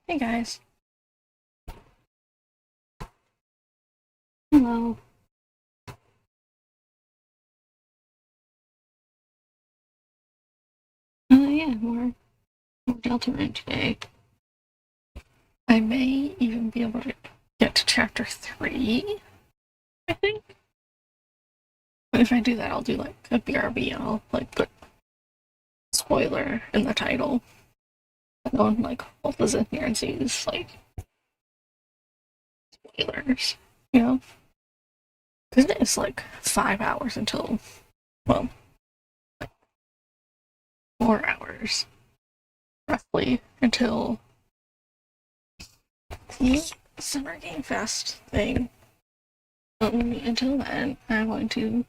Hey guys. Hello. Yeah, more Deltarune today. I may even be able to get to chapter 3, I think. But if I do that, I'll do like a BRB and I'll like put spoiler in the title. And no one like folds in here and sees like spoilers, you know? Because it's like 5 hours until, well, 4 hours roughly until the Summer Game Fest thing. Until then, I'm going to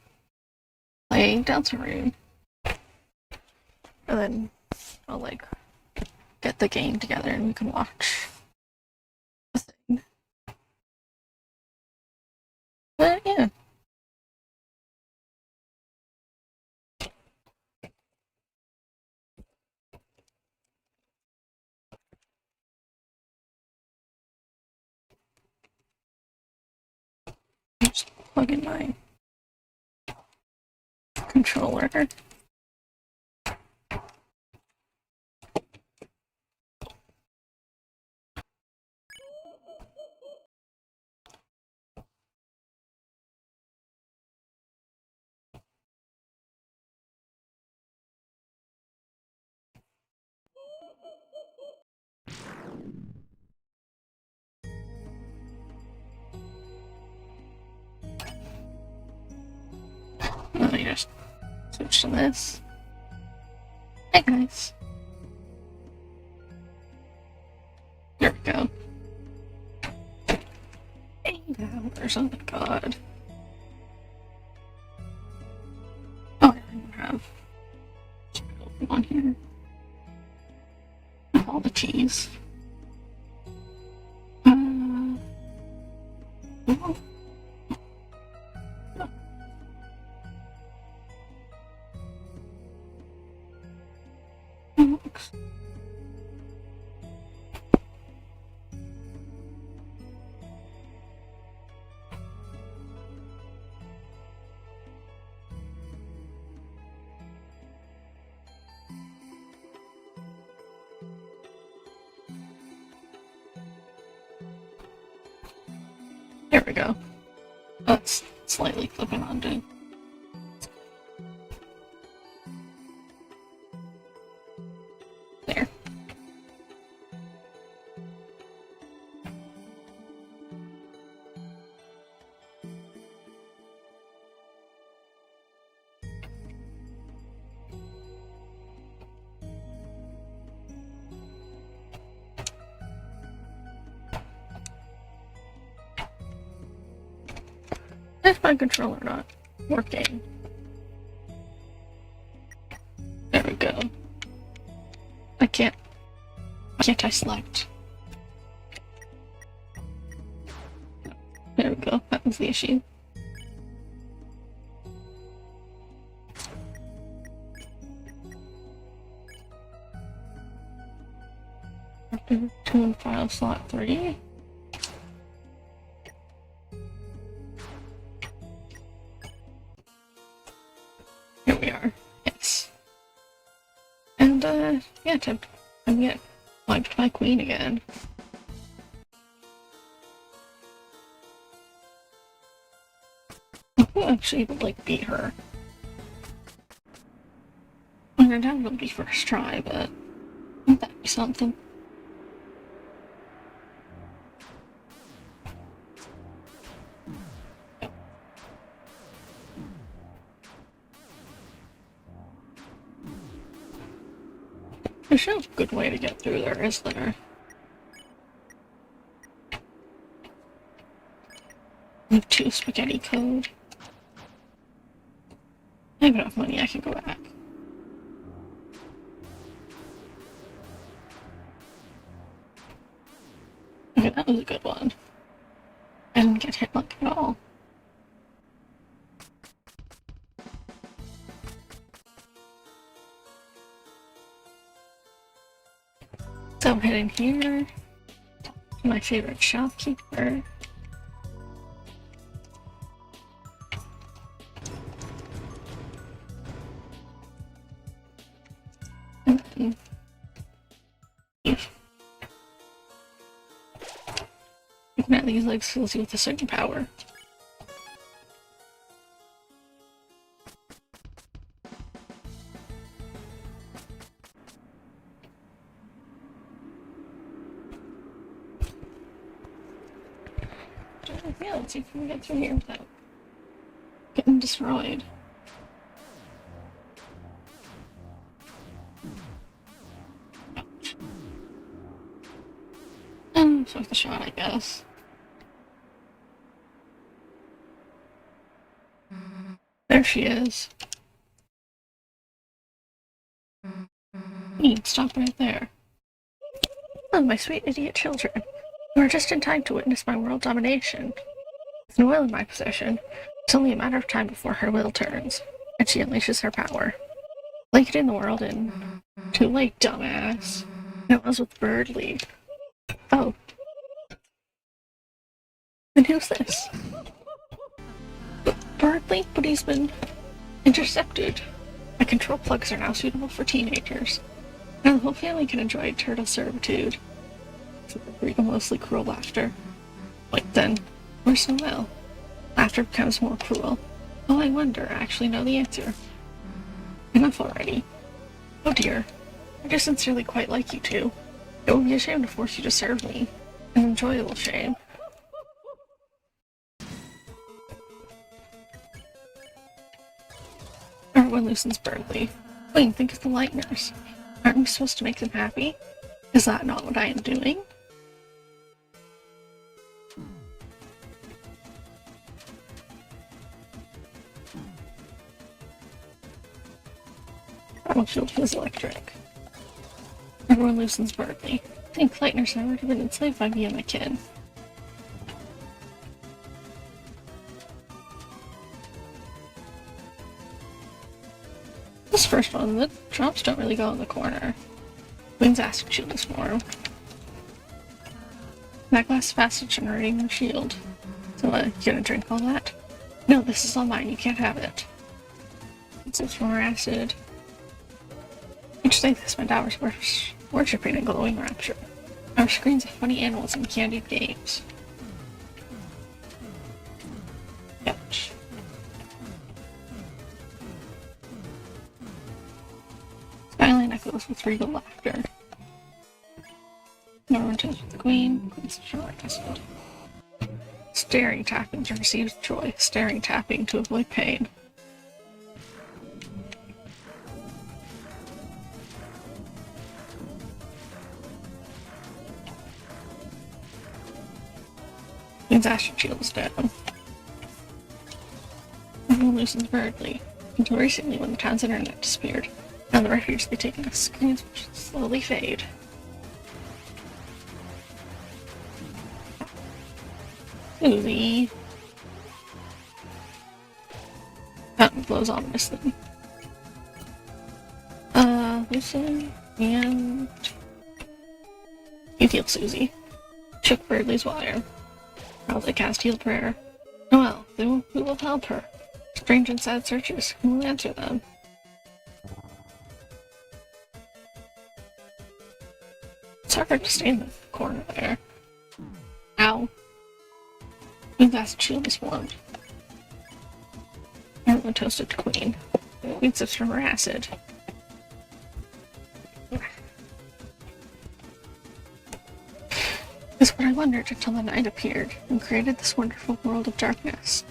play Deltarune. And then I'll like get the game together and we can watch the thing. But yeah. Just plug in my controller. Let me just switch to this. Hey guys. There we go. Hey dollars, oh my god. Oh, I don't have on here. All the cheese. Oh. There we go. That's slightly clipping onto. There. Is my controller not working? There we go. I can't. Why can't I select? There we go. That was the issue. Tune file slot 3. Here we are. Yes. And yeah, I'm get wiped by Queen again. I'll actually like beat her. I mean, I doubt it'll be first try, but that'd be something. There's no good way to get through there, is there? With 2 spaghetti code. I have enough money, I can go back. Okay, that was a good one. I didn't get hit like at all. So I'm heading here. My favorite shopkeeper. Now these legs fills you with a certain power. Yeah, let's see if we can get through here without getting destroyed. Ouch. It's worth a shot, I guess. There she is. Stop right there. Oh, my sweet idiot children. You are just in time to witness my world domination. With Noelle in my possession, it's only a matter of time before her will turns, and she unleashes her power. Blanketing the world in... Too late, dumbass. Noelle's with Birdly. Oh. And who's this? Birdly? But he's been intercepted. My control plugs are now suitable for teenagers. Now the whole family can enjoy turtle servitude. With mostly cruel laughter. Wait then, where's Noelle? Laughter becomes more cruel. Oh, I wonder, I actually know the answer. Enough already. Oh dear. I just sincerely quite like you two. It would be a shame to force you to serve me. An enjoyable shame. Everyone loosens Birdly. Wait, think of the Lightners. Aren't we supposed to make them happy? Is that not what I am doing? Battlefield feels electric. Everyone loosens Birdly. I think Lightners have already been enslaved by me and my kin. This first one, the drops don't really go in the corner. Queen's acid shield is formed. That glass is fast at generating their shield. So, you gonna drink all that? No, this is all mine, you can't have it. It's more acid. Each day they spend hours worshipping a glowing rapture. Our screens of funny animals and candied games. Ouch. Skyline echoes with regal laughter. No one toes with the queen. Queen's short acid. Staring tapping to receive joy. Staring tapping to avoid pain. Queen's acid shield is down. Everyone loosens Birdly. Until recently when the town's internet disappeared. Now the refuge they take in the screens slowly fade. Susie. Fountain glows ominously. Listen, and... You heal Susie. Shook Birdly's wire. Probably cast heal prayer. Well, then who will help her? Strange and sad searches. Who will answer them? It's hard to stay in the corner there. Ow. Queen's shield is formed. Everyone toasted to Queen. Queen sips from her acid. Is what I wondered until the night appeared and created this wonderful world of darkness.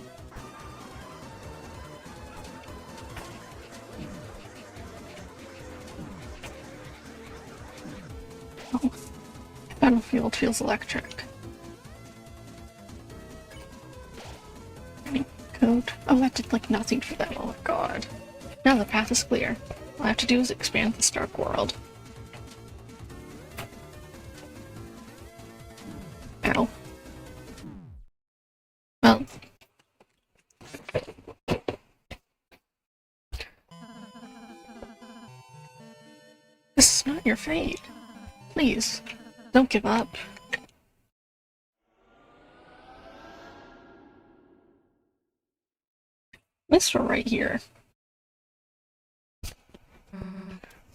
Oh, battlefield feels electric. Any code? Oh, that did like nothing for them. Oh my god. Now the path is clear. All I have to do is expand this dark world. Ow. Well. This is not your fate. Please, don't give up. Missed her right here.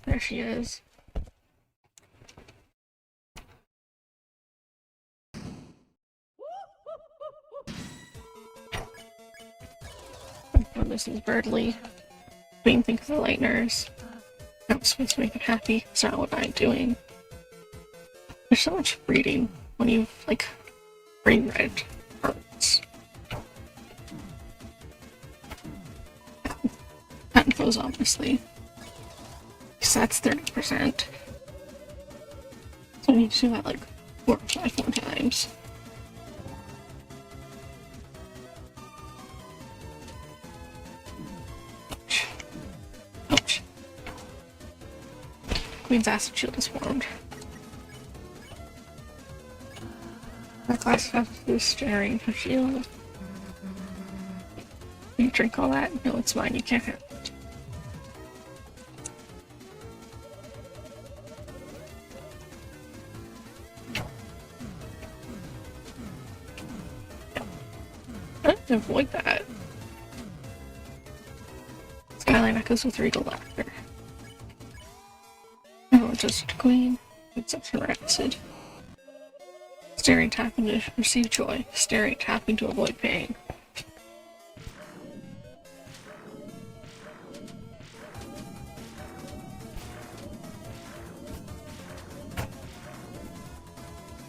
There she is. Oh, this is Birdly. Being think of the Lighteners. That was supposed to make them happy. It's not what I'm doing. There's so much reading when you've, like, reread parts. That info's obviously. Because that's 30%. So I need to do that, like, 4 or 5 more times. Ouch. Queen's acid shield is formed. That glass has to staring her shield. You drink all that? No, it's mine. You can't have it. I have to avoid that. Skyline echoes with regal laughter. Everyone just a queen, except for acid. Staring tapping to receive joy. Staring tapping to avoid pain.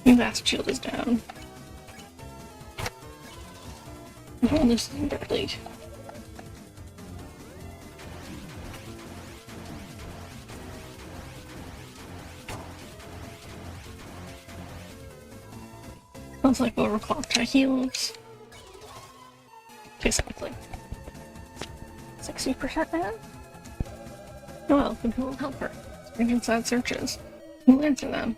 The vast shield is down. Oh, this is Birdly. Sounds like overclocked high heels. Okay, sounds like 60% now? Oh well, then who will help her? Bring inside searches. Who will answer them?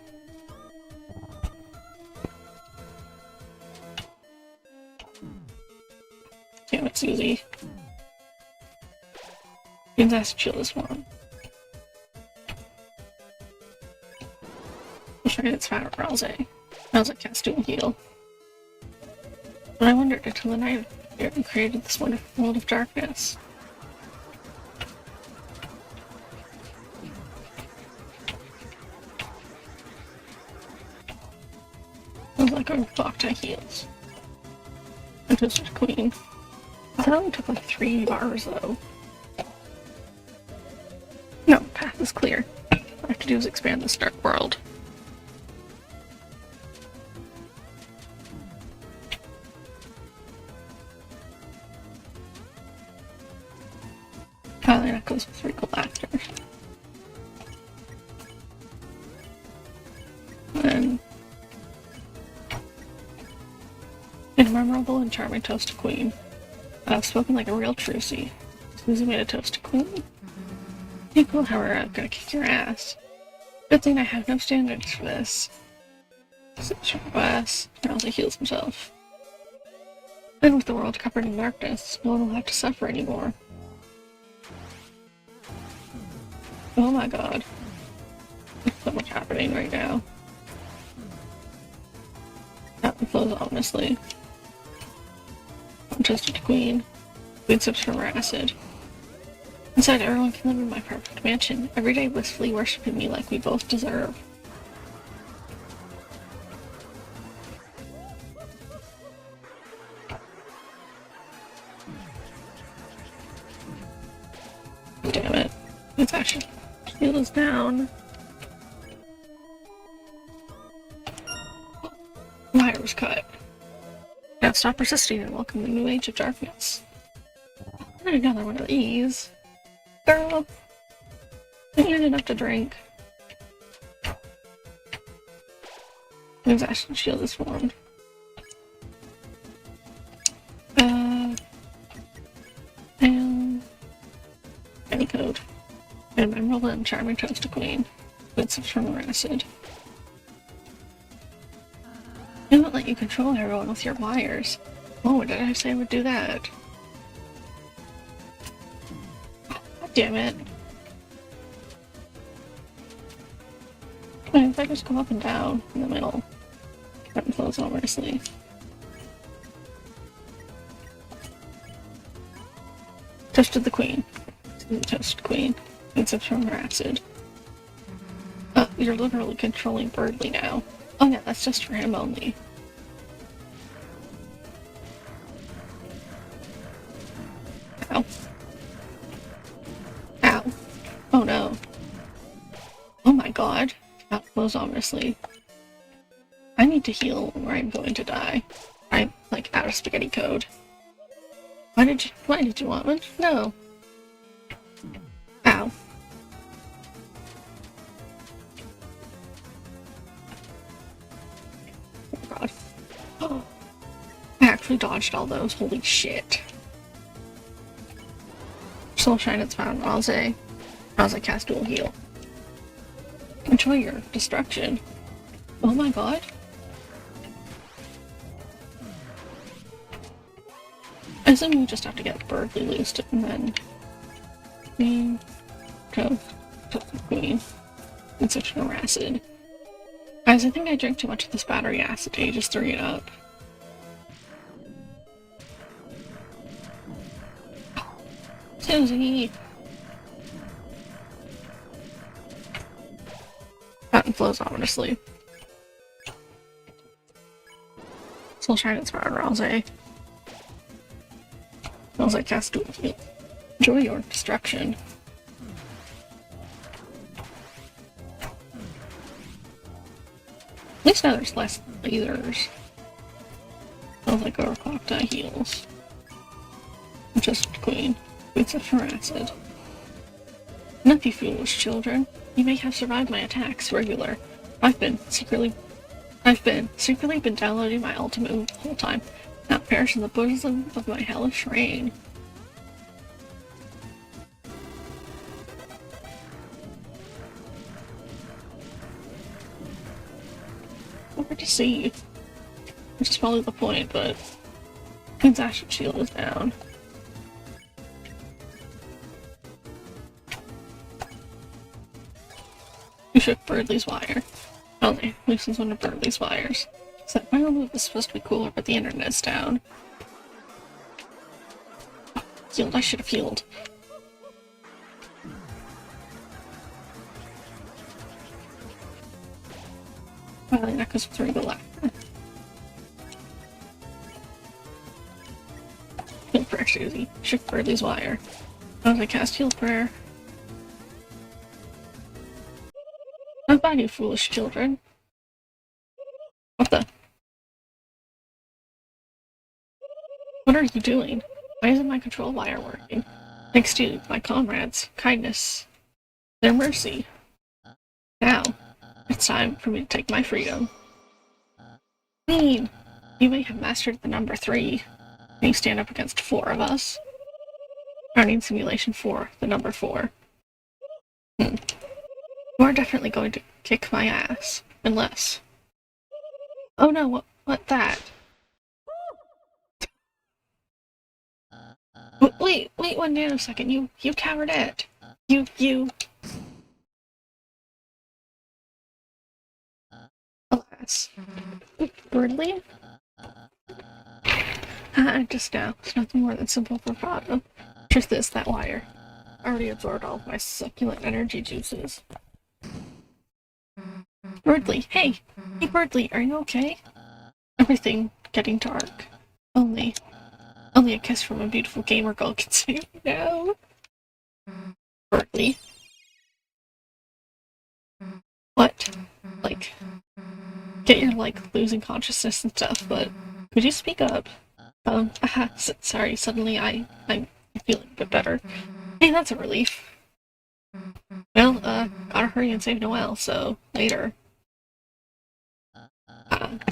Damn it, Susie. Queen's acid shield is one. I'll try its fat Rousey. How's it cast doing heal? But I wondered until the night appeared and created this wonderful world of darkness. Sounds like a blocked high heels. And Twisted Queen. It only took like 3 bars though. No, path is clear. All I have to do is expand this dark world. Skyline echoes with regal laughter. And in a memorable and charming toast to Queen. I've spoken like a real trucy. Susie made a toast to Queen. People, however, are gonna kick your ass. Good thing I have no standards for this. Sips from glass, Rousey heals himself. Then with the world covered in darkness, no one will have to suffer anymore. Oh my god. There's so much happening right now. That flows ominously. Untested Queen. Queen sips from her acid. Inside, everyone can live in my perfect mansion, every day blissfully worshipping me like we both deserve. Damn it. It's actually shield is down. Wire was cut. Now stop persisting and welcome the new age of darkness. Another one of these. Girl, I need enough to drink. Whose Ashen Shield is formed. And any code. And memorable and charming toast to Queen. Bits of from acid. I won't let you control everyone with your wires. Oh, did I say I would do that? God damn it. Wait, if I just go up and down in the middle, that flows all my. Toasted the queen. Toasted queen. Except from her acid. You're literally controlling Birdly now. Oh yeah, that's just for him only. Ow. Ow. Oh no. Oh my god. That flows ominously. I need to heal or I'm going to die. I'm like out of spaghetti code. Why did you want one? No. Ow. Oh god. Oh. I actually dodged all those, holy shit. Soul Shine, it's found Raze. Raze cast dual heal. Enjoy your destruction. Oh my god. I assume you just have to get Birdly loosed and then Queen, Queen, and such an acid. Guys, I think I drank too much of this battery acid. I just threw it up. Susie! Fountain flows ominously. Soul Shine and Sprout Rouse. Smells like cast dual heal. Enjoy your destruction. At least now there's less lasers. Smells like Oroclocta heals. Just Queen. It's a acid. Not you foolish children. You may have survived my attacks, regular. I've been secretly been downloading my ultimate move the whole time. Not perish in the bosom of my hellish reign. Hard to see. Which is probably the point, but Queen's Acid Shield is down. You shook Birdly's wire. Only loosens one of Birdly's wires. So that final move is supposed to be cooler, but the internet's down. Oh, healed, I should have healed. Well, that goes through the left. Heal prayer, Susie. Shook Birdly's wire. As I cast heal prayer. Not bad, you foolish children. What the? What are you doing? Why isn't my control wire working? Thanks to my comrades' kindness, their mercy. Now, it's time for me to take my freedom. Queen, you may have mastered the number 3. Can you stand up against 4 of us? Running simulation 4, the number 4. You are definitely going to kick my ass. Unless... Oh no, what that? Wait 1 nanosecond, you cowardette. You... Alas. Birdly? Just now. It's nothing more than simple bravado. Truth is, that wire already absorbed all of my succulent energy juices. Birdly, hey! Hey Birdly, are you okay? Everything getting dark. Only a kiss from a beautiful gamer girl can save me now. Birdly. What? Like, get your, losing consciousness and stuff, but could you speak up? Sorry, suddenly I'm feeling a bit better. Hey, that's a relief. Well, gotta hurry and save Noelle, so later.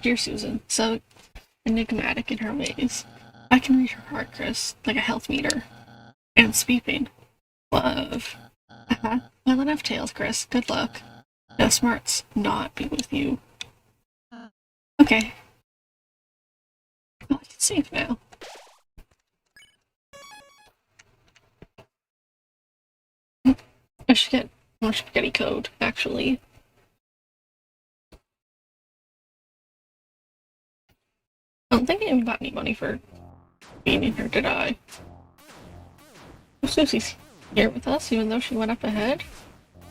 Dear Susan, so enigmatic in her ways. I can read her heart, Chris, like a health meter. And it's beeping. Love. Well enough, Tails, Chris. Good luck. No smarts not be with you. Okay. Well, I can save now. I should get more spaghetti code, actually. I don't think I even got any money for being in here, did I? Susie's here with us, even though she went up ahead.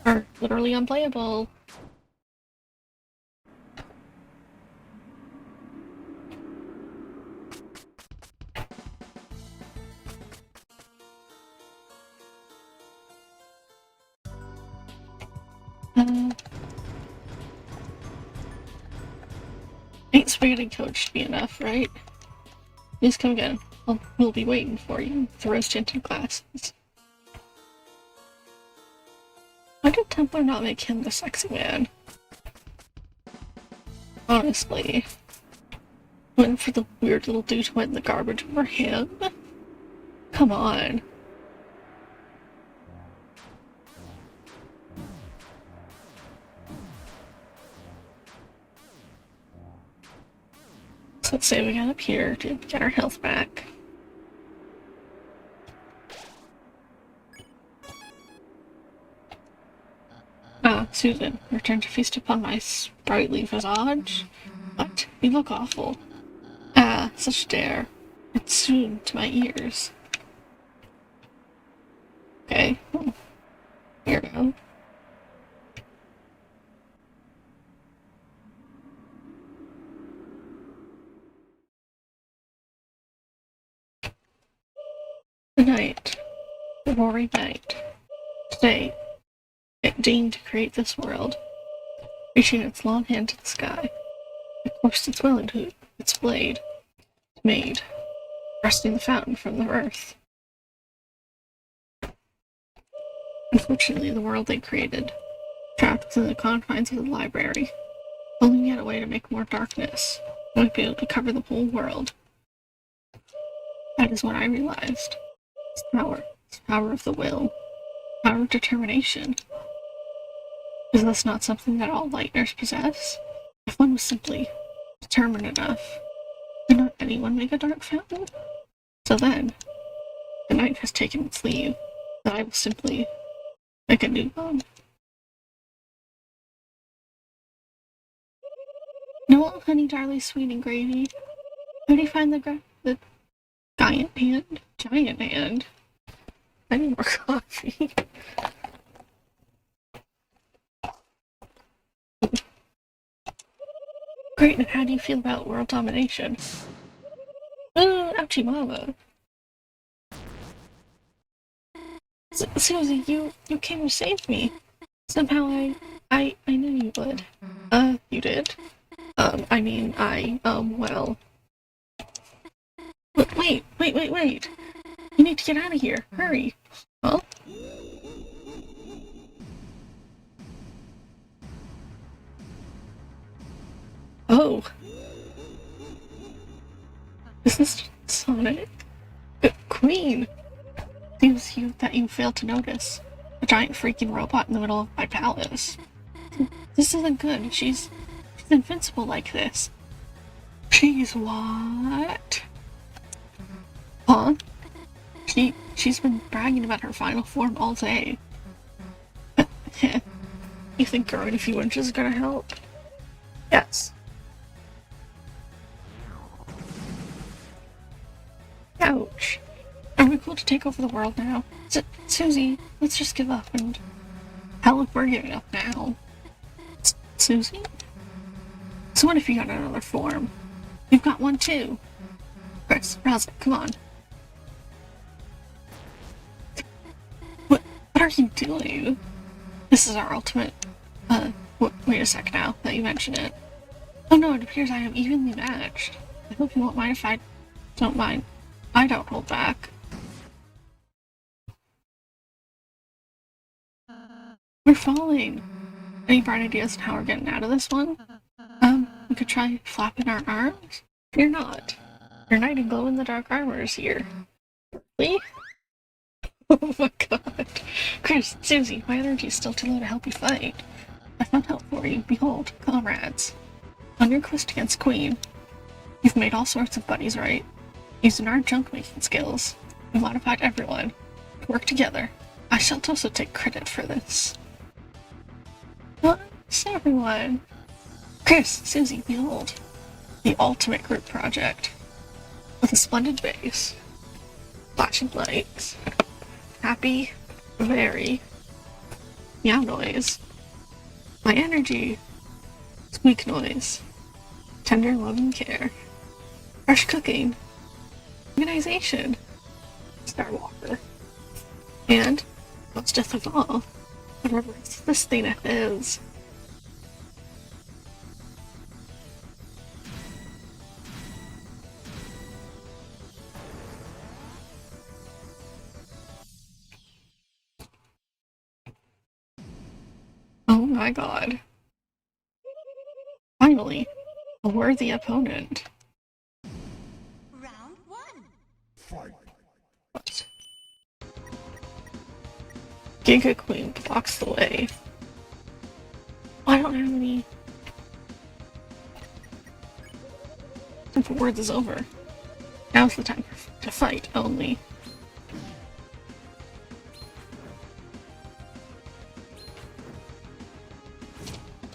Are literally unplayable. Ain't spaghetti coach be enough, right? Please come again. We'll be waiting for you with the rose-tinted glasses. Why did Templar not make him the sexy man? Honestly. Went for the weird little dude who went in the garbage over him? Come on. So let's say we got up here to get our health back. Ah, Susan, return to feast upon my sprightly visage? What? You look awful. Ah, such a dare. It's soon to my ears. Okay, well, here we go. The night. The roaring night. Today, it deigned to create this world, reaching its long hand to the sky. It coursed its will into its blade, made, wresting the fountain from the earth. Unfortunately, the world they created, trapped within the confines of the library, only yet a way to make more darkness, might be able to cover the whole world. That is when I realized. It's power of the will, power of determination. Is this not something that all Lightners possess? If one was simply determined enough, could not anyone make a dark fountain? So then, the night has taken its leave, that I will simply make a new one. No, honey, darling, sweet and gravy. Where do you find the giant hand? Giant hand? I need more coffee. Great, and how do you feel about world domination? Ouchie mama. Susie, you came to save me. Somehow I knew you would. You did? Well. Wait. You need to get out of here. Hurry. Huh? Oh. Is this Sonic? Queen! Seems that you failed to notice. A giant freaking robot in the middle of my palace. This isn't good. She's invincible like this. She's what? Huh? She's been bragging about her final form all day. You think growing a few inches is gonna help? Yes. Ouch. Are we cool to take over the world now? Susie, let's just give up and... Hell, if we're giving up now. Susie? So what if you got another form? You've got one too. Chris, Raza, come on. What are you doing? This is our ultimate... wait a sec now that you mention it. Oh no, it appears I am evenly matched. I hope you won't mind if I don't mind. I don't hold back. We're falling. Any bright ideas on how we're getting out of this one? We could try flapping our arms? Fear not. Your knight in glow-in-the-dark armor is here. Really? Oh my god. Chris, Susie, my energy is still too low to help you fight. I found help for you. Behold, comrades. On your quest against Queen, you've made all sorts of buddies, right? Using our junk-making skills, we modified everyone to work together. I shall also take credit for this. What? Everyone. Chris, Susie, behold. The ultimate group project. With a splendid base. Flashing lights. happy, very meow noise. My energy, squeak noise. Tender loving care. Fresh cooking. Organization. Skywalker. And, most of all, whatever this thing is. Oh my god. Finally, a worthy opponent. Round one. Fight. What? Giga Queen blocks the way. I don't have any. Time for words is over. Now's the time to fight only.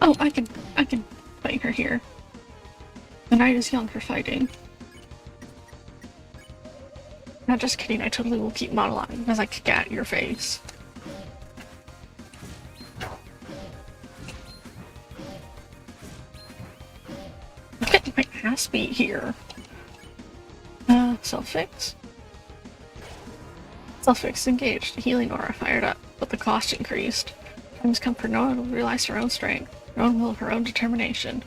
Oh, I can fight her here. The night is young for fighting. Not just kidding, I totally will keep monologuing as I kick at your face. Look at my ass beat here. Self-fix? Self-fix engaged. Healing aura fired up, but the cost increased. Times come for no one will realize her own strength, her own will, her own determination.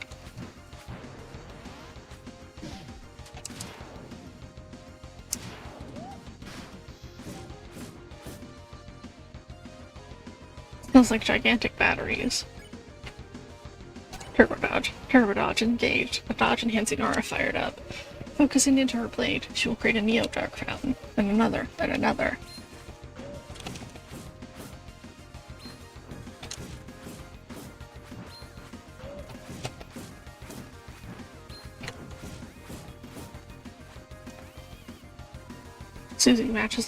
Feels like gigantic batteries. Turbo dodge. Turbo dodge engaged. A dodge enhancing aura fired up. Focusing into her blade, she will create a Neo Dark Fountain, then another, then another. Susie matches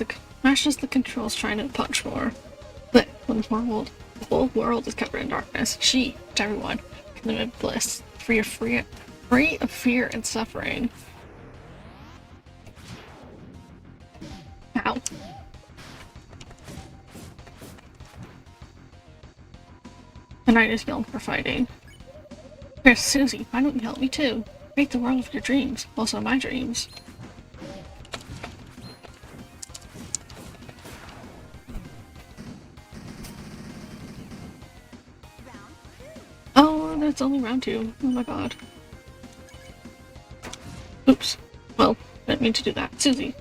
the controls trying to punch more. But when the whole world is covered in darkness, she, to everyone, can live in bliss, free of fear and suffering. Ow. The night is young for fighting. There's Susie, why don't you help me too? Make the world of your dreams, also my dreams. Oh, that's only round 2. Oh my god. Oops. Well, I didn't mean to do that. Susie.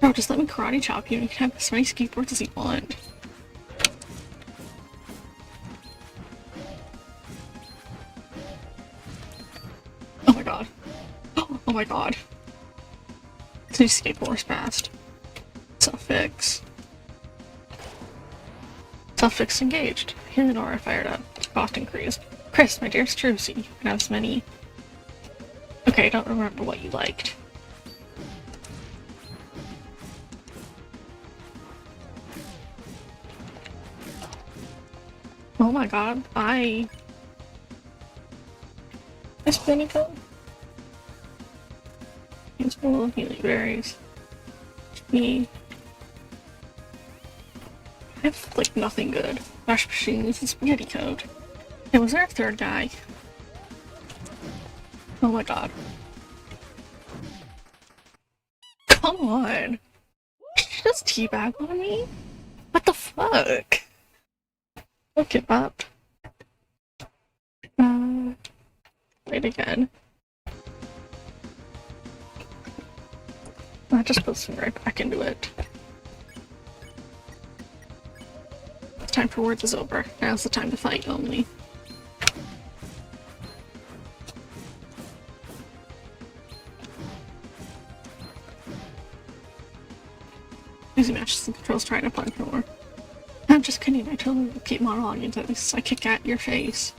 No, just let me karate chop you and you can have as many skateboards as you want. Oh my god. Oh my god. These skateboards fast. Self-fix. Self-fix engaged. Healing aura fired up. Cost increased. Chris, my dearest Trucy, you can have as many. Okay, I don't remember what you liked. Oh my god, I spinning cone. It's full of healing berries. Me. I have like nothing good. Mash machines and spaghetti code. Hey, was there a third guy? Oh my god. Come on! She just teabag on me? What the fuck? I'll give up. Wait again. That just puts me right back into it. It's time for words is over. Now's the time to fight only. Easy matches and controls trying to punch more. I'm just kidding, I totally will keep monologuing until at least I kick at your face.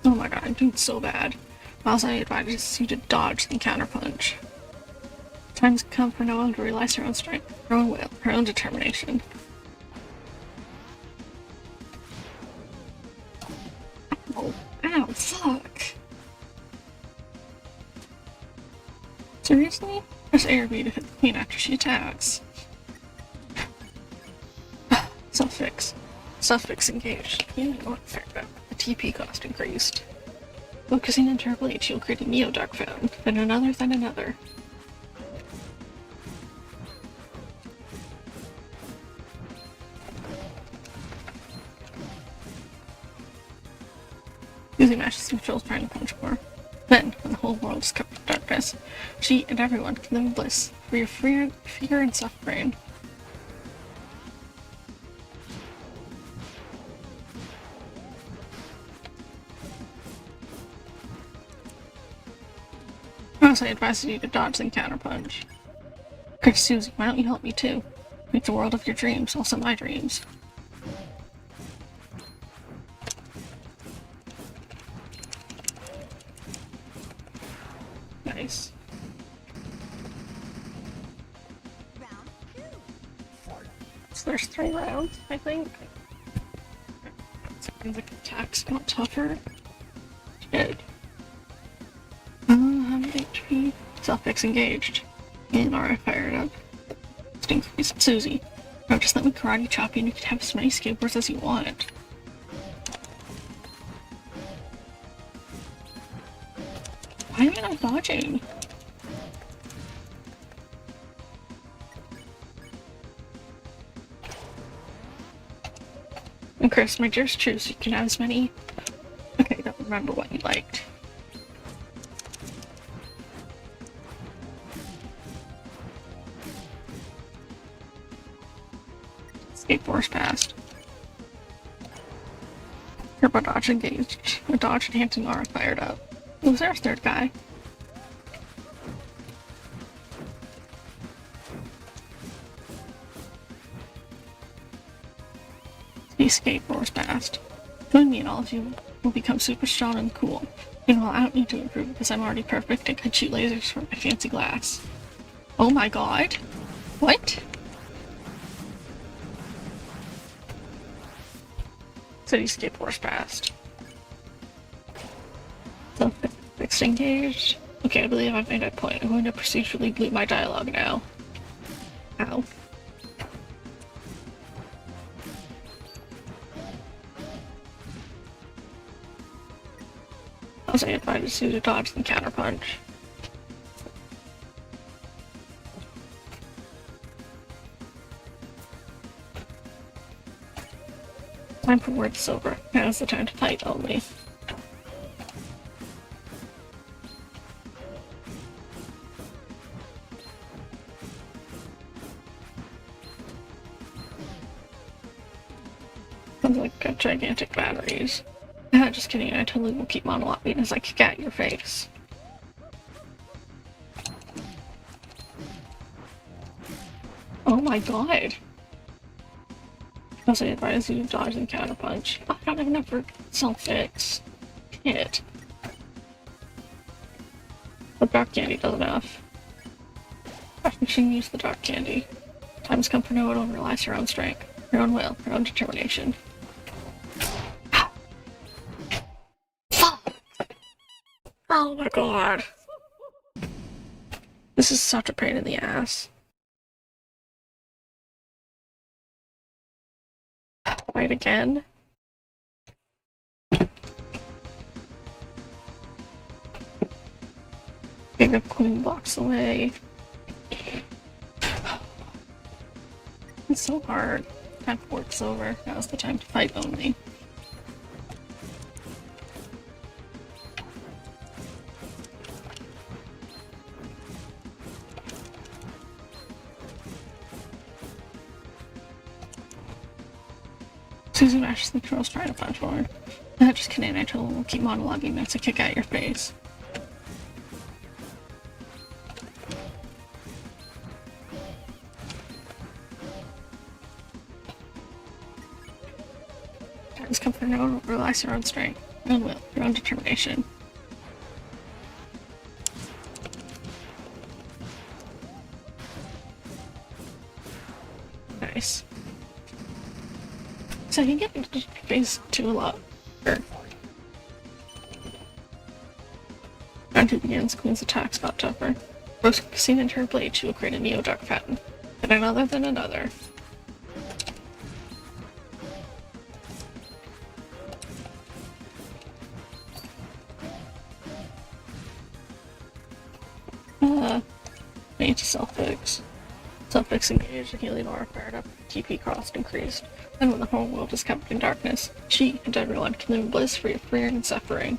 Oh my god, I'm doing so bad. Miles, I advise you to dodge and counterpunch. Time's come for no one to realize her own strength, her own will, her own determination. Ow, ow, fuck! Seriously? Press A or B to hit the queen after she attacks. Suffix. Suffix engaged. You know what? Fair enough. The TP cost increased. Focusing on Turbo H, you'll create a Neo Dark Fountain, then another, then another. Using Mash's controls trying to punch more. Then, when the whole world is covered in darkness, she and everyone can live in bliss, for your fear and suffering. I advise you to dodge and counterpunch. Okay, Susie, why don't you help me too? Make the world of your dreams also my dreams. Nice. So there's 3 rounds, I think. Seems like attacks got tougher. Good. How many HP? Suffix engaged. And alright, fired up. Sting freeze. Susie. No, just let me karate chop you and you can have as many skateboards as you want. Why am I not dodging? And Chris, my dearest true, so you can have as many. Okay, don't remember what you liked. Skateboards passed. Turbo dodge engaged. A dodge enhancing aura fired up. Was there a 3rd guy? These skateboards passed. Join me and all of you will become super strong and cool. Meanwhile, I don't need to improve because I'm already perfect and can shoot lasers from my fancy glass. Oh my god. What? City skateboards passed. Suffix engaged. Okay, I believe I've made my point. I'm going to procedurally bleep my dialogue now. Ow. I advise you to dodge and counterpunch. Time for words silver. Now is the time to fight only. Sounds like gigantic batteries. Just kidding, I totally will keep monologuing as I kick at your face. Oh my god! I advise you to dodge and counterpunch. I don't have enough for self-fix. Shit. The dark candy does enough. You should use the dark candy. Time has come for no one to realize your own strength, your own will, your own determination. Oh my god. This is such a pain in the ass. Fight again? Big up queen blocks away. It's so hard. Time for work's over. Now's the time to fight only. Susie mashes the controls trying to punch more. Just kidding, I told him we'll keep monologuing that's a kick at your face. Times come for no one will realize your own strength, your own will, your own determination. Nice. So you get into phase 2 a lot. Sure. Round 2 begins, Queen's attacks got tougher. Focusing into her blade, she will create a Neo-Dark pattern. And another, then another. Need to self-fix. Self-fix engaged, healing aura fired up, TP cost increased. Then when the whole world is covered in darkness, she and everyone can live in bliss free of fear and suffering.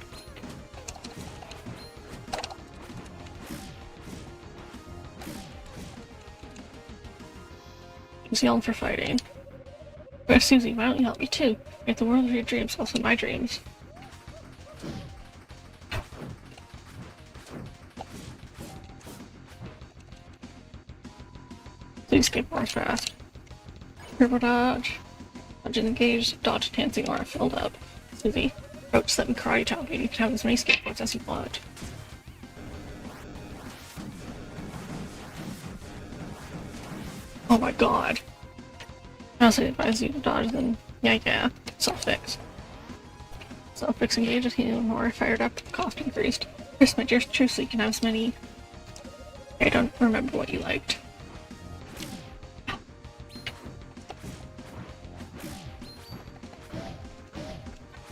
She's yelling for fighting. But Susie, why don't you help me too? Make the world of your dreams also my dreams. Please get more fast. Turbo dodge. Dodge engaged. Dodge dancing aura filled up. Susie, approach 7 karate chop. You can have as many skateboards as you want. Oh my god. I also advise you to dodge then. Yeah. Self-fix. Self-fix engaged. Healing aura fired up. Cost increased. Chris, my dear, true, so you can have as many. I don't remember what you liked.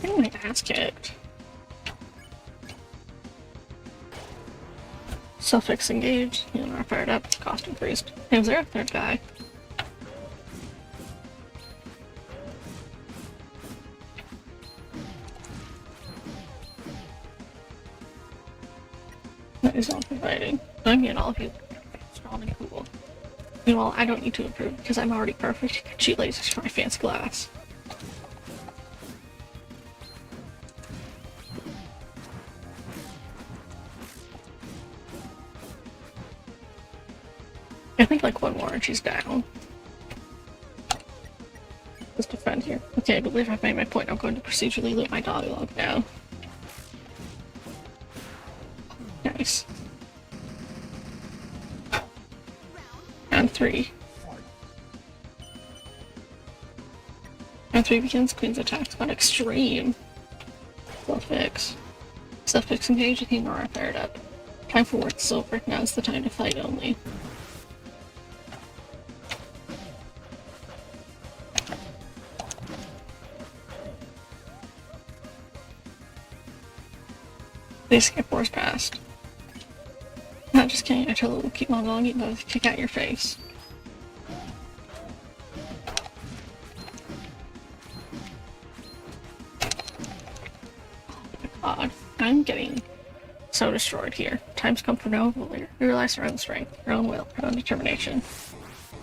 I'm gonna ask it. Self-fix engaged. Healing aura fired up. Cost increased. Hey, was there a third guy? That is all providing. I'm getting all of you strong and cool. Meanwhile, I don't need to improve because I'm already perfect. Shoot lasers for my fancy glass. I think like one more and she's down. Let's defend here. Okay, I believe I've made my point. I'm going to procedurally loot my dialogue now. Nice. Round 3. Round 3 begins. Queen's attacks on extreme. Self-fix. Self-fix engaged. Healing aura fired up. Time for worth silver. Now's the time to fight only. They skip wars past. Not just kidding, I totally will keep on logging, but kick out your face. Oh my god, I'm getting so destroyed here. Times come for no ruler. You realize your own strength, your own will, your own determination.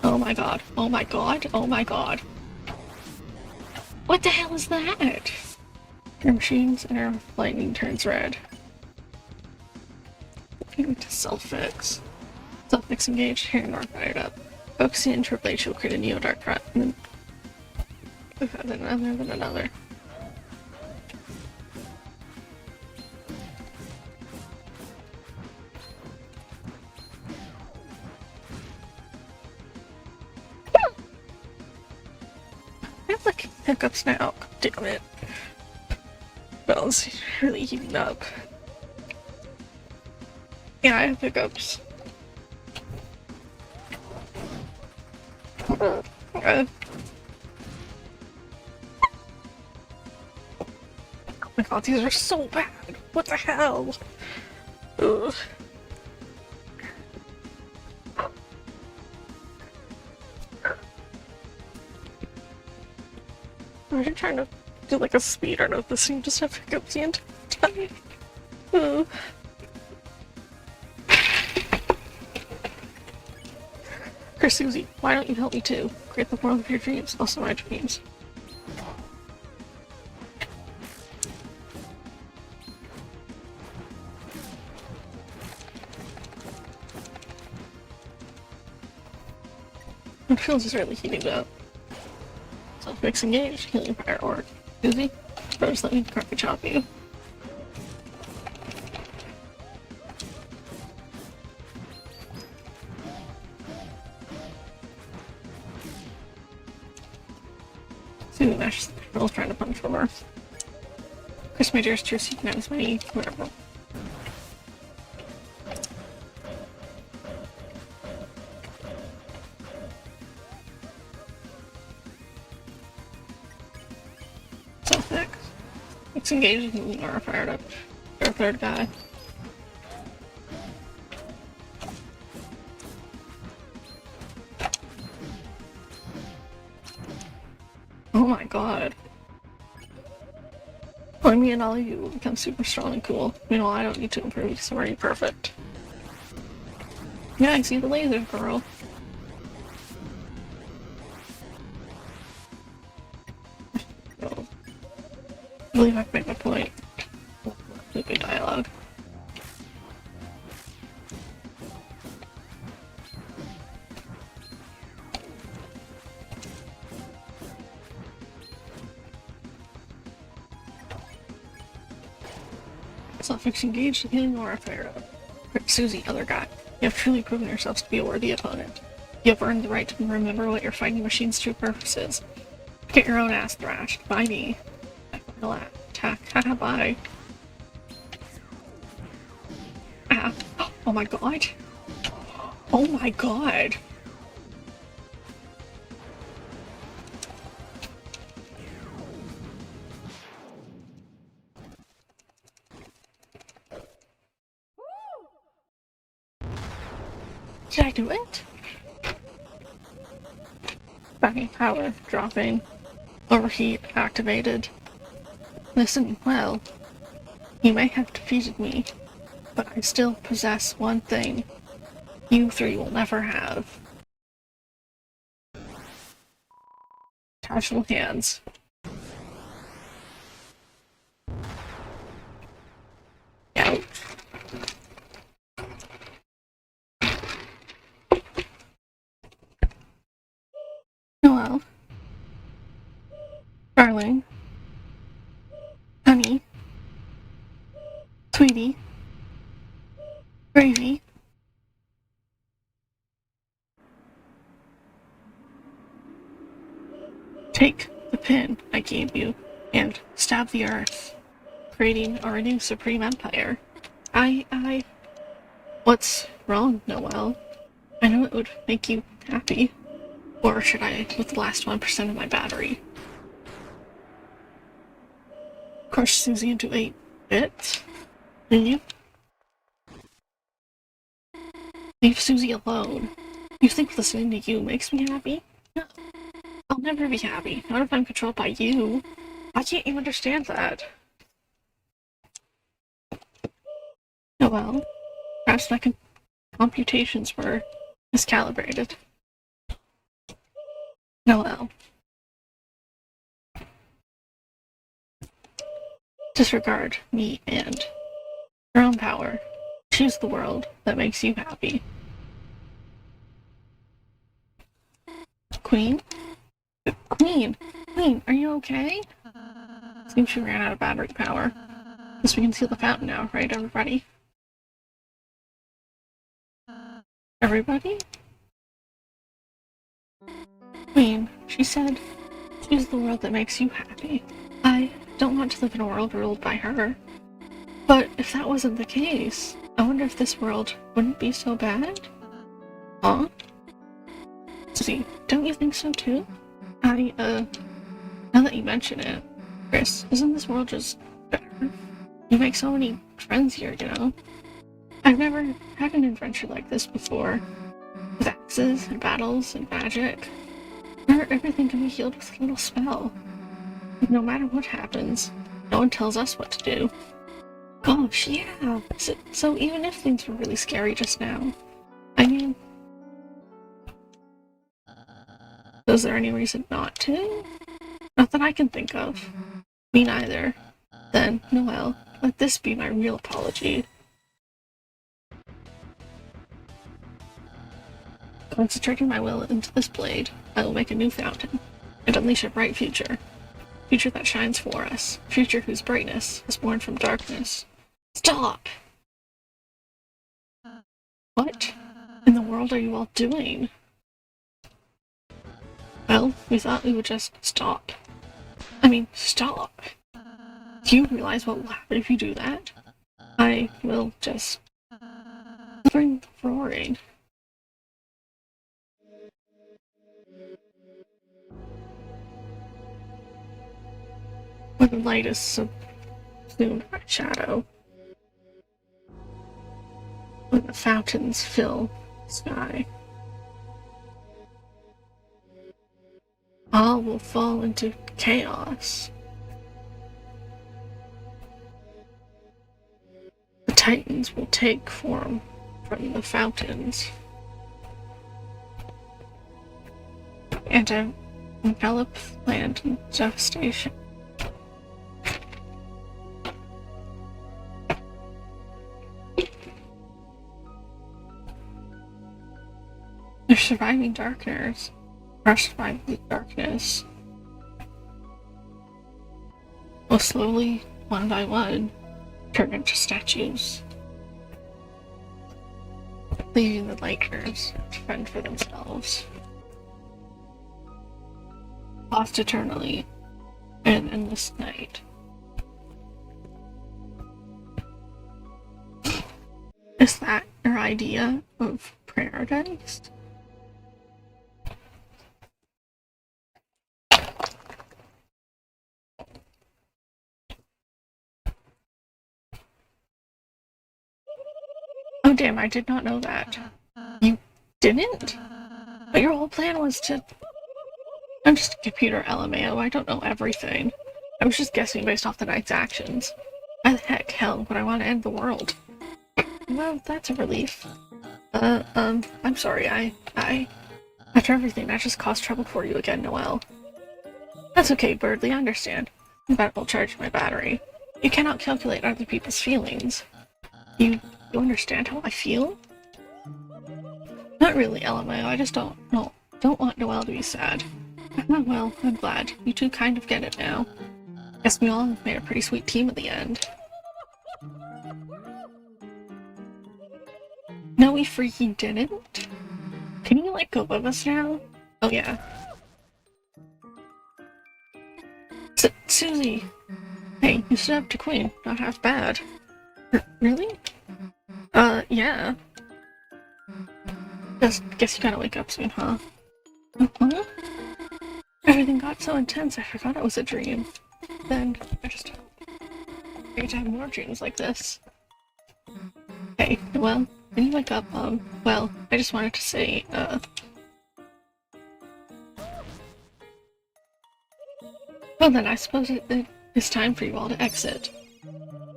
Oh my god, oh my god, oh my god. What the hell is that? Your machines and your lightning turns red. To self-fix. Self-fix engaged, hearing aura fired up. Focusing into her blade, she will create a Neo-Dark threat, and then another. I have like hiccups now. Damn it. Well, it's really heating up. Yeah, I have hiccups. Oh my god, these are so bad. What the hell? Ugh. I'm trying to do like a speed run of this and just have hiccups the entire time. Ugh. Chris, Susie, why don't you help me too? Create the world of your dreams, also my dreams. The field is really heating up. Self-fix engaged, healing fire orc. Susie, bros, let me carpet chop you. Susie mashes the controls trying to punch from Earth. Chris, my dearest, true, so you can have as many, whatever. Suffix engaged and are fired up. Their third guy. Oh my god. When me and all of you will become super strong and cool. Meanwhile, I don't need to improve because I'm already perfect. Yeah, I see the laser, girl. So, I believe I've made my point. Good dialogue. Suffix engaged and healing aura fire up. Susie, other guy. You have truly proven yourself to be a worthy opponent. You have earned the right to remember what your fighting machine's true purpose is. Get your own ass thrashed. By me. My final attack. Haha, bye. Ah. Oh my god. Oh my god. Did I do it? Backing power dropping. Overheat activated. Listen, well, you may have defeated me, but I still possess one thing you three will never have. Casual hands. Ouch. Hello. Darling. Honey. Sweetie. Gravy. Take the pin I gave you and stab the earth, creating our new supreme empire. What's wrong, Noelle? I know it would make you happy. Or should I, with the last 1% of my battery? Crush Susie into 8 bits? Will you? Leave Susie alone. You think listening to you makes me happy? No. I'll never be happy. Not if I'm controlled by you. Why can't you understand that? Oh well. Perhaps my computations were miscalibrated. Oh well. Disregard me and your own power. Choose the world that makes you happy. Queen? Queen! Queen, are you okay? Seems she ran out of battery power. Guess we can seal the fountain now, right, everybody? Everybody? Queen, she said, choose the world that makes you happy. I don't want to live in a world ruled by her. But if that wasn't the case, I wonder if this world wouldn't be so bad? Huh? See, don't you think so too? Now that you mention it, Chris, isn't this world just better? You make so many friends here, you know? I've never had an adventure like this before. With axes and battles and magic. Where everything can be healed with a little spell. No matter what happens, no one tells us what to do. Gosh, yeah. So even if things were really scary just now, I mean, is there any reason not to? Not that I can think of. Me neither. Then, Noelle, let this be my real apology. Concentrating my will into this blade, I will make a new fountain, and unleash a bright future. Future that shines for us. Future whose brightness is born from darkness. Stop! What in the world are you all doing? Well, we thought we would just stop. I mean, stop. Do you realize what will happen if you do that? I will just bring the roaring. When the light is so consumed by shadow. When the fountains fill the sky, all will fall into chaos. The Titans will take form from the fountains and envelop the land in devastation. The surviving darkness, crushed by the darkness, will slowly, one by one, turn into statues, leaving the Lighters to fend for themselves, lost eternally in an endless night. Is that your idea of paradise? Oh damn, I did not know that. You didn't? But your whole plan was to... I'm just a computer, LMAO, I don't know everything. I was just guessing based off the knight's actions. Why the heck, hell, would I want to end the world? Well, that's a relief. I'm sorry, after everything, that just caused trouble for you again, Noelle. That's okay, Birdly, I understand. I'm about to charge my battery. You cannot calculate other people's feelings. You understand how I feel? Not really, LMAO, I just don't want Noelle to be sad. Well, I'm glad. You two kind of get it now. Guess we all made a pretty sweet team at the end. No, we freaking didn't? Can you, like, go with us now? Oh, yeah. Susie! Hey, you stood up to Queen. Not half bad. Really? Yeah. Just guess you gotta wake up soon, huh? Huh? Everything got so intense I forgot it was a dream. Then, I just need to have more dreams like this. Hey, well, when you wake up, well, I just wanted to say, well then, I suppose it's time for you all to exit.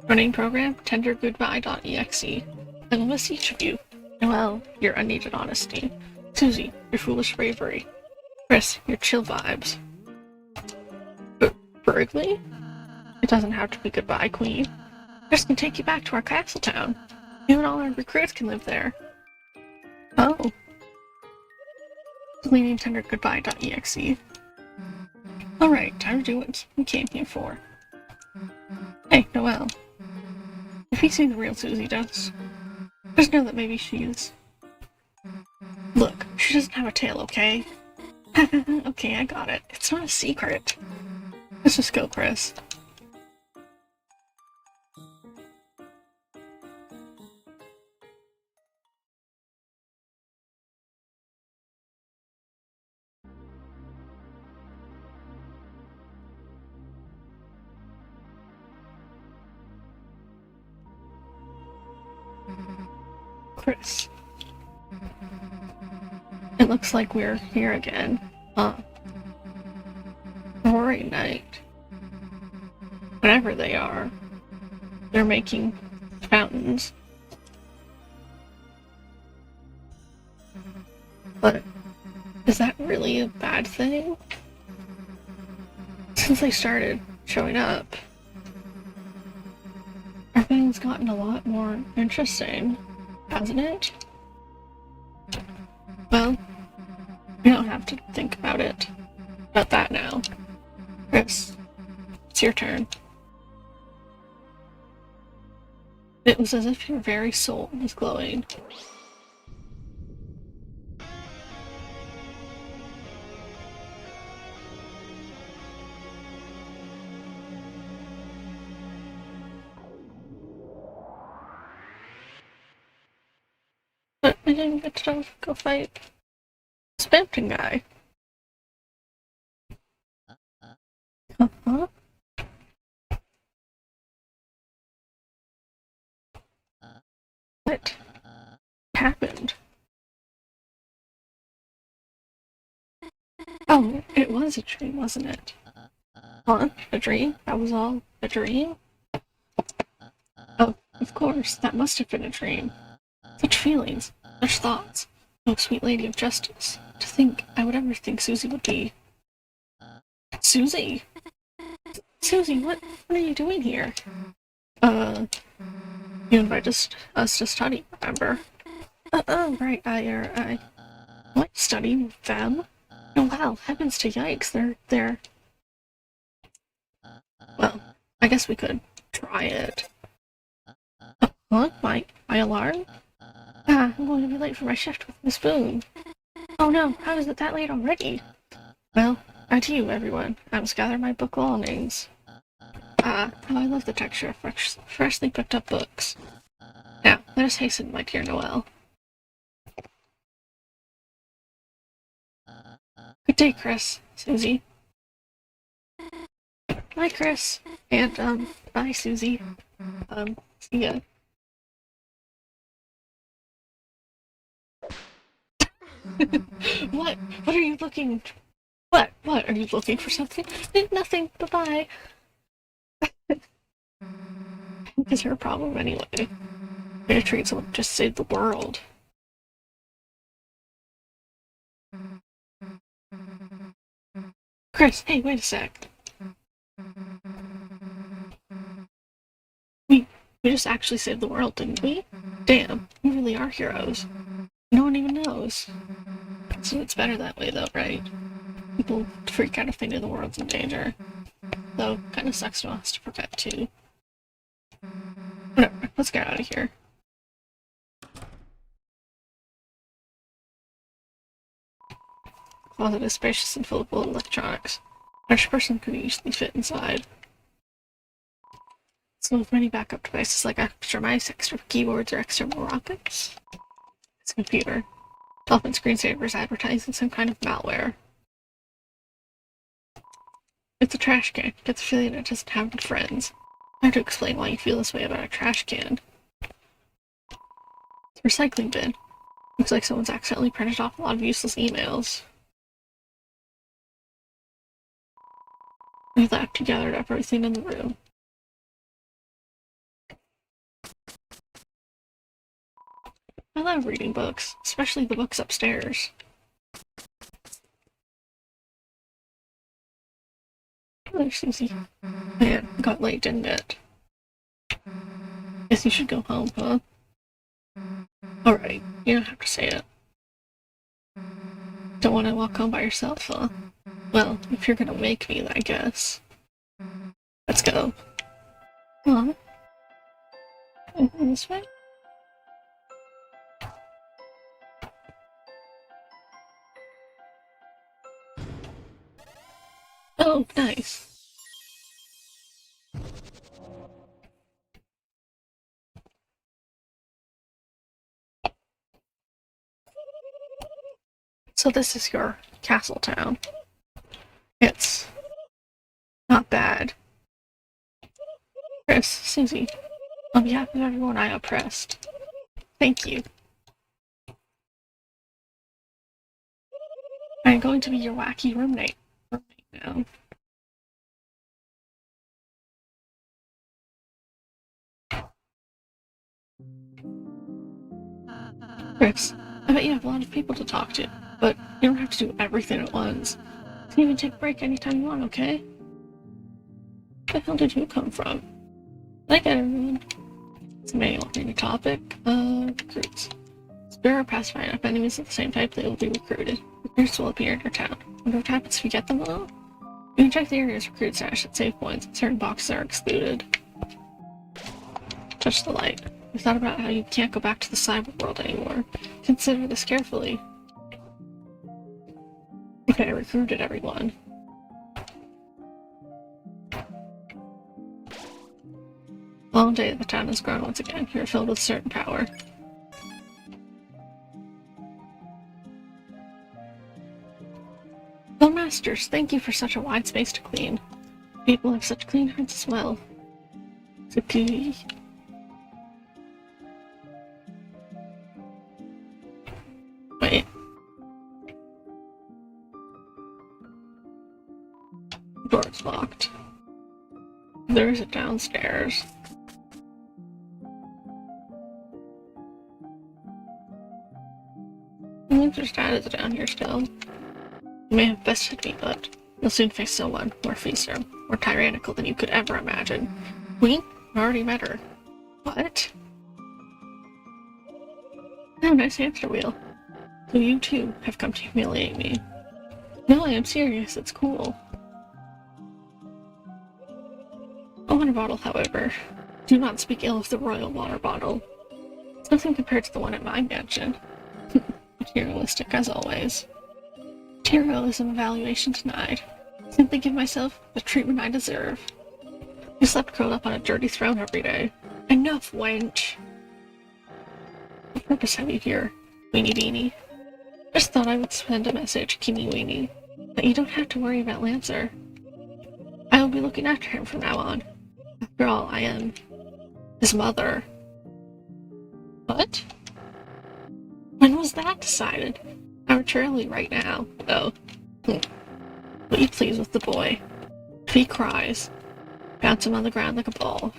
Running program, tendergoodbye.exe. I will miss each of you. Noelle, your unneeded honesty. Susie, your foolish bravery. Chris, your chill vibes. Bergley? It doesn't have to be goodbye, Queen. Chris can take you back to our castle town. Even all our recruits can live there. Oh. Deleting tendergoodbye.exe. Alright, time to do what we came here for. Hey, Noelle. If you see the real Susie does, just know that maybe she's... Look, she doesn't have a tail, okay? Okay, I got it. It's not a secret. Let's just go, Chris. Chris. It looks like we're here again. Rory Knight. Whatever they are, they're making fountains. But is that really a bad thing? Since they started showing up, everything's gotten a lot more interesting, hasn't it? Well, we don't have to think about that now. Chris, it's your turn. It was as if your very soul was glowing. But I didn't get to go fight this Bampton guy. Uh-huh. What happened? Oh, it was a dream, wasn't it? Huh? A dream? That was all a dream? Oh, of course, that must have been a dream. Such feelings, such thoughts. Oh, sweet lady of justice. To think I would ever think Susie would be. Susie? Susie, what are you doing here? Uh, you invited us to study, remember? Oh, right, I... What? Studying with them? Oh, wow, heavens to yikes, they're... Well, I guess we could try it. Huh? My alarm? Ah, I'm going to be late for my shift with Miss Boone. Oh no, how is it that late already? Well, adieu, everyone. I must gather my book belongings. Ah, how I love the texture of freshly picked up books. Now, let us hasten, my dear Noelle. Good day, Chris. Susie. Bye, Chris. And, bye, Susie. See ya. What? What are you looking... What? What? Are you looking for something? Nothing. Bye-bye. Is her problem anyway? Beatrice will just save the world. Chris, hey, wait a sec. We just actually saved the world, didn't we? Damn, we really are heroes. No one even knows. So it's better that way, though, right? People freak out if they know the world's in danger. Though, kinda sucks to us to forget, too. Whatever, let's get out of here. The closet is spacious and full of old electronics. A rich person could easily fit inside. So with many backup devices like extra mice, extra keyboards, or extra rockets. It's a computer. Telephone screensavers advertising some kind of malware. It's a trash can. Get the feeling it doesn't have any friends. Hard to explain why you feel this way about a trash can. It's a recycling bin. Looks like someone's accidentally printed off a lot of useless emails. We left to gather up everything in the room. I love reading books, especially the books upstairs. Oh, Susie. Man, it got late, didn't it? Guess you should go home, huh? Alright, you don't have to say it. Don't want to walk home by yourself, huh? Well, if you're gonna make me, I guess. Let's go. Huh? This way? Oh, nice. So this is your castle town. It's not bad. Chris, Susie, on behalf of everyone I oppressed, thank you. I'm going to be your wacky roommate now. Chris, I bet you have a lot of people to talk to, but you don't have to do everything at once. You can even take a break anytime you want, okay? Where the hell did you come from? I get everyone. It's a manual on your topic. Recruits. Spare pacifying up enemies of the same type, they will be recruited. Recruits will appear in your town. Wonder what happens if you get them all? You can check the area's recruit stash at save points. Certain boxes are excluded. Touch the light. You thought about how you can't go back to the cyber world anymore. Consider this carefully. Okay, I recruited everyone. Long day, the town has grown once again. You're filled with certain power. Well, Masters, thank you for such a wide space to clean. People have such clean hearts as well. Suki. Wait. Door's locked. There's it downstairs. Your dad is down here still. You may have bested me, but you'll soon face someone more fierce, more tyrannical than you could ever imagine. We already met her. What? Oh, nice hamster wheel. So you too have come to humiliate me. No, I am serious. It's cool. A water bottle, however. Do not speak ill of the royal water bottle. It's nothing compared to the one at my mansion. Materialistic as always. Materialism evaluation denied. Simply give myself the treatment I deserve. You slept curled up on a dirty throne every day. Enough, wench! What purpose have you here, Weenie Beanie? Just thought I would send a message, Keeny Weenie, that you don't have to worry about Lancer. I will be looking after him from now on. After all, I am his mother. What? When was that decided? Arbitrarily right now. Oh. Will you please with the boy? If he cries, bounce him on the ground like a ball.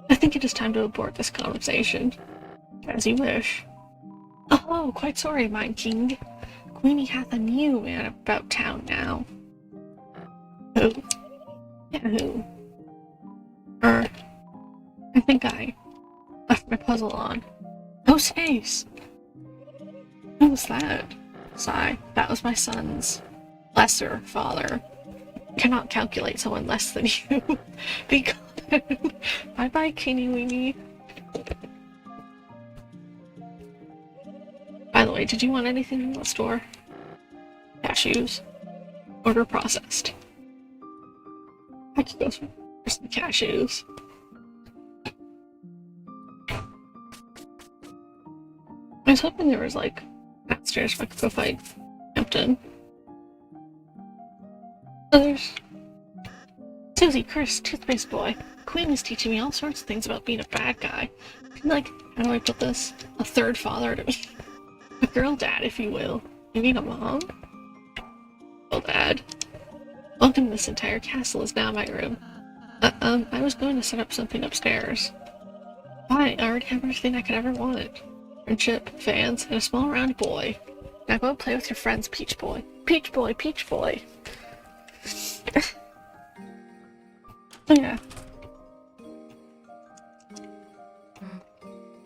I think it is time to abort this conversation. As you wish. Oh, quite sorry, mine king. Queenie hath a new man about town now. Who? Yeah, who? I think I left my puzzle on. Oh, space! Who was that? Sigh. That was my son's lesser father. Cannot calculate someone less than you. Be good. Bye-bye, Keeny Weenie. By the way, did you want anything from the store? Cashews. Order processed. I could go for some cashews. I was hoping there was, like, downstairs if I could go fight Hampton. So there's Susie, Chris, Toothpaste Boy. Queen is teaching me all sorts of things about being a bad guy. Like, how do I put this? A third father to me. A girl dad, if you will. You need a mom? Well, dad. Welcome, this entire castle is now my room. I was going to set up something upstairs. Why? I already have everything I could ever want. Friendship, fans, and a small round boy. Now go and play with your friends, Peach Boy. Peach Boy, Peach Boy. Oh yeah.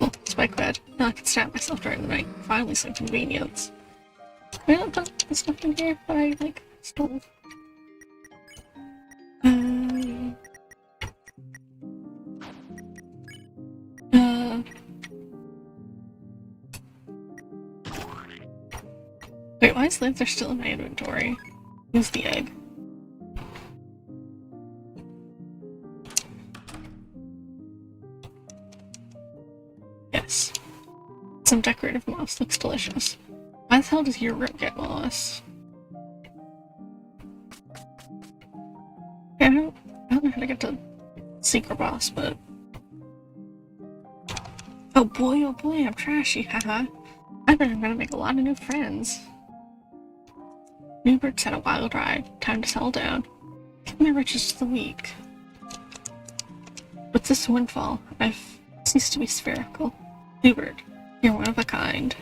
Oh, spike bed. Now I can stab myself during the night. Finally some convenience. I don't put the stuff in here that I, like, stole. Wait, why is Lancer still in my inventory? Use the egg. Yes. Some decorative moss looks delicious. Why the hell does your room get moss? Yeah, I don't know how to get to Secret Boss, but... oh boy, I'm trashy, haha. I bet I'm gonna make a lot of new friends. Newbert's had a wild ride. Time to settle down. Give my riches to the weak. With this windfall, I've ceased to be spherical. Newbert, you're one of a kind.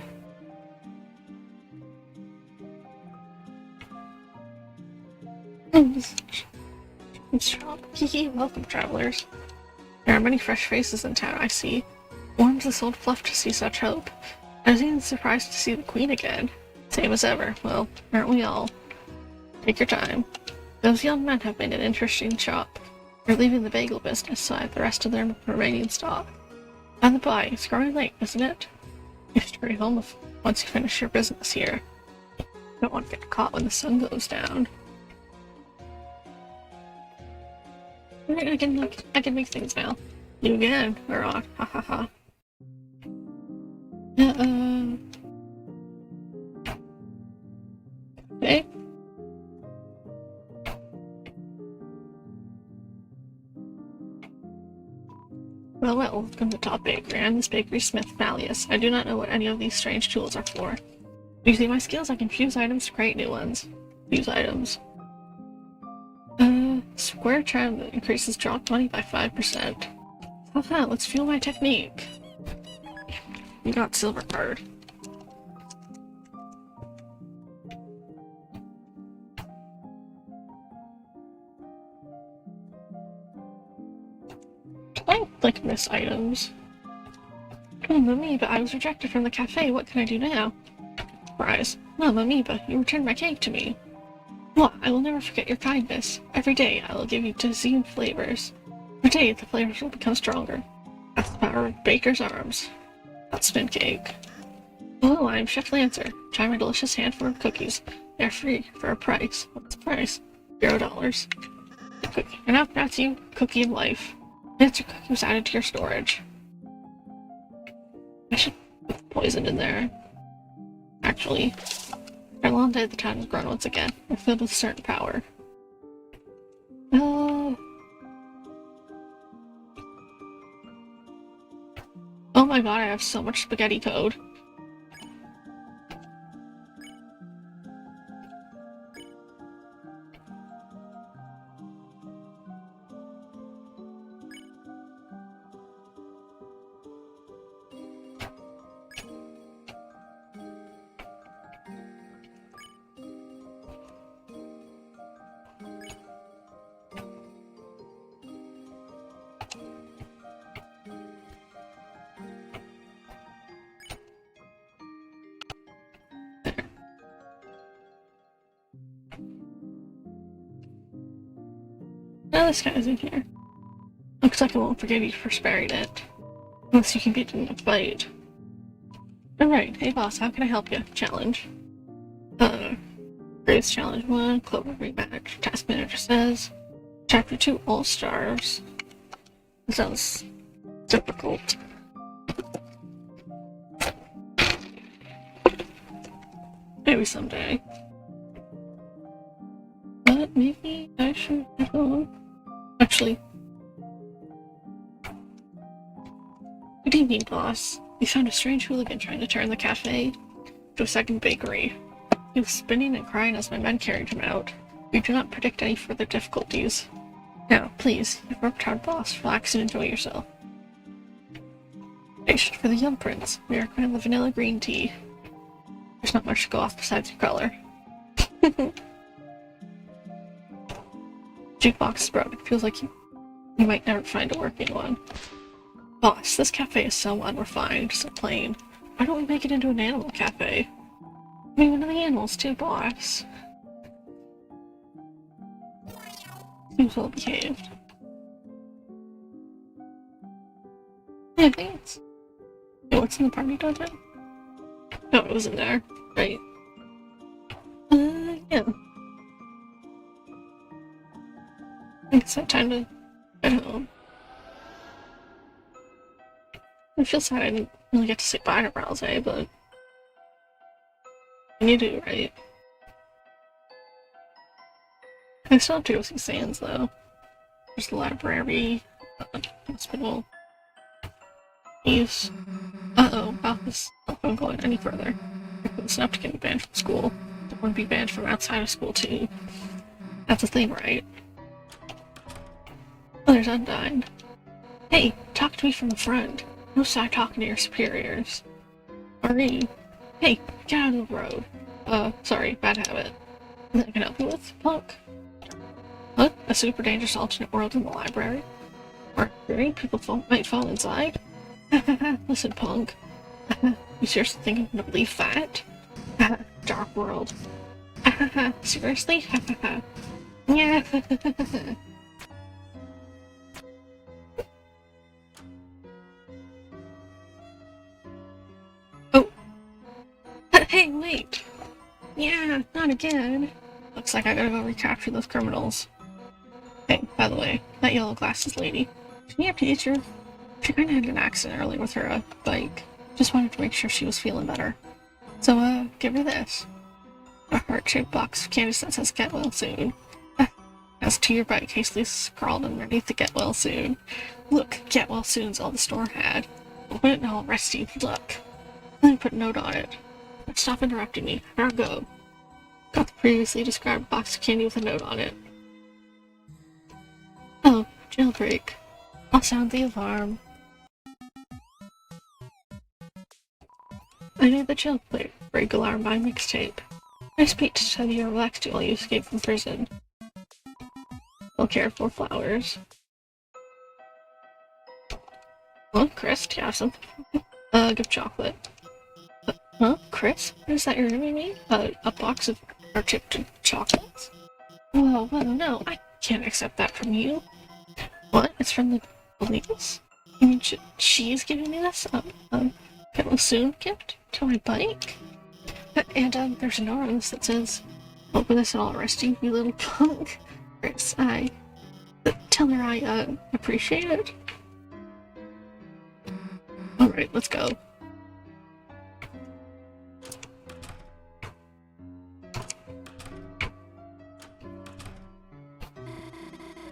Shop. Hee welcome, travelers. There are many fresh faces in town, I see. Warms the soul of Fluff to see such hope. I was even surprised to see the Queen again. Same as ever. Well, aren't we all? Take your time. Those young men have made an interesting shop. They're leaving the bagel business, so I have the rest of their remaining stock. By the by, it's growing late, isn't it? You have to hurry home once you finish your business here. You don't want to get caught when the sun goes down. I can make things now. You again, or on. Ha ha ha. Okay. Well, welcome to Top Bakery. I'm Miss Bakery Smith Malleus. I do not know what any of these strange tools are for. Using my skills, I can fuse items to create new ones. Fuse items. Square trend increases drop money by 5%. Haha, let's fuel my technique. You got silver card. I like miss items. Amoeba, I was rejected from the cafe. What can I do now? Surprise. Mom, Amoeba, you returned my cake to me. What? I will never forget your kindness. Every day I will give you dizzying flavors. Every day the flavors will become stronger. That's the power of Baker's arms. That's spin cake. Hello, I am Chef Lancer. Try my delicious handful of cookies. They are free for a price. What's the price? $0. Cookie. And now that's you, Cookie of Life. Lancer cookie was added to your storage. I should put poison in there. Actually, Erlanda, the town has grown once again. We're filled with certain power. Oh my god, I have so much spaghetti code. Now this guy's in here. Looks like I won't forgive you for sparing it. Unless you can beat it in a fight. Alright, hey boss, how can I help you? Challenge. Grace Challenge 1, Clover Rematch. Task Manager says. Chapter 2, All Stars. That sounds difficult. Maybe someday. But maybe I should, I don't know. Actually. Good evening, boss. We found a strange hooligan trying to turn the cafe to a second bakery. He was spinning and crying as my men carried him out. We do not predict any further difficulties. Now, please, you've worked hard, boss. Relax and enjoy yourself. Station for the young prince. We recommend the vanilla green tea. There's not much to go off besides your color. Jukebox is broken. It feels like you might never find a working one. Boss, this cafe is so unrefined, so plain. Why don't we make it into an animal cafe? I mean, one of the animals too, boss. Seems well behaved. Yeah, thanks. Hey, what's in the party dungeon? No, it wasn't there. Right. Yeah. I think it's that time to get home. I feel sad I didn't really get to say bye to Browse, but you do, right? I still have to go see Sans, though. There's the library, hospital. Use. Uh-oh, wow, this isn't going any further. It's enough to get me banned from school. Don't want to be banned from outside of school, too. That's a thing, right? Oh, there's Undyne. Hey, talk to me from the front. No stop talking to your superiors. Marie. Hey, get out of the road. Sorry, bad habit. Nothing I can help you with, punk? What? A super dangerous alternate world in the library? Are there any people might fall inside? Listen, punk. You seriously think I'm gonna believe that? Dark world. Seriously? Yeah. Oh. Hey, wait. Yeah, not again. Looks like I gotta go recapture those criminals. Hey, by the way, that yellow glasses lady. She your teacher? She kinda had an accident earlier with her bike. Just wanted to make sure she was feeling better. So, give her this. A heart-shaped box of candy that says get well soon. As to your bike, hastily scrawled underneath the get well soon. Look, get well soon's all the store had. Open it and I'll arrest you. Look. Then put a note on it. Stop interrupting me. Now go. Got the previously described box of candy with a note on it. Oh, jailbreak. I'll sound the alarm. I made the jailbreak alarm by mixtape. Nice beat to tell you relaxed while you escape from prison. Well cared for flowers. Well, Chris, do you have something? Give chocolate. Huh? Chris? What is that you're giving me? A box of chipped chocolates? Whoa, no, I can't accept that from you. What? It's from the police? You mean she's giving me this? Get well soon gift to my bike? And, there's a note on this that says, open this and I'll arrest you, you little punk. Chris, tell her I, appreciate it. Alright, let's go.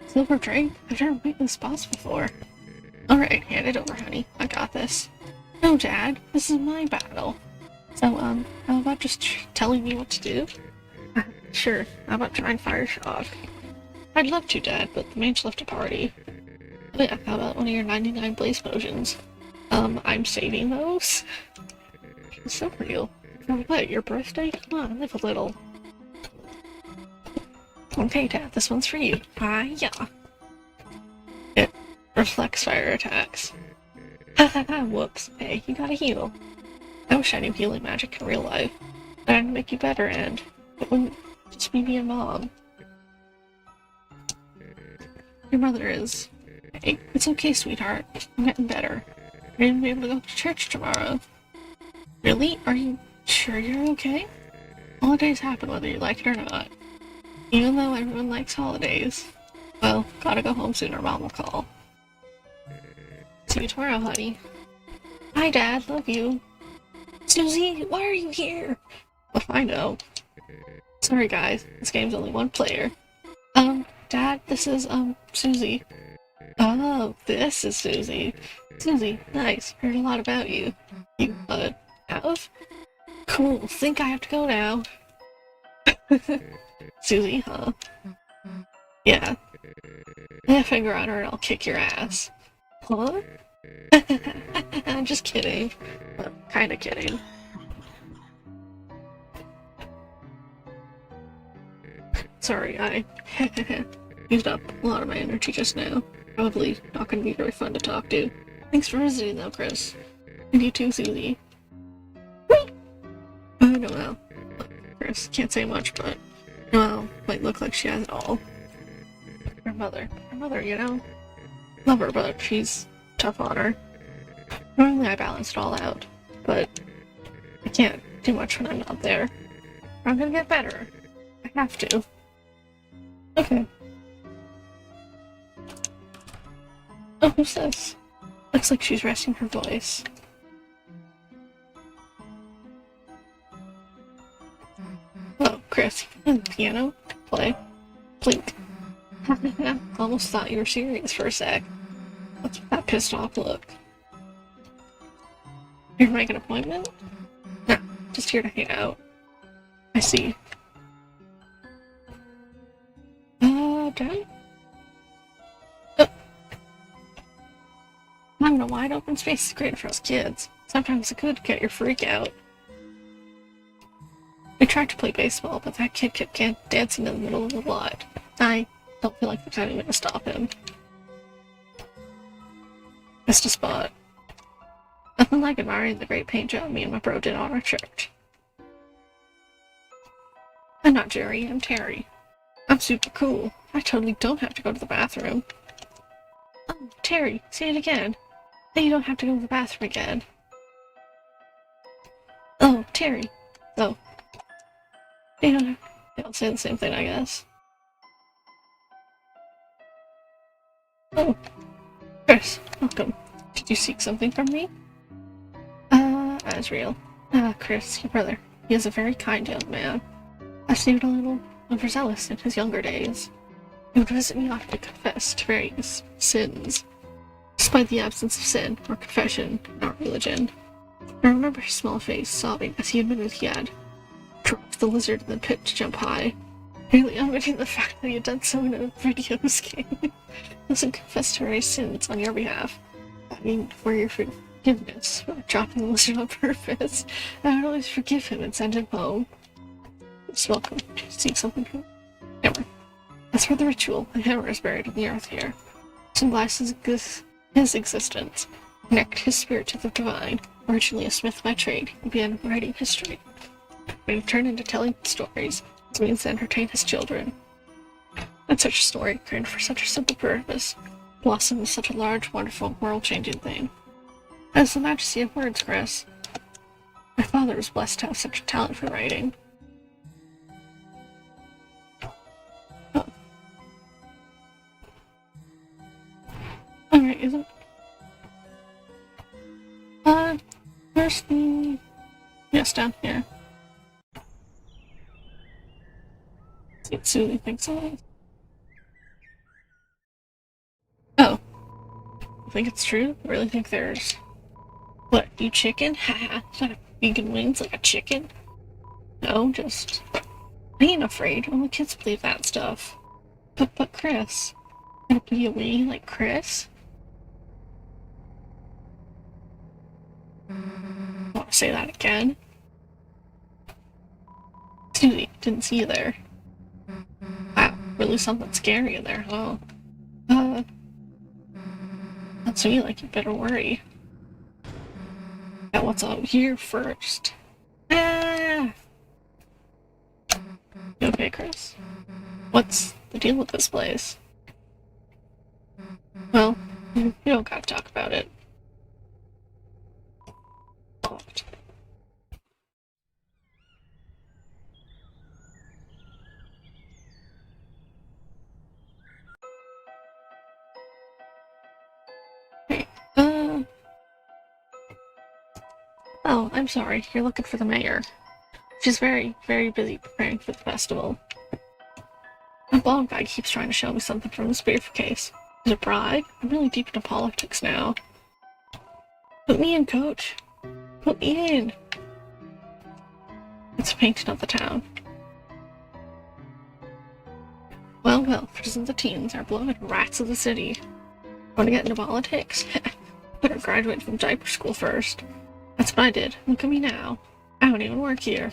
Silver drink? I've never beaten this boss before. Alright, hand it over, honey. I got this. No, Dad, this is my battle. So, how about just telling me what to do? Sure, how about trying fire shock? I'd love to, Dad, but the mage left a party. Wait, how about one of your 99 blaze potions? I'm saving those? So real. For what, your birthday? Come on, live a little. Okay, Dad, this one's for you. Yeah. It reflects fire attacks. Haha, whoops. Hey, you gotta heal. I wish I knew healing magic in real life. I'd make you better, and it wouldn't just be me and Mom. Your mother is. Hey, it's okay, sweetheart. I'm getting better. You're gonna be able to go to church tomorrow. Really? Are you sure you're okay? Holidays happen whether you like it or not. Even though everyone likes holidays. Well, gotta go home soon or Mom will call. See you tomorrow, honey. Hi, Dad. Love you. Susie, why are you here? Well, I know. Sorry, guys. This game's only one player. Dad, this is, Susie. Oh, this is Susie. Susie, nice. Heard a lot about you. You, have? Cool. Think I have to go now. Susie, huh? Yeah. Lay a finger on her and I'll kick your ass. Huh? I'm just kidding. Well, kinda kidding. Sorry, I used up a lot of my energy just now. Probably not gonna be very fun to talk to. Thanks for visiting though, Chris. And you too, Susie. Noelle. Chris, can't say much, but Noelle might look like she has it all. Her mother, you know? Love her, but she's tough on her. Normally I balance it all out, but I can't do much when I'm not there. I'm gonna get better. I have to. Okay. Oh, who's this? Looks like she's resting her voice. Oh, Chris, you can play the piano? Play. Blink. Almost thought you were serious for a sec. What's with that pissed off look? Here to make an appointment? No, just here to hang out. I see. Dad? Having a wide open space is great for us kids. Sometimes it's good to get your freak out. We tried to play baseball, but that kid kept dancing in the middle of the lot. I don't feel like there's anything to stop him. Missed a spot. Nothing like admiring the great paint job me and my bro did on our church. I'm not Jerry, I'm Terry. I'm super cool. I totally don't have to go to the bathroom. Oh, Terry, say it again. Then you don't have to go to the bathroom again. Oh, Terry. Oh. They don't say the same thing, I guess. Oh. Chris, welcome. Did you seek something from me? Asriel. Chris, your brother. He is a very kind young man. I seemed a little overzealous in his younger days. He would visit me often to confess to various sins, despite the absence of sin or confession in our religion. I remember his small face sobbing as he admitted he had dropped the lizard in the pit to jump high, really admitting the fact that he had done so in a video game. Doesn't confess to various sins on your behalf. I mean, for your forgiveness for dropping the lizard on purpose. I would always forgive him and send him home. It's welcome to see something from hammer. As for the ritual, the hammer is buried in the earth here. Symbolizes his existence, connect his spirit to the divine. Originally a smith by trade, he began writing history. When he turned into telling stories, this means to entertain his children. And such a story, created for such a simple purpose, blossomed into such a large, wonderful, world-changing thing. As the majesty of words, Chris. My father was blessed to have such a talent for writing. Oh. Alright, isn't... where's the... Yes, down here. Let's see what Susie thinks of it. Oh. I think it's true? I really think there's... What, you chicken? Haha, is that a vegan wings like a chicken? No, just... I ain't afraid. Only kids believe that stuff. But Chris... Gonna be a wing like Chris? Want to say that again? Susie, didn't see you there. Wow, really something scary in there, huh? That's me, like you better worry. Yeah, what's out here first? Ah! You okay, Chris? What's the deal with this place? Well, you don't gotta talk about it. Locked. Hey, oh, I'm sorry. You're looking for the mayor. She's very, very busy preparing for the festival. My blog bag keeps trying to show me something from this briefcase. Is it bride? I'm really deep into politics now. Put me in, coach. Put me in. It's a painting of the town. Well, citizens of teens are beloved rats of the city. Want to get into politics? Better graduate from diaper school first. That's what I did. Look at me now. I don't even work here.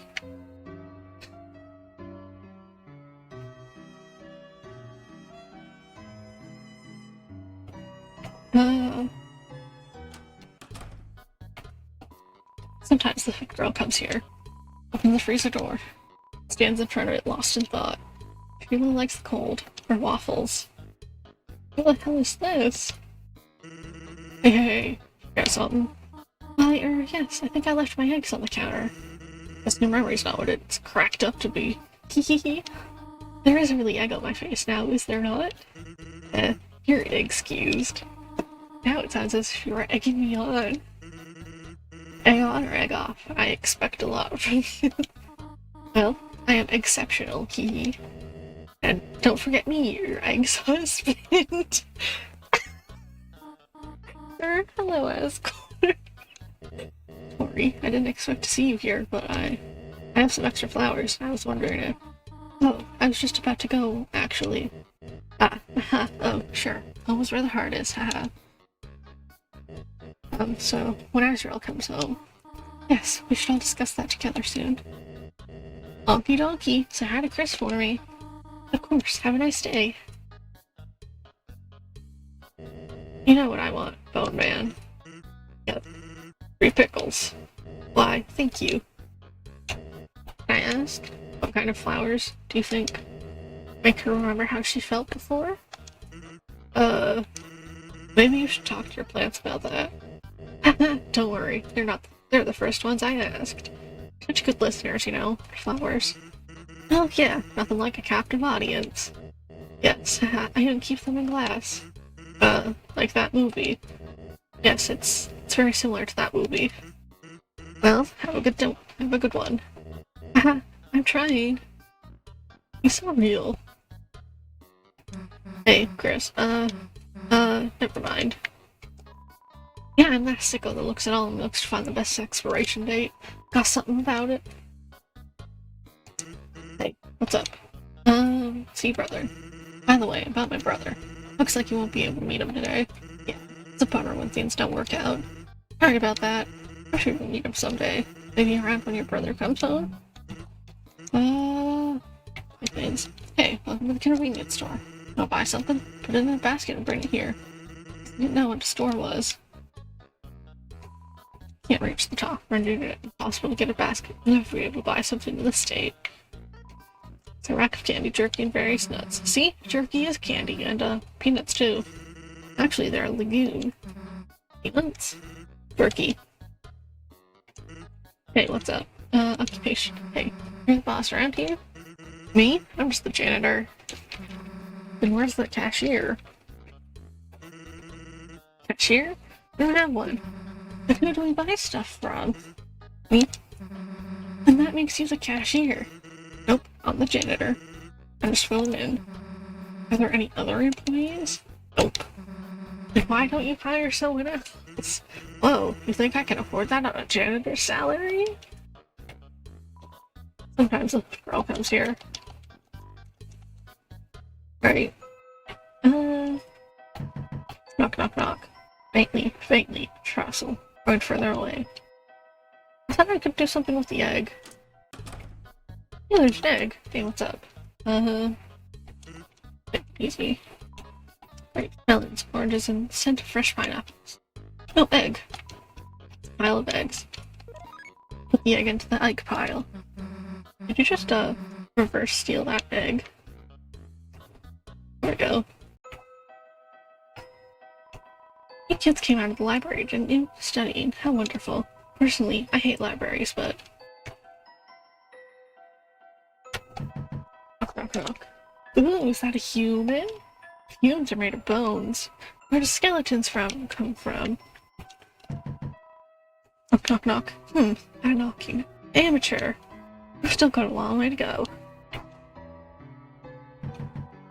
Sometimes the head girl comes here. Opens the freezer door. Stands in front of it, lost in thought. She really likes the cold. Or waffles. What the hell is this? Hey, got something? Yes, I think I left my eggs on the counter. This new memory's not what it's cracked up to be. Hehehe. There isn't really egg on my face now, is there not? You're excused. Now it sounds as if you were egging me on. Egg on or egg off? I expect a lot from you. Well, I am exceptional, hehe. And don't forget me, your egg's husband. Sir, hello, Asgore. Sorry, I didn't expect to see you here, but I have some extra flowers. I was wondering if... Oh, I was just about to go, actually. Oh, sure. Home was where the heart is, haha. So, when Azrael comes home... Yes, we should all discuss that together soon. Okie dokie, say hi to Chris for me. Of course, have a nice day. You know what I want, Bone Man. Yep. 3 pickles. Why, thank you. Can I ask, what kind of flowers do you think make her remember how she felt before? Maybe you should talk to your plants about that. Don't worry, they're the first ones I asked. Such good listeners, you know, flowers. Oh yeah, nothing like a captive audience. Yes, I even keep them in glass. Like that movie. Yes, it's very similar to that movie. Well, have a good one. I'm trying. You so real. Hey, Chris, never mind. Yeah, I'm that sicko that looks at all and looks to find the best expiration date. Got something about it? Hey, what's up? See brother. By the way, about my brother. Looks like you won't be able to meet him today. Yeah, it's a bummer when things don't work out. Sorry about that. I'm sure we'll meet him someday. Maybe around when your brother comes home? It means, hey, welcome to the convenience store. Wanna buy something? Put it in a basket and bring it here. I didn't know what the store was. Can't reach the top, rendering it impossible to get a basket. You'll never be able to buy something in this state. It's a rack of candy, jerky, and various nuts. See? Jerky is candy, and, peanuts too. Actually, they're a legume. Peanuts? Jerky. Hey, what's up? Occupation. Hey, you're the boss around here? Me? I'm just the janitor. Then where's the cashier? Cashier? I don't have one. But who do we buy stuff from? Me? And that makes you the cashier. Nope, I'm the janitor. I'm just filling in. Are there any other employees? Nope. Then why don't you hire someone else? Whoa, you think I can afford that on a janitor's salary? Sometimes a girl comes here. Right. Knock, knock, knock. Faintly, trestle. Going further away. I thought I could do something with the egg. Yeah, there's an egg. Hey, what's up? Easy. Right, melons, oranges, and scent of fresh pineapples. No egg. Pile of eggs. Put the egg into the egg pile. Did you just, reverse steal that egg? There we go. You kids came out of the library, didn't you? Studying. How wonderful. Personally, I hate libraries, but... Knock, knock, knock. Ooh, is that a human? Humans are made of bones. Where do skeletons come from? Knock, knock, knock. I'm knocking. Amateur. We've still got a long way to go.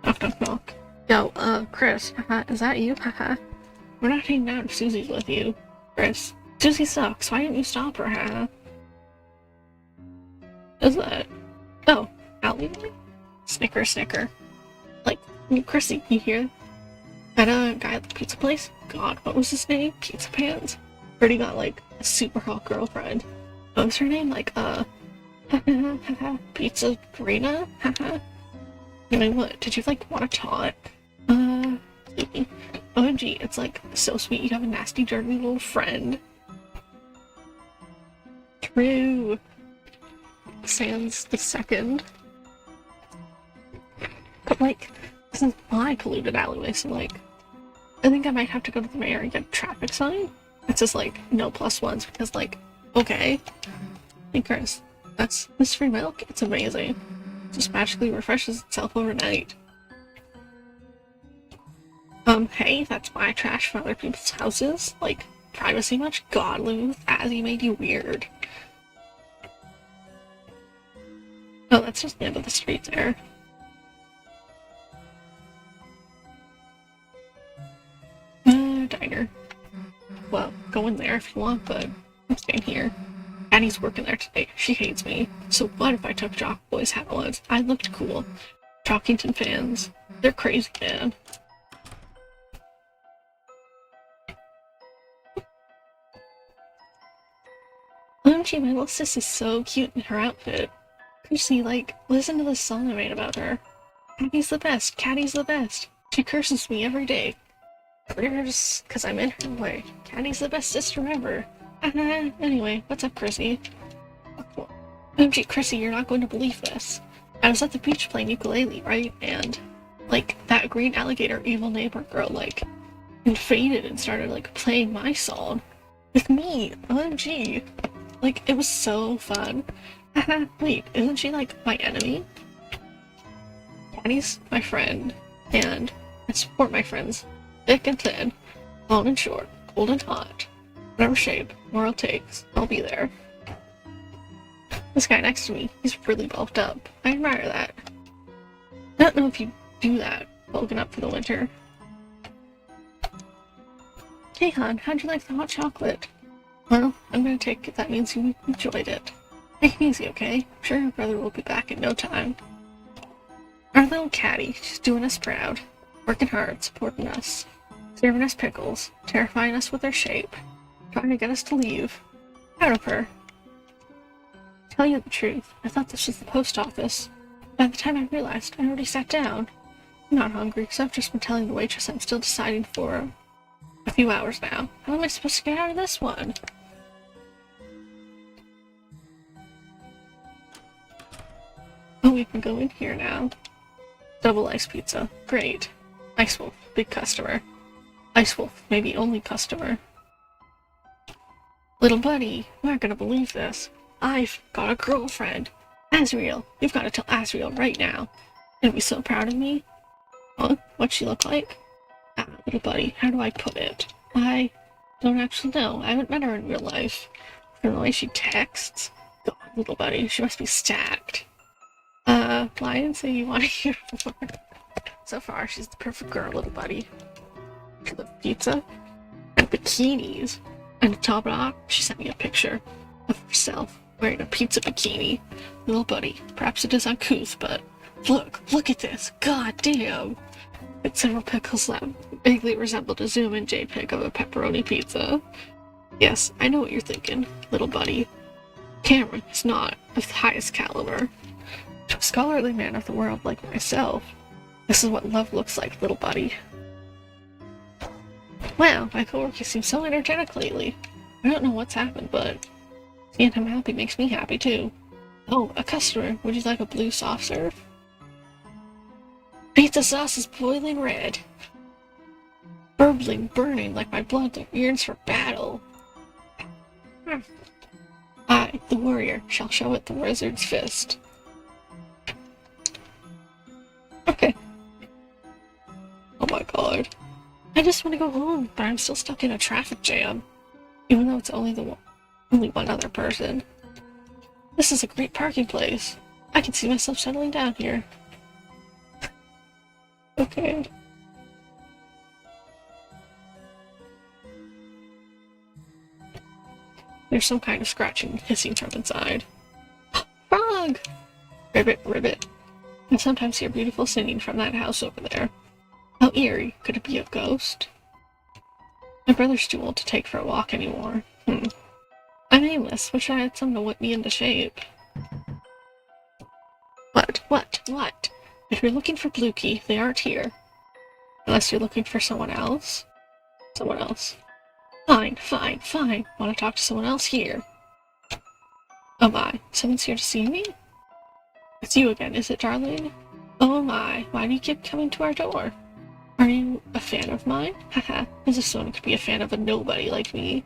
Knock, knock, knock. Yo, Chris, is that you? Haha. We're not hanging out if Susie's with you. Chris, Susie sucks. Why didn't you stop her, huh? Is that? Oh, alleyway? Snicker, snicker. Like, Chrissy, you hear? That, guy at the pizza place? God, what was his name? Pizza Pants? Already got, like, a super hot girlfriend. What was her name? Like, Pizza Rena? Haha. I mean, what? Did you, like, want to talk? OMG, it's, like, so sweet you have a nasty, dirty little friend. True. Sans the second. But, like, this is my polluted alleyway, so, like, I think I might have to go to the mayor and get a traffic sign. It says, like, no +1s, because, like, okay. Hey, Chris, that's this free milk? It's amazing. It just magically refreshes itself overnight. Hey, that's my trash from other people's houses? Like, privacy much? God, living with Azzy made you weird. Oh, that's just the end of the street there. Diner. Well, go in there if you want, but I'm staying here. Annie's working there today. She hates me. So what if I took Jock Boy's hat once? I looked cool. Jockington fans. They're crazy, man. OMG, my little sis is so cute in her outfit. Chrissy, like, listen to this song I made about her. Caddy's the best. Caddy's the best. She curses me every day. Clears, cause I'm in her way. Caddy's the best sister ever. Anyway, what's up, Chrissy? OMG, Chrissy, you're not going to believe this. I was at the beach playing ukulele, right? And, like, that green alligator evil neighbor girl, like, invaded and started, like, playing my song. With me. OMG. Like, it was so fun. Wait, isn't she, like, my enemy? Caddy's my friend, and I support my friends. Thick and thin, long and short, cold and hot. Whatever shape the world takes, I'll be there. This guy next to me, he's really bulked up. I admire that. I don't know if you do that, bulking up for the winter. Hey, hon, how'd you like the hot chocolate? Well, I'm gonna take it. That means you enjoyed it. Take it easy, okay? I'm sure your brother will be back in no time. Our little catty, she's doing us proud. Working hard, supporting us. Serving us pickles, terrifying us with her shape. Trying to get us to leave. Proud of her. To tell you the truth, I thought this was the post office. By the time I realized, I already sat down. I'm not hungry, so I've just been telling the waitress I'm still deciding for a few hours now. How am I supposed to get out of this one? Oh, we can go in here now. Double ice pizza. Great. Ice Wolf, big customer. Ice Wolf, maybe only customer. Little buddy, you're not gonna believe this. I've got a girlfriend. Azriel, you've got to tell Azriel right now. You'll be so proud of me. Huh? What'd she look like? Ah, little buddy, how do I put it? I don't actually know. I haven't met her in real life. From the way she texts. God, little buddy, she must be stacked. Well, I didn't say you want to hear more. So far, she's the perfect girl, little buddy. For the pizza and bikinis. And to top it off, she sent me a picture of herself wearing a pizza bikini. Little buddy, perhaps it is uncouth, but look at this. God damn. It's several pickles that vaguely resembled a zoom-in JPEG of a pepperoni pizza. Yes, I know what you're thinking, little buddy. Cameron is not of the highest caliber. To a scholarly man of the world like myself, this is what love looks like, little buddy. Wow, my coworker seems so energetic lately. I don't know what's happened, but seeing him happy makes me happy too. Oh, a customer. Would you like a blue soft serve? Pizza sauce is boiling red. Burbling, burning like my blood that yearns for battle. I, the warrior, shall show it the wizard's fist. Okay. Oh my god. I just want to go home, but I'm still stuck in a traffic jam. Even though it's only one other person. This is a great parking place. I can see myself settling down here. Okay. There's some kind of scratching and hissing from inside. Frog! Ribbit, ribbit. I sometimes hear beautiful singing from that house over there. How eerie. Could it be a ghost? My brother's too old to take for a walk anymore. I'm aimless. Wish I had some to whip me into shape. What? If you're looking for Blue-Key, they aren't here. Unless you're looking for someone else. Someone else. Fine. Want to talk to someone else here. Oh my, someone's here to see me? It's you again, is it, darling? Oh my, why do you keep coming to our door? Are you a fan of mine? Haha, as if someone could be a fan of a nobody like me.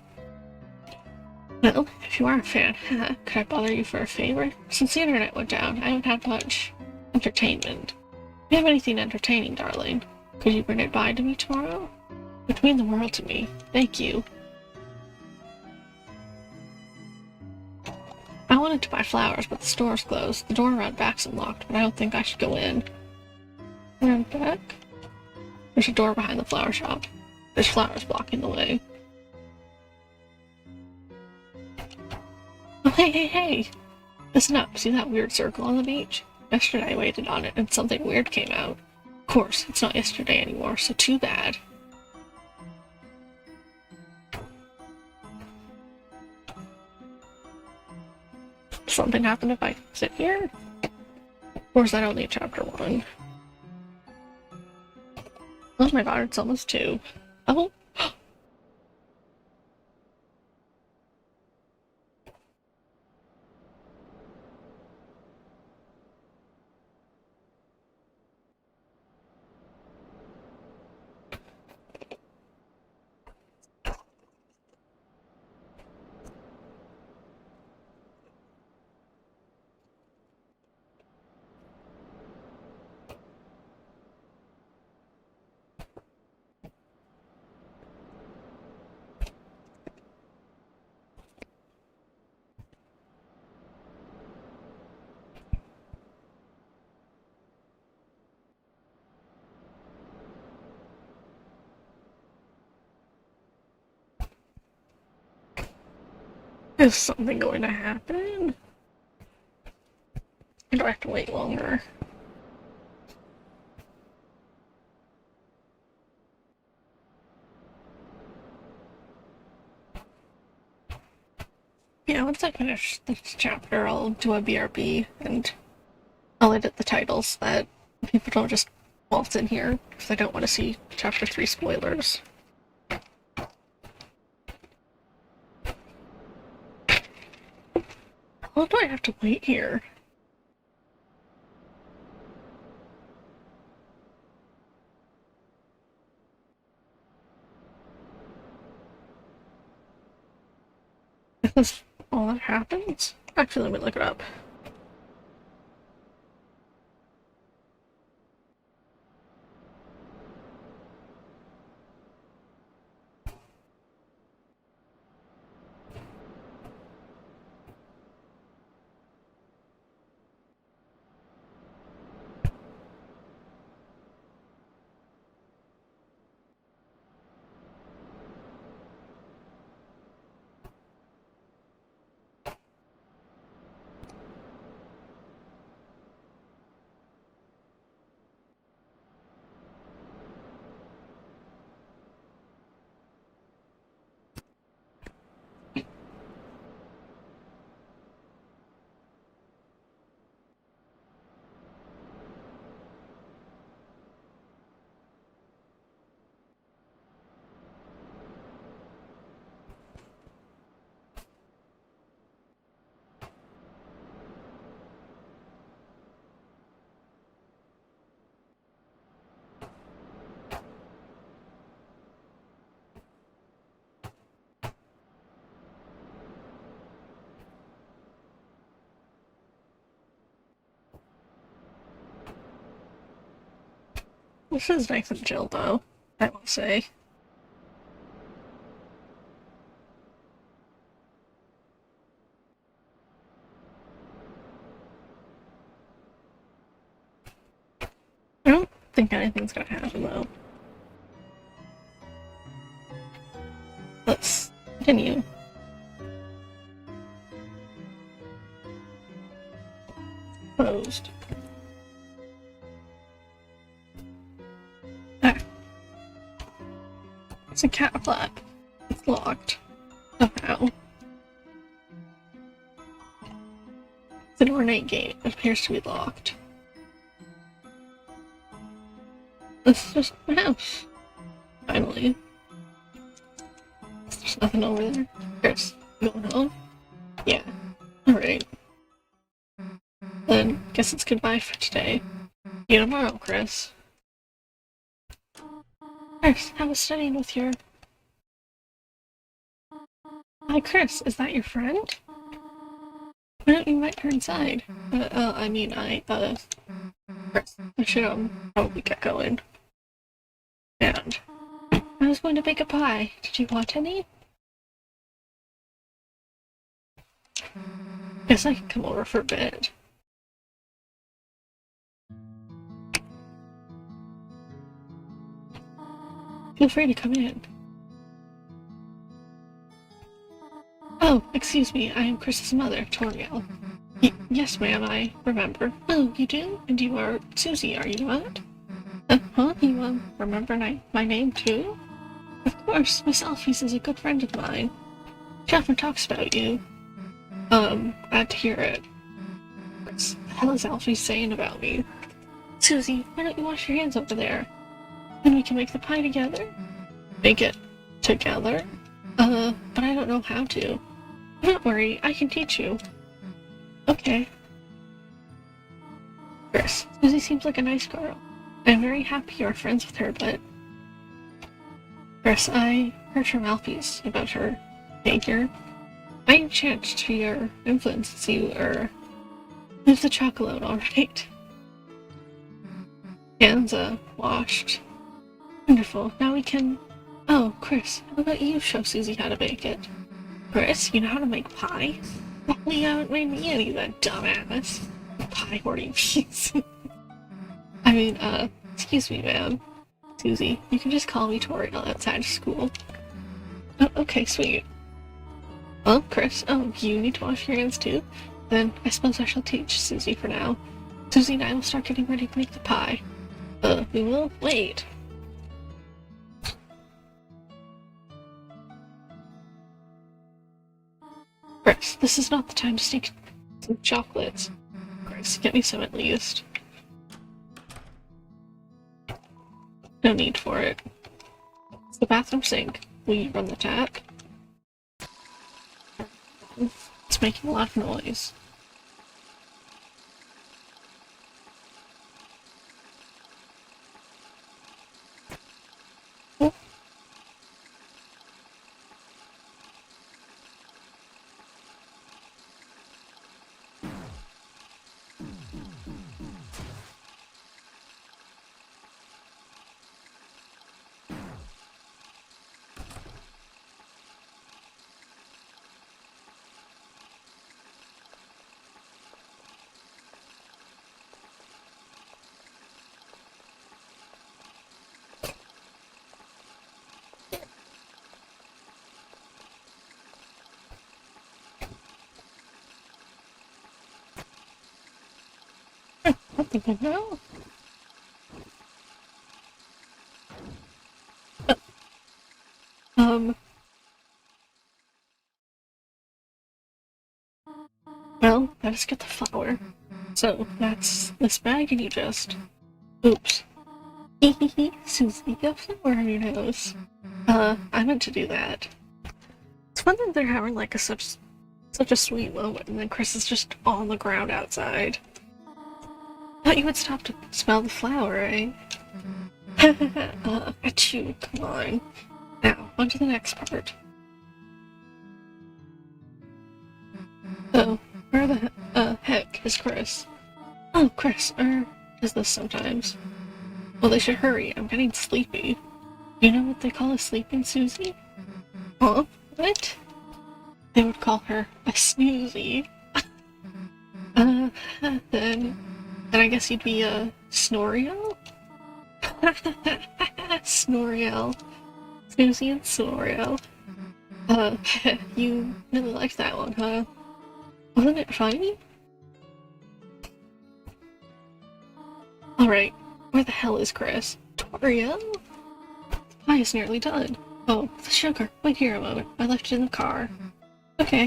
Well, if you are a fan, haha, could I bother you for a favor? Since the internet went down, I haven't had much entertainment. Do you have anything entertaining, darling? Could you bring it by to me tomorrow? It would mean the world to me. Thank you. I wanted to buy flowers, but the store's closed. The door around back's unlocked, but I don't think I should go in. Around back? There's a door behind the flower shop. There's flowers blocking the way. Oh, hey! Listen up, see that weird circle on the beach? Yesterday I waited on it and something weird came out. Of course, it's not yesterday anymore, so too bad. Does something happen if I sit here? Or is that only chapter 1? Oh my god, it's almost 2. Oh! Is something going to happen? Or do I have to wait longer? Yeah, once I finish this chapter, I'll do a BRB and I'll edit the titles so that people don't just waltz in here because I don't want to see chapter 3 spoilers. How long do I have to wait here? Is this all that happens? Actually, let me look it up. This is nice and chill, though, I will say. I don't think anything's gonna happen, though. Let's continue. Closed. Ah. It's a cat flap. It's locked. Somehow. It's an ornate gate. It appears to be locked. This is just my house. Finally. There's nothing over there. Chris, you going home? Yeah. Alright. Then, guess it's goodbye for today. See you tomorrow, Chris. Chris, I was studying with your... Hi, Chris, is that your friend? Why don't you invite her inside? Chris, I should, probably get going. And I was going to bake a pie. Did you want any? Guess I can come over for a bit. Feel free to come in. Oh, excuse me, I am Chris's mother, Toriel. Yes, ma'am, I remember. Oh, you do? And you are Susie, are you not? Huh? You, remember my name, too? Of course, Miss Alphys is a good friend of mine. She often talks about you. Glad to hear it. What the hell is Alphys saying about me? Susie, why don't you wash your hands over there? Then we can make the pie together? Make it together? But I don't know how to. Don't worry, I can teach you. Okay. Chris, Susie seems like a nice girl. I'm very happy you're friends with her, but... Chris, I heard from Alphys about her behavior. I enchant to your influence you, leave the chocolate, alright? Hands, washed. Wonderful, now we can... Oh, Chris, how about you show Susie how to bake it? Chris, you know how to make pie? Well, you haven't made me any, that dumbass. Pie hoarding piece. I mean, excuse me, ma'am. Susie, you can just call me Toriel outside of school. Oh, okay, sweet. Oh, Chris, oh, you need to wash your hands too? Then I suppose I shall teach Susie for now. Susie and I will start getting ready to make the pie. We will? Wait. Chris, this is not the time to sneak some chocolates. Chris, get me some at least. No need for it. It's the bathroom sink. Will you run the tap? It's making a lot of noise. Oh. I think I know. Um. Well, let us get the flour. So, that's this bag and you just... Oops. Hehehe, Susie, you have flour on your nose. I meant to do that. It's fun that they're having like such a sweet moment and then Chris is just on the ground outside. Thought you would stop to smell the flour, eh? Achoo, come on. Now, on to the next part. Oh, where the heck is Chris? Oh, Chris, does this sometimes. Well, they should hurry, I'm getting sleepy. You know what they call a sleeping Susie? Huh? What? They would call her a snoozy. Then I guess you'd be a Snoriel? Snoriel. Snoozy and Snoriel. You really liked that one, huh? Wasn't it funny? Alright, where the hell is Chris? Toriel? The pie is nearly done. Oh, the sugar. Wait here a moment. I left it in the car. Okay.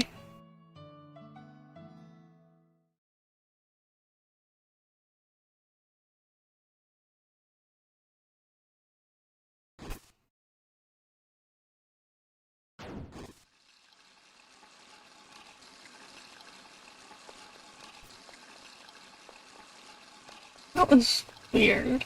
That was weird.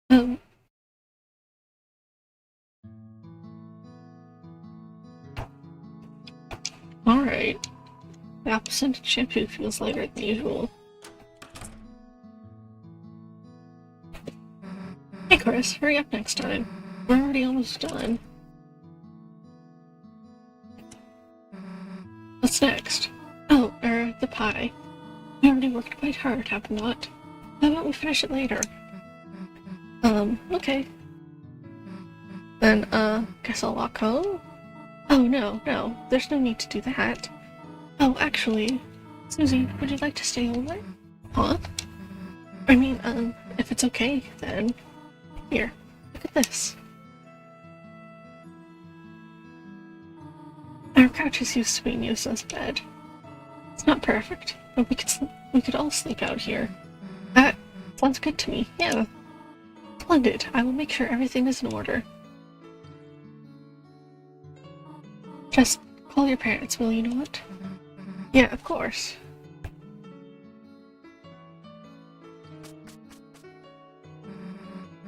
Um. Alright. The apple scented shampoo feels lighter than usual. Hey Chris, hurry up next time. We're already almost done. What's next? Oh, the pie. We already worked quite hard, have we not? How about we finish it later? Okay. Then, guess I'll walk home? Oh, no, there's no need to do that. Oh, actually, Susie, would you like to stay over? Huh? I mean, if it's okay, then... Here, look at this. Our couch is used to being used as a bed. It's not perfect, but we could all sleep out here. That sounds good to me, yeah. Splendid, I will make sure everything is in order. Just call your parents, will you not? Yeah, of course.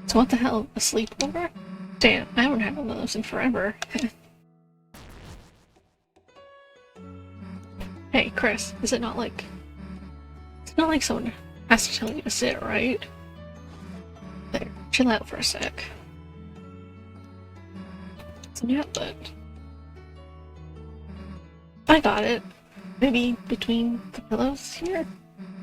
So what the hell, a sleepover? Damn, I haven't had one of those in forever. Hey, Chris, is it not like... It's not like someone has to tell you to sit, right? There, chill out for a sec. It's an outlet. I got it. Maybe between the pillows here?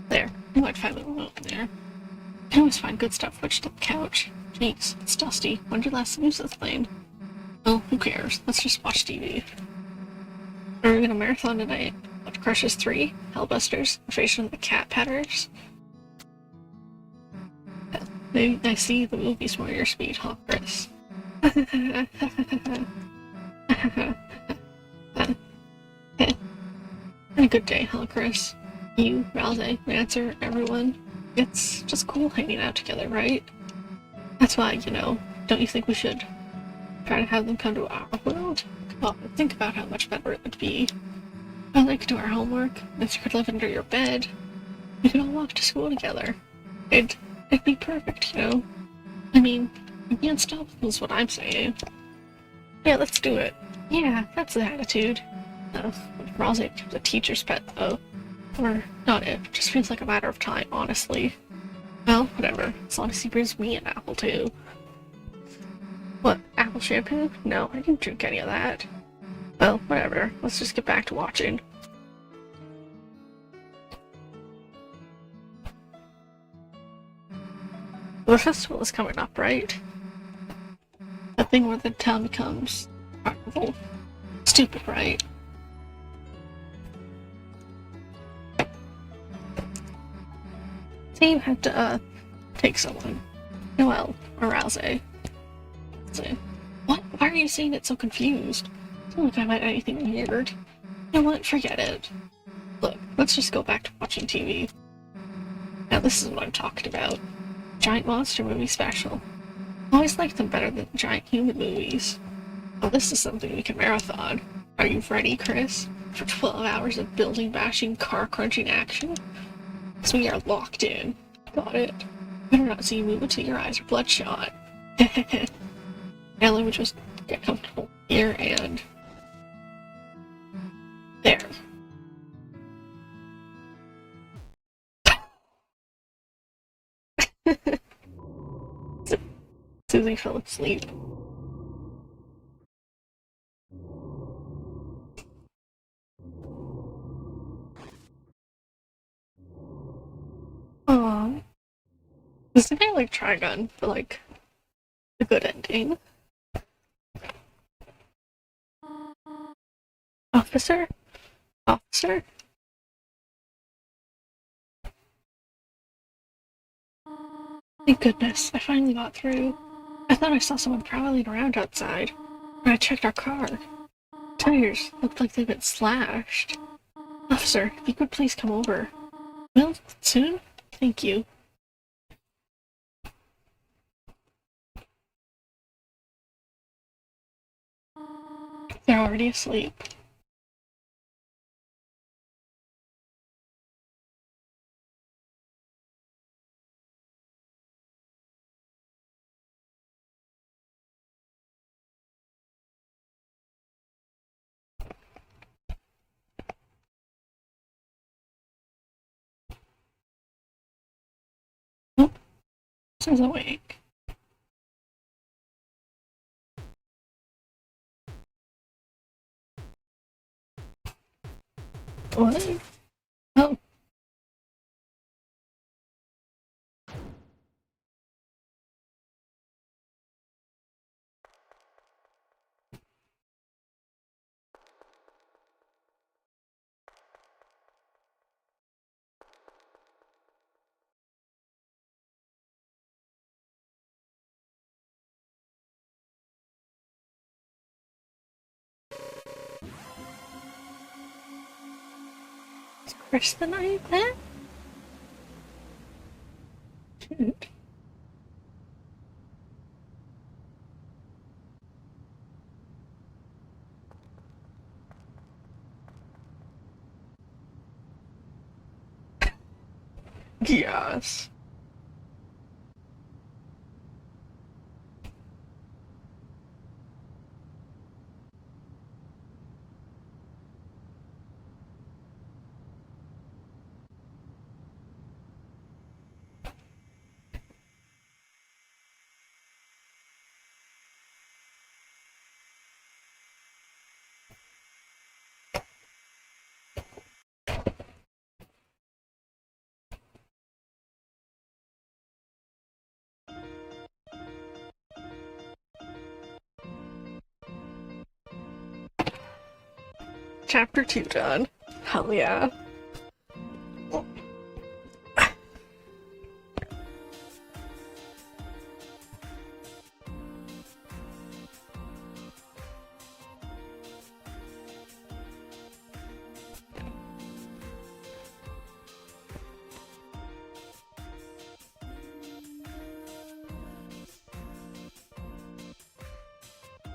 There. You might find the remote there. You can always find good stuff switched to the couch. Jeez, it's dusty. When did you last use this thing? Well, who cares? Let's just watch TV. Are we gonna marathon tonight? Watch Crushes 3, Hellbusters, Invasion of the Cat Patters? Maybe I see the movies more your speed, huh, Chris? A good day, huh, Chris? You, Ralsei, Lancer, everyone. It's just cool hanging out together, right? That's why, don't you think we should try to have them come to our world? Well, think about how much better it would be. While they could do our homework, if you could live under your bed, we could all walk to school together. It'd be perfect, I mean, be unstoppable is what I'm saying. Yeah, let's do it. Yeah, that's the attitude. Rosé becomes a teacher's pet, though. Or not it, just feels like a matter of time, honestly. Well, whatever, as long as he brings me an apple, too. What, apple shampoo? No, I didn't drink any of that. Well, whatever, let's just get back to watching. The festival is coming up, right? The thing where the town becomes carnival. Stupid, right? Say you had to, take someone. Noelle, or Ralsei. What? Why are you saying it so confused? I don't think I meant anything weird. You know what? Forget it. Look, let's just go back to watching TV. Now this is what I'm talking about. Giant monster movie special. I always liked them better than giant human movies. Well, this is something we can marathon. Are you ready, Chris? For 12 hours of building bashing, car crunching action? Because we are locked in. Got it. Better not see you move until your eyes are bloodshot. Now let me just get comfortable here and... there. Susie fell asleep. Aww. This is kind of like Trigun, but like a good ending. Officer? Officer? Thank goodness, I finally got through. I thought I saw someone prowling around outside. When I checked our car, tires looked like they'd been slashed. Officer, if you could please come over. Well, soon? Thank you. They're already asleep. Oh, she's awake. What? Oh, is Chris the night then? Shoot. Yes. chapter 2 done. Hell yeah.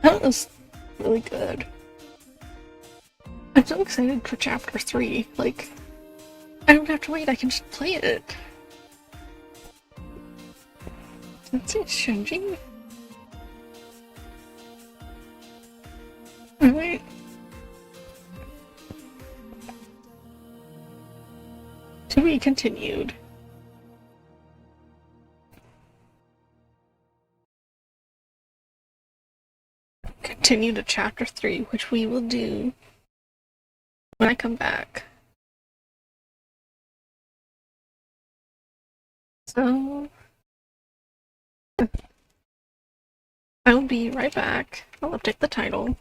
That was really good. I'm so excited for chapter 3. Like, I don't have to wait, I can just play it. That's it, Shinji. Alright. To be continued. Continue to chapter 3, which we will do when I come back. So, I will be right back. I'll update the title.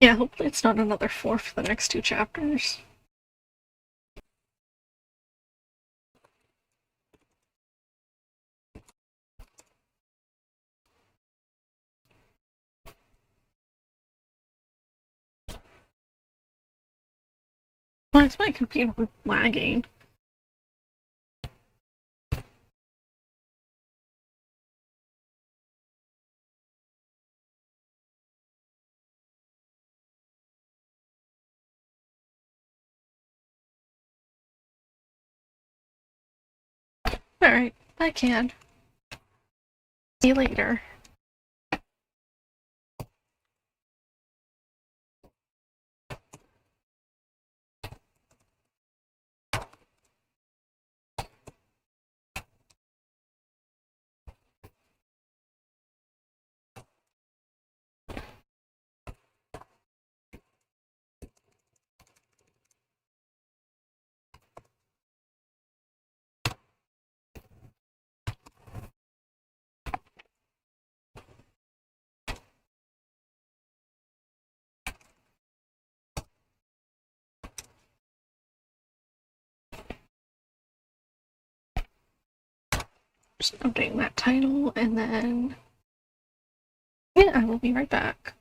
Yeah, hopefully it's not another 4 for the next 2 chapters. Why is my computer lagging? Alright, I can. See you later. Just updating that title, and then yeah, I will be right back.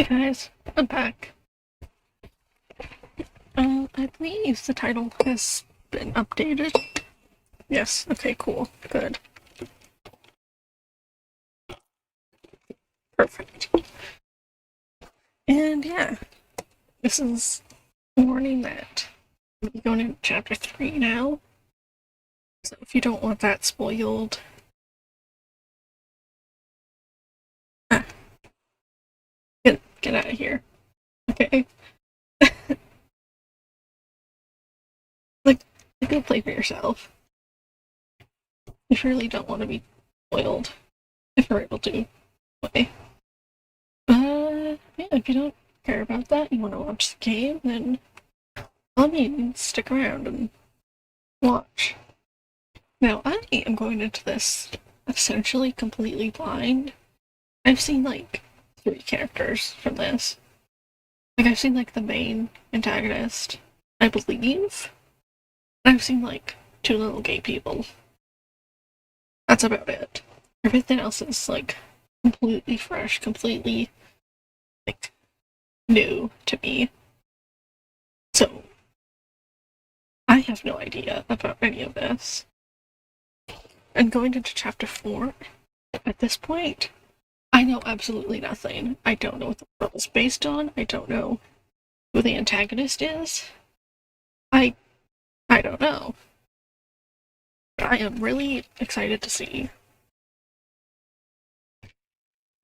Hey guys, I'm back. I believe the title has been updated. Yes, okay, cool, good. Perfect. And yeah, this is warning that we're going into chapter 3 now. So if you don't want that spoiled, get out of here. Okay? Like, go play for yourself. You really don't want to be spoiled if you're able to play. Yeah, if you don't care about that, you want to watch the game, then I mean, stick around and watch. Now, I am going into this essentially completely blind. I've seen like 3 characters from this. Like, I've seen like the main antagonist, I believe. I've seen like 2 little gay people. That's about it. Everything else is like completely fresh, completely like new to me. So, I have no idea about any of this. And going into chapter 4, at this point, I know absolutely nothing. I don't know what the world is based on. I don't know who the antagonist is. I don't know. I am really excited to see. I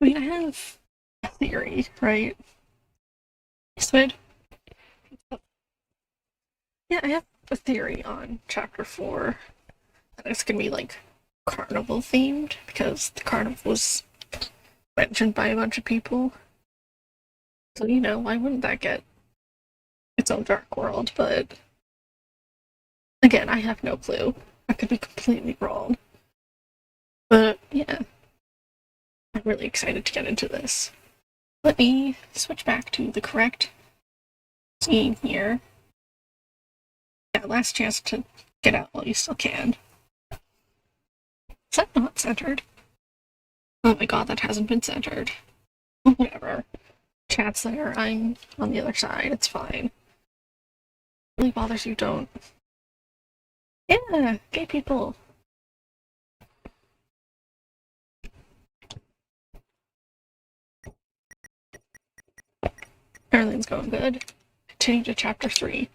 mean, I have a theory, right? Squid? Yeah, I have a theory on chapter 4 that it's gonna be like carnival themed because the carnival was mentioned by a bunch of people. So, you know, why wouldn't that get its own dark world? But again, I have no clue. I could be completely wrong. But yeah, I'm really excited to get into this. Let me switch back to the correct scene here. Yeah, last chance to get out while you still can. Is that not centered? Oh my god, that hasn't been centered. Whatever. Chat's there, I'm on the other side, it's fine. It really bothers you, don't. Yeah, gay people. Everything's going good. Continue to chapter 3.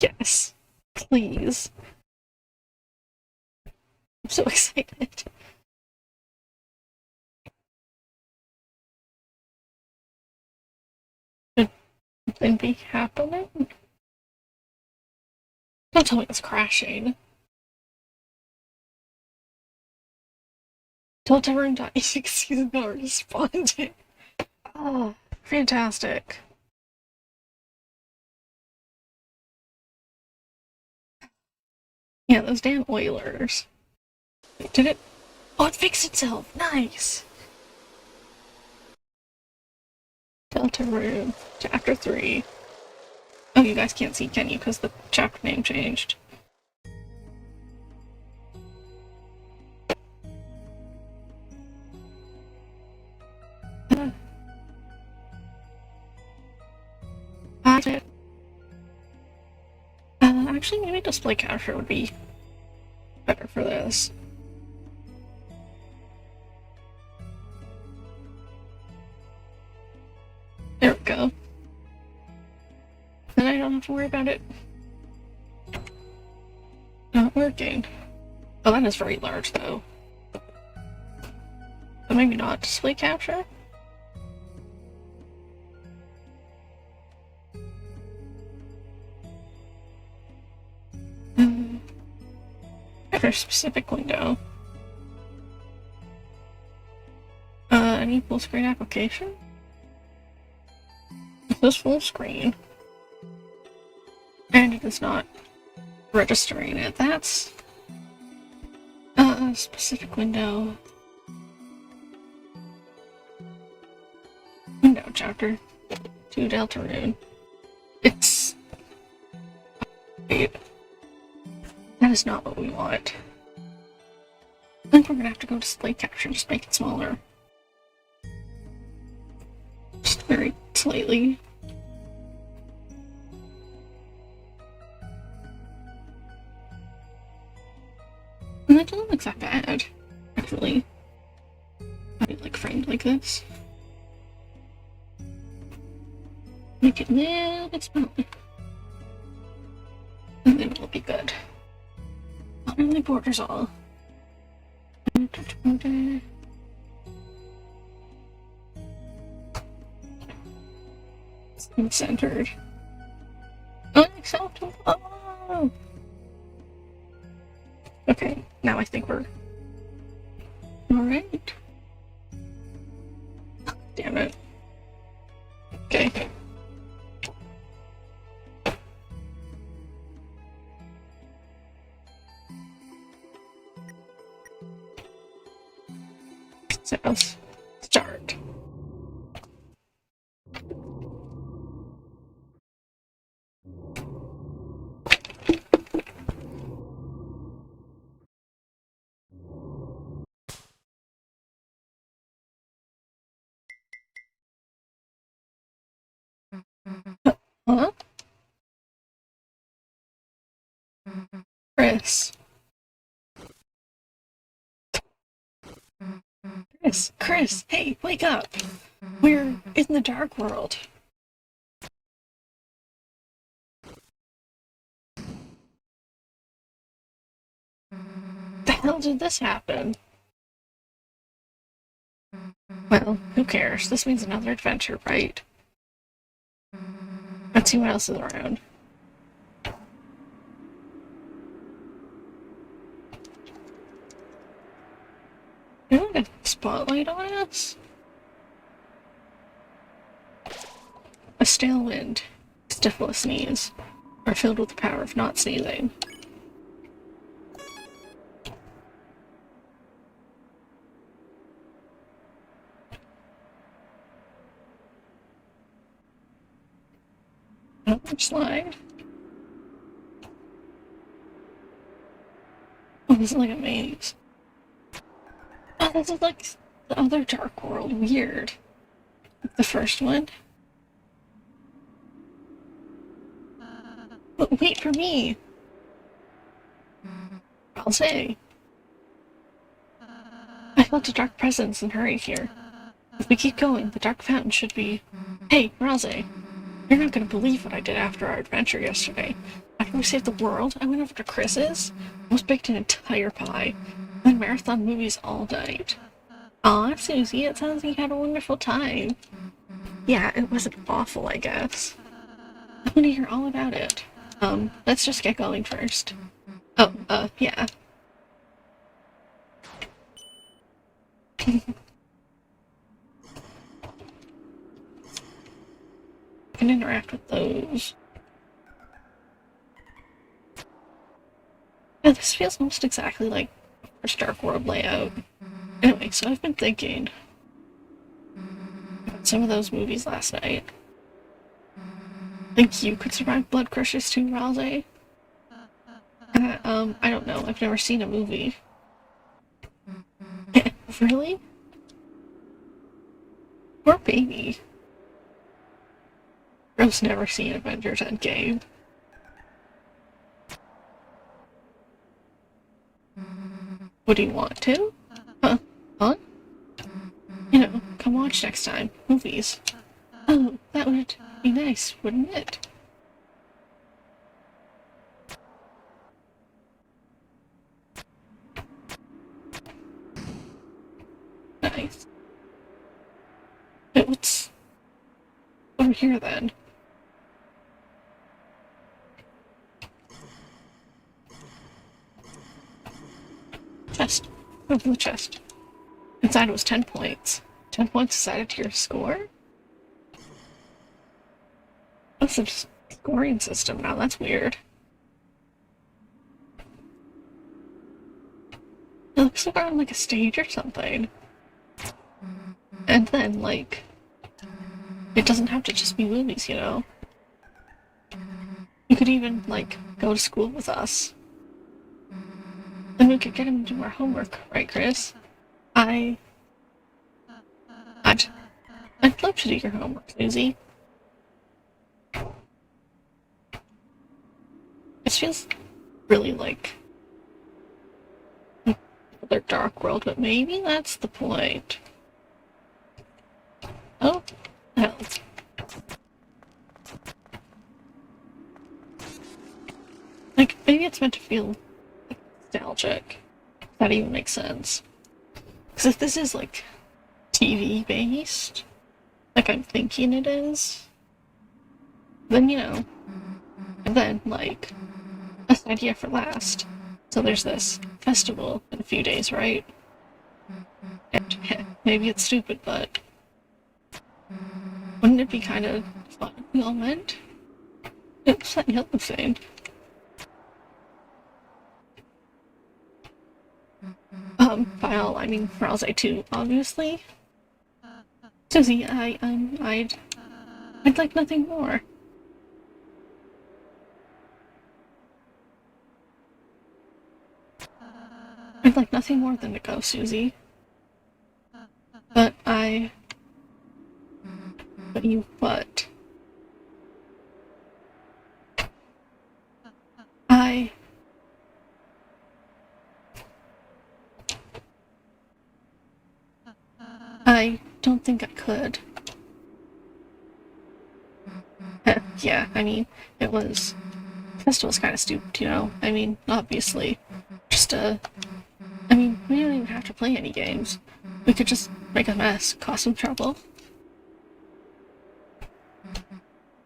Yes. Please. I'm so excited. Should something be happening? Don't tell me it's crashing. Don't ever die. Excuse not responding. Ah, fantastic. Yeah, those damn Oilers. Did it? Oh, it fixed itself. Nice. Deltarune, chapter 3. Oh, you guys can't see, can you? Because the chapter name changed. Actually, maybe display capture would be better for this. There we go. Then I don't have to worry about it not working. Oh, that is very large, though. But maybe not display capture? After a specific window. Any full screen application? This full screen. And it is not registering it. That's a specific window. Window chapter 2 Deltarune. It's. Wait. That is not what we want. I think we're gonna have to go display capture, just make it smaller. Just very Slightly. And that doesn't look that bad, actually. I like framed like this. Make it a little bit smaller. And then it'll be good. Not really borders all. It's centered. Unacceptable. Oh. Okay, now I think we're alright. Damn it. Okay. So let's start. Huh? Chris. Chris, hey, wake up. We're in the dark world. The hell did this happen? Well, who cares? This means another adventure, right? Let's see what else is around. Is there like a spotlight on us? A stale wind, stifle a sneeze, are filled with the power of not sneezing. Another slide. Oh, this is like a maze. Oh, this is like the other Dark World. Weird. Like the first one. But wait for me. I'll say. I felt a dark presence and hurried here. If we keep going, the dark fountain should be... Hey, Ralze, you're not going to believe what I did after our adventure yesterday. After we saved the world, I went over to Chris's, almost baked an entire pie, and then marathon movies all night. Aw, Susie, it sounds like you had a wonderful time. Yeah, it wasn't awful, I guess. I want to hear all about it. Let's just get going first. Oh, yeah. Can interact with those. Yeah, this feels almost exactly like our Dark World layout. Anyway, so I've been thinking about some of those movies last night. Think you could survive Blood Crushers too, Ralze? I don't know. I've never seen a movie. Really? Poor baby. I've never seen Avengers Endgame. Would you want to? Huh? You know, come watch next time. Movies. Oh, that would be nice, wouldn't it? Nice. But what's over here then? Chest. Open the chest. Inside was 10 points. 10 points is added to your score? What's the scoring system now? That's weird. It looks like we're on like a stage or something. And then, like, it doesn't have to just be movies, you know? You could even, like, go to school with us. And we could get him to do our homework, right, Chris? I'd love to do your homework, Susie. feels really like their dark world, but maybe that's the point. Oh, hell. Like, maybe it's meant to feel nostalgic. If that even makes sense. Because if this is, like, TV based, like I'm thinking it is, then, you know, and then, like, that's an idea for last. So there's this festival in a few days, right? And maybe it's stupid, but wouldn't it be kind of fun if we all went? It's not the other thing. By all, I mean Rouse 2, obviously. Susie, I'd like nothing more. I'd like nothing more than to go, Susie. But you what? I don't think I could. Yeah, I mean, the festival's kind of stupid, you know? I mean, obviously. Just, I mean, we don't even have to play any games. We could just make a mess, cause some trouble.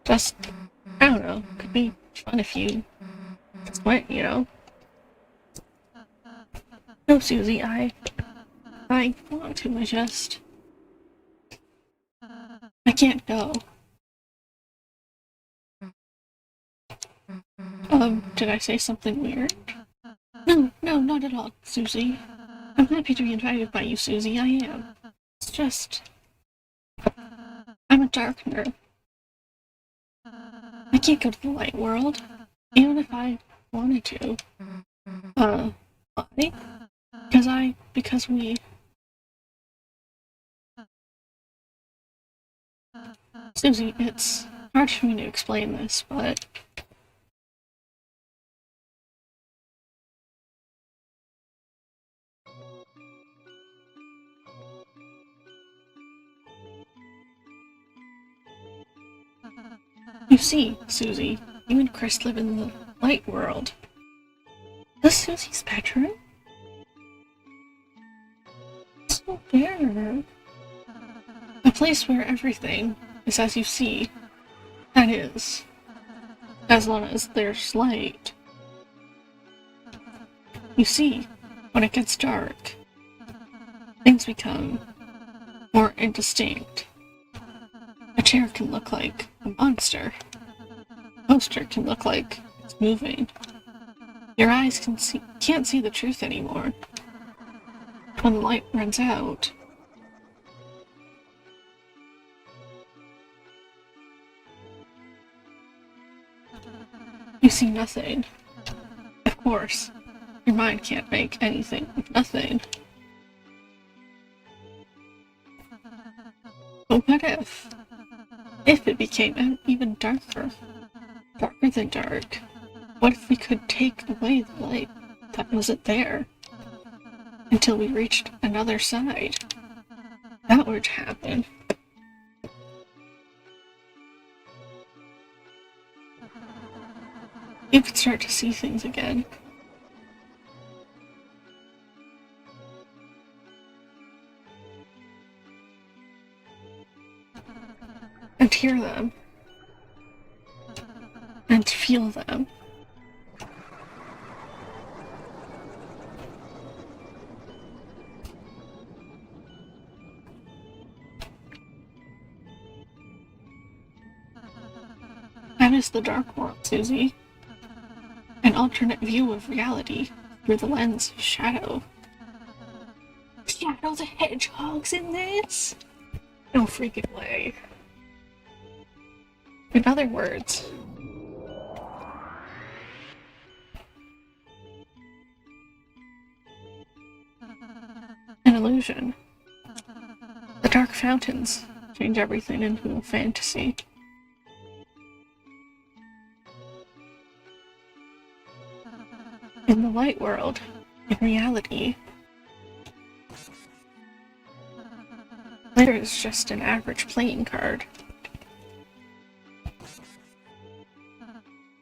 Just, I don't know, could be fun if you just went, you know? No, Susie, I want to, I can't go. Did I say something weird? No, not at all, Susie. I'm happy to be invited by you, Susie, I am. It's just... I'm a dark nerd. I can't go to the light world, even if I wanted to. Why? Because we... Susie, it's hard for me to explain this, but... You see, Susie, you and Chris live in the light world. This Susie's bedroom? So there. A place where everything is as you see. That is, as long as there's light. You see, when it gets dark, things become more indistinct. A chair can look like a monster. A poster can look like it's moving. Your eyes can't see the truth anymore. When the light runs out, you see nothing. Of course, your mind can't make anything of nothing. But what if? If it became even darker than dark, what if we could take away the light that wasn't there until we reached another side? That would happen. You could start to see things again. And hear them. And feel them. That is the dark world, Susie. An alternate view of reality through the lens of Shadow. Shadow the Hedgehog's in this? No freaking way. In other words, an illusion. The dark fountains change everything into a fantasy. In the light world, in reality, Later is just an average playing card.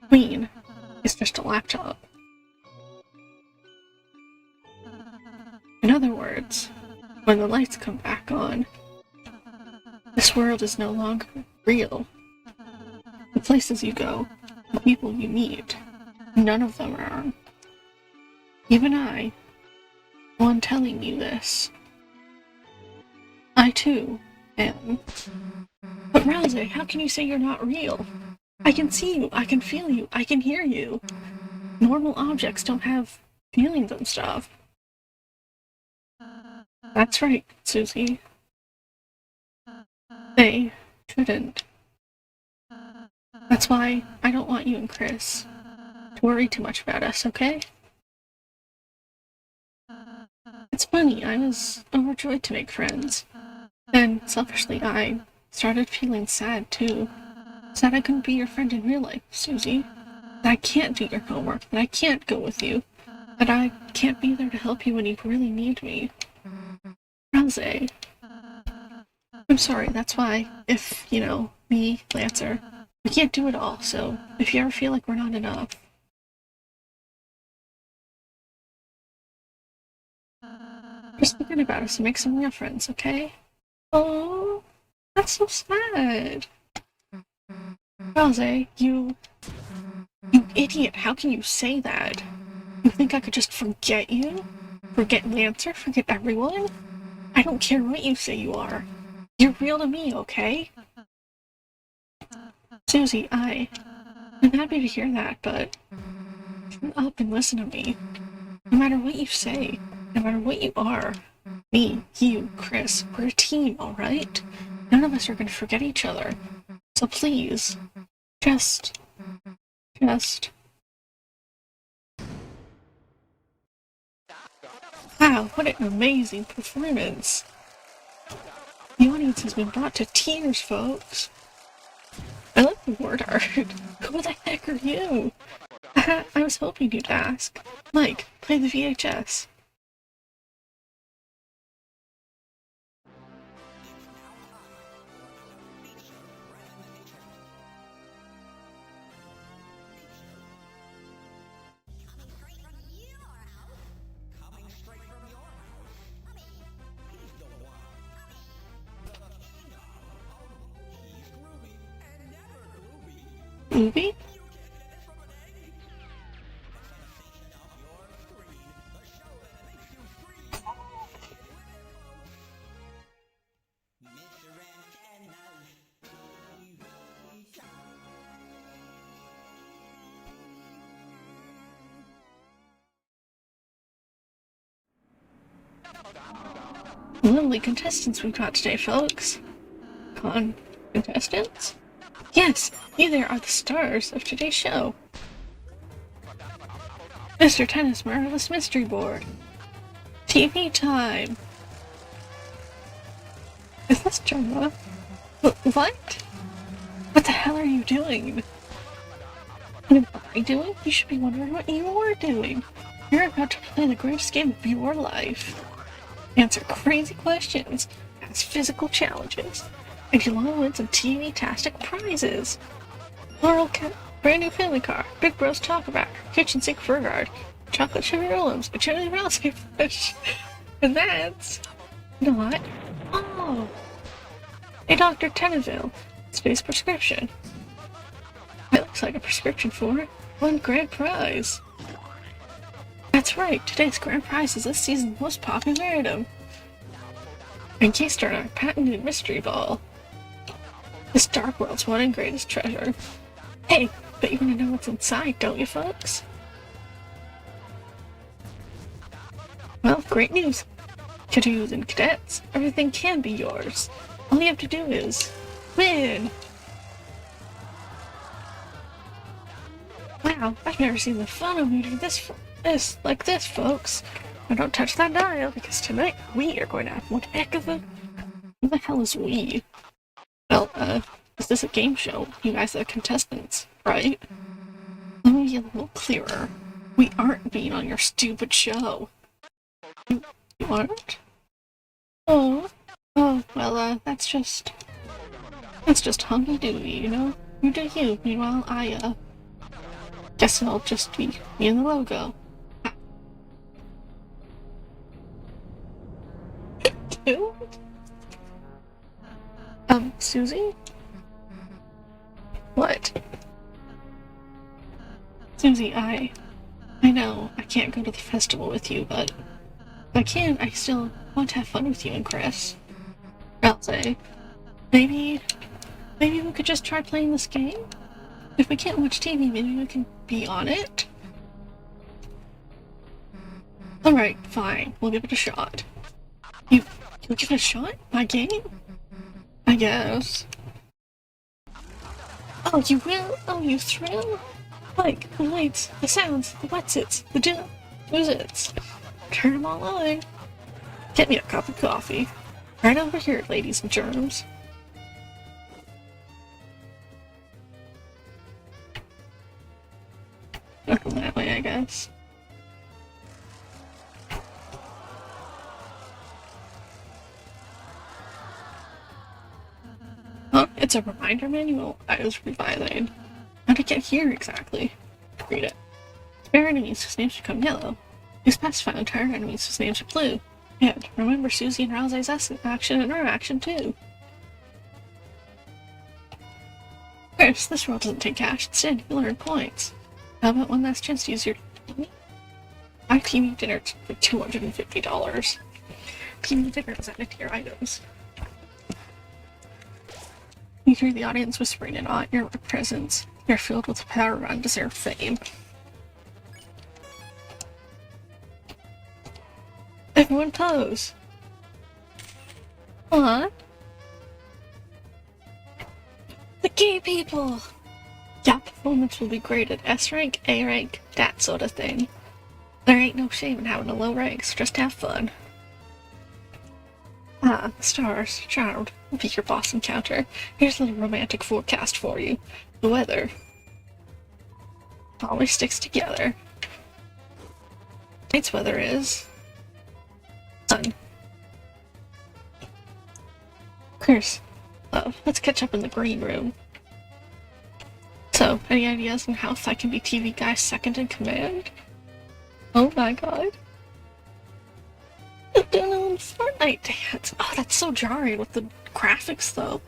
Queen is just a laptop. In other words, when the lights come back on, this world is no longer real. The places you go, the people you meet, none of them are. Even I, one telling you this, I too am. But Rouse, how can you say you're not real? I can see you, I can feel you, I can hear you. Normal objects don't have feelings and stuff. That's right, Susie. They shouldn't. That's why I don't want you and Chris to worry too much about us, okay? It's funny, I was overjoyed to make friends. Then, selfishly, I started feeling sad, too. Sad I couldn't be your friend in real life, Susie. That I can't do your homework, that I can't go with you, that I can't be there to help you when you really need me. Rouse, I'm sorry, that's why, if, me, Lancer, we can't do it all, so if you ever feel like we're not enough, just forget about us and make some real friends, okay? Oh, that's so sad. Rouse, you idiot, how can you say that? You think I could just forget you? Forget Lancer? Forget everyone? I don't care what you say you are. You're real to me, okay? Susie, I'm happy to hear that, but shut up and listen to me. No matter what you say, no matter what you are, me, you, Chris, we're a team, alright? None of us are gonna forget each other. So please, just... Wow, what an amazing performance! The audience has been brought to tears, folks. I love the word art. Who the heck are you? I was hoping you'd ask. Mike, play the VHS. Movie? Lovely contestants we've got today, folks. Contestants? Yes, you there are the stars of today's show. Mr. Tennis Marvelous Mystery Board. TV time. Is this drama? What? What the hell are you doing? What am I doing? You should be wondering what you are doing. You're about to play the greatest game of your life. Answer crazy questions, ask physical challenges, and you'll all win some TV-tastic prizes. Laurel Cat, brand new family car, Big Bros Taco Back, kitchen sink fur guard, chocolate chili roll-ups, a chili recipe fish, and that's not all. A Dr. Tenneville space prescription. It looks like a prescription for one grand prize. That's right, today's grand prize is this season's most popular item. And Keystarter patented mystery ball. This Dark World's one and greatest treasure. Hey, but you want to know what's inside, don't you, folks? Well, great news. Cadoos and cadets, everything can be yours. All you have to do is win. Wow, I've never seen the funometer like this, folks. Now don't touch that dial, because tonight we are going to have one heck of a... Who the hell is we? Well, is this a game show? You guys are contestants, right? Let me get a little clearer. We aren't being on your stupid show. You aren't? Oh. Oh, well, that's just hunky-doody, you know? You do you. Meanwhile, I guess I'll just be in the logo. Who? Susie? What? Susie, I know I can't go to the festival with you, but if I can, I still want to have fun with you and Chris. I'll say, maybe we could just try playing this game? If we can't watch TV, maybe we can be on it? Alright, fine, we'll give it a shot. You'll give it a shot? My game? I guess. Oh, you will? Oh, you thrill? Like, the lights, the sounds, the whatsits, the doozits. Turn them all on. Get me a cup of coffee. Right over here, ladies and germs. Nothing that way, I guess. Huh? It's a reminder manual? I was revising. How did I get here exactly? Read it. Spare enemies whose names become yellow. Use pacify and tired enemies whose names are blue. And remember Susie and Rousey's action and our action too. Of course, this world doesn't take cash, instead you earn points. How about one last chance to use your buy TV dinner for $250. TV dinner is added to your items. You hear the audience whispering in awe at your presence. You're filled with power of undeserved fame. Everyone pose! What? The gay people! Yeah, performance will be graded S rank, A rank, that sort of thing. There ain't no shame in having a low rank, so just have fun. Ah, the stars, charmed, will be your boss encounter. Here's a little romantic forecast for you. The weather always sticks together. Tonight's weather is sun. Curse. Love, let's catch up in the green room. So, any ideas on how I can be TV guy's second in command? Oh my god. They're doing Fortnite dance. Oh, that's so jarring with the graphics, though.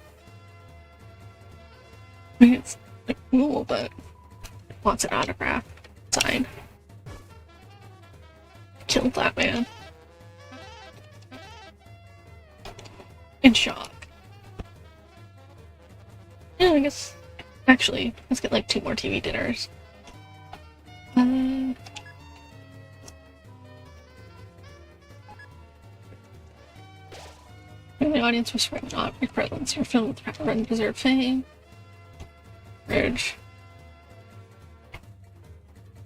I mean, it's like, cool, but wants an autograph. Sign. Killed that man. In shock. Yeah, I guess. Actually, let's get like 2 more TV dinners. The audience was spreading out your presence. You're filled with power and deserved fame. Bridge.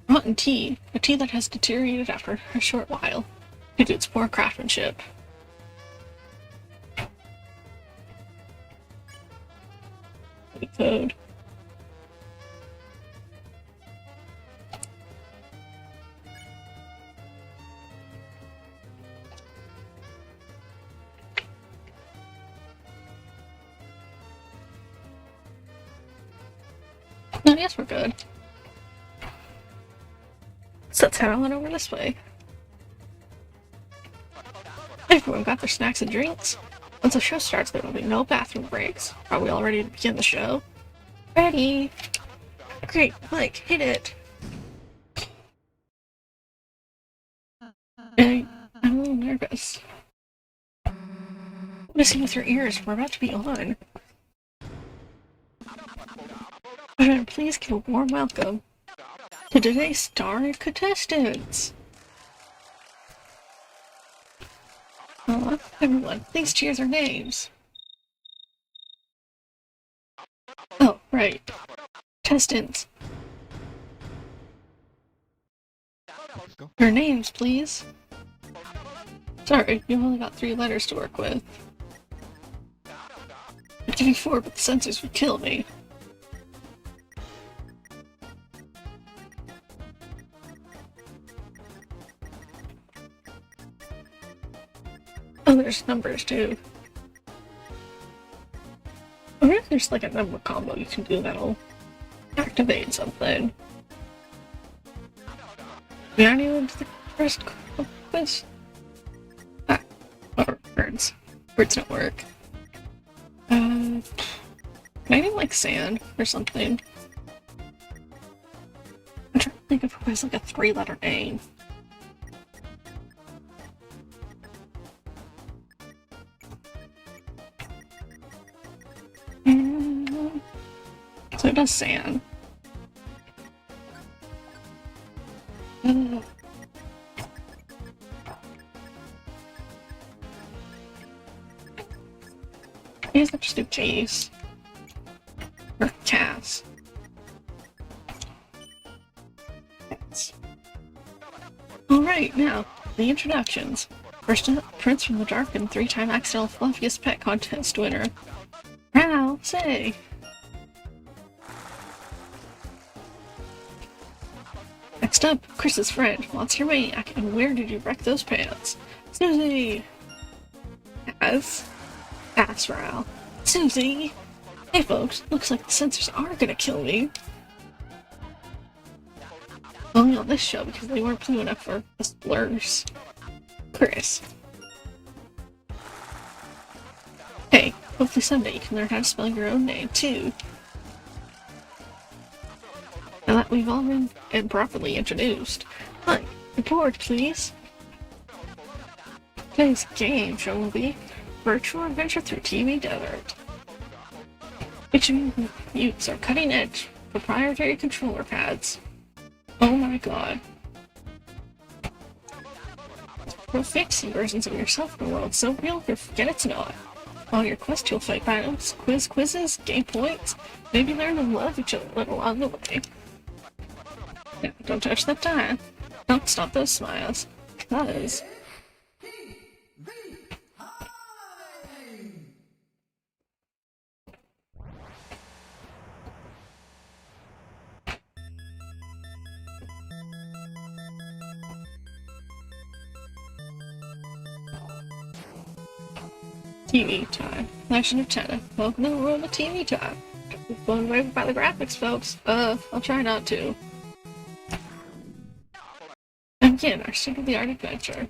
Rotten tea. A tea that has deteriorated after a short while due to its poor craftsmanship. Code. No, yes, we're good. So let's head on over this way. Everyone got their snacks and drinks? Once the show starts, there will be no bathroom breaks. Are we all ready to begin the show? Ready! Great, Mike, hit it! I'm a little nervous. Listen with your ears, we're about to be on. Please give a warm welcome to today's star contestants. Everyone, please cheer their names. Oh, right. Contestants. Your names, please. Sorry, you've only got 3 letters to work with. I'd give you 4, but the censors would kill me. there's numbers too. I wonder if there's like a number combo you can do that'll activate something. We aren't even to the first quiz. Ah, or birds. Birds don't work. Maybe like sand or something. I'm trying to think if it was like a 3-letter name. So it does sand. I guess I'll just do Chase. Or Cass. Yes. Alright, now, the introductions. First up, Prince from the Dark and 3-time accidental fluffiest pet contest winner. Wow, say! Next up, Chris's friend, Monster Maniac, and where did you wreck those pants? Susie! Asral. Susie! Hey folks, looks like the censors are gonna kill me. Only on this show because they weren't blue enough for the slurs. Chris. Hey, hopefully someday you can learn how to spell your own name too. Now that we've all been properly introduced. Hi, report please. Today's game show will be Virtual Adventure through TV Desert. HMU Mutes are cutting-edge proprietary controller pads. Oh my god. Pro fixing versions of yourself in a world so real you forget it's not. On your quest you'll fight battles, quizzes, game points, maybe learn to love each other a little along the way. Now, don't touch that die. Don't stop those smiles. Cause... TV time. Legend of Tenna. Welcome to the world of TV time. Blown away by the graphics, folks. I'll try not to. And again, our state-of-the-art adventure.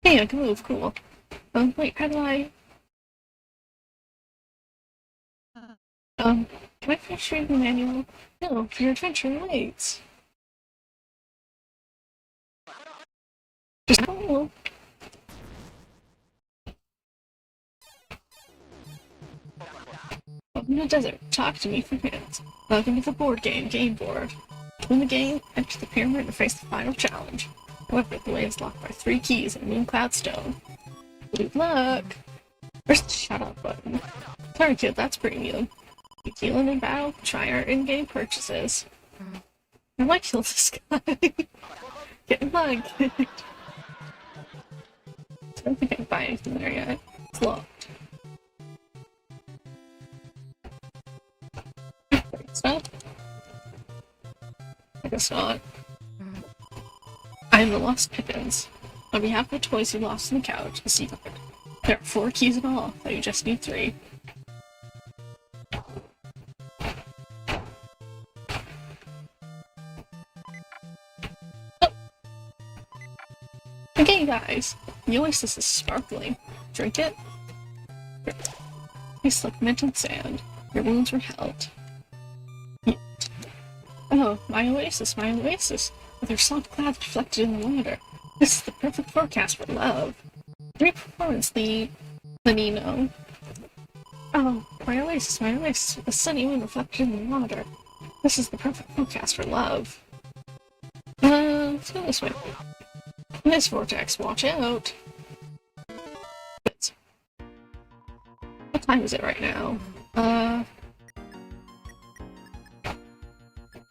Hey, I can move, cool. Wait, how do I... can I finish reading the manual? No, your adventure waits. Just cool. Welcome to the desert. Talk to me for hints. Welcome to the board game, Game Board. Win the game, enter the pyramid and face the final challenge. However, the way is locked by 3 keys and Mooncloud Stone. Good luck! Where's the shut up button? Sorry kid, that's premium. You dealing in battle, try our in-game purchases. I might kill this guy. Getting mine kicked. I don't think I can buy anything there yet. It's locked. Stuff? I guess not. I am the Lost Pippins. On behalf of the toys you lost on the couch, a secret. There are 4 keys in all, though you just need 3. Oh. Okay guys, the oasis is sparkling. Drink it. Tastes like mint and sand. Your wounds were healed. Oh, my oasis, with her soft clouds reflected in the water. This is the perfect forecast for love. 3 performance lead, Lenino. Oh, my oasis, with the sunny moon reflected in the water. This is the perfect forecast for love. Let's go this way. This vortex, watch out! What time is it right now?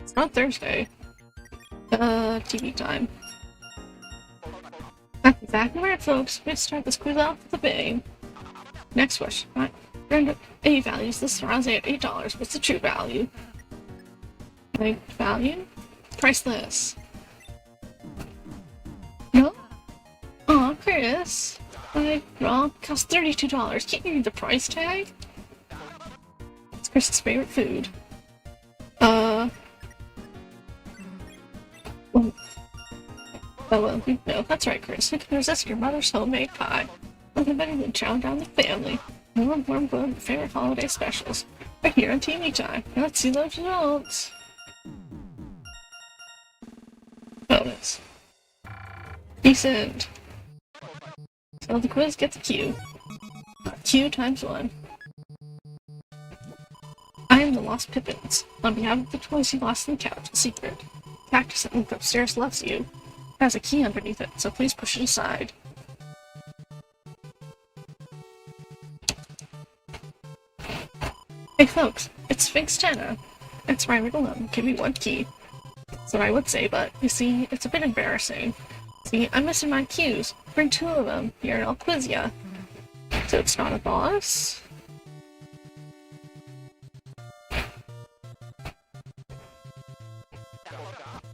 It's not Thursday. TV time. That's exactly right, folks. Let's start this quiz off with a bang. Next question. Right. Random A values. This is around at $8. What's the true value? Like, value? Priceless. No? Aw, Chris. Like, raw costs $32. Can't you read the price tag? It's Chris's favorite food. Oh, well, you know, that's right, Chris. You can resist your mother's homemade pie. Nothing better than chowing down the family. Warm, warm, warm, favorite holiday specials. Right here on TV Time. Now let's see those results. Bonus. Decent. So the quiz gets a Q. Q times 1. I am the Lost Pippins. On behalf of the toys you lost in the couch, a secret. Cactus that moved upstairs loves you. It has a key underneath it, so please push it aside. Hey folks, it's Sphinx Tenna. It's my little gnome. Give me one key. That's what I would say, but you see, it's a bit embarrassing. See, I'm missing my cues. Bring 2 of them. Here, and I'll quiz ya. So it's not a boss?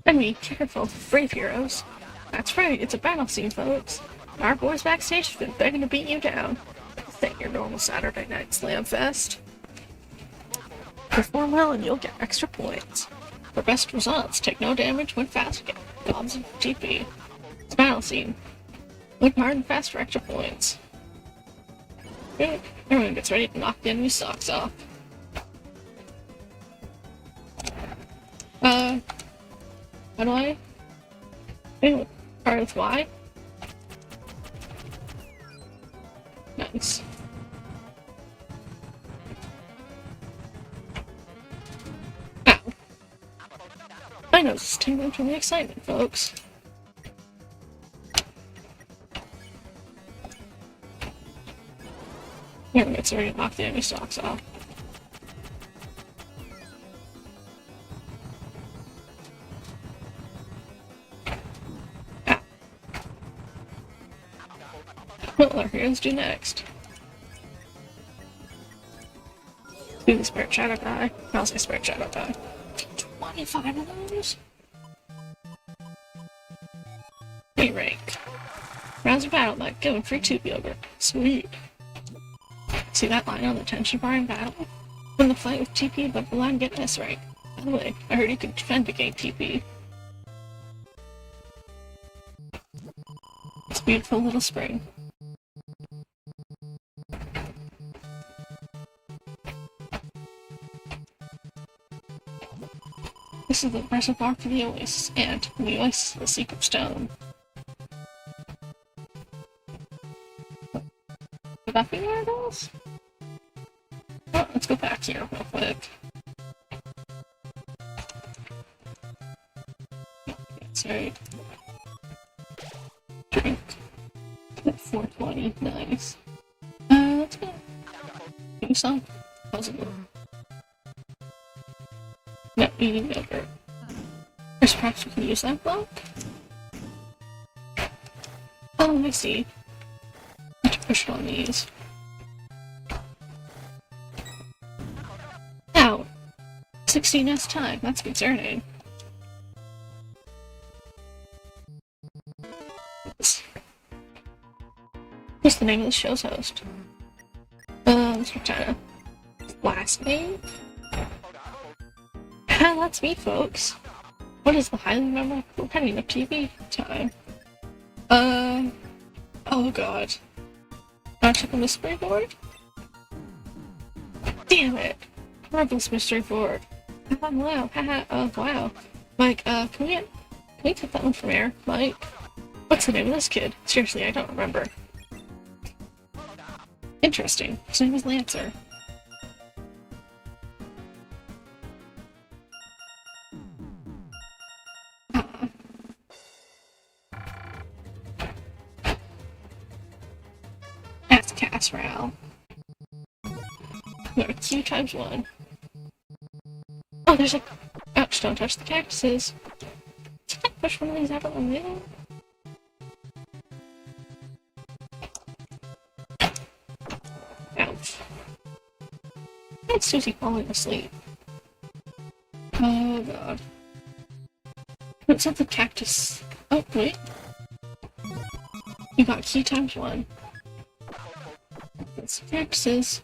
And be careful, brave heroes. That's right, it's a battle scene, folks. Our boys backstage have been begging to beat you down. This ain't your normal Saturday night slam fest. Perform well and you'll get extra points. For best results, take no damage, win fast, get gobs of TP. It's a battle scene. Win hard and fast for extra points. Good. Everyone gets ready to knock the enemy's socks off. How do I? Anyway, start with Y. Nice. Ow. My nose is tingling from the excitement, folks. Everyone gets ready to knock the enemy's socks off. What will our heroes do next? Do the Spirit Shadow die? I'll say Spirit Shadow die. 25 of those? B rank. Rounds of battle like giving free tube yogurt. Sweet. See that line on the tension bar in battle? Win the fight with TP, but the line get S rank. By the way, I heard you could defend to gain TP. It's a beautiful little spring. This is the reservoir for the Oasis, and the Oasis is the secret stone. Would that be where it is? Oh, let's go back here real quick. That's right. Drink. At 420, nice. Let's go. Do some puzzle. No, eating yogurt. There's perhaps we can use that block? Oh, I see. I have to push it on these. Ow! 16S time, that's concerning. What's the name of the show's host? Let's try to... Last name? That's me, folks. What is the highly memorable penny of TV time? Oh god. Wanna check on the mystery board? Damn it! Marvelous mystery board. Wow, haha, wow. Mike, can we take that one from air? Mike? What's the name of this kid? Seriously, I don't remember. Interesting. His name is Lancer. That's Casserole. No, Q times 1. Oh, there's a... Ouch, don't touch the cactuses. Can I push one of these out of the middle? Ouch. It's Susie falling asleep. Oh god. What's up the cactus? Oh, wait. You got Q times 1. taxes.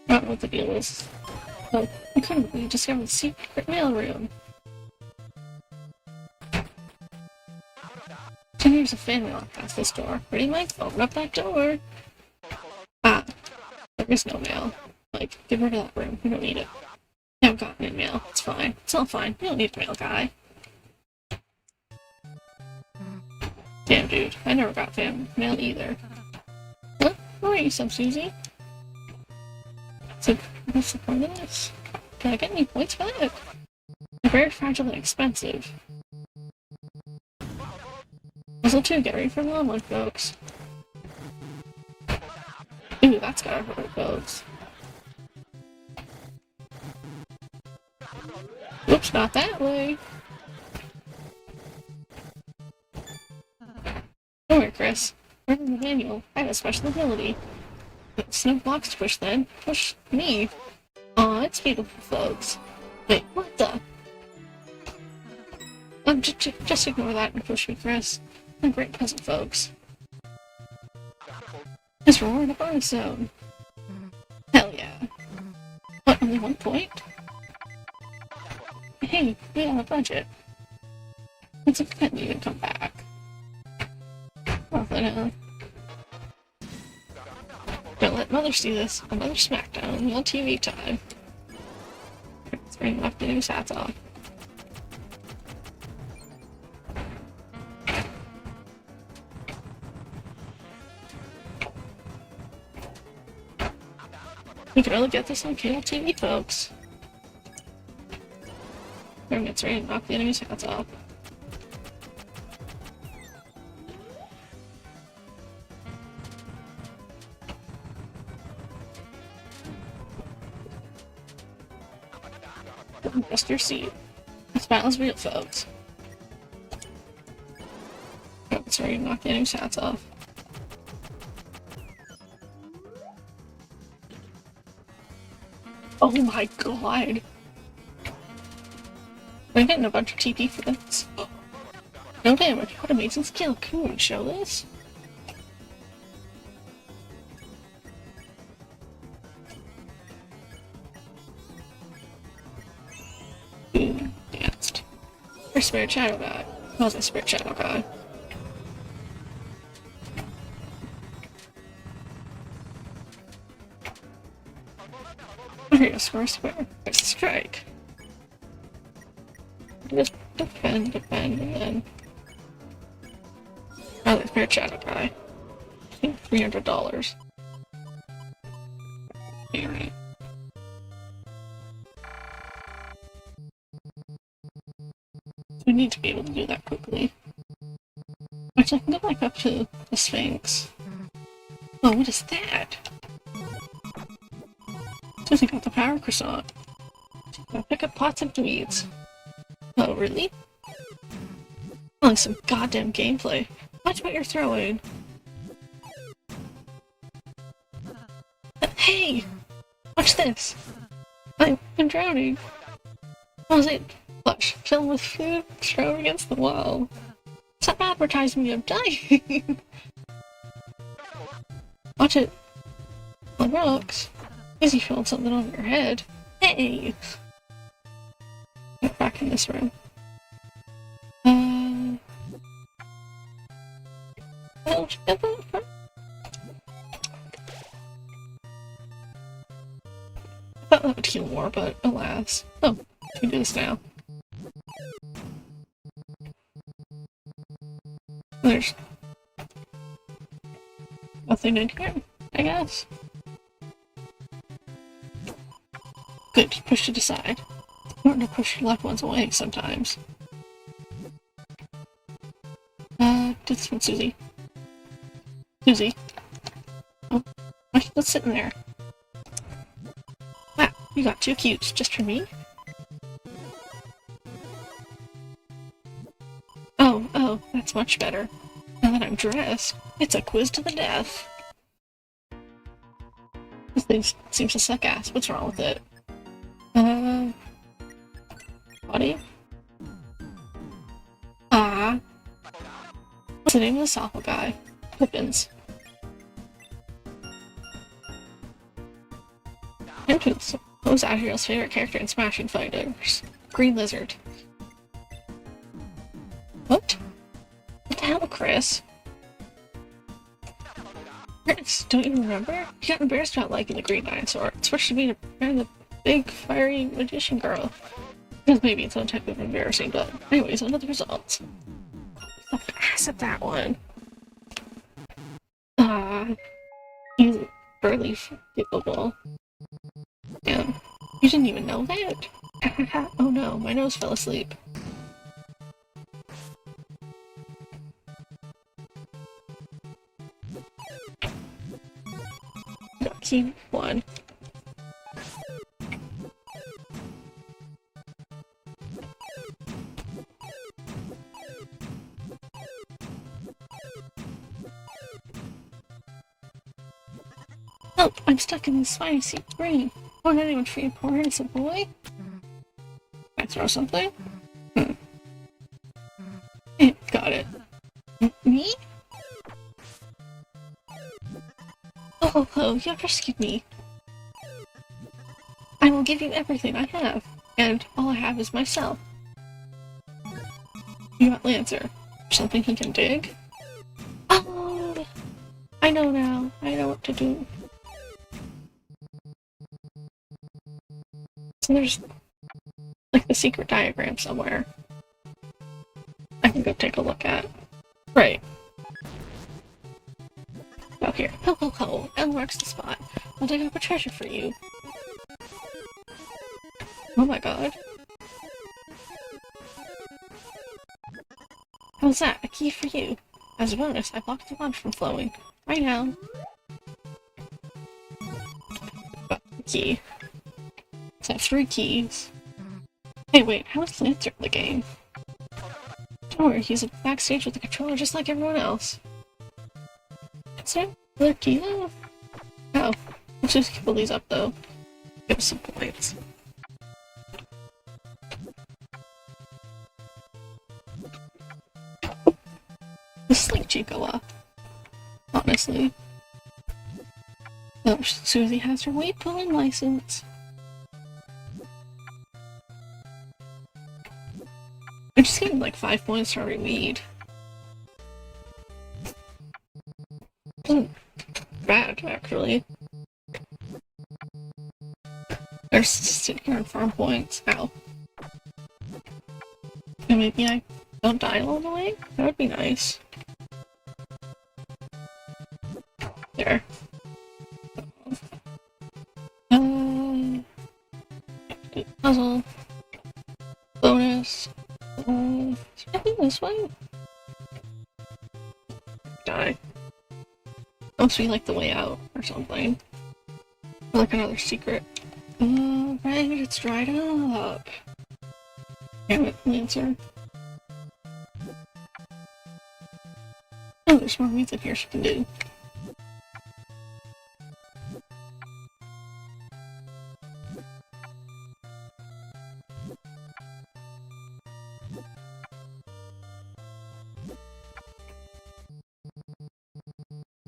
I don't know what the deal is. Oh, incredibly, discovered the secret mailroom. 10 years of family walk past this door. Ready, Mike? Open up that door. Ah, there is no mail. Like, get rid of that room. We don't need it. I haven't gotten any mail. It's fine. It's all fine. We don't need a mail guy. Damn, dude. I never got fan mail either. Huh? Where are you, some Susie? So, what's the point of this? Can I get any points for that? They're very fragile and expensive. Puzzle 2, get ready for the long one, folks. Ooh, that's gotta hurt, folks. Whoops, not that way. Don't worry, Chris. We're in the manual. I have a special ability. It's no blocks to push then. Push me. Aw, it's beautiful, folks. Wait, what the? Just ignore that and push me, Chris. I'm a great puzzle, folks. It's we're in a bonus zone. Hell yeah. What, only 1 point? Hey, we have a budget. It's a good you to come back. Nothing. Don't let Mother see this. Another Smackdown on TV time. It's bringing up the news hats off. We can only get this on cable TV, folks. Everyone gets ready to knock the enemy's hats off. Adjust your seat. This battle's real, folks. Everyone gets ready to knock the enemy's hats off. Oh my god! I'm getting a bunch of TP for this. No damage. What amazing skill. Can we show this? Ooh, danced. Or Spirit Shadow God. That was a Spirit Shadow God. Okay, score square. There's a strike. Just defend, and then... Oh, the Spirit Shadow guy. I think $300. Alright. We need to be able to do that quickly. Actually, I can go back up to the Sphinx. Oh, what is that? Susie got the power croissant. Gotta pick up pots and weeds. Oh, really? Oh, like some goddamn gameplay. Watch what you're throwing. Hey! Watch this! I'm drowning. What was it? Flush. Filled with food, thrown against the wall. Stop advertising me, I'm dying! Watch it. On rocks. Easy feeling something on your head. Hey! Get back in this room. Well, I thought that would heal more, but alas. Oh, we can do this now. There's nothing in here, I guess. Good, you pushed it aside. It's important to push your loved ones away sometimes. Do this one, Susie. Susie. Oh, what's sitting there? Wow, you got 2 cutes just for me? Oh, that's much better. Now that I'm dressed, it's a quiz to the death. This thing seems to suck ass. What's wrong with it? Body? What's the name of this awful guy? Pippins. Pippins. Who's Asriel's favorite character in Smashing Fighters? Green Lizard. What? What the hell, Chris? Chris, don't you remember? You got embarrassed about liking the green dinosaur. It switched to being the big, fiery magician girl. Because maybe it's some type of embarrassing, but anyways, on to the results. The pass at that one. He's barely skippable. Damn. You didn't even know that? Oh no, my nose fell asleep. Got key 1. Help! I'm stuck in this spicy brain. Won't anyone treat poor innocent boy? Can I throw something? Got it. Me? Oh, you have rescued me. I will give you everything I have, and all I have is myself. You got Lancer. Something he can dig? Oh! I know now. I know what to do. So there's like the secret diagram somewhere I can go take a look at. Right. Oh, here. Ho! L marks the spot. I'll dig up a treasure for you. Oh my god. How's that? A key for you. As a bonus, I blocked the lunch from flowing. Right now. Got the key. So I have 3 keys. Hey, wait, how is Lancer in the game? Don't worry, he's backstage with the controller just like everyone else. Is there another key though? Oh, let's just fill these up though. Give us some points. This is like Chicola, honestly. Oh, Susie has her weight pulling license. I'm just getting like 5 points for every weed. Isn't bad, actually. There's sitting here and farm points. Ow. And maybe I don't die along the way? That would be nice. There. Puzzle. Bonus. Should I be this way? Die. Must be like the way out or something. Or like another secret. Right, it's dried up. Damn it, Lancer. Oh, there's more weeds in here she can do.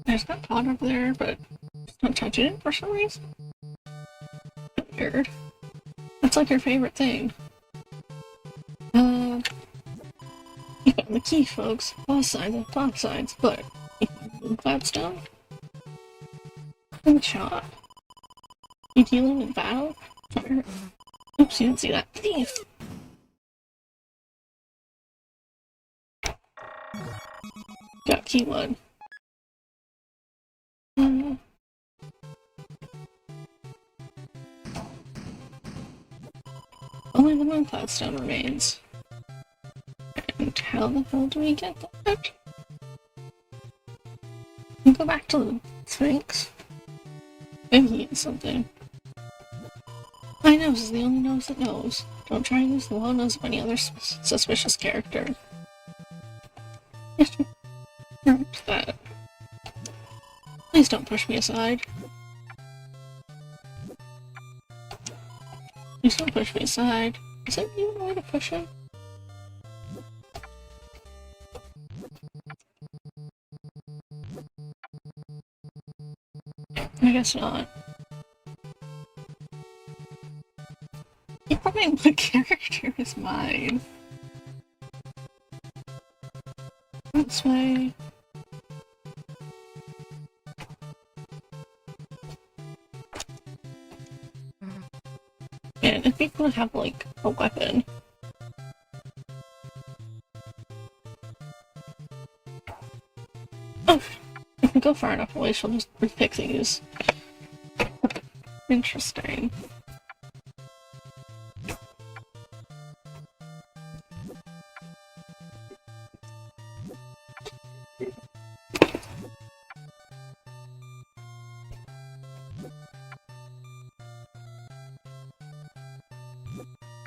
There's that pot over there, but it's not touching it for some reason. Weird. That's like your favorite thing. You found the key, folks. Boss signs and top signs, but Gladstone? Good shot. You deal him in battle? Fire. Oops, you didn't see that. Thief! Got key 1. Only the Mooncloud Stone remains. And how the hell do we get that? We go back to the Sphinx. Maybe he is something. My nose is the only nose that knows. Don't try and use the low nose of any other suspicious character. Correct that. Please don't push me aside. Please don't push me aside. Is there even a way to push him? I guess not. Keep forgetting what character is mine. This way. And if people have like a weapon. Oh, if we go far enough away, she'll just repick these. Interesting.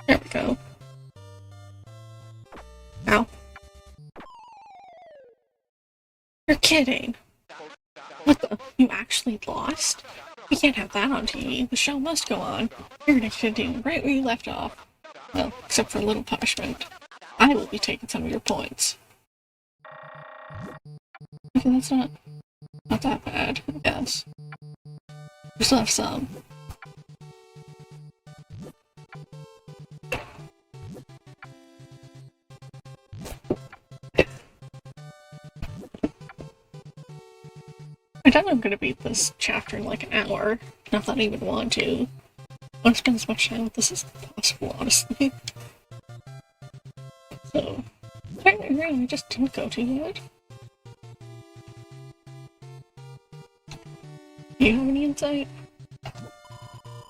There we go. Ow. You're kidding. What the? You actually lost? We can't have that on TV. The show must go on. You're gonna continue right where you left off. Well, except for a little punishment. I will be taking some of your points. Okay, that's not that bad, I guess. We still have some. I doubt I'm gonna beat this chapter in like an hour. Not that I even want to. I want to spend as much time with this as possible, honestly. So, I just didn't go too good. Do you have any insight?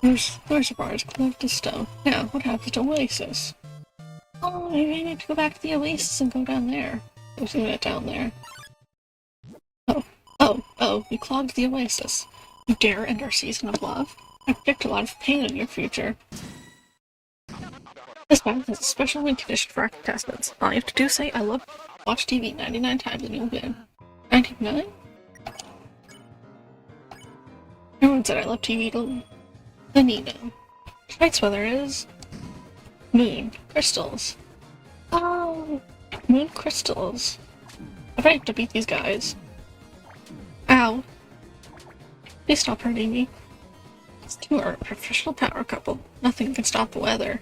There's a bar's cleft to stone. Now, what happens to Oasis? Oh, maybe I need to go back to the Oasis and go down there. There's a down there. Oh, you clogged the Oasis. You dare end our season of love? I predict a lot of pain in your future. This battle has a special win condition for our contestants. All you have to do is say, I love watch TV 99 times and you'll win. 99? Everyone said I love TV to Lenina. Tonight's weather is... moon. Crystals. Oh, moon crystals. I bet I have to beat these guys. Ow. Please stop hurting me. These two are a professional power couple. Nothing can stop the weather.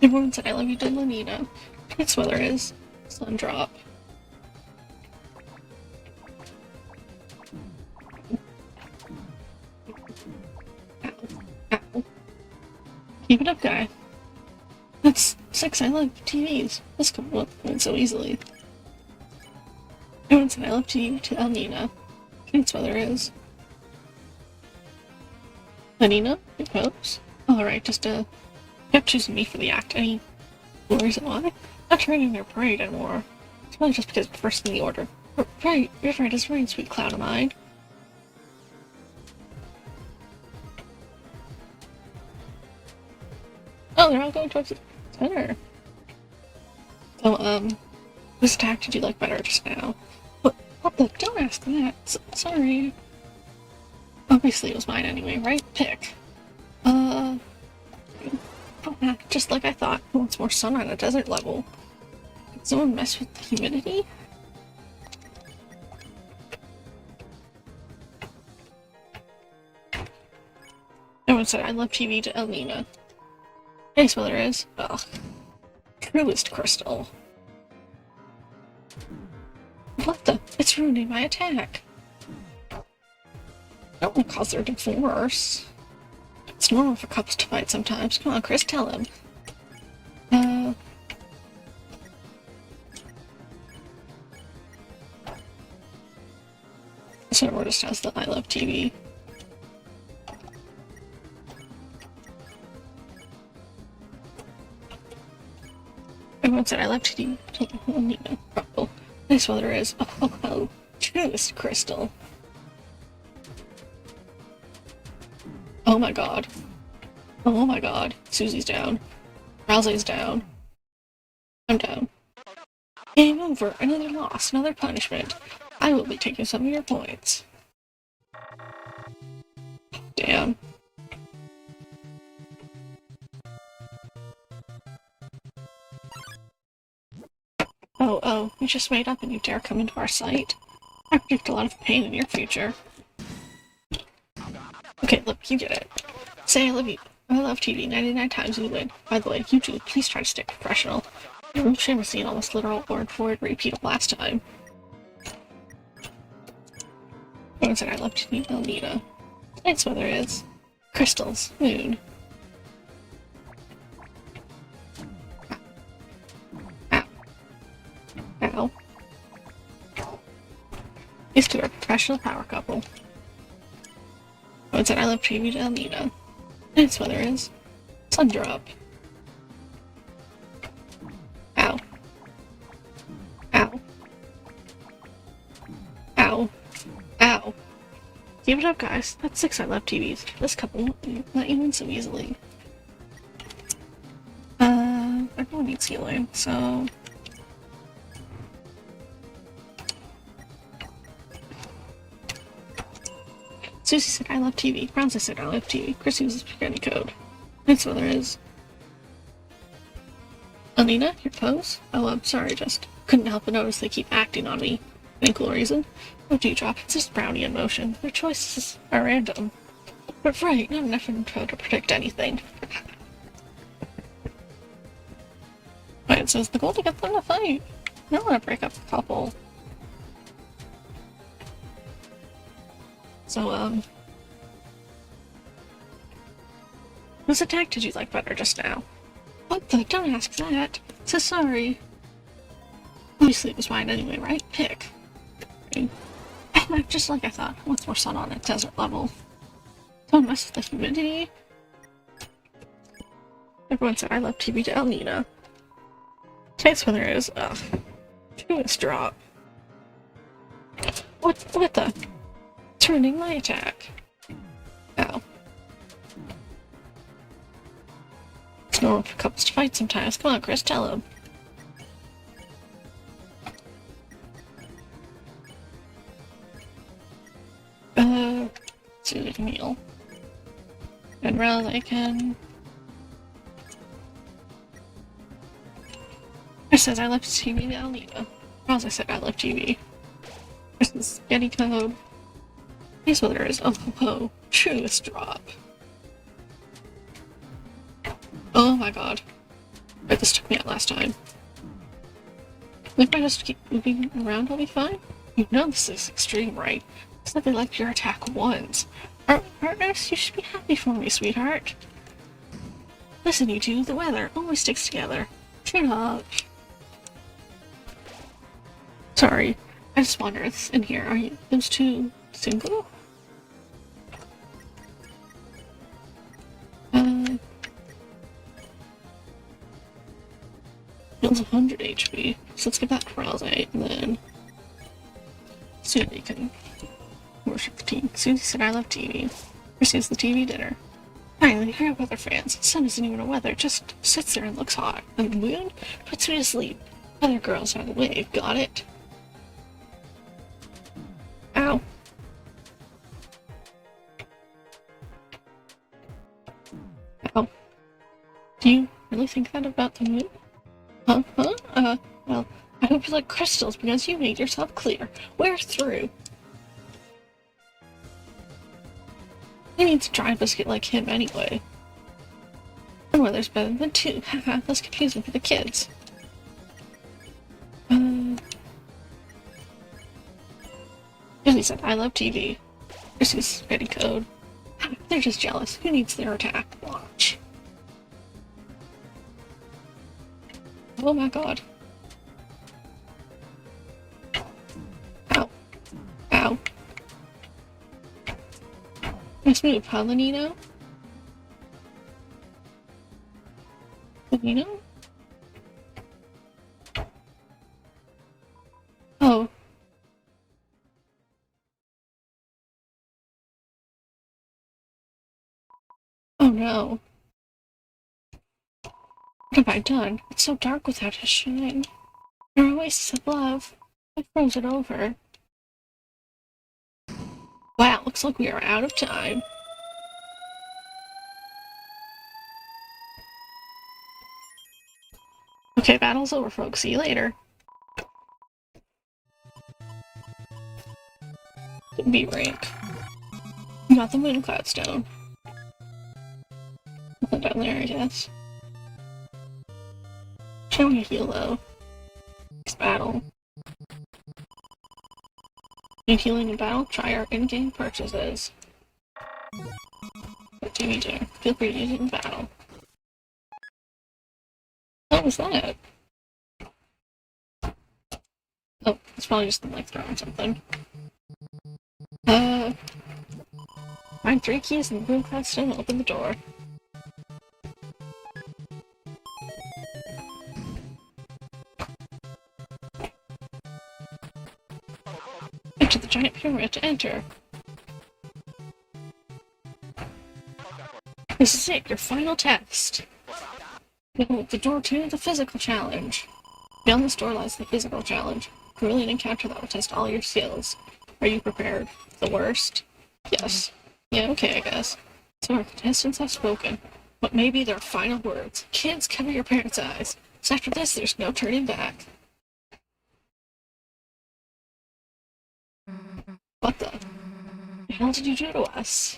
Everyone said I love you to Lenina. Tonight's weather is... sun drop. Ow. Keep it up, guy. That's 6 I love TVs. This could win so easily. Everyone said I love TV to Elnina. Tonight's weather is... Lenina? Your hopes? Alright, just you kept choosing me for the act. Any reason why? Not training in your parade anymore. It's probably just because first in the order. Right, you're right, it's right, sweet cloud of mine. Oh, they're all going towards the center. So, whose attack did you like better just now? What the? Don't ask that. Sorry. Obviously it was mine anyway, right? Pick. Just like I thought. Who wants more sun on a desert level? Did someone mess with the humidity? Everyone said I love TV to Elnina. Nice weather is. Ugh. Truest crystal. What the? It's ruining my attack. That won't cause their divorce. It's normal for couples to fight sometimes. Come on, Chris, tell him. So we're just has the I love TV. Everyone said I love TV. Oh, nice weather is. Oh, truest crystal. Oh my god. Oh my god. Susie's down. Rousey's down. I'm down. Game over. Another loss. Another punishment. I will be taking some of your points. Damn. Oh, you just made up and you dare come into our sight? I predict a lot of pain in your future. Okay, look, you get it. Say I love you. I love TV 99 times you win. By the way, you two, please try to stay professional. No shame of seeing almost literal word-for-word repeat of last time. Someone said I love TV Elnita. Tonight's weather is crystals, moon. Ow. Ow. These two are a professional power couple. Someone said I love TV Elnita. Tonight's weather is sun drop. Ow. Ow. Ow. Ow. Give it up, guys. That's 6 I love TVs. This couple won't let you win so easily. Everyone needs healing, so... Susie said I love TV. Francis said I love TV. Chrissy was spaghetti code. That's what there is. Alina, your pose? Oh, I'm sorry, just couldn't help but notice they keep acting on me. Any cool reason? No dewdrop, it's just brownie in motion. Their choices are random. But right, not enough info to predict anything. Wait, so is the goal to get them to fight? I don't want to break up the couple. So, whose attack did you like better just now? What the? Don't ask that. So sorry. Obviously it was mine anyway, right? Pick. Just like I thought. What's more sun on a desert level? Don't mess with the humidity. Everyone said I love TV to Elnita. Tonight's weather is, truest drop. What the? Turning my attack. Ow. It's normal for couples to fight sometimes. Come on, Chris, tell him. Suited meal. And rather I can... Chris says I love TV to Elnita. As I said, I love TV. Chris is spaghetti code. Here's what there is. Oh ho ho. Truest drop. Oh my god. Wait, this took me out last time. If I just keep moving around, I'll be fine? You know this is extreme, right? It's like they liked your attack once. Our partners, you should be happy for me, sweetheart. Listen, you two, the weather always sticks together. Shut up. Sorry, I just wonder, it's in here. Are you those two single? Heals 100 HP, so let's give that to Ralsei, and then Susie can worship the team. Susie said I love TV. Receives the TV dinner. Finally, here are weather fans. The sun isn't even a weather, it just sits there and looks hot. And the moon puts me to sleep. Other girls are the wave, got it? Ow. Ow. Do you really think that about the moon? Huh? Well, I hope you like crystals because you made yourself clear. We're through. He needs a dry biscuit like him anyway. One weather's better than two. Haha, that's confusing for the kids. Disney said, I love TV. This is getting code. They're just jealous. Who needs their attack? Watch. Oh my god. Ow. Ow. Nice move, huh, Lenino? Lenino? Oh. Oh no. What have I done? It's so dark without his shine. Our oasis of love. I froze it over. Wow, looks like we are out of time. Okay, battle's over, folks. See you later. The B rank. You got the Mooncloud Stone. Nothing down there, I guess. Show me a heal though. Next battle. Need healing in battle? Try our in-game purchases. What do we do? Feel free to use it in battle. What was that? Oh, it's probably just like throwing something. Find 3 keys in the Mooncloud Stone and open the door. Enter the giant pyramid to enter. This is it, your final test. Behold the door to the physical challenge. Beyond this door lies the physical challenge. Really an encounter that will test all your skills. Are you prepared? The worst? Yes. Yeah, okay, I guess. So our contestants have spoken. What may be their final words? Kids, cover your parents' eyes. So after this, there's no turning back. What the hell did you do to us?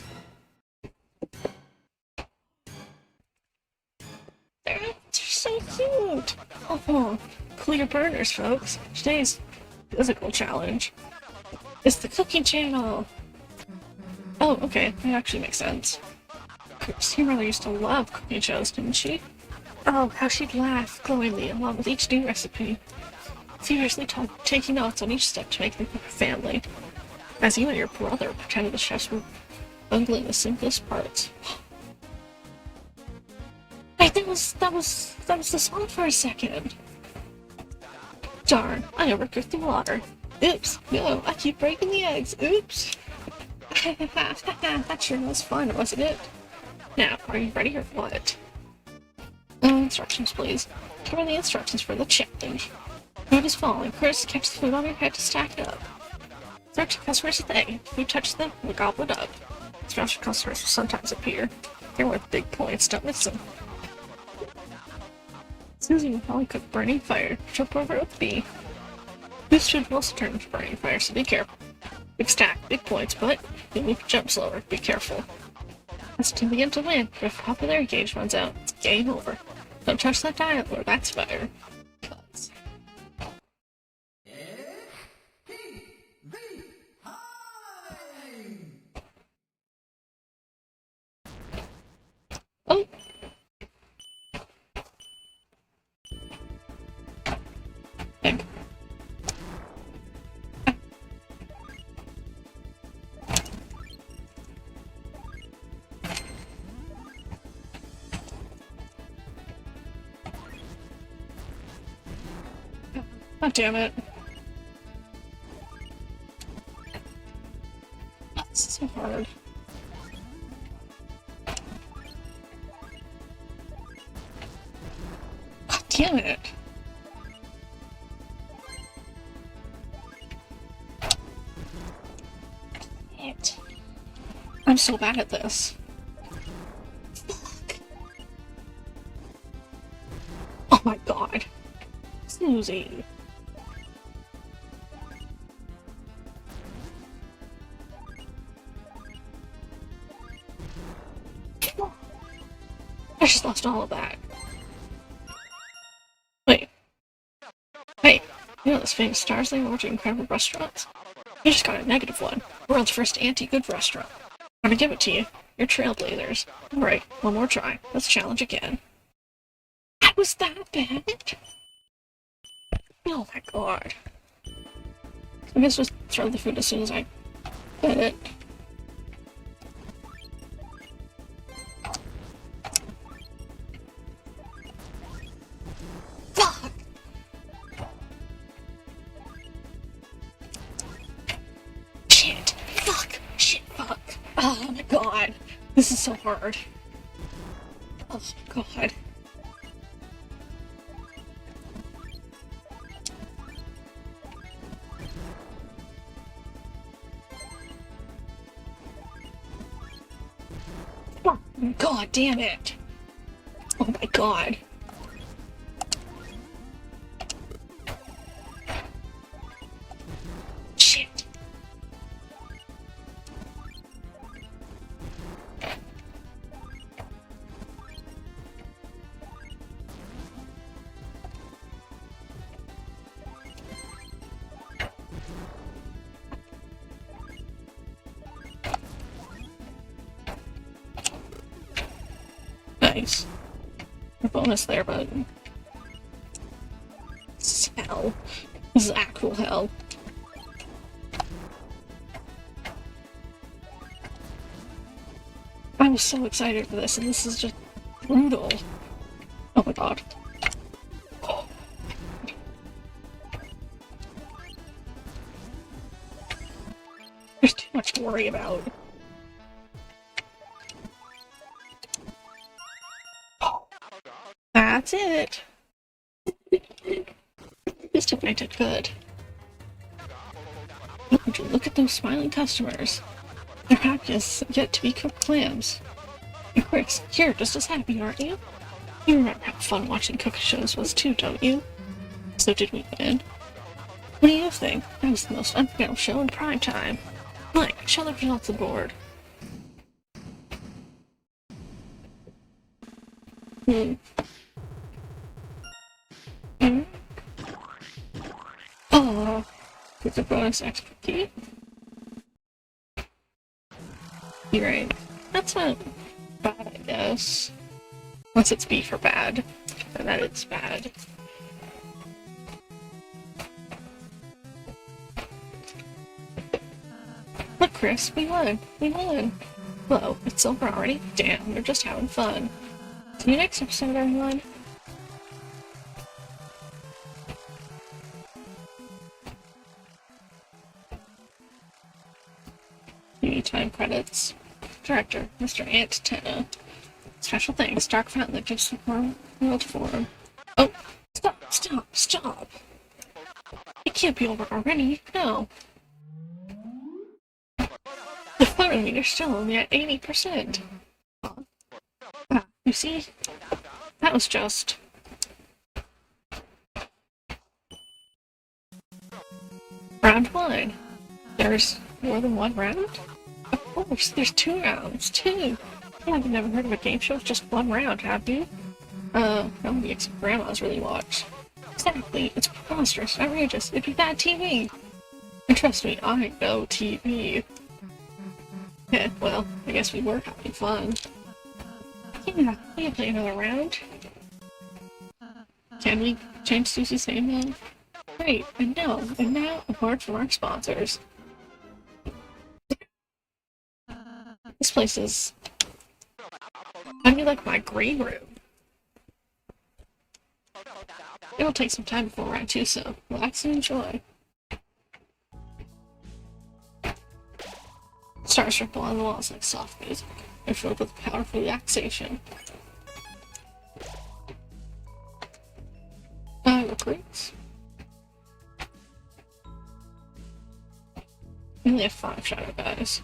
They're so cute! Oh, cool your burners, folks. Today's physical challenge is the cooking channel. Oh, okay, that actually makes sense. Christine Mother used to love cooking shows, didn't she? Oh, how she'd laugh glowingly along with each new recipe, feverishly taking notes on each step to make them for her family. As you and your brother pretended the chefs were bungling the simplest parts. Hey, that was the song for a second. Darn, I overcooked the water. Oops, no, I keep breaking the eggs. Oops. That sure was fun, wasn't it? Now, are you ready or what? Instructions, please. Here are the instructions for the challenge. Food is falling. Chris, catch the food on your head to stack it up. Search customers today. If you touch them, we'll gobble it up. Special customers will sometimes appear. They're worth big points, don't miss them. Susie will probably cook burning fire. Jump over with B. This should also turn into burning fire, so be careful. Big stack, big points, but you'll need to jump slower. Be careful. Let's begin to win, but if popularity gauge runs out, it's game over. Don't touch that dial or that's fire. Cuts. Oh! Egg. God damn it. That's so hard. God damn it. Shit. I'm so bad at this. Fuck. Oh my god. Susie. I just lost all of that. Wait. Hey, you know those famous stars they award to incredible restaurants? You just got a -1. World's first anti-good restaurant. I'm gonna give it to you. You're trailblazers. Alright, one more try. Let's challenge again. That was that bad? Oh my god. I guess just throw the food as soon as I get it. Fuck! Shit! Fuck! Shit! Fuck! Oh my god! This is so hard. Oh my god. Oh, god damn it! Oh my god. Shit. Nice. A bonus there, but this is hell. This is actual hell. I was so excited for this, and this is just brutal. Oh my god. There's too much to worry about. That's it. This time I did good. Look at those smiling customers. They're happy as yet to be cooked clams. And Chris, you're just as happy, aren't you? You remember how fun watching cooking shows was too, don't you? So did we win? What do you think? That was the most unforgettable show in prime time. Mike, show the results on the board. Oh, with a bonus expertise. You're right. That's not bad, I guess. Unless it's B for bad. Or that it's bad. Look, Chris, we won. We won. Whoa, it's over already? Damn, we're just having fun. See you next episode, everyone. Time credits. Director, Mr. Ant Tenna. Special thanks, Dark Fountain that gives the world form. Oh, stop! It can't be over already, no. The photo meter's still only at 80%. You see? That was just... round 1. There's more than one round? Of course, there's 2 rounds, 2! Yeah, I've never heard of a game show with just 1 round, have you? Only grandmas really watch. Exactly, it's preposterous, outrageous, it'd be bad TV! And trust me, I know TV. Yeah, well, I guess we were having fun. Yeah, we can play another round. Can we change Susie's name then? Great, and now a word from our sponsors. This place is... I'd be like my green room. It'll take some time before round 2, so relax and enjoy. Stars ripple on the walls like soft music. They're filled with powerful relaxation. Recruits. We only have 5 shadow guys.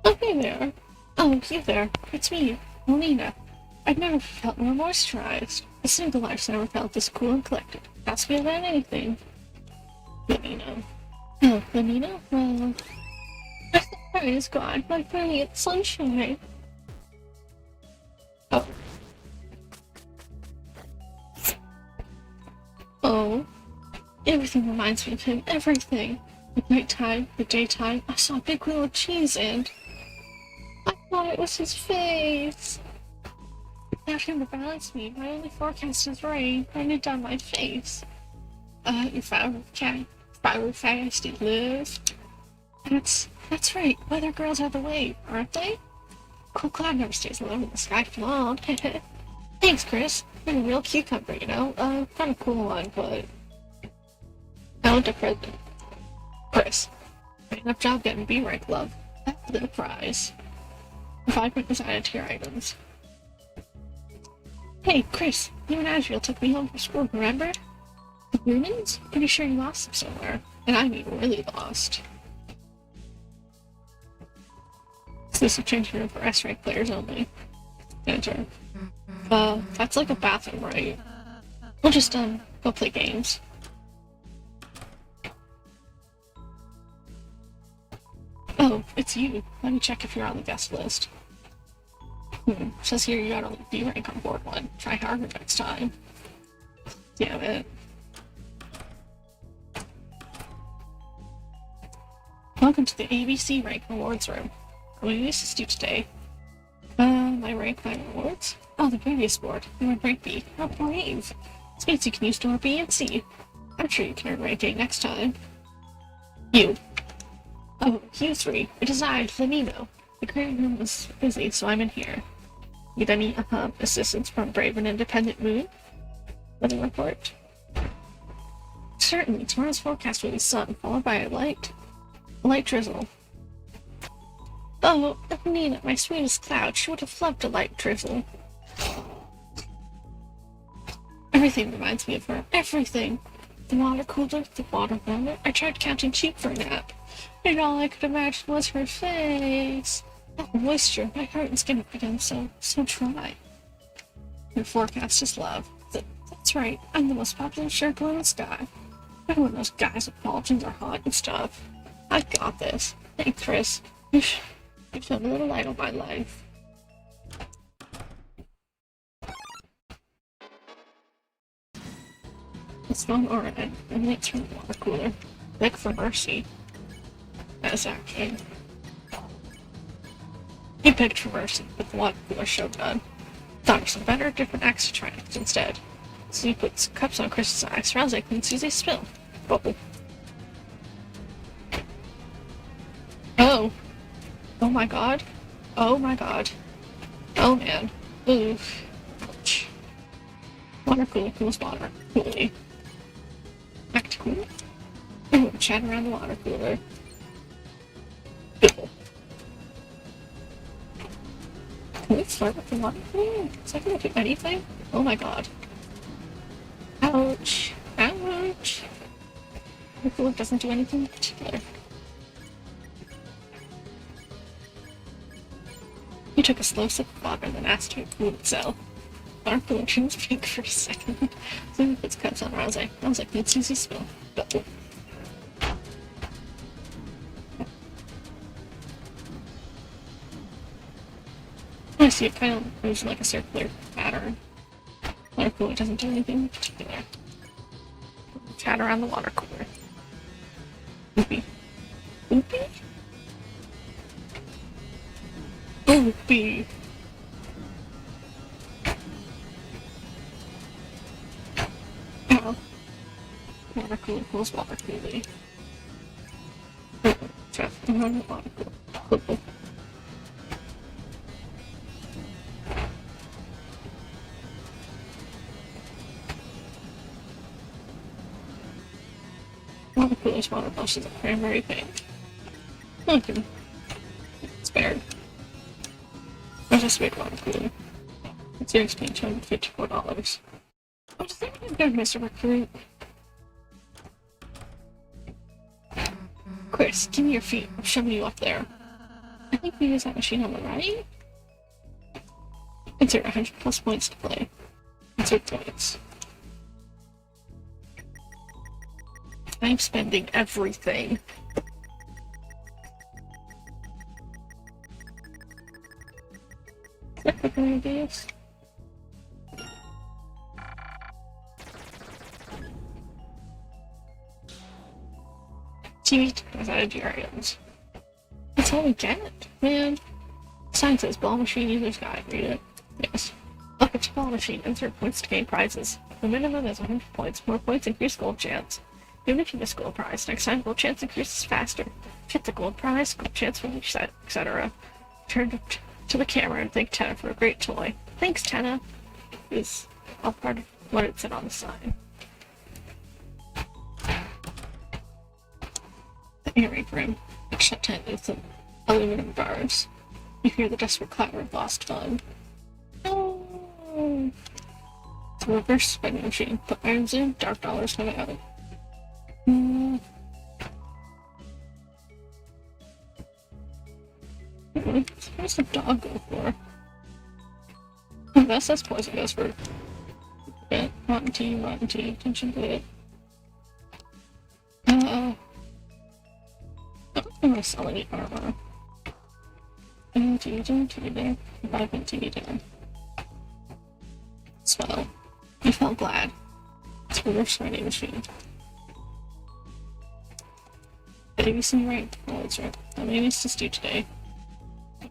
Oh, hey there. Oh, you there. It's me, Melina. I've never felt more moisturized. A single life's never felt this cool and collected. Ask me about anything. Melina. Oh, Melina? Well... Praise God, my brilliant sunshine. Oh. Oh. Everything reminds me of him. Everything. At nighttime, the daytime, I saw a big wheel of cheese and... I thought it was his face. Without him to balance me, my only forecast is rain raining down my face. If I were fast, he'd live. That's right, weather girls are the way, aren't they? Cool cloud never stays alone in the sky for long. Thanks, Chris. You're a real cucumber, you know? Not a cool one, but... I want to present. Chris. Great enough job getting B-rank, love. That's the prize. 5 was added to your items. Hey, Chris, you and Asriel took me home from school, remember? The Rumens? Pretty sure you lost them somewhere. And I mean really lost. This is changing room for S-rank players only. Enter. That's like a bathroom, right? We'll just, go play games. Oh, it's you. Let me check if you're on the guest list. Says here you got only B rank on board 1. Try harder next time. Damn it. Welcome to the ABC Rank Rewards Room. How may we assist you today? My rank, my rewards? Oh, the previous board. You were rank B. How brave. This means you can use door B and C. I'm sure you can earn rank A next time. You. Oh, you three. It is I, Lenino. The current room was busy, so I'm in here. Need any assistance from Brave and Independent Moon? Weather report? Certainly, tomorrow's forecast will be sun, followed by a light drizzle. Oh, Nina, my sweetest cloud, she would have loved a light drizzle. Everything reminds me of her. Everything. The water cooler, the water warmer. I tried counting sheep for a nap, and all I could imagine was her face. That moisture, my heart and skin have become so dry. Your forecast is love. That's right, I'm the most popular circle in the sky. Everyone knows guys with Paultons are hot and stuff. I got this. Thanks, Chris. You shone a little light on my life. It's one aura emanates from the water cooler. Beg for mercy. As action. He begged for mercy, but the water cooler showed none. Thought of some better, different acts to try instead. So he puts cups on Chris's eyes. Rouse like cleans Susie's spill. Bubble. Oh. Oh my god. Oh my god. Oh man. Oof. Ouch. Water cooler cools water. Coolly. Back to cool. Ooh, chat around the water cooler. Cool. Can we flirt with the water cooler? Is that gonna do anything? Oh my god. Ouch. Ouch. The cooler doesn't do anything in particular. He took a slow sip of water and then asked to cool itself. Our cooler turns pink for a second. So he puts cups on Rouse. Rouse needs Susie's spill. Double. I see it kind of moves like a circular pattern. Water cooler doesn't do anything in particular. Chat around the water cooler. Oopie. Oopie? Oopie. Ow. Water cooler cools water cooler. Chat around the water cooler. Water cooler's water blushes are cranberry pink. Okay. Spared. There's a big water cooler. It's your being $254. Oh, does that mean good, Mr. Recruit? Chris, give me your feet. I'm shoving you up there. I think we use that machine on the right? Insert 100 plus points to play. Insert points. I'm spending everything. What ideas? TV outside your items. That's all we get, man. Sign says ball machine user's guide. Read it. Yes. Look at your ball machine. Insert points to gain prizes. The minimum is 100 points. More points increase gold chance. Even if you miss gold prize, next time gold chance increases faster. Hit the gold prize, gold chance will reach that, etc. Turn to the camera and thank Tenna for a great toy. Thanks, Tenna. Is all part of what it said on the sign. The earring room. Shut tent with some aluminum bars. You hear the desperate clatter of lost fun. Oh. It's a reverse spending machine. Put irons in, dark dollars come out. What does the dog go for? Oh, that's poison goes for it. Rotten tea, attention to it. I'm gonna sell any armor. TV there. 5 TV down. Swell. You felt glad. It's a reverse spending machine. babysitting right? Oh, that's right. That may needs to do today.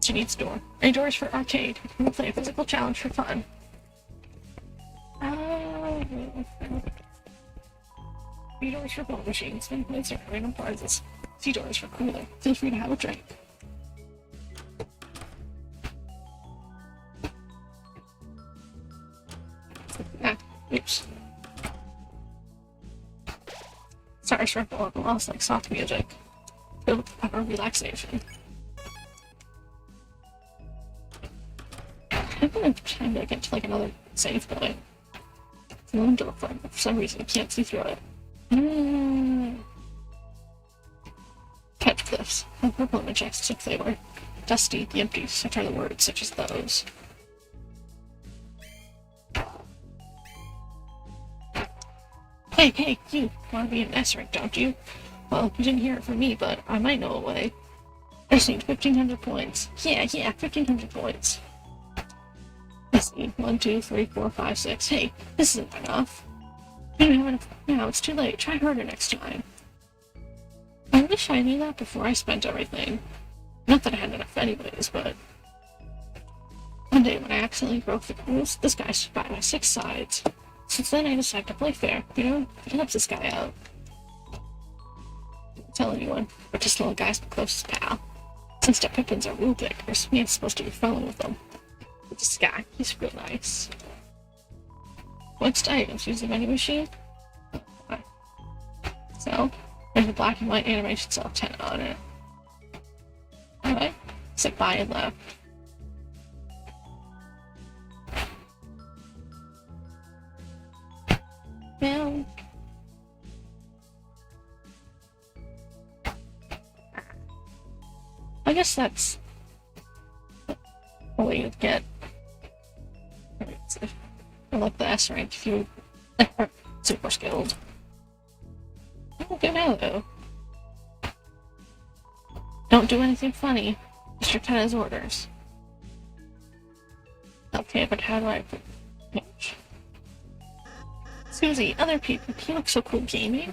She needs a door. A door is for arcade. We'll play a physical challenge for fun. B doors for ball machines. Then place are random prizes. C doors for cooler. Feel free to have a drink. Ah, oops. Stars for ball lost like soft music. Filled with the power of relaxation. I'm gonna try to get to like another save point. It's a little door frame, but for some reason I can't see through it. Catch cliffs. The purple image checks if they were dusty, the empty, such are the words such as those. Hey, you want to be an S-rank, don't you? Well, you didn't hear it from me, but I might know a way. I just need 1,500 points. Yeah, 1,500 points. Let's see, 1, 2, 3, 4, 5, 6. Hey, this isn't enough. You don't have enough now, it's too late. Try harder next time. I wish I knew that before I spent everything. Not that I had enough anyways, but... One day when I accidentally broke the rules, this guy stood by my 6 sides. Since then I decided to play fair, you know? It helps this guy out. Don't tell anyone, but this little guy's my closest pal. Since the Pippins are rule breakers, me ain't supposed to be friendly with them. But this guy, he's real nice. What's items? Use the vending machine? So, there's a black and white animation cell 10 on it. Alright, said buy and left. Well, I guess that's a way to get I like the S rank if you are super skilled. Oh, good now though. Don't do anything funny. Mr. Tenna's orders. Okay, but how do I put page? Susie, other people, you look so cool gaming.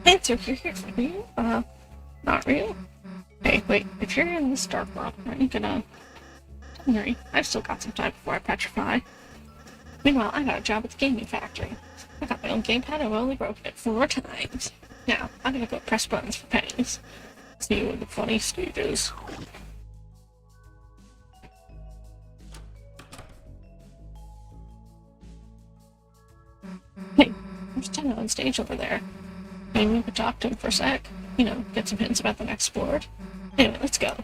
Answer, you're here for me? Not real? Hey, wait, if you're in this dark world, aren't you gonna... Don't worry, I've still got some time before I petrify. Meanwhile, I got a job at the gaming factory. I got my own gamepad and I've only broken it 4 times. Now, I'm gonna go press buttons for pennies. See you in the funny stages. Hey, there's Tenna on stage over there. Maybe we could talk to him for a sec. You know, get some hints about the next sport. Anyway, let's go.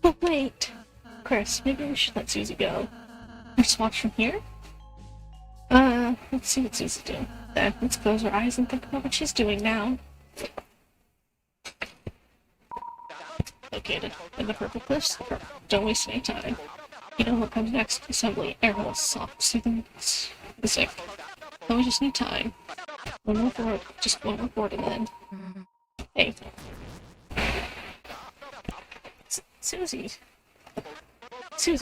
But wait! Chris, maybe we should let Susie go. Just watch from here? Let's see what Susie's doing. Then, let's close our eyes and think about what she's doing now. Located in the Purple Cliffs. Don't waste any time. You know what comes next? Assembly, airholes, soft, soothing music. Then we just need time. One more board, just one more board and then... Hey. Susie,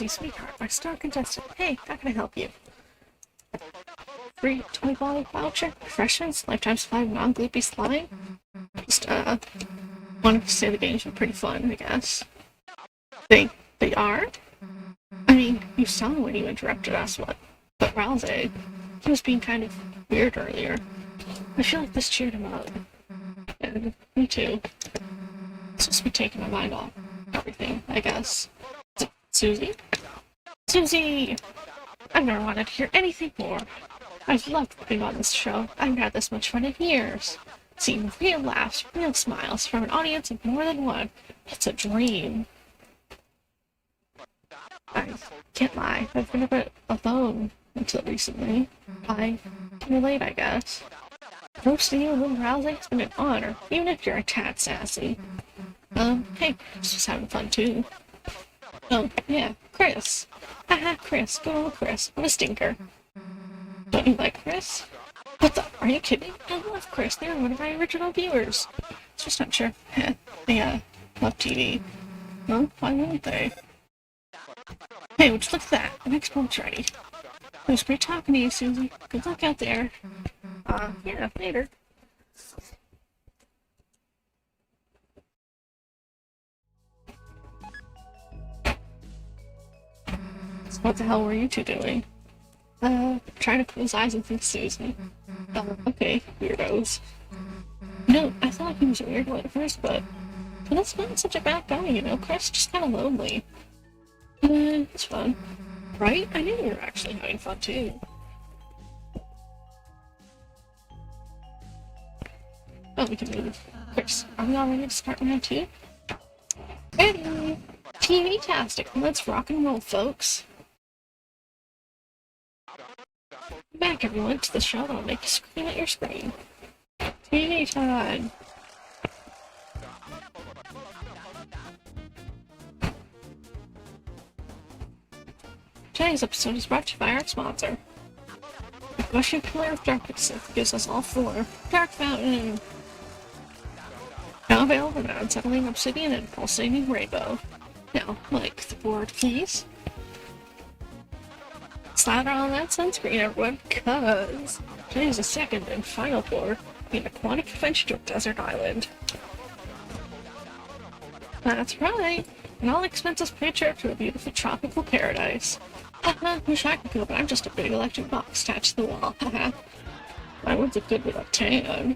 sweetheart, our star contestant. Hey, how can I help you? Free toy ball voucher, refreshments, lifetime supply of non-gloopy slime. Just, wanted to say the games were pretty fun, I guess. They are? I mean, you saw when you interrupted us, but Ralze, he was being kind of weird earlier. I feel like this cheered him up. And me too. It's just be taking my mind off everything, I guess. Susie? Susie! I've never wanted to hear anything more. I've loved working on this show. I haven't had this much fun in years. Seeing real laughs, real smiles from an audience of more than one. It's a dream. I can't lie. I've been a bit alone until recently. I can relate, I guess. Roasting you and little Ralze has been an honor, even if you're a tad sassy. Hey, just having fun too. Yeah, Chris. Haha, Chris, good old Chris. What a stinker. Don't you like Chris? What the? Are you kidding? I love Chris. They're one of my original viewers. Just not sure. They, love TV. Well, why wouldn't they? Hey, would you look at that? The next one's ready. It was great talking to you, Susie. Good luck out there. Yeah, later. What the hell were you two doing? Trying to close eyes and think Susie. Oh, okay, weirdos. I thought he was a weirdo at first, but that's not such a bad guy, Chris just kind of lonely. It's fun. Right? I knew you were actually having fun, too. Oh, we can move. Chris, are we all ready to start round 2? Ready! TV-tastic! Let's rock and roll, folks! Back, everyone, to the show that'll make you scream at your screen. TV time! Today's episode is brought to you by our sponsor. The gushing pillar of darkness gives us all 4. Dark Fountain! Now available in unsettling obsidian and pulsating rainbow. Now, Mike, the board, please. Slather on that sunscreen, everyone, cuz today's the second and final floor in aquatic adventure to a desert island. That's right, an all-expenses paid trip to a beautiful tropical paradise. Haha, wish I could go, but I'm just a big electric box attached to the wall. Haha. My words are good with a tan.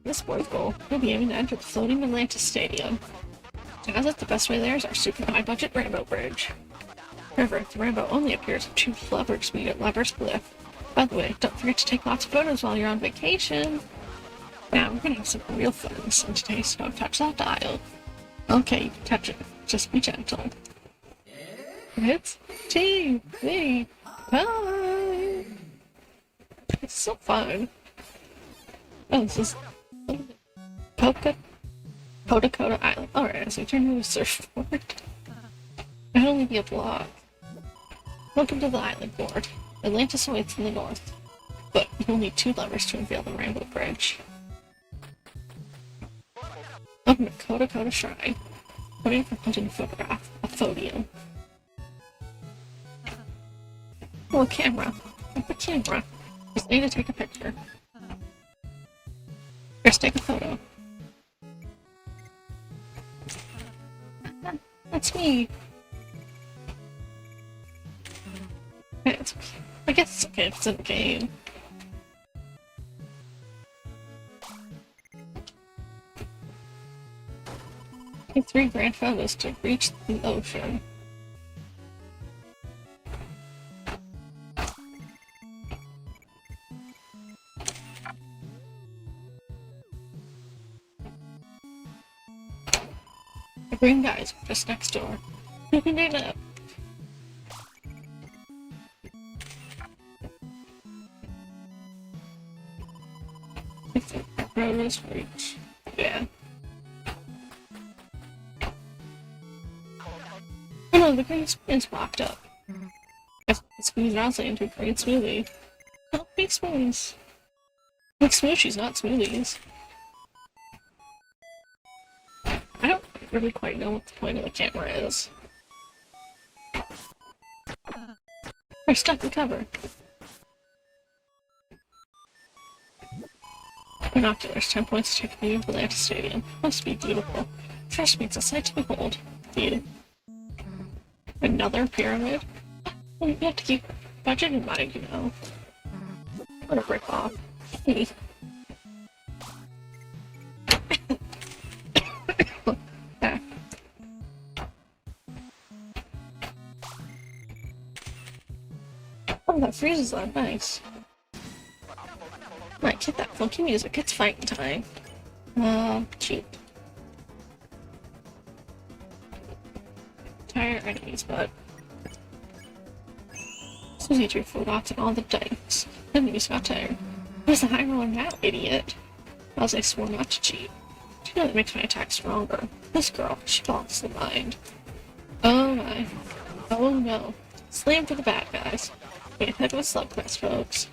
This boy's goal will be aiming to enter the floating Atlantis Stadium. As it, the best way there is our super high-budget Rainbow Bridge. However, the rainbow only appears when 2 lovers meet at Lover's Cliff. By the way, don't forget to take lots of photos while you're on vacation. Now, we're gonna have some real fun in today, so don't touch that dial. Okay, you can touch it. Just be gentle. It's TV time! It's so fun. Oh, this is Podakota Island. Alright, so we turn to a surfboard. It'll only be a block. Welcome to the island board. Atlantis awaits in the north. But you'll need 2 levers to unveil the Rainbow Bridge. Welcome to Kodakota Shrine. Waiting for hunting photograph. A podium. Oh, a camera. What's a camera? Just need to take a picture. Just take a photo. That's me. I guess it's okay if it's in the game. Take 3 grand photos to reach the ocean. The green guys are just next door. You can do that. Rose reach. Yeah. Oh no, the green smoothie's locked up. If it squeezed Rosley into a green smoothie. Oh, big smoothies. Big smooshies, not smoothies. I don't really quite know what the point of the camera is. We're stuck in cover. Binoculars, 10 points to take a view of Atlantis Stadium. Must be beautiful. Trust me, it's a sight to behold. View. Another pyramid? Well, you have to keep budget in mind, What a rip-off. Oh, that freezes that. Nice. Mike, hit that funky music. It's fighting time. Cheap. Tire enemies, but Susie drew 4 dots on all the dice. Enemies got tired. Where's the high roller now, idiot? As I swore not to cheat. Do you know that makes my attack stronger? This girl, she bogs the mind. Oh my. Oh no. Slam for the bad guys. Wait, head with Slugfest, folks.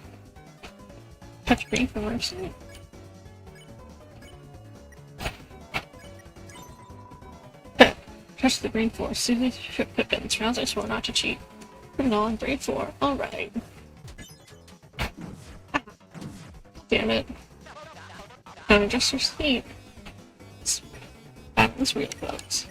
Touch green for mercy. Touch the green 4. Susie shook Pippins. Rounds I swore not to cheat. Put it all in grade 4. Alright. Damn it. Don't adjust your speed. That was real, folks.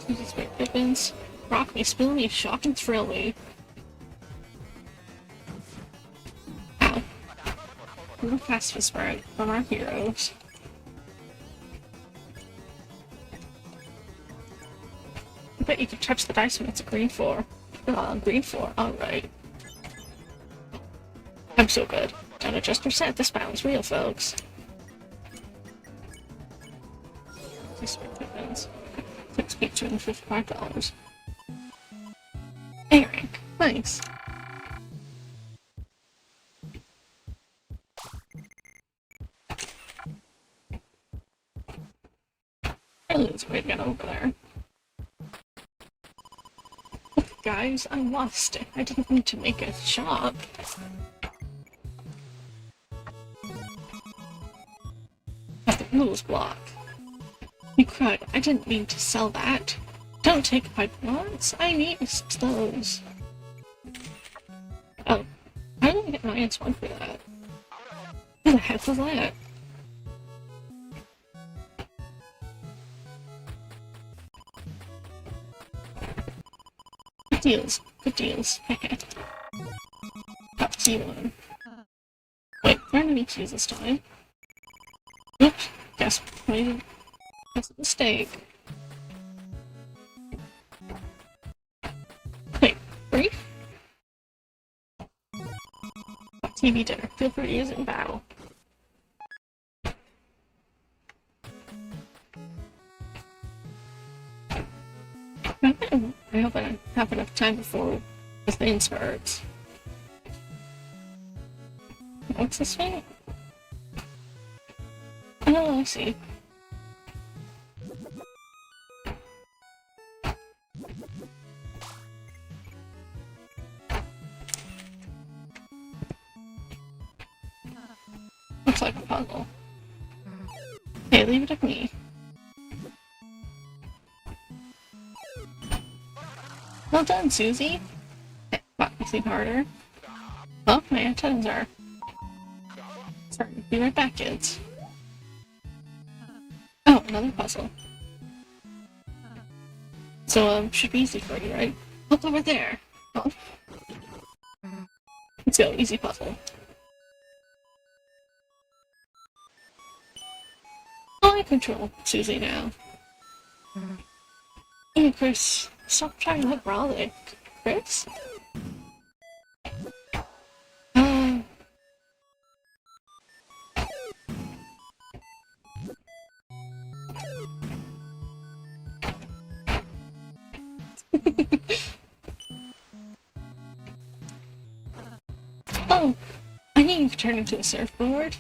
These great ribbons. Rock me, spill me, shock and thrill me. Ow. Little pacifist spread from our heroes. I bet you can touch the dice when it's a green 4. Green 4, alright. I'm so good. Don't adjust your set, this battle's real, folks. These great ribbons. XP $255. A rank. Nice. Really, there's a way to get over there. Look, guys, I lost it. I didn't mean to make a shop. But the rules block. You cried. I didn't mean to sell that. Don't take my blocks. I need those. Oh, I didn't get -1 for that. Who the heck was that? Good deals. Good deals. Top C1. Wait, where did we choose this time? Oops. Guess maybe that's a mistake. Wait, brief? TV dinner. Feel free to use it in battle. I hope I have enough time before the thing starts. What's this way? Oh, I see. Looks like a puzzle. Hey, leave it to me. Well done, Susie. Hey, what, you think harder? Oh, my antennas are. Sorry, be right back, kids. Oh, another puzzle. So, should be easy for you, right? Look over there. Oh. Let's go, easy puzzle. Oh, I control Susie now. Hey, Chris, stop trying to look Raleigh. Chris? Oh, I think you can turn into a surfboard.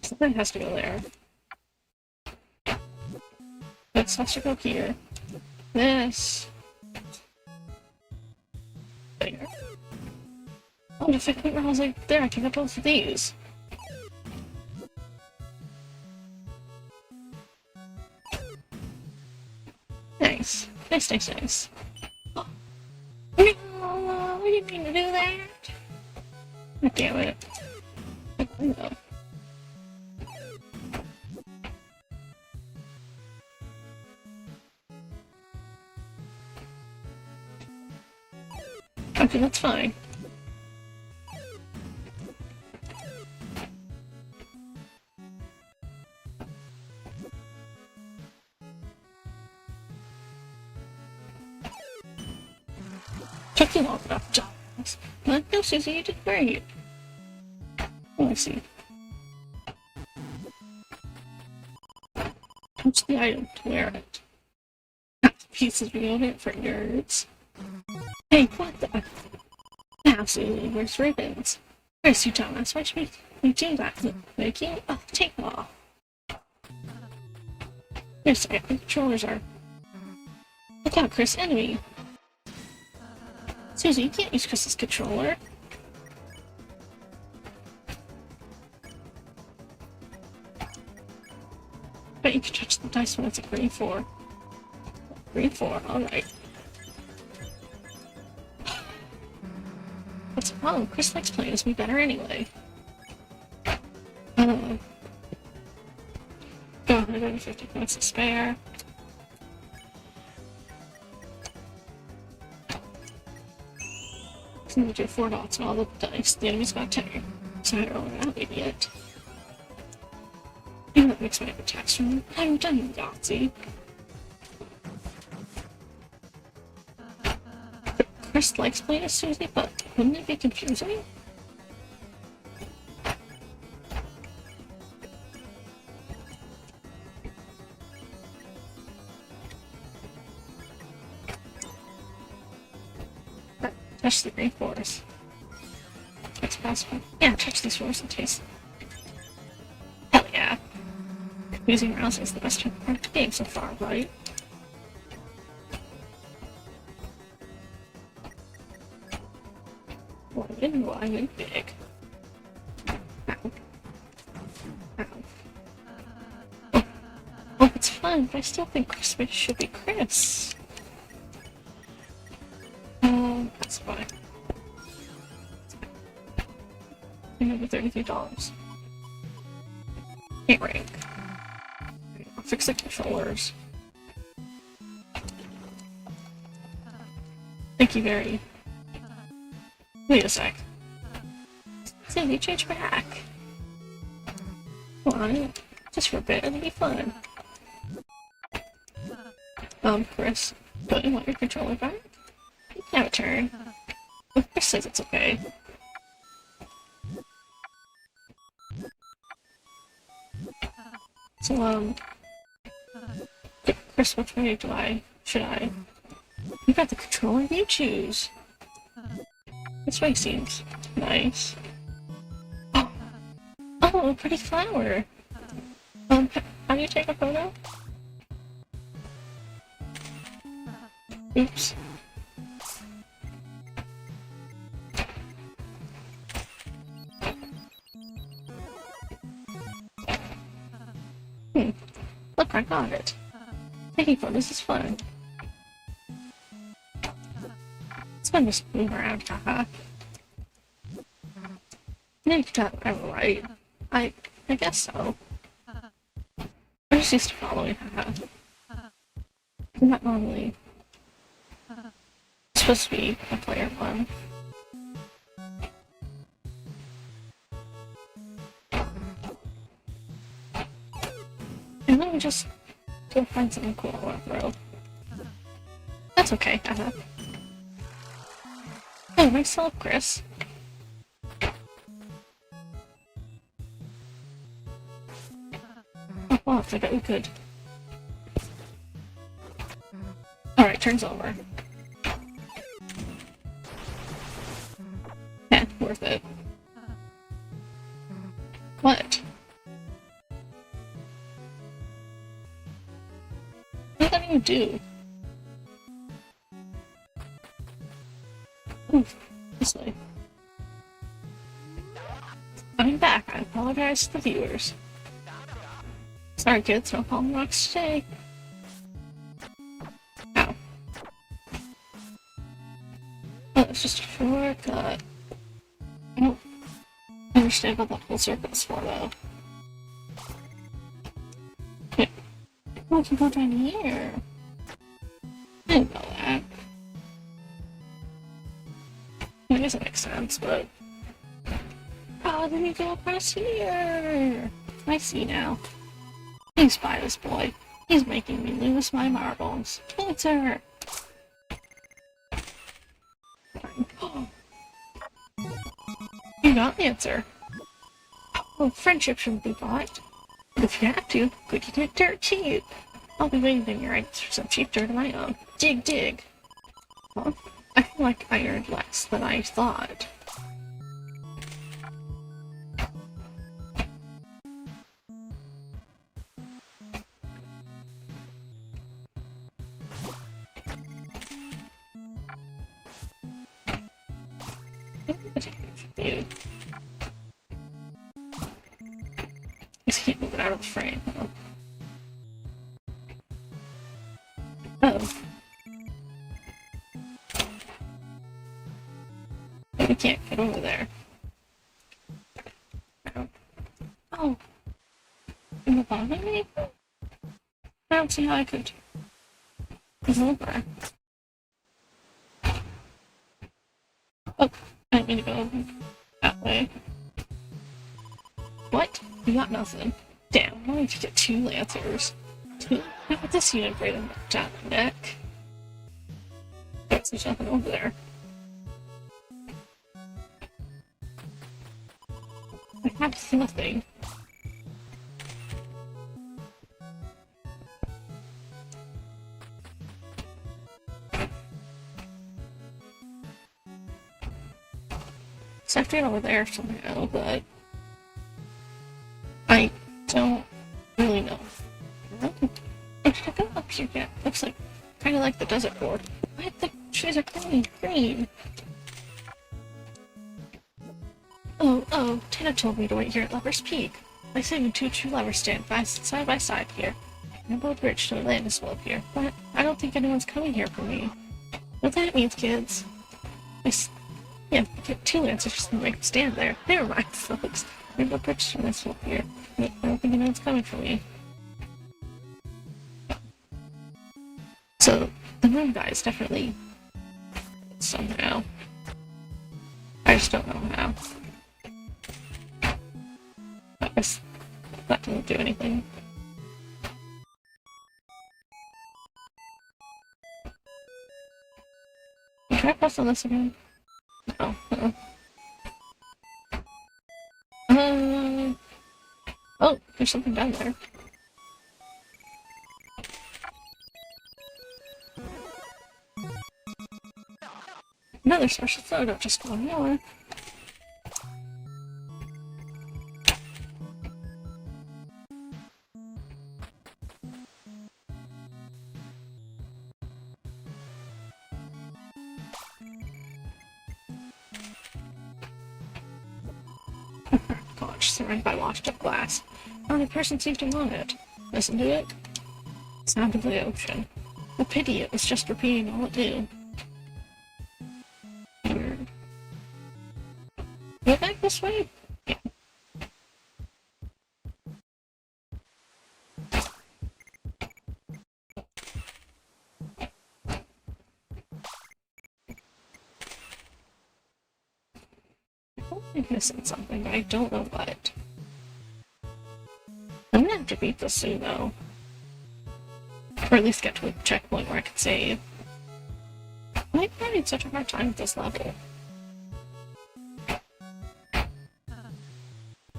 Something has to go there. This has to go here. This. There. Oh, if I put Rouse like there, I can get both of these. Nice. Nice, nice, nice. Oh. No, we didn't mean to do that. God damn it. No. Okay, that's fine. Took you long enough, Giles. But no, Susie, you did great. Oh, I see. Touch the item to wear it. Not the pieces reloaded for nerds. Hey, what the? Now, Susie, where's ribbons? Where's you, Thomas? Why should we do that? Make you? Oh, take them off. Here's the controllers are. Look out, Chris, enemy! Susie, you can't use Chris's controller. But you can touch the dice when it's a green 4. Green 4, alright. What's the problem? Chris likes playing as me better anyway. Go 150 points to spare. I'm gonna do 4 dots on all the dice. The enemy's got 10. So I don't roll it out yet. Even that makes my attacks from I'm done Yahtzee. Chris likes playing as Susie, but wouldn't it be confusing? Touch the green 4s. That's possible. Yeah, touch these 4s and taste. Hell yeah. Using mouse is the best part of the game so far, right? Why win big? Ow. Ow. Oh, it's fun, but I still think Chris should be Chris. That's fine. I have $33. Can't rank. I'll fix the controllers. Thank you very. Wait a sec. Sandy, change back. Come on, just for a bit, it'll be fun. Chris, don't you want your controller back? You can have a turn. Oh, Chris says it's okay. So, Chris, which way should I? You got the controller, you choose. This way seems nice. Oh, a pretty flower. How do you take a photo? Oops. Look, I got it. Taking photos is fun. It's fun to just move around, haha. You got whatever, right? I guess so. I'm just used to following, haha. I'm not normally supposed to be a player one. And let me just go find something cool on the road. That's okay, haha. Oh, myself, Chris. Oh, wow, I bet we could. Alright, turn's over. Yeah, worth it. What? What did that even do? Ooh, this way. I'm back. I apologize to the viewers. Sorry kids, no palm rocks today. Ow. Oh, it's just a shortcut. I don't understand what that whole circle is for, though. Okay. Oh, I can go down here. I didn't know that. I guess it makes sense, but... Oh, then you go across here! I see now. Please buy this boy. He's making me lose my marbles. Answer! You got the answer. Oh, friendship shouldn't be bought. But if you have to, could you get dirt cheap? I'll be waiting your rights for some cheap dirt of my own. Dig, dig. Well, I feel like I earned less than I thought. Dude. Just can't move it out of the frame. Oh. We can't get over there. Oh. In the bottom, maybe? I don't see how I could go over. Oh, I didn't mean to go that way. What? You got nothing. Damn, why did you get 2 Lancers? 2? How about this unit right on down the neck? There's nothing over there. I have nothing. So I have to get over there somehow, but I don't really know. I should go up here yet. Looks like kind of like the desert board. Why the trees are green? Oh, Tana told me to wait here at Lover's Peak. I say when 2 true lovers stand side by side here. And both rich to Atlantis will appear, but I don't think anyone's coming here for me. What that means, kids? Yeah, get 2 Lancers just to make them stand there. Never mind, folks. Rainbow Bridge to Atlantis will appear. I don't think anyone's coming for me. So, the moon guy is definitely somehow. I just don't know how. I guess that didn't do anything. Can I press on this again? No. Oh, there's something down there. Another special photo, just one more. Gosh, surrounded by washed up glass. Only person seems to want it. Listen to it. Sound of the ocean. A pity it was just repeating all it knew. Go back this way? Yeah. I'm missing something, but I don't know what. I'm gonna have to beat this soon, though. Or at least get to a checkpoint where I can save. I'm having such a hard time with this level.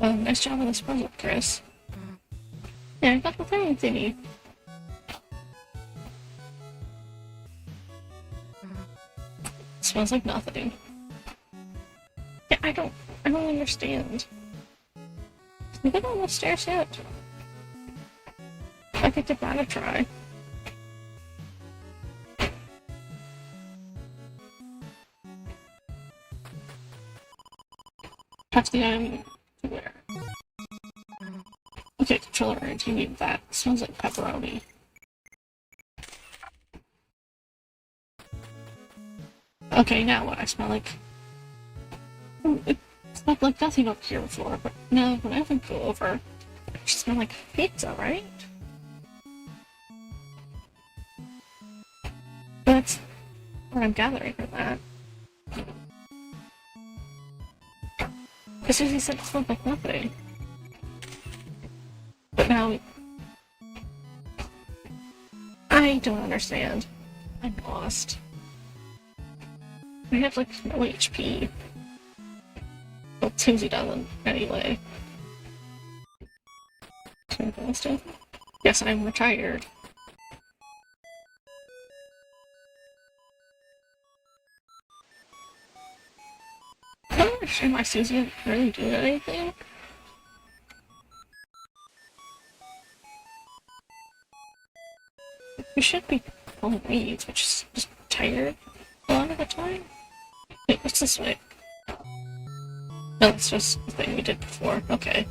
Nice job on this puzzle, Chris. Yeah, I got the thing thingy. Smells like nothing. Yeah, I don't understand. Can we get on the stairs yet? I could give that a try. Touch the item to where? Okay, controller range, you need that. It smells like pepperoni. Okay, now what? I smell like... It smelled like nothing up here before, but now when I go over, I smell like pizza, right? That's what I'm gathering from that. Because Susie said it smelled like nothing. But now... I don't understand. I'm lost. I have like no HP. Well, Susie doesn't, anyway. Yes, I'm retired. I don't understand why Susie didn't really do anything. You should be pulling weeds, which is just tired a lot of the time. Wait, what's this way? No, that's just the thing we did before. Okay.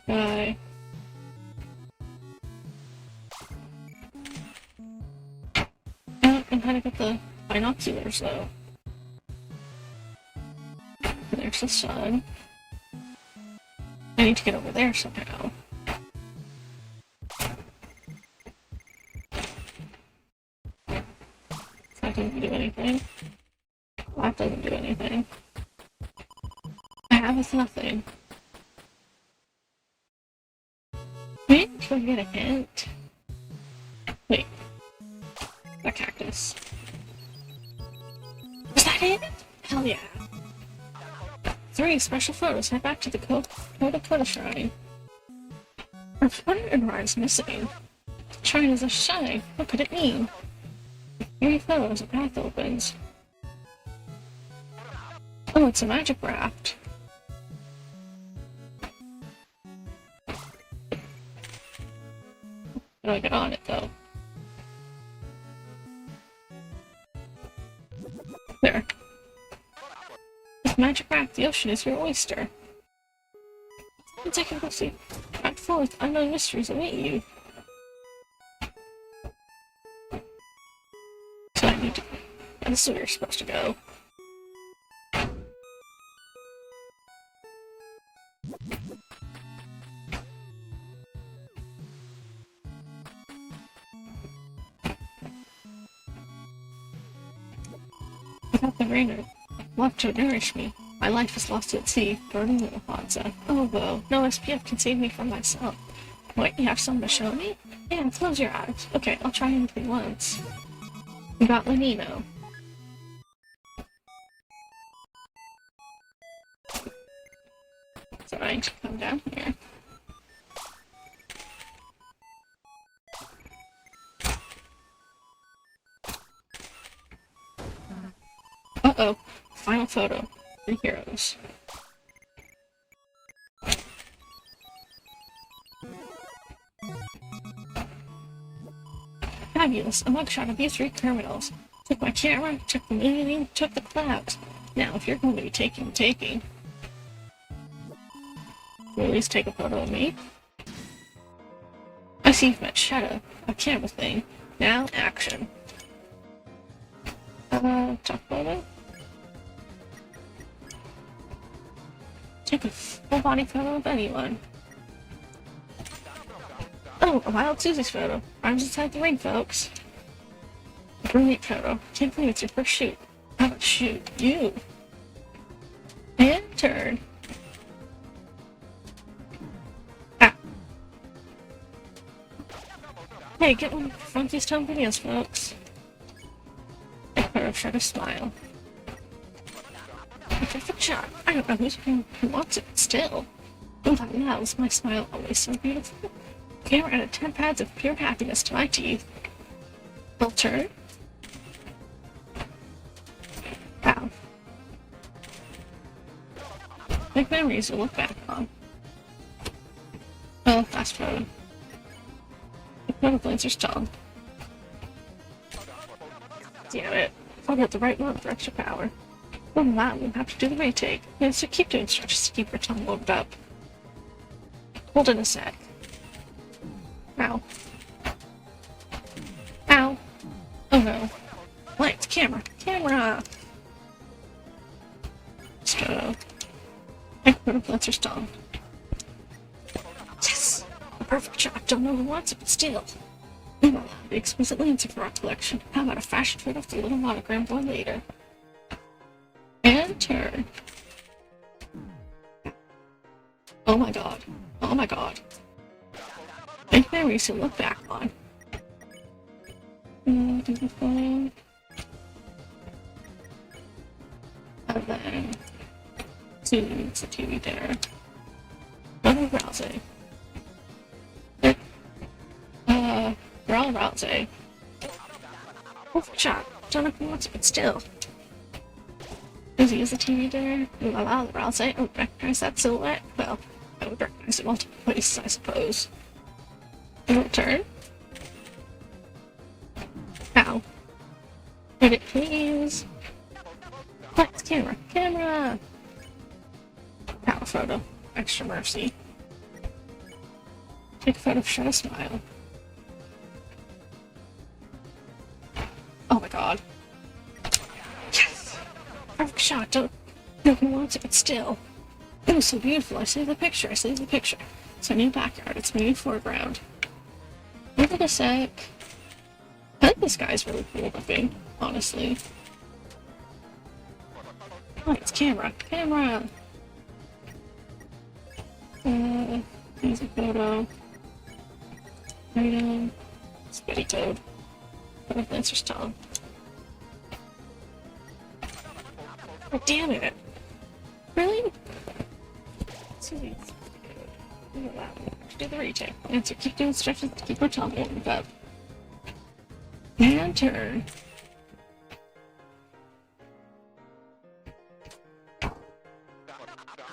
Okay. I'm trying to get the binoculars though. There's the sun. I need to get over there somehow. That doesn't do anything. That doesn't do anything. I have is nothing. Maybe can I get a hint? Wait. A cactus. Was that it? Hell yeah. 3 special photos. Head back to the Koda Shrine. Our photo and Ryan's missing. The shrine is a shy. What could it mean? 3 photos. A path opens. Oh, it's a magic raft. How do I get on it though? There. With magic raft, the ocean is your oyster. Let's take a look see. Back forth, unknown mysteries await you. So I need to. This is where you're supposed to go. Without the rain left to nourish me, my life is lost at sea, burning in the Hansa. Oh, though, no SPF can save me from myself. What, you have something to show me? Yeah, close your eyes. Okay, I'll try anything once. We got Lenino. So I need to come down here. Uh-oh. Final photo. 3 heroes. Fabulous. A mugshot of you 3 criminals. Took my camera, took the moon, took the clouds. Now, if you're going to be taking, will at least take a photo of me. I see you've met Shadow, a camera thing. Now, action. Talk photo? Take a full body photo of anyone. Oh, a Wild Susie's photo. Arms inside the ring, folks. A brilliant photo. Can't believe it's your first shoot. How about shoot you? And turn. Ah. Hey, get one of the funkiest home videos, folks. A photo shot a smile. A perfect shot. I don't know who wants it, but still. Oh, that allows my smile always so beautiful. Camera added 10 pads of pure happiness to my teeth. We'll turn. Wow. Make memories to look back on. Oh, fast photo. The photo blades are stalled. Damn it. I'll get the right one for extra power. Oh wow, we'll have to do the retake. Yeah, so keep doing stretches to keep your tongue loaded up. Hold in a sec. Ow. Ow. Oh no. Lights, camera, camera! So, let's are stalled. Yes! A perfect shot. Don't know who wants it, but still. Meanwhile, the exquisite answer for our collection. How about a fashion fit of the little monogram boy later? And turn. Oh my god. Oh my god. Make memories to look back on. And then it's a TV dinner. Another Rousey. Raul Rousey. Perfect shot. Don't know who wants it, but still. Does he use a TV dinner? La la, Rousey. I would recognize that silhouette. Well, I would recognize it multiple places, I suppose. Return. Ow. Edit, please. Flex camera. Camera! Power photo. Extra mercy. Take a photo, show a smile. Oh my god. Yes! Perfect shot. Don't. No one wants it, but still. It was so beautiful. I saved the picture. I saved the picture. It's my new backyard. It's my new foreground. Give it a sec. I think this guy's really cool looking, honestly. Oh, it's camera. Camera! Here's a photo. Item. Spitty toad. Photo of Lancer's tongue. Oh, damn it! Really? Sweet. Do the retake. Answer. Keep doing stretches to keep her tongue warmed up. And turn.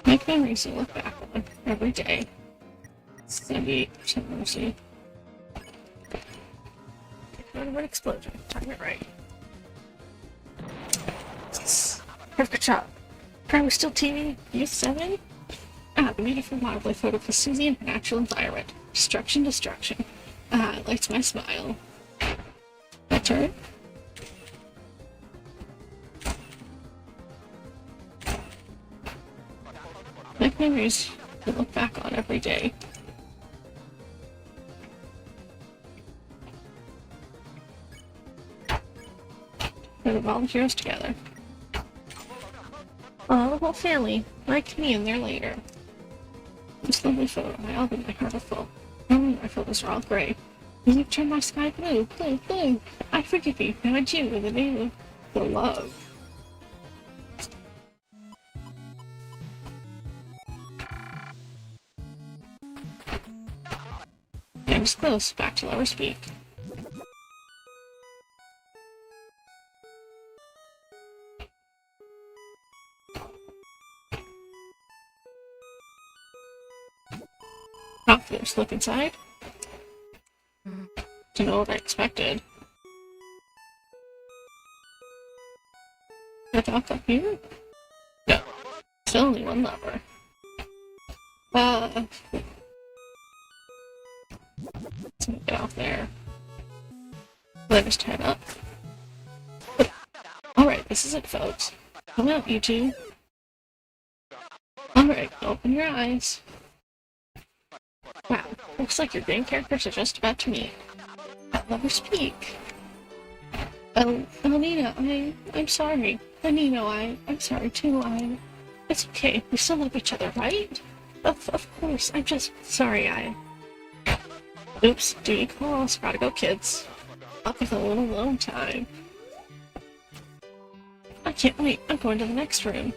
Make memories to look back on every day. 78% mercy. An explosion. Time it right. Yes. Perfect shot. Are we still TV? Youth 7? Ah, the beautiful wildlife photo of Susie and her natural environment. Destruction, destruction. Ah, it lights my smile. My turn? Make memories to look back on every day. Put all the heroes together. Oh, the whole family, like me, and they're later. This lovely photo, my album, my heart are full. Normally my photos are all gray. You turned my sky blue, blue, blue. I forgive you, now it's you in the name of the love. Game's close, back to Lower Speak. Not first look inside. To know what I expected. I thought up here? No. Still only one lever. Let's get off there. Let us turn up. Alright, this is it, folks. Come out, you two. Alright, open your eyes. Wow, looks like your game characters are just about to meet. I'll never speak. Oh, Nina, I'm sorry. Nino, I'm sorry too. It's okay. We still love each other, right? Of course. I'm just sorry. Oops, duty calls. Gotta go, kids. Up with a little alone time. I can't wait. I'm going to the next room.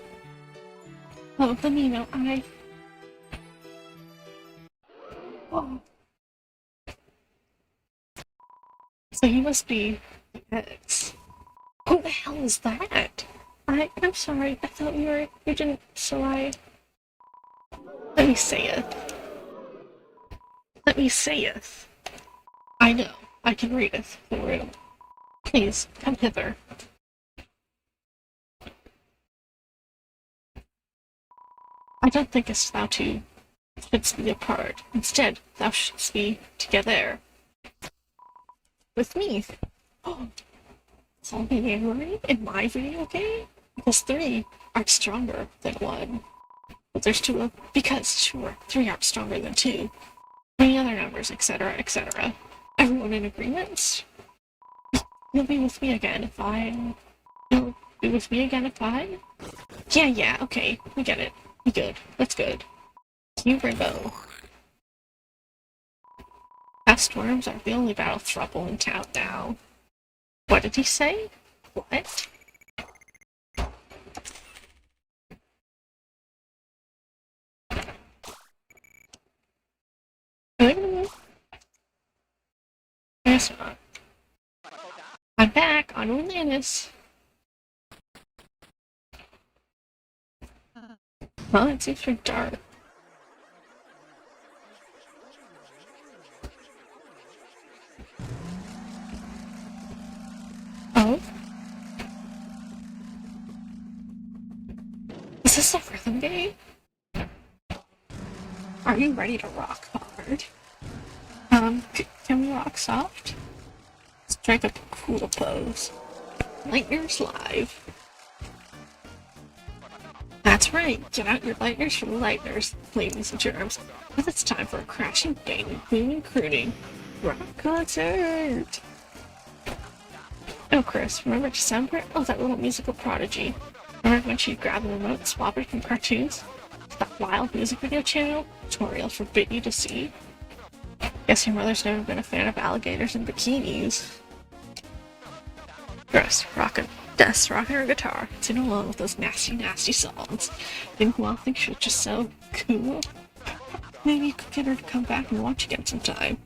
Oh, Nino, Oh. So you must be X. Who the hell is that? I'm sorry. I thought you didn't. So let me say it. Let me say it. I know. I can read it. The room. Please come hither. I don't think us thou two shouldst be apart. Instead, thou shouldst be together. With me. Oh, it's all memory in my video game? Because 3 aren't stronger than 1. But there's 2 of because, sure, 3 aren't stronger than 2. Many other numbers, etc., etc. Everyone in agreement? You'll be with me again if You'll be with me again if Yeah, okay, we get it. We good. That's good. You, Rainbow. Past worms are the only battle trouble in town now. What did he say? What? Guess not. I'm back on Atlantis. Well, it seems pretty dark. game? Are you ready to rock hard? Can we rock soft? Strike up a cool pose. Lightners live. That's right, get out your lightners from the lightners, ladies and germs, because it's time for a crashing, banging, booming, crooning rock concert! Oh, Chris, remember December? Oh, that little musical prodigy. Remember when she'd grab the remote and swap it from cartoons? That wild music video channel? Tutorial forbid you to see. Guess your mother's never been a fan of alligators and bikinis. Dress, rockin' her guitar, sing along with those nasty, nasty songs. Think she was just so cool. Maybe you could get her to come back and watch again sometime.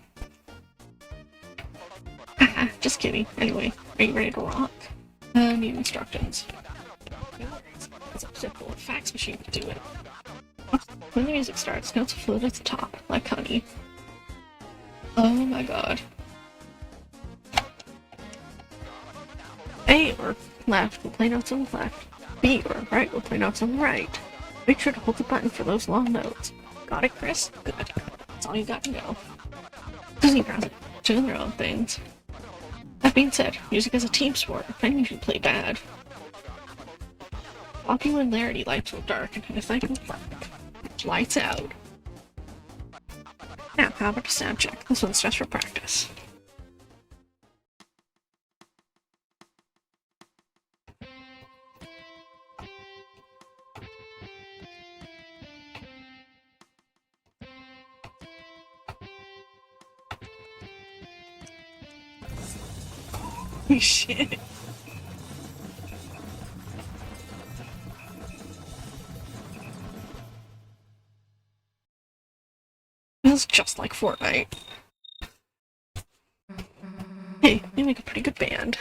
Haha, just kidding. Anyway, are you ready to rock? Need instructions. It's a simple fax machine to do it. When the music starts, notes float at the top, like honey. Oh my god. A or left will play notes on the left. B or right will play notes on the right. Make sure to hold the button for those long notes. Got it, Chris? Good. That's all you got to know. Disney Brothers doing their own things. That being said, music is a team sport. I think you should play bad. Walking when Larity lights will darken, and if I can lights out. Now, how about a sound check? This one's just for practice. Holy shit. Feels just like Fortnite. Hey, you make a pretty good band.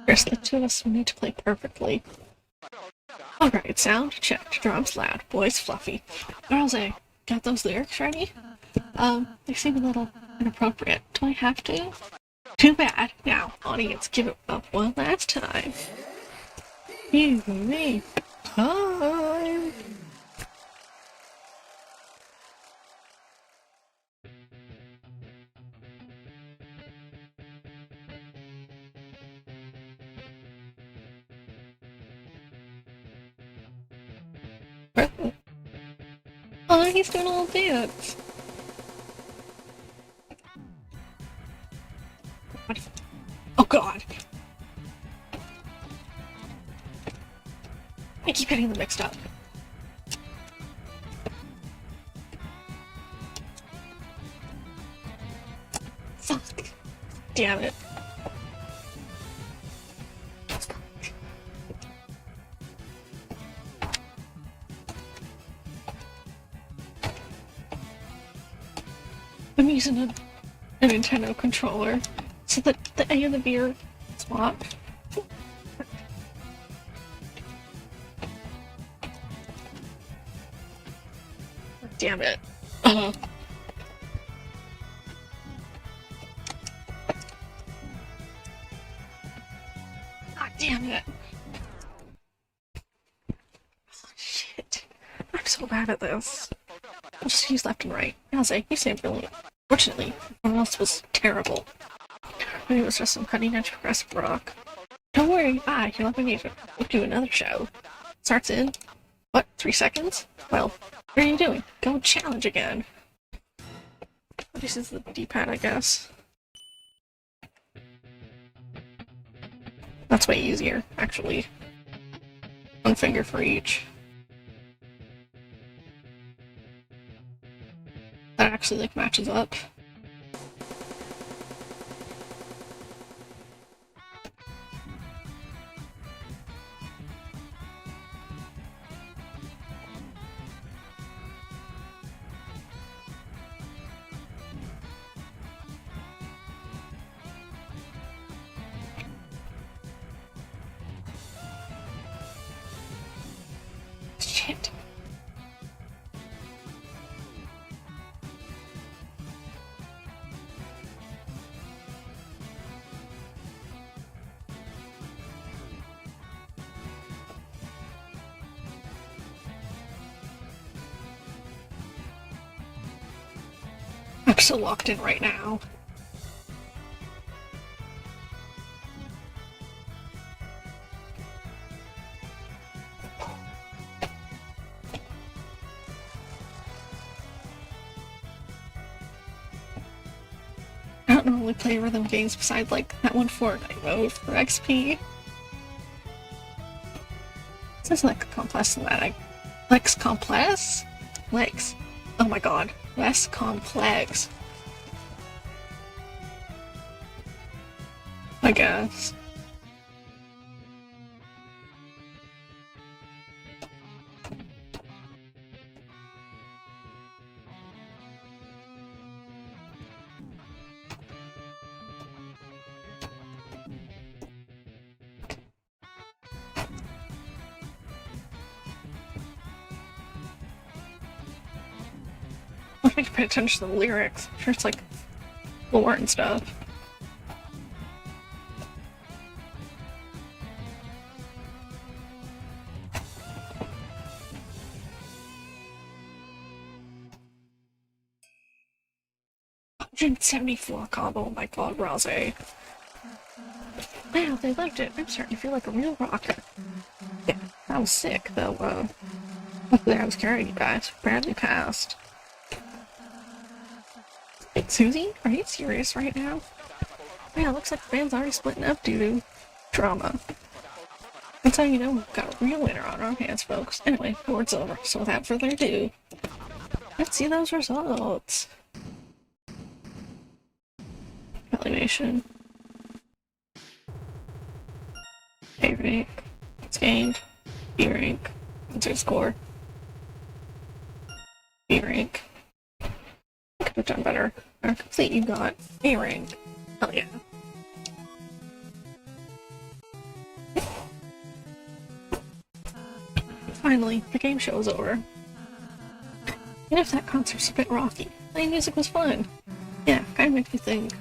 Chris, the two of us need to play perfectly. Alright, sound checked, drums loud, voice fluffy. Girls, got those lyrics ready? They seem a little inappropriate. Do I have to? Too bad. Now, audience, give it up one last time. You and me. Time. Oh, he's doing a little dance. Oh god. I keep getting them mixed up. Fuck. Damn it. I'm using a Nintendo controller so that the A and the B are swapped. Damn it. God damn it. Oh, shit. I'm so bad at this. I'll just use left and right. Yase, you say brilliant. Fortunately, everyone else was terrible. Maybe it was just some cutting-edge progressive rock. Don't worry, you'll have me do another show. Starts in, what, 3 seconds? Well, what are you doing? Go challenge again. This is the D-pad, I guess. That's way easier, actually. One finger for each. That actually, like, matches up. Shit. I'm so locked in right now. I don't normally play rhythm games besides like that one Fortnite mode for XP. This is like complex than that. Lex complex? Lex. Oh my god. Less complex. I guess. I think to pay attention to the lyrics. I'm sure it's like lore and stuff. $174 combo, oh my god, Rose. Wow, they loved it. I'm starting to feel like a real rocker. Yeah, that was sick, though, luckily I was carrying you guys. Barely passed. Wait, Susie? Are you serious right now? Yeah, looks like the band's already splitting up due to drama. That's how you know we've got a real winner on our hands, folks. Anyway, board's over, so without further ado, let's see those results. Evaluation. A rank. It's gained. B rank. What's your score? B rank. I could have done better. Our complete, you got A rank. Hell yeah. Finally, the game show is over. Even if that concert's a bit rocky, playing music was fun. Yeah, kinda makes me think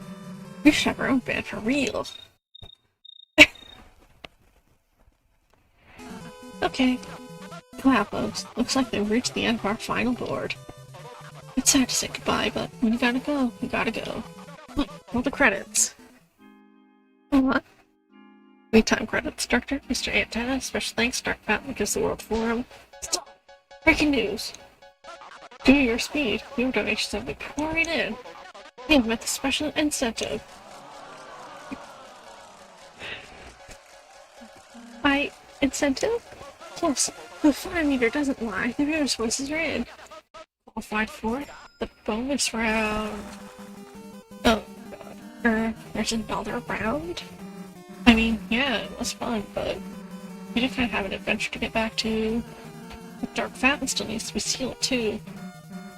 we should have our own band for real. Okay. Wow, folks. Looks like they've reached the end of our final board. It's sad to say goodbye, but when you gotta go, you gotta go. Look, roll the credits. What? Wait time credits. Director, Mr. Antenna, special thanks, Dark Fountain gives the world forum. Stop! Breaking news! Due to your speed, your donations have been pouring in. And with a special incentive. By incentive? Yes, the fire meter doesn't lie, the viewer's voices are in. Qualified for the bonus round. Oh god. There's another round? I mean, yeah, it was fun, but we did kind of have an adventure to get back to. The Dark Fountain still needs to be sealed too.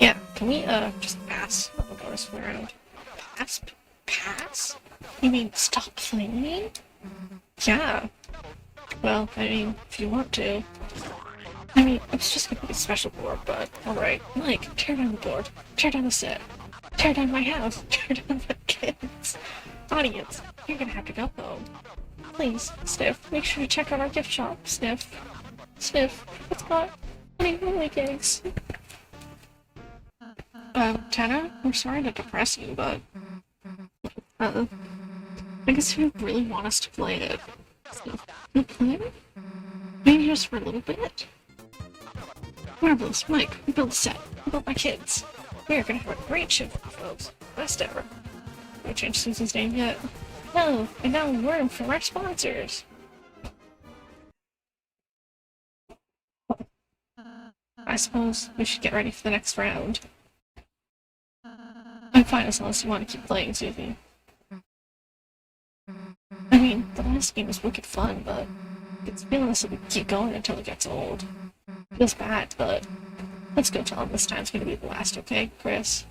Yeah, can we just pass on the bonus round? Pass? Pass? You mean stop playing? Yeah. Well, I mean, if you want to. I mean, it's just gonna be a special board, but alright. Mike, tear down the board. Tear down the set. Tear down my house. Tear down my kids. Audience, you're gonna have to go home. Please, Sniff, make sure to check out our gift shop. Sniff. Sniff, it's got honey roly cakes. Tana, I'm sorry to depress you, but I guess you really want us to play it. Sniff, you play it? Maybe just for a little bit? Marvelous, Mike, we built a set. We built my kids. We're gonna have a great show for you folks. Best ever. Have I changed Susan's name yet? No, and now we're in for our sponsors. I suppose we should get ready for the next round. I'm fine as long as you want to keep playing, Susie. I mean, the last game was wicked fun, but it's feeling this will keep going until it gets old. Feels bad, but let's go tell him this time's gonna be the last, okay, Chris?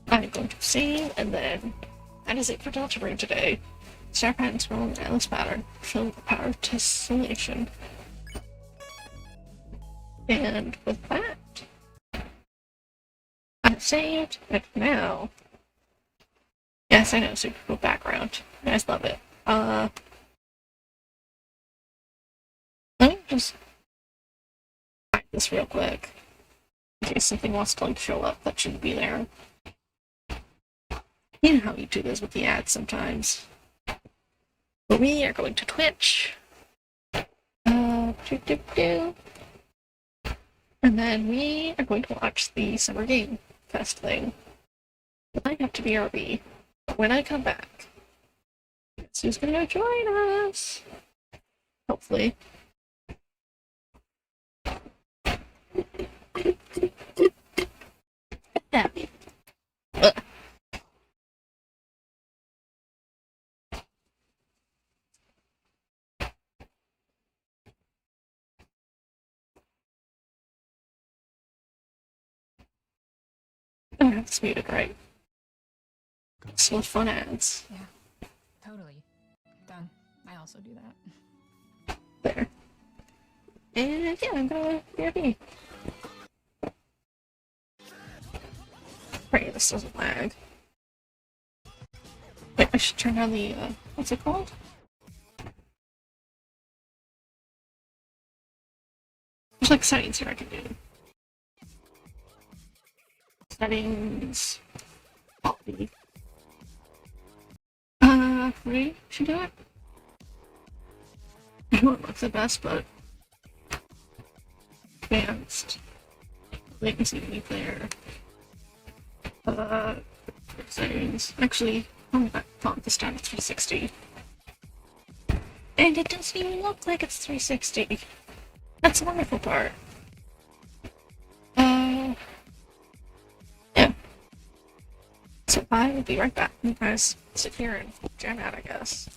I'm going to sing, and then that is it for Delta Brain today. Star patterns roll an endless pattern, filled with the power of tessellation. And with that, I've saved, and now... Yes, I know, super cool background. You guys love it. Let me just find this real quick. In case something wants to, like, show up that shouldn't be there. You know how YouTube is with the ads sometimes. But we are going to Twitch. Do, do, do. And then we are going to watch the Summer Game Fest thing. I have to BRB. But when I come back, guess who's gonna join us? Hopefully. Yeah. Ugh. I have this muted, right? So fun ads. Yeah, totally. Done. I also do that. There. And yeah, I'm gonna BRB. Pray this doesn't lag. Wait, I should turn on the, what's it called? There's like settings here I can do. Settings. Quality. Ready? Should do it? I don't look the best, but advanced. Latency to be clear. Settings. Actually, I'm gonna bump this down to 360. And it doesn't even look like it's 360. That's the wonderful part. Yeah. So I will be right back. You guys sit here and jam out, I guess.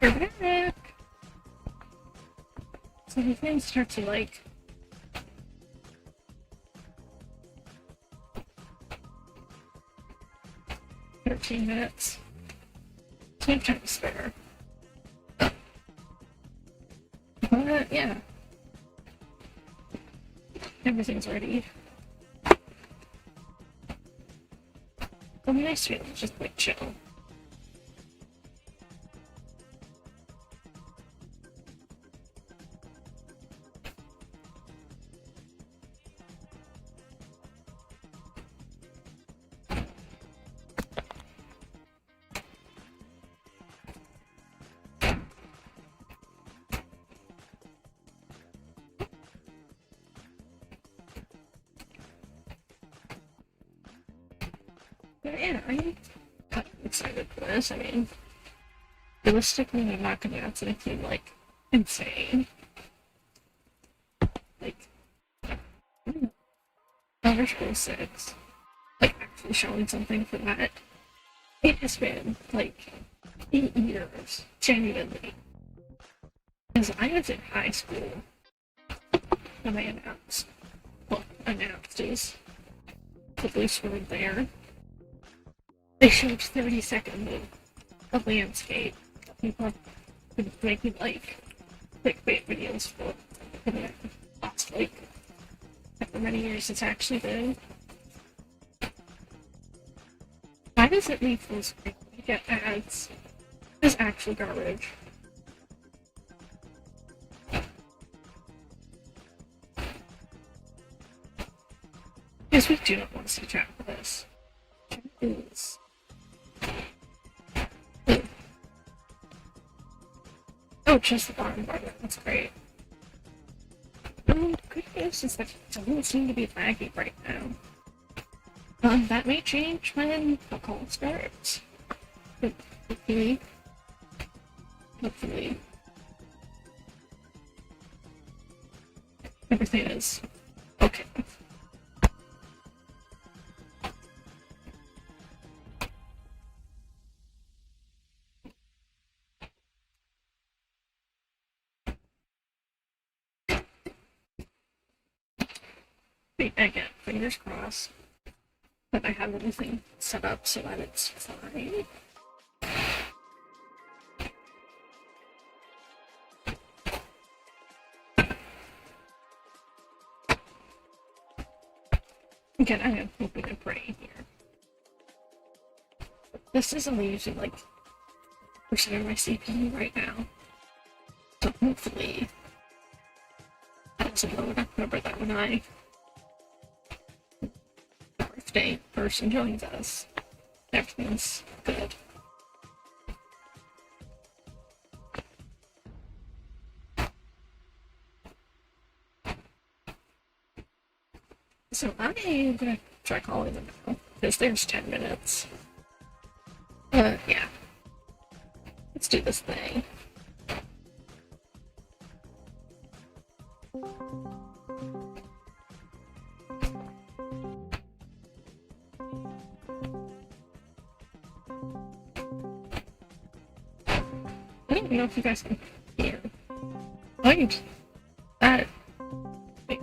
We're back! So the game starts to like 13 minutes. So I'm trying to spare. But yeah. Everything's ready. It'll be nice to be able to just like chill. But yeah, I'm kind of excited for this. I mean, realistically, I'm not gonna have anything like insane. Like, I don't know, Elder Scrolls 6, like actually showing something for that. It has been like 8 years, genuinely. Because I was in high school when they announced, well, announced is the police weren't there. They showed 30 seconds of landscape. People have been making like clickbait videos for the last like however many years it's actually been. Why does it leave full screen? You get ads. It's actually garbage. Because we do not want to see chat for this. Chat is. Oh, just the bottom button. That's great. The good news is that it doesn't seem to be laggy right now. That may change when the call starts. Hopefully. Hopefully. Everything is okay. Again, fingers crossed that I have everything set up so that it's fine. Again, I am hoping and praying here. This is only using like percent of my CPU right now. So hopefully that doesn't load up. Remember that when I birthday person joins us, everything's good. So I'm gonna try calling them now, because there's 10 minutes. Yeah. Let's do this thing. I don't know if you guys can hear. Wait. That. Wait.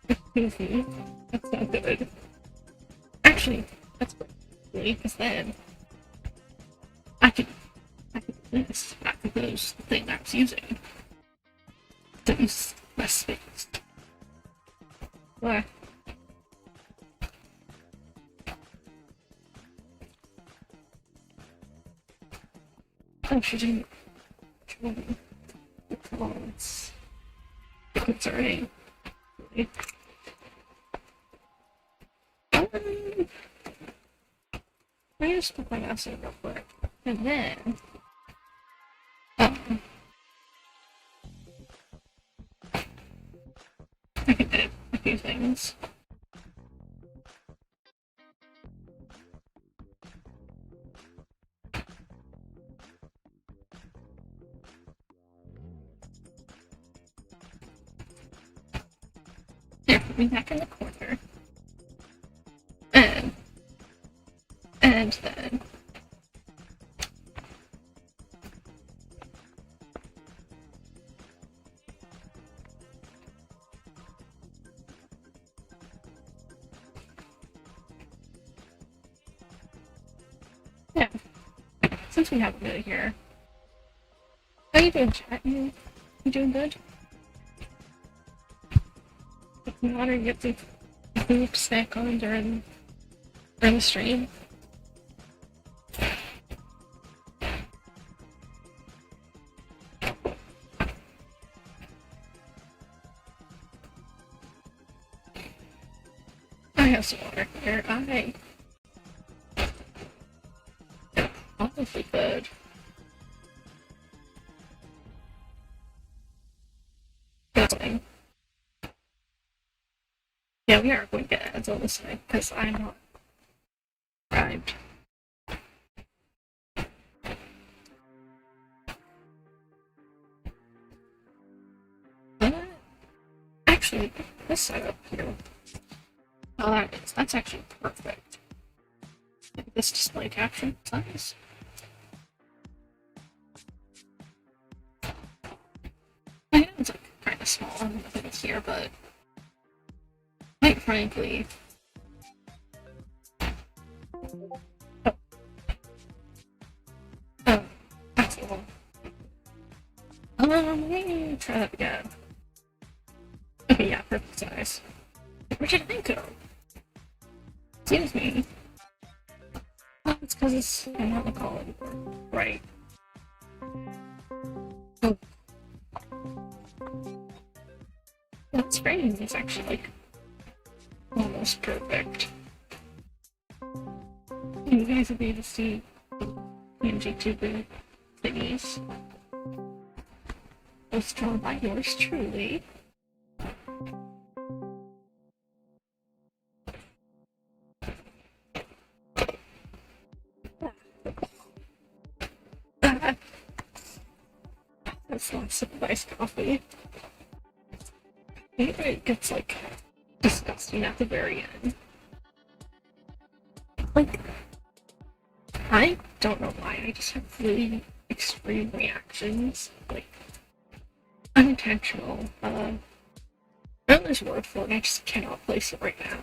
Excuse me. That's not good. Actually, that's good. Because then I could do this back to the thing I was using. To use less space. What? Oh, she didn't join the comments. It's already. Let me just put my mouse in real quick. And then. I can edit a few things. There, put me back in the corner. And And then yeah, since we have a minute here, how you doing, chat? You doing good? You want to get the food snack on during the stream? I have some water here. I probably could. That's fine. Yeah, we are going to get ads on this side because I'm not subscribed. But actually, this setup here. Oh, that's actually perfect. This display caption size. I know it's like kind of small on the things here, but quite frankly, oh, that's cool. Maybe try that again. Okay, yeah, perfect size. What did I think of? Excuse me. Oh, it's because I'm not in the call anymore. Right. Oh. That framing is actually like almost perfect. You guys will be able to see PNG2 thingies. Was drawn by yours truly. That's not sip of iced coffee. Maybe it gets like disgusting at the very end. Like, I don't know why, I just have really extreme reactions. Like, unintentional. I don't know there's a word for it, I just cannot place it right now.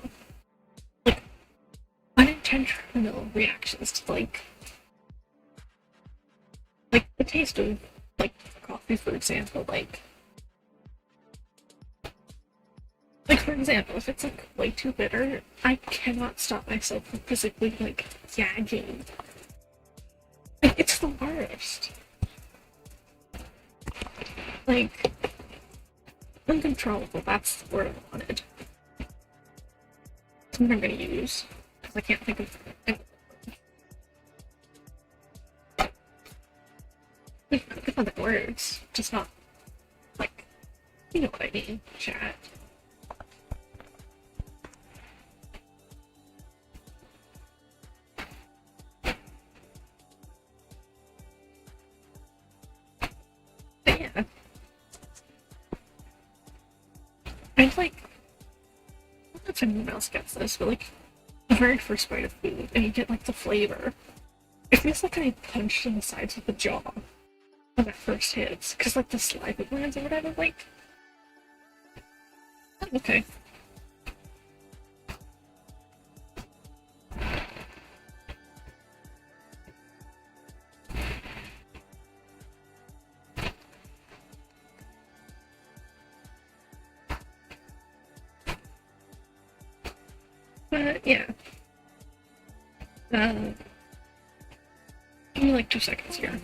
Like, unintentional reactions to like the taste of like coffee, for example. Like for example, if it's like way too bitter, I cannot stop myself from physically like gagging. Like, it's the worst. Like, uncontrollable, that's the word I wanted. That's what I'm gonna use, because I can't think of it. I think of the words, just not, like, you know what I mean, chat. But yeah. I'd like, I don't know if anyone else gets this, but like, the very first bite of food, and you get like the flavor. It feels like I punched in the sides of the jaw when it first hits, because like the saliva glands or whatever, like, okay. But yeah. Give me like 2 seconds here.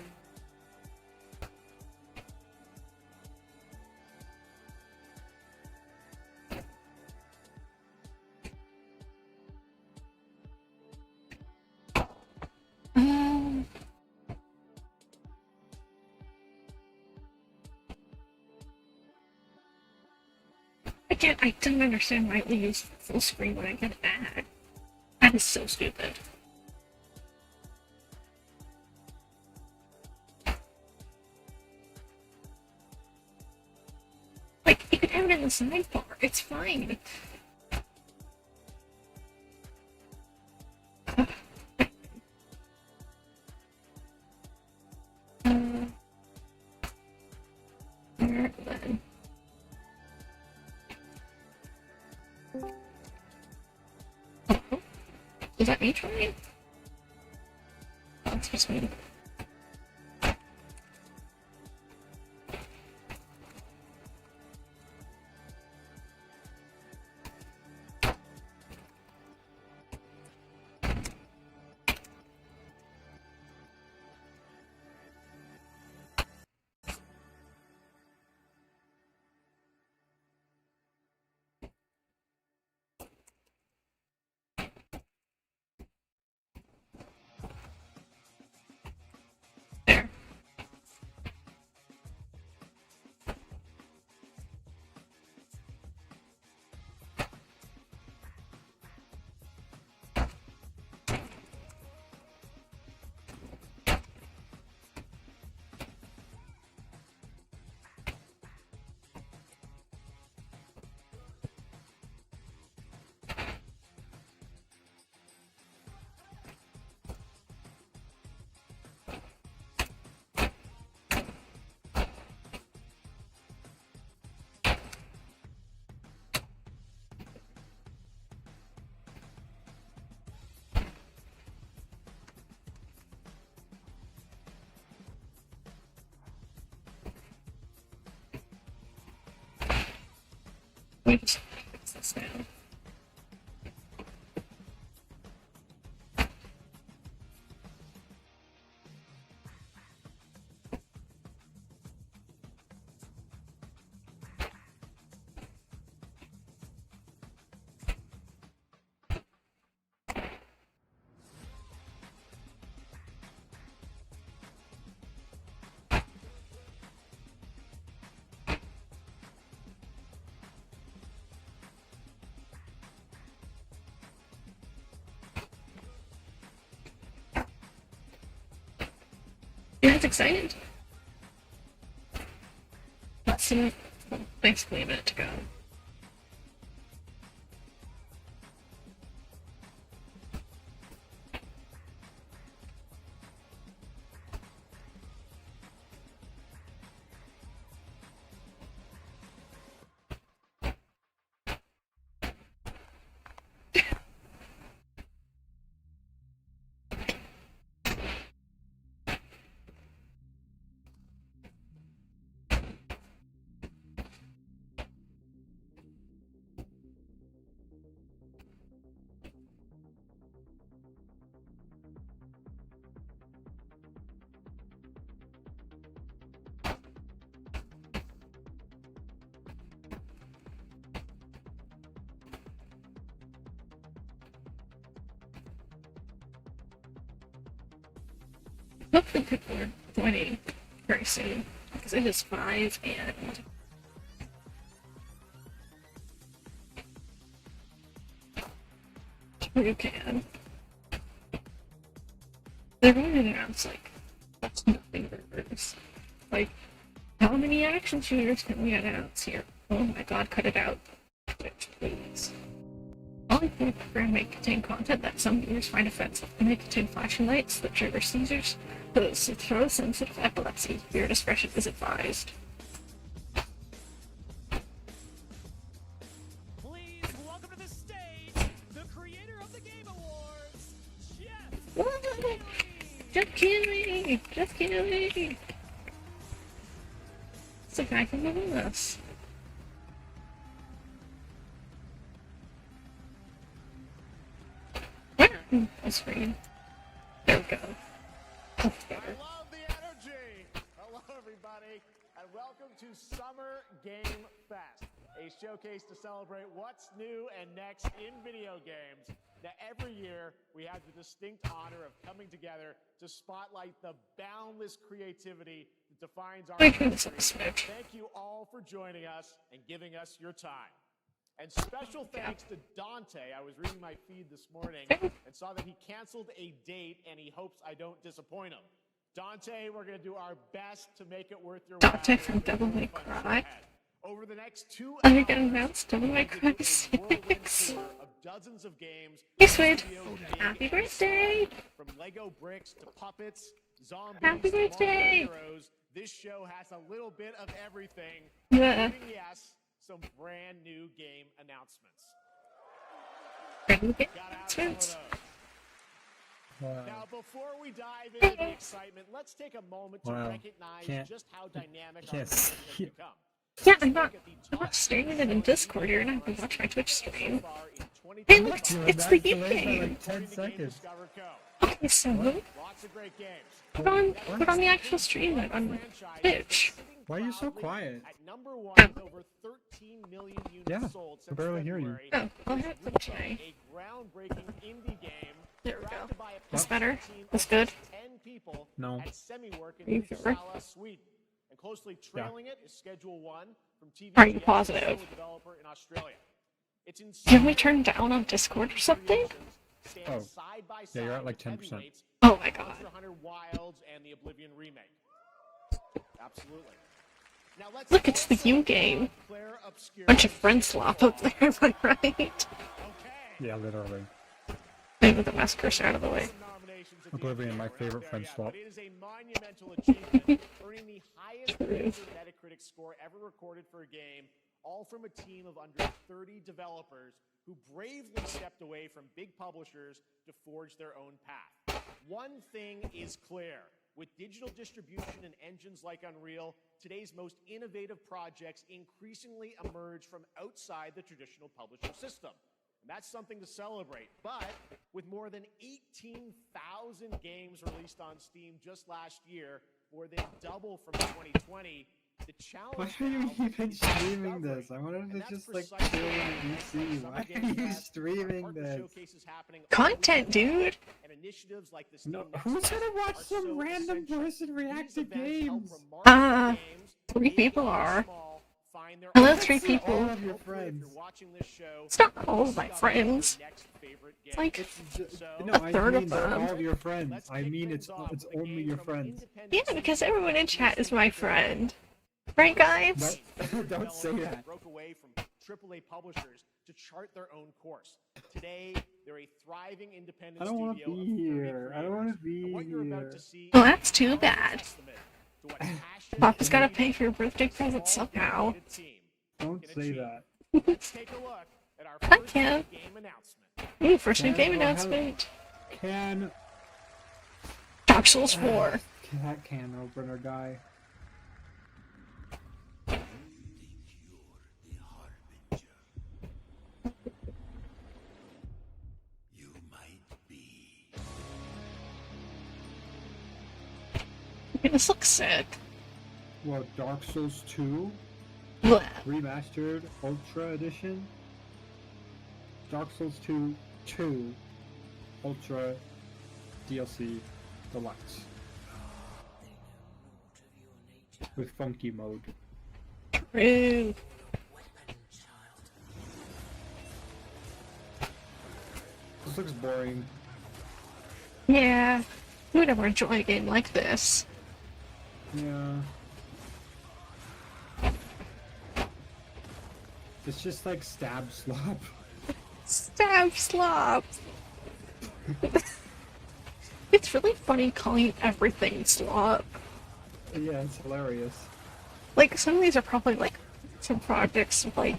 Again, I don't understand why we use full screen when I get an ad. That is so stupid. Like, you could have it in the sidebar. It's fine. Is that me trying? Oh, it's just me. There. Let me just fix this now. You guys excited? Less than basically a minute to go. Hopefully people are joining very soon, because it is 5 and you can. They're going to announce, like, that's nothing burgers. Like, how many action shooters can we announce here? Oh my god, cut it out. Twitch, please. All I program may contain content that some viewers find offensive, and may contain flashing lights that trigger seizures, those with sensitive epilepsy. Your discretion is advised. Please welcome to the stage the creator of the Game Awards, Jeff Keighley. Jeff Keighley! Jeff Keighley! It's a guy from Among Us. I'll screen. There we go. That's better. I love the energy. Hello, everybody, and welcome to Summer Game Fest, a showcase to celebrate what's new and next in video games. Now, every year, we have the distinct honor of coming together to spotlight the boundless creativity that defines our industry. Thank you all for joining us and giving us your time. And special thanks to Dante. I was reading my feed this morning and saw that he canceled a date, and he hopes I don't disappoint him. Dante, we're going to do our best to make it worth your while. Dante from Devil May Cry. Over the next 2 hours, Are you gonna announce Devil May Cry 6? of dozens of games. Hey, Sweet. Happy birthday! From Lego bricks to puppets, zombies, Happy birthday! to heroes, this show has a little bit of everything. Yeah. Including, yes, some brand new game announcements. Brand new game Gotta have some of announcements. those. Wow. Now, before we dive into the excitement, let's take a moment to Wow. recognize Can't- just how dynamic our Yes. community has become. Yeah, Let's I'm look not. at the I'm top not streaming it in Discord. You're not gonna watch my Twitch stream. so far in Hey, look, 2025. it's the Delayed by game. like 10 According to Game seconds. Discover Co. Okay, so Lots of great games. put on the actual stream on Twitch. Why are you so quiet? At number one, Oh. with over 13 million units Yeah, sold I since barely hear you. February. Oh, I'll is have to Repo, try. a groundbreaking indie game There we go. crafted by a That's passionate better. team That's of good. just 10 people No. at Semi-Work Are you in sure? Uppsala, Sweden. And closely trailing it is Schedule 1 from TVGS, Are you a positive? solo developer in Australia. It's Can we turn down on Discord or something? Oh. Yeah, you're at like 10%. Oh my god. Monster Hunter Wilds and the Oblivion remake. Absolutely. Now let's Look, it's the also U game. Claire Obscura. Bunch of friend slop up there, am I right? Okay. Yeah, literally. Maybe the massacre's out of the way. Some nominations at the Oblivion, end. my We're not favorite there friend yet, swap. but it is a monumental achievement, earning the highest True. user Metacritic score ever recorded for a game, all from a team of under 30 developers who bravely stepped away from big publishers to forge their own path. One thing is clear. With digital distribution and engines like Unreal, today's most innovative projects increasingly emerge from outside the traditional publisher system. And that's something to celebrate. But with more than 18,000 games released on Steam just last year, more than double from 2020, the challenge Why are you now even is streaming discovery. this? I wanted And to that's just like precisely chill in why DC. Summer Why Games are you Fest, streaming partner this? showcases happening all Content, week dude. and initiatives like the Steam No, Next who's Fest gonna watch are some so random essential. person react to These events help games? remarkable games, 3 big people and are. small, find their Hello, own 3 style. people. All of your Hopefully, if friends. you're watching this show, It's not you'll all of my discover your friends. next favorite It's game. like, It's just, So, no, a I third of mean they're them. all of your friends. let's I kick mean things it's off it's with a only game your from friends. independent yeah, because studio everyone in chat is my exclusive to friend. Right, guys? No, don't say that. Broke away from AAA publishers to chart their own course. Today, they're a thriving independent I don't want studio to of be 30 here. I don't want to creators. And be what you're about here. to see Well, is that's too a powerful bad. testament to what passion Papa's and gotta leadership pay for your birthday of a present small, somehow. dedicated team Don't can say achieve. that. Let's take a look at our Hi, first Kim. game announcement. Ooh, first new Can game go ahead. announcement. Can Dark Souls 4. that can opener guy? This looks sick. What, Dark Souls 2 Blech. remastered Ultra Edition? Dark Souls 2 2 Ultra DLC Deluxe with funky mode. True. This looks boring. Yeah. Who would ever enjoy a game like this? Yeah. It's just like stab slop. Stab slop. It's really funny calling everything slop. Yeah, it's hilarious. Like, some of these are probably like some projects of like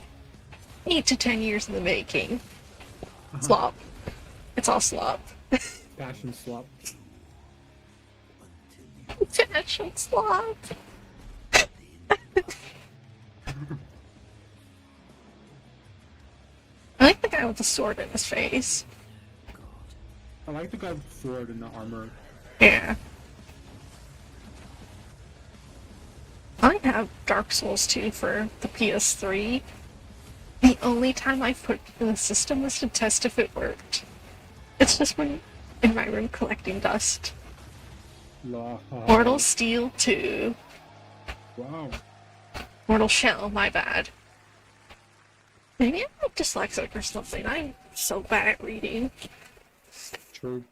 8 to 10 years in the making. Slop. It's all slop. Passion slop. Fashion slop. I like the guy with the sword in his face. I like the guy with the sword and the armor. Yeah. I have Dark Souls 2 for the PS3. The only time I put it in the system was to test if it worked. It's just when in my room collecting dust. Mortal Steel 2. Wow. Mortal Shell, my bad. Maybe I'm like dyslexic or something. I'm so bad at reading. True.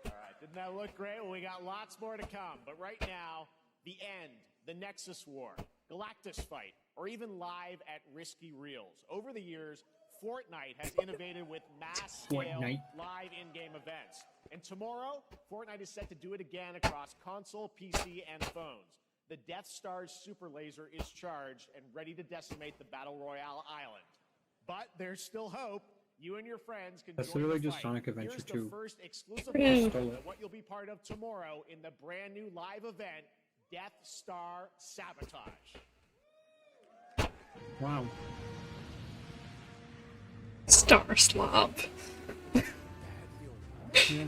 All right, didn't that look great? Well, we got lots more to come. But right now, the end, the Nexus War, Galactus Fight, or even live at Risky Reels. Over the years, Fortnite has innovated with mass-scale Fortnite. live in-game events. And tomorrow, Fortnite is set to do it again across console, PC, and phones. The Death Star's super laser is charged and ready to decimate the Battle Royale island. But there's still hope. You and your friends can That's join literally the just fight. Sonic Adventure Here's the 2. first exclusive True. look Stole at it. what you'll be part of tomorrow in the brand new live event, Death Star Sabotage. Wow. Star Slob. Yeah.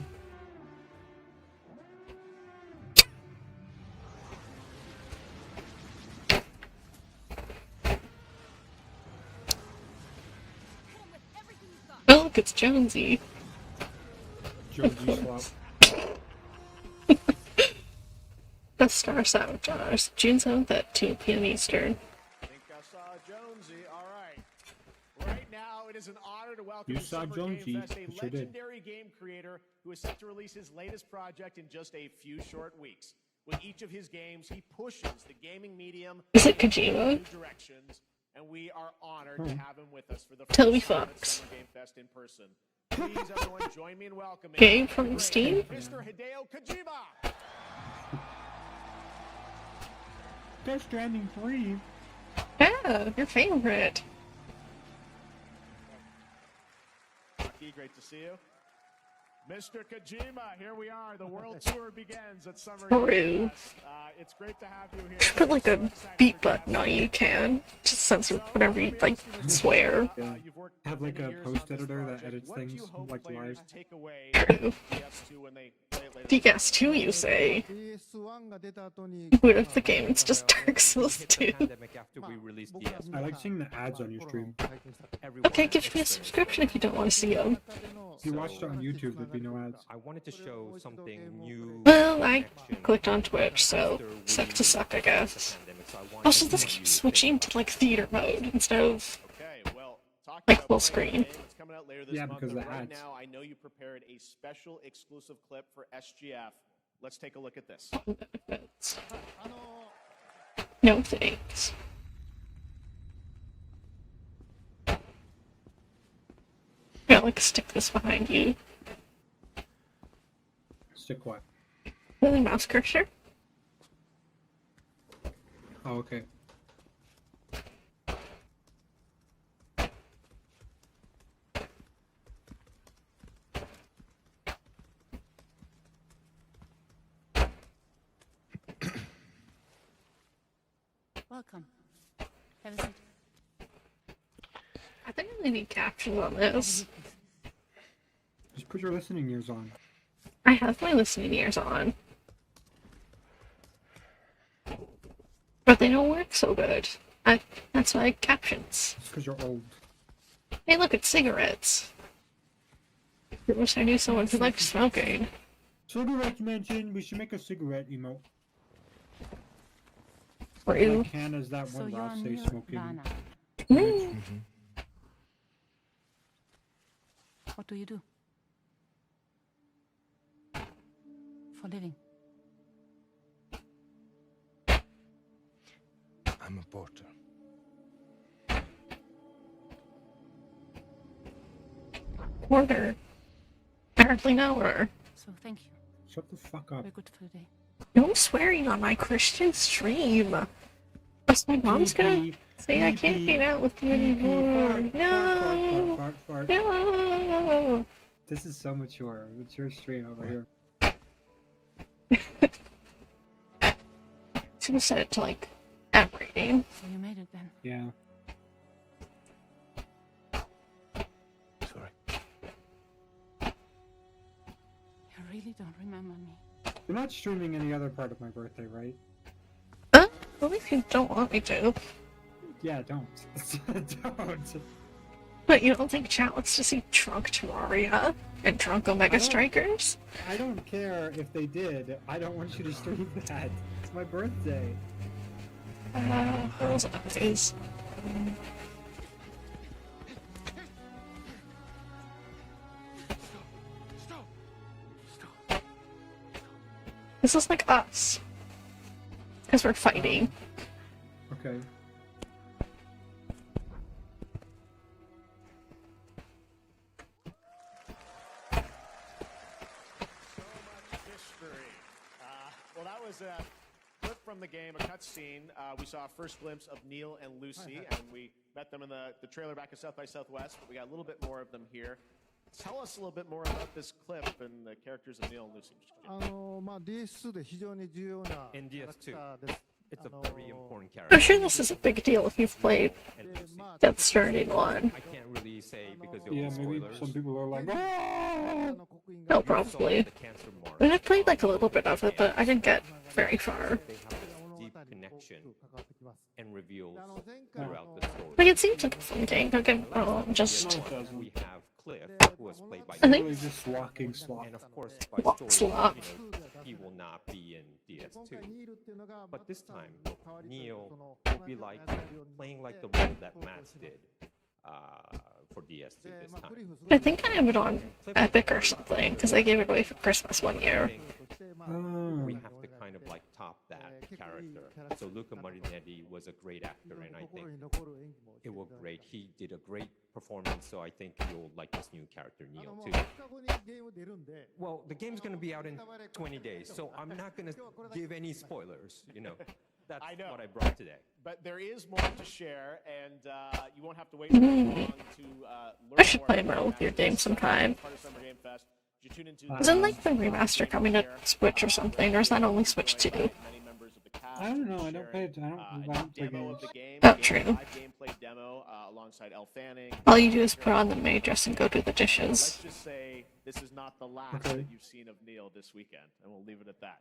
Oh, look, it's Jonesy. Jonesy Slop. The Star Sabotage, June 7th at 2 p.m. Eastern. I think I saw Jonesy. All right. Right now, it is an honor to welcome You to saw Summer Jonesy. Game Fest You a sure did. legendary game creator who is set to release his latest project in just a few short weeks. With each of his games, he pushes the gaming medium Is it in Kojima? new directions, and we are honored to have him with us for the Toby first time at Fox. Summer Game Fest in person. Please, everyone, join me in welcoming Game from the great Steam? Mr. Hideo Kojima. Death Stranding 3. Yeah, your favorite. Rocky, great to see you. Mr. Kojima, here we are. The world tour begins at Summer True. Game Fest. It's great to have you here. Put like So a excited beat for button on you can. Just censor So, whenever you let me like ask you this. swear. Yeah. You've worked Have like many a years post on this editor that project. edits What do you things hope like players live. take away True. from DS2 when they play it later this summer? DS2, you say? What if the game's just Dark Souls 2? I like seeing the ads on your stream. Okay, give me a subscription if you don't want to see them. If you watched it on YouTube, there'd be no ads. I wanted to show something new. Well, I clicked on Twitch, so suck to suck, I guess. Also, this keeps switching to like theater mode instead of Okay, well, talking like about full playing screen. the game, it's coming out later this Yeah, month, because and the right ads. now I know you prepared a special exclusive clip for SGF. Let's take a look at this. benefits. No thanks. Yeah, like stick this behind you. Stick what? The mouse cursor. Oh, okay. Welcome. Have a seat. I think I need captions on this. Just put your listening ears on. I have my listening ears on. But they don't work so good. That's why captions. It's because you're old. Hey, look, it's cigarettes. I wish I knew someone who liked smoking. Cigarettes mentioned. We should make a cigarette emote. Rude. Like Hannah's that So one you're last day new, smoking. Lana. Mm. What do you do? For living. I'm a porter. Porter. I hardly know her. So thank you. Shut the fuck up. Very good for the day. No swearing on my Christian stream. Plus, my mom's gonna say I can't hang out with you anymore. No. Fart, fart, fart. No. This is so mature. It's your stream over here. Should have set it to like app rating. So you made it then. Yeah. Sorry. You really don't remember me. You're not streaming any other part of my birthday, right? Well, if you don't want me to. Yeah, don't. Don't. But you don't think chat wants to see Drunk Terraria and Drunk Omega I don't- Strikers? I don't care if they did. I don't want you to stream that. It's my birthday. Girls' eyes. This is like us. Because we're fighting. Okay. So much history. Well, that was a clip from from the game, a cutscene. We saw a first glimpse of Neil and Lucy, and we met them in the trailer back at South by Southwest, but we got a little bit more of them here. Tell us a little bit more about this clip and the characters of Neil and Lucy. In DS2, it's a very important I'm character. sure this is a big deal if you've played And Lucy, Death Stranding 1. I can't really say because there Yeah, were maybe spoilers. some people are like, No, You saw probably. the cancer mark. I mean, I played like a little bit of it, but I didn't get very far. They have this deep connection and reveals throughout the story. Like, it seems like a fun game. Don't get me wrong, just We have Cliff, who was played by I think- really just walking slop. and of course by Walk story, slop. he will not be in DS2. But this time, Neo will be like playing like the role that Matt did for DS2 this time. I think I have it on Epic or something because I gave it away for Christmas one I year. think we have to kind of like top that character. So Luca Marinetti was a great actor, and I think it was great. He did a great performance, so I think you'll like this new character, Neo, too. Well, the game's going to be out in 20 days, so I'm not going to give any spoilers, you know. That's I know. what I brought today. But there is more to share, and you won't have to wait very long to learn I should more play about more with that. your game sometime. Part of Summer Game Fest. You tune into Isn't like the remaster coming to Switch or something, or is that only Switch 2? many members of the cast I don't know. I don't sharing, play. I don't. a I don't play demo of games. the game. Oh, We have a true. live gameplay demo alongside Elle Fanning. All you do is put on the maid dress and go do the Let's dishes. just say this is not the last Okay. that you've seen of Neil this weekend, and we'll leave it at that.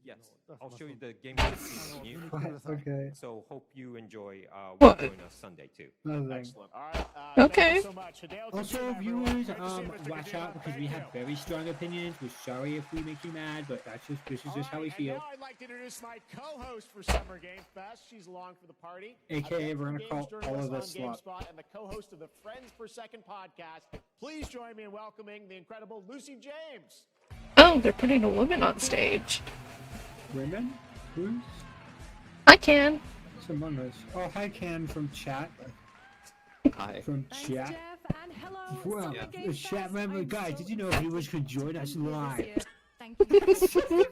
Yes, I'll show you the gameplay scene you. Okay. So hope you enjoy. What? Join us Sunday too. Nothing. Excellent. All right. Okay. Thank you so much. Hideo Also, Kojima, everyone. viewers, Great to see you, Mr. watch Kojima. out because we Thank have you. very strong opinions. We're sorry if we make you mad, but this is just how we Alright, feel. And now I'd like to introduce my co-host for Summer Game Fest. She's along for the party. AKA, we're gonna Games call all journalist Oh, of this on slop. GameSpot and the co-host of the Friends Per Second podcast. Please join me in welcoming the incredible Lucy James. Oh, they're putting a woman on stage. Women? Who's? I can. It's Among Us. Oh, hi, Can from chat. Hi. From Thanks, chat. Jeff, and hello, Well, Summer Game the chat Fest. member, I'm guys, so did you know excited viewers could to join us be here this live? year. Thank you.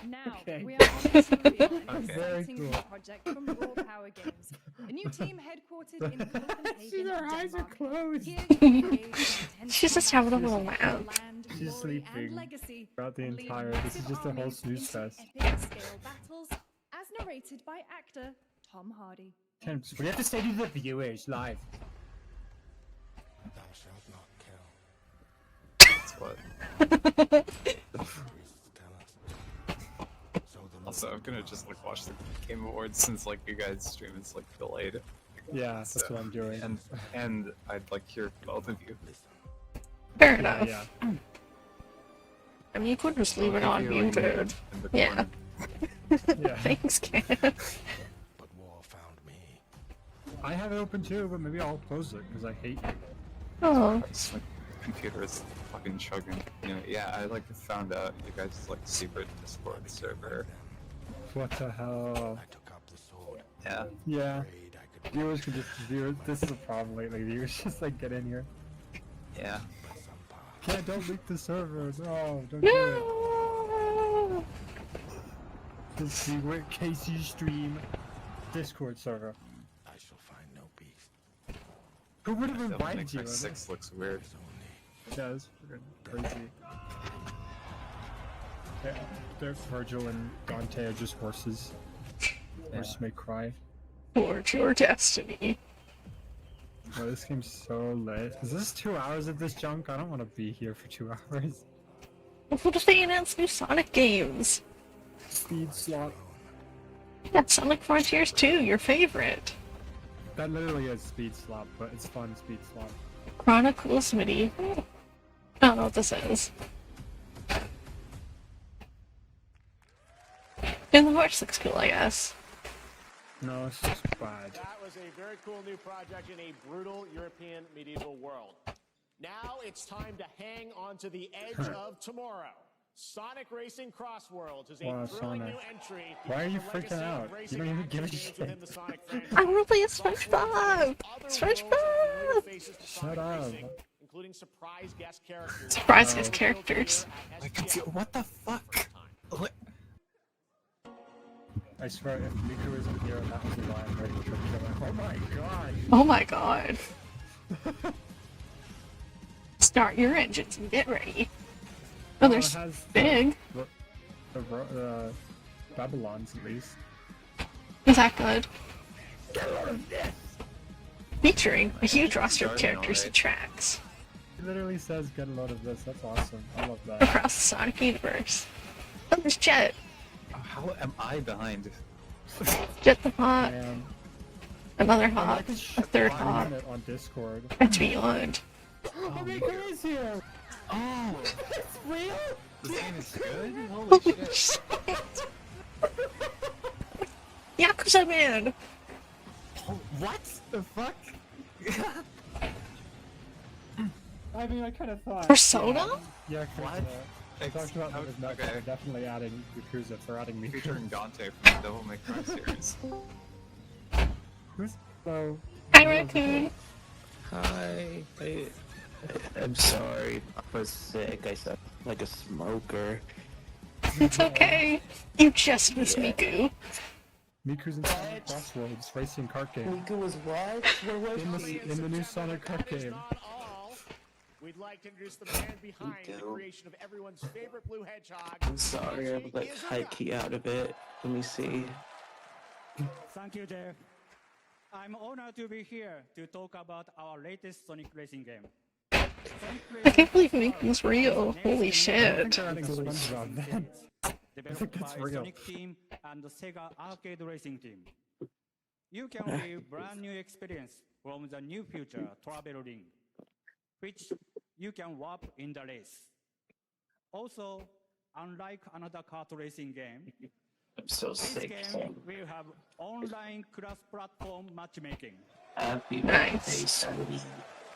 Now, Okay. we are on to an Very exciting cool. new project from Raw Power Games, a new team headquartered in Copenhagen, See, their eyes are Denmark. closed. Here you can engage in intense She's just having a little combat nap. for land, She's glory, sleeping and legacy, throughout the and lead entire. This is massive just a whole armies snooze into fest. epic scale battles, as narrated by actor Tom Hardy. Can, We have to say to the viewers live. That's what. Also, I'm gonna just like watch the Game Awards since like you guys' stream is like delayed. yeah, that's what I'm doing. And I'd like hear from both of you. Fair Yeah, enough. yeah. I mean, you could just leave it on If you, like, muted. in the Yeah. corner. Yeah. Thanks, Ken. I have it open too, but maybe I'll close it because I hate you. Oh, It's like computer is fucking chugging. You know, yeah, I like found out you guys like secret Discord server. What the hell? Yeah. Yeah. Viewers can just view. This is a problem lately. Viewers just like get in here. Yeah. Can't don't leak the server. No, don't do it. no! Just see where Casey stream Discord server. Who would have That invited makes you? my 6 looks weird. Yeah, that's freaking crazy. Yeah, Virgil and Dante are just horses. Horses may cry. Forge your destiny. Oh, this game's so lit. Is this 2 hours of this junk? I don't want to be here for 2 hours. What if they announce new Sonic games? Speed slot. Yeah, Sonic Frontiers 2, your favorite. That literally is speed slot, but it's fun speed slot. Chronicles Medieval. I don't know what this is. And the horse looks cool, I guess. No, it's just bad. That was a very cool new project in a brutal European medieval world. Now it's time to hang on to the edge of tomorrow. Sonic Racing Cross Worlds is a Wow, thrilling Sonic. new entry. Why are in you the freaking legacy of out? You racing don't even action give a games shit. within the Sonic franchise. I want to play as Plus, SpongeBob! other worlds and new SpongeBob! faces to Shut Sonic up. Racing, including surprise guest characters. Surprise Oh. guest characters. At SGL. What the fuck? What? I swear, if Miku isn't here and that was a lie, I'm ready to kill him. Oh my god! Oh my god. Start your engines and get ready. Oh, it there's has big. The Babylons, at least. Is that good? Featuring a huge roster of Starting characters alright. and tracks It literally says, get a load of this. That's awesome. I love that. across the Sonic universe. Oh, there's Jet. How am I behind? Jet the Hot. And Another I Hot. can A third find Hot. it on Discord. And beyond. Oh, Miku is here! Oh, It's real? this game is good. Holy Holy shit! shit. Yakuza Man. Oh, what the fuck? I mean, I kind of thought. Persona? Yeah, What? I talked about that with Matt. Okay. They're definitely adding Yakuza for adding Miku. Featuring Dante from the Devil May Cry series. Who's so? Hi, Raccoon. Hi. I'm sorry. I was sick. I sound like a smoker. It's okay. You just miss Miku. Miku's in Sonic Crossroads racing kart game. Miku was what? Where was In the new Sonic kart game. Not all. We'd like to introduce the man behind the do. creation of everyone's favorite blue hedgehog. I'm sorry. I'm like high key out of it. Let me see. Thank you, Jeff. I'm honored to be here to talk about our latest Sonic Racing game. I can't believe Miku's real. Holy shit. They're adding SpongeBob then. Developed that's by real. Sonic Team and the Sega Arcade Racing Team. You can live brand new experience from the new future Travel Ring, which you can warp in the race. Also, unlike another kart racing game, I'm so this sick. game will have online cross-platform matchmaking. Happy Nice. birthday, sweetie.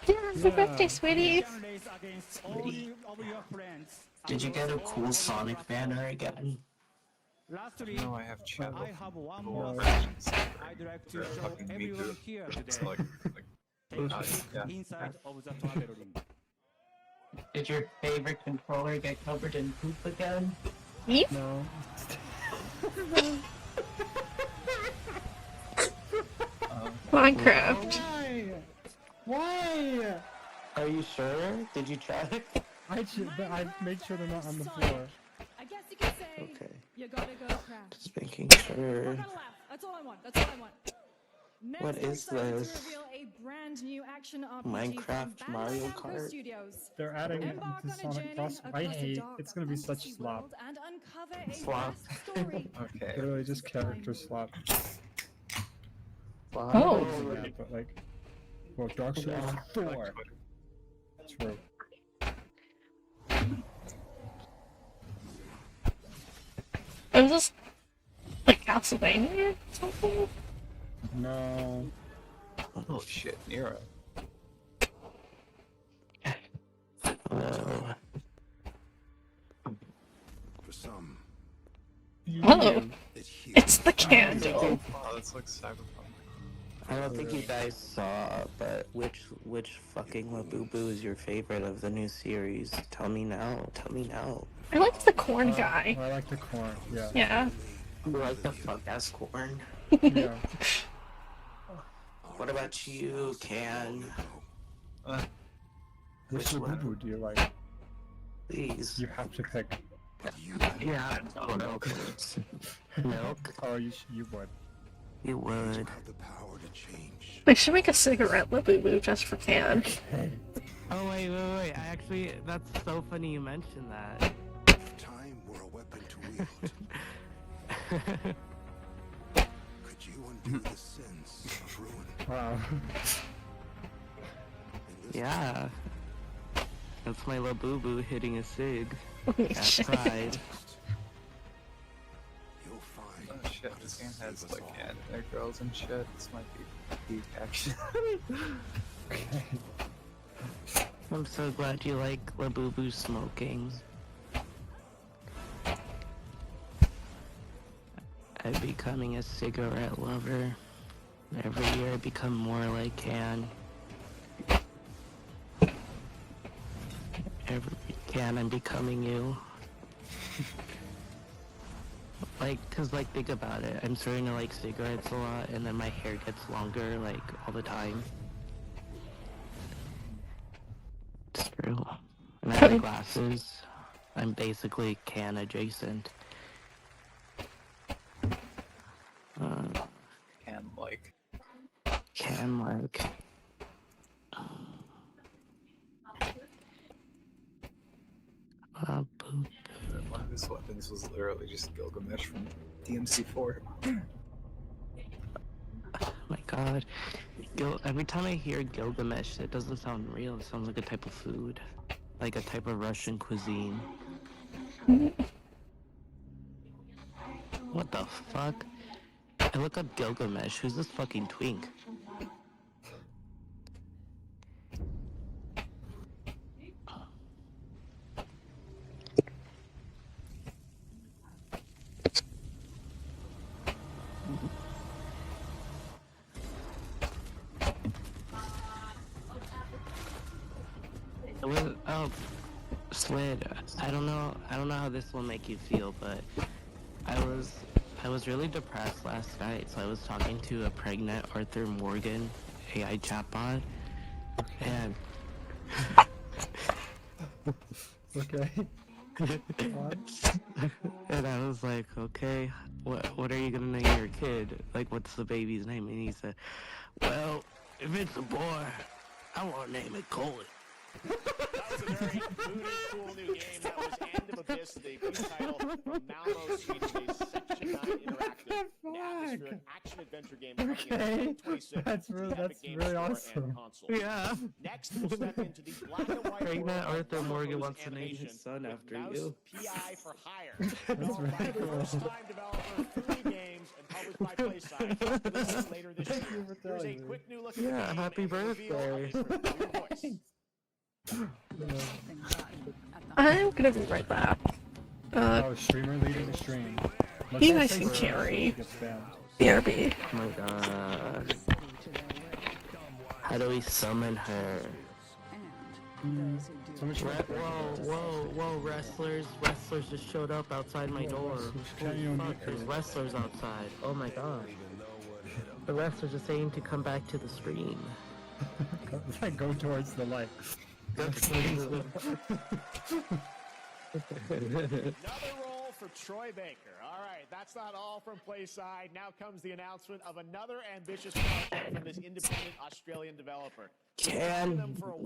Yeah, happy birthday, sweetie. You can race against all Sweetie. of your friends. Did you get a cool Sonic banner again? Lastly, No, I have chat. I have one Cool more versions. thing I'd like to They're show fucking everyone Miku. here It's today. like Take yeah. inside of the travel ring. Did your favorite controller get covered in poop again? Yeep. No. Minecraft. Why? Why? Are you sure? Did you try it? I made sure they're not on the floor. I guess you could say Okay. you gotta go craft. Just making We're sure. gonna laugh. That's all I want. That's all I want. Next, What we're is excited this? To reveal a brand new action RPG Minecraft from Bandai Mario Namco Kart? Studios. They're adding it Embark into on a Sonic journey Cross. I across a hate. dark It's gonna be such fantasy slop. world and uncover a Slop. vast story. Okay. Literally just character slop. Oh. Yeah, but like, well, Dark Souls 4. True. Is this like Castlevania or something? No. Oh shit, Nero. Hello. For some, Hello. it heals. It's the candle. Oh, this looks cyberpunk. I don't think you guys saw, but which fucking Labubu is your favorite of the new series? Tell me now. Tell me now. I like the corn guy. I like the corn. Yeah. Yeah. You like the fuck ass corn? Yeah. What about you, Can? Which Which one? Labubu do you like? Please. You have to pick. Yeah. Oh, milk. Milk. Oh, you would. You would. Have the power to change. They should make a cigarette Labubu just for Can. Oh wait. I actually, that's so funny you mentioned that. If time were a weapon to wield, could you undo the sins of ruin? Wow. Yeah. That's my Labubu hitting a cig. Holy At shit. Pride. You'll find Oh shit, this game has like anime girls and shit. This might be deep action. Okay. I'm so glad you like Labubu smoking. I'm becoming a cigarette lover. Every year I become more like Can. Every Can, I'm becoming you. Like, cause like think about it. I'm starting to like cigarettes a lot, and then my hair gets longer like all the time. It's true. And I have glasses. I'm basically can adjacent. Can like. Boop. One of his weapons was literally just Gilgamesh from DMC4. Oh my god. Every time I hear Gilgamesh, it doesn't sound real. It sounds like a type of food. Like a type of Russian cuisine. What the fuck? I look up Gilgamesh. Who's this fucking twink? Oh, Slid. I don't know how this will make you feel, but I was really depressed last night, so I was talking to a pregnant Arthur Morgan AI chatbot, and Okay. and I was like, okay, what are you gonna name your kid? Like, what's the baby's name? And he said, well, if it's a boy, I want to name it Colin. That was a very moody, cool new game. That was End of Abyss, the new title from Malmo, Sweden, a Section 9 interactive atmospheric action-adventure game coming in Okay. 2026 That's to really, the Epic that's Games really Store and awesome. consoles. Yeah. Next, we'll step into the black and white Pregnant world of Arthur Warner Morgan Bros. wants to name Animation his son with after Mouse you. PI for Hire. That's Developed by really cool. first-time developer 3 Games and published by PlaySide. Releasing later this year. Here's a quick new look at the Yeah, game happy and a reveal of birthday. a familiar voice. I'm gonna be right back. Oh, streamer leading the stream. Let's You all guys say can so carry. she gets banned. BRB. Oh my god. How do we summon her? So much Whoa, wrestlers just showed up outside my door. Holy fuck, there's wrestlers outside. Oh my god. The wrestlers are saying to come back to the stream. Go towards the light. Another roll for Troy Baker. All right, that's not all from PlaySide. Now comes the announcement of another ambitious project from this independent Australian developer. I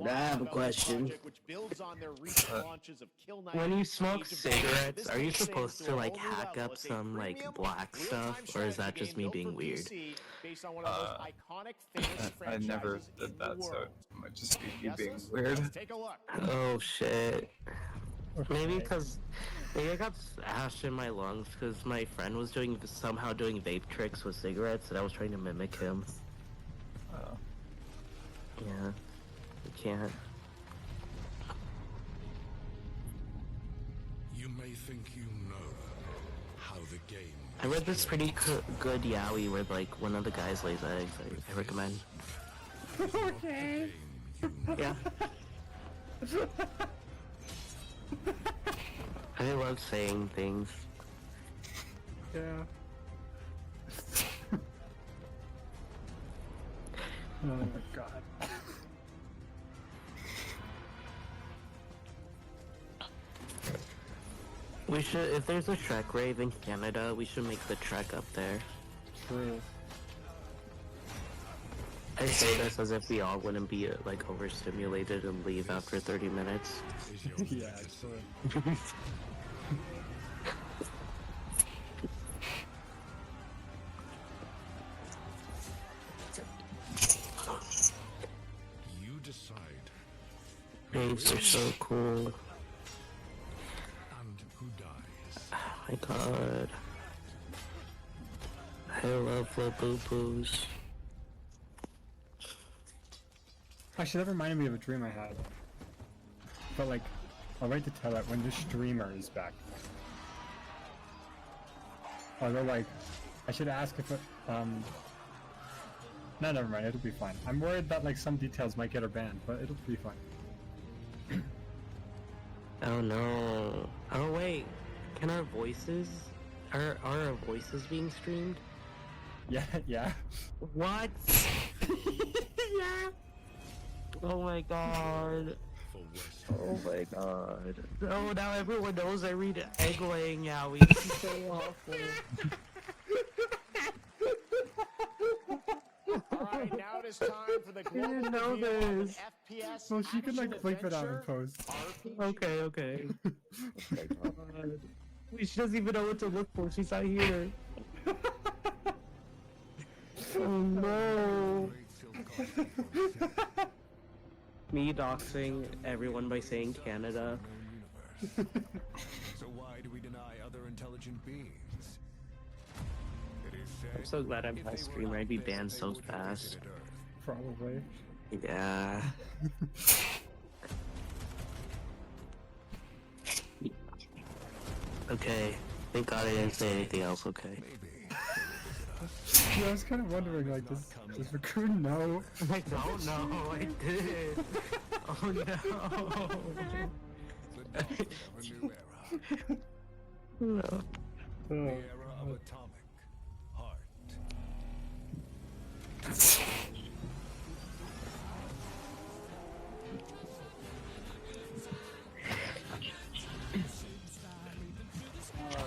have a question. Which builds on their recent launches of Kill Knight, When you smoke Age of cigarettes, This are you takes things supposed to to a like whole new hack level. up It's a some like premium, black real-time stuff, or is that strategy just game me built being for weird? PC based on one of the most iconic famous I franchises never in did the that, so world. it might just be you being Guesses? weird. Let's take a look. Oh shit. Maybe I got ash in my lungs because my friend was somehow doing vape tricks with cigarettes, and I was trying to mimic him. Oh. Yeah, you can't. You may think you know how the game. I read this pretty good yaoi where like one of the guys lays eggs. I recommend. Okay. Yeah. I love saying things. Yeah. Oh my god. We should, if there's a Shrek rave in Canada, we should make the trek up there. True. I say this as if we all wouldn't be like overstimulated and leave after 30 minutes. Yeah, actually. You decide. Raves are so cool. And who dies? Oh my god. I love Labubu's. Actually, that reminded me of a dream I had. But like, I'll wait to tell it when the streamer is back. Although like, I should ask if it, no, never mind, it'll be fine. I'm worried that like some details might get her banned, but it'll be fine. Oh no. Oh wait. Can our voices Are our voices being streamed? Yeah, yeah. What? Yeah. Oh my god. Oh my god. No, now everyone knows I read Egg-laying Yowie. This is so awful. Alright, now it is time for the global didn't know reveal of an this. FPS Well, she can like clip it out and action-adventure post. Okay, okay. Oh my god. She doesn't even know what to look for. She's not here. Oh no. Me doxing everyone by saying Canada. So why do we deny other intelligent beings? It is said I'm so glad I'm if my they were streamer. like I'd be this, banned they so would have fast. visited Earth. Probably. Yeah. Okay. Thank God I didn't say anything else, okay. Yeah, I was kind of wondering, like, does Raccoon know? I don't know, I did. Oh no. The dawn of a new era. No. The era of atomic heart.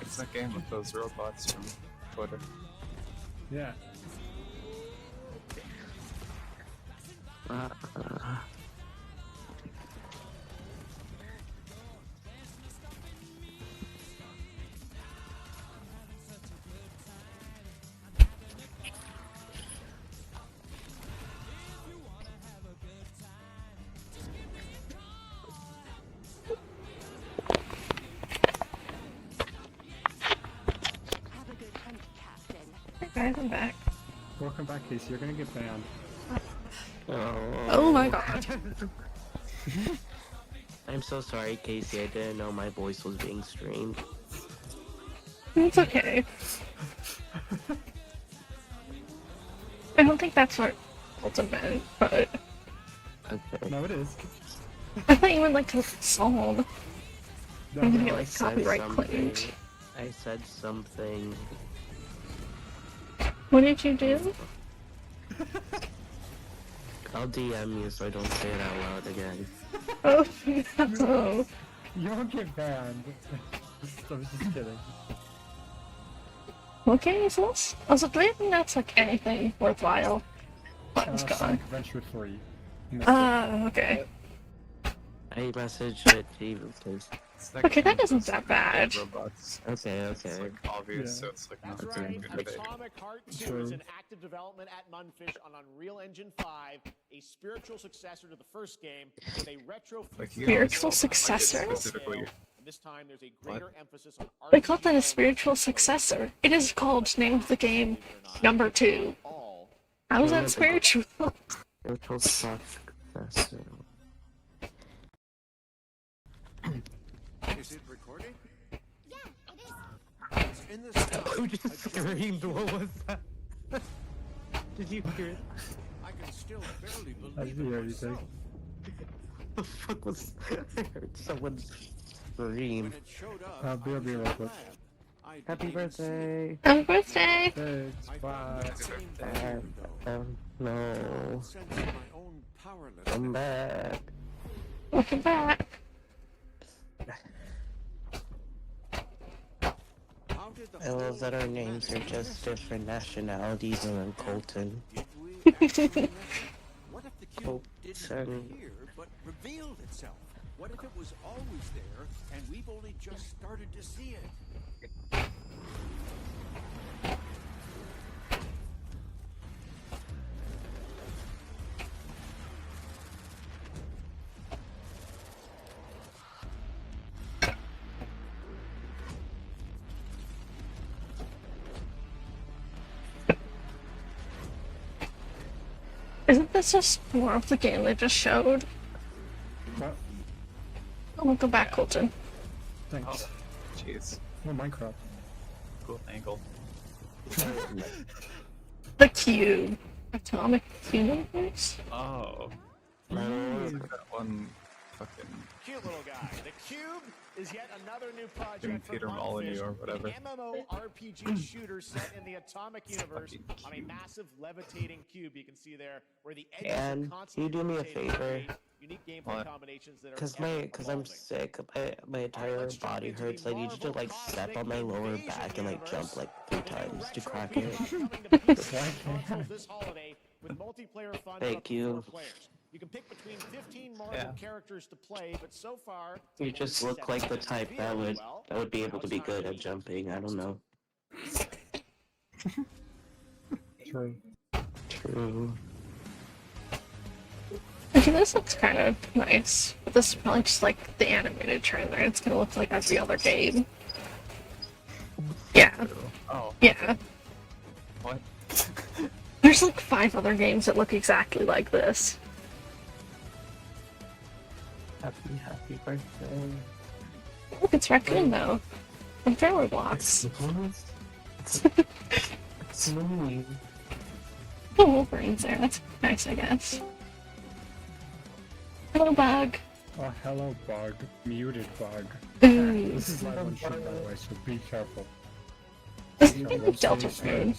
It's that game with those robots from Twitter. Yeah. Hey guys, I'm back. Welcome back, Casey. You're gonna get banned. Oh my god. I'm so sorry, Casey. I didn't know my voice was being streamed. It's okay. I don't think that's what Colton meant, but Okay. No, it is. I thought you meant like to song. No, I'm gonna get I like said copyright something. claimed. I said something. What did you do? I'll DM you so I don't say it out loud again. Oh no. You won't get banned. I was just kidding. Okay, so also do you think that's like anything worthwhile? Button's gone. Sonic Adventure 3. Okay. I messaged it to you because... Okay, that isn't that bad. Robots. Okay, It's okay. like obvious, Yeah. so it's like not That's doing right. good debate. Atomic Heart 2 True. is in active development at Munfish on Unreal Engine 5, a spiritual successor to the first game with a retro Like, you Spiritual guys- successor? Specifically, And this time there's a greater emphasis on They call that a spiritual successor. It is called Name of the Game number 2. all. How is that spiritual? Spiritual successor. Is it recording? Yeah, it is. It's in the sky. Who just screamed? What was that? Did you hear it? I can still barely I believe did hear it you say. myself. The fuck was... I heard someone scream. When it showed up, I'll be I was real in quick. the lab. I Happy didn't even see it. birthday! Happy birthday! Thanks, I bye. found that same value, though. No. Sense of my own powerlessness. Come back. Welcome back. How did the I love whole that our names are manage just this? different nationalities and then Colton. Did we actually miss it? What if the cube didn't Colton. appear but revealed itself? What if it was always there and we've only just started to see it? Isn't this just more of the game they just showed? What? Oh, welcome back, Colton. Thanks. jeez, Oh, Minecraft. cool angle. The cube. Atomic universe? Oh, No. that one fucking Cute little guy. The Cube is yet another new project Peter from Molyneux Unfish, or whatever. an MMORPG shooter set in the Atomic Universe on a massive levitating cube. You can see there where the edges And are can you do me a constantly favor? rotating, unique gameplay combinations that are Cause evolving. I'm sick. My entire body hurts. I need you to like step on my lower back and like jump like 3 times to crack it. Consoles this holiday with multiplayer fun for up Thank to you. 4 players. You can pick between 15 Marvel characters to play, but so far You just look like the type that would be able to be good at jumping. I don't know. True. True. Actually, this looks kind of nice. But this is probably just like the animated trailer. It's gonna look like every other game. Yeah. Oh. Yeah. What? There's like 5 other games that look exactly like this. Happy birthday. Look, it's Raccoon though. And Trailer Blocks. It's me. Oh, Wolverine's there. That's nice, I guess. Hello, Bug. Oh, hello, Bug. Muted Bug. Ooh. This is live on stream, by the way, so be careful. This is Delta Moon.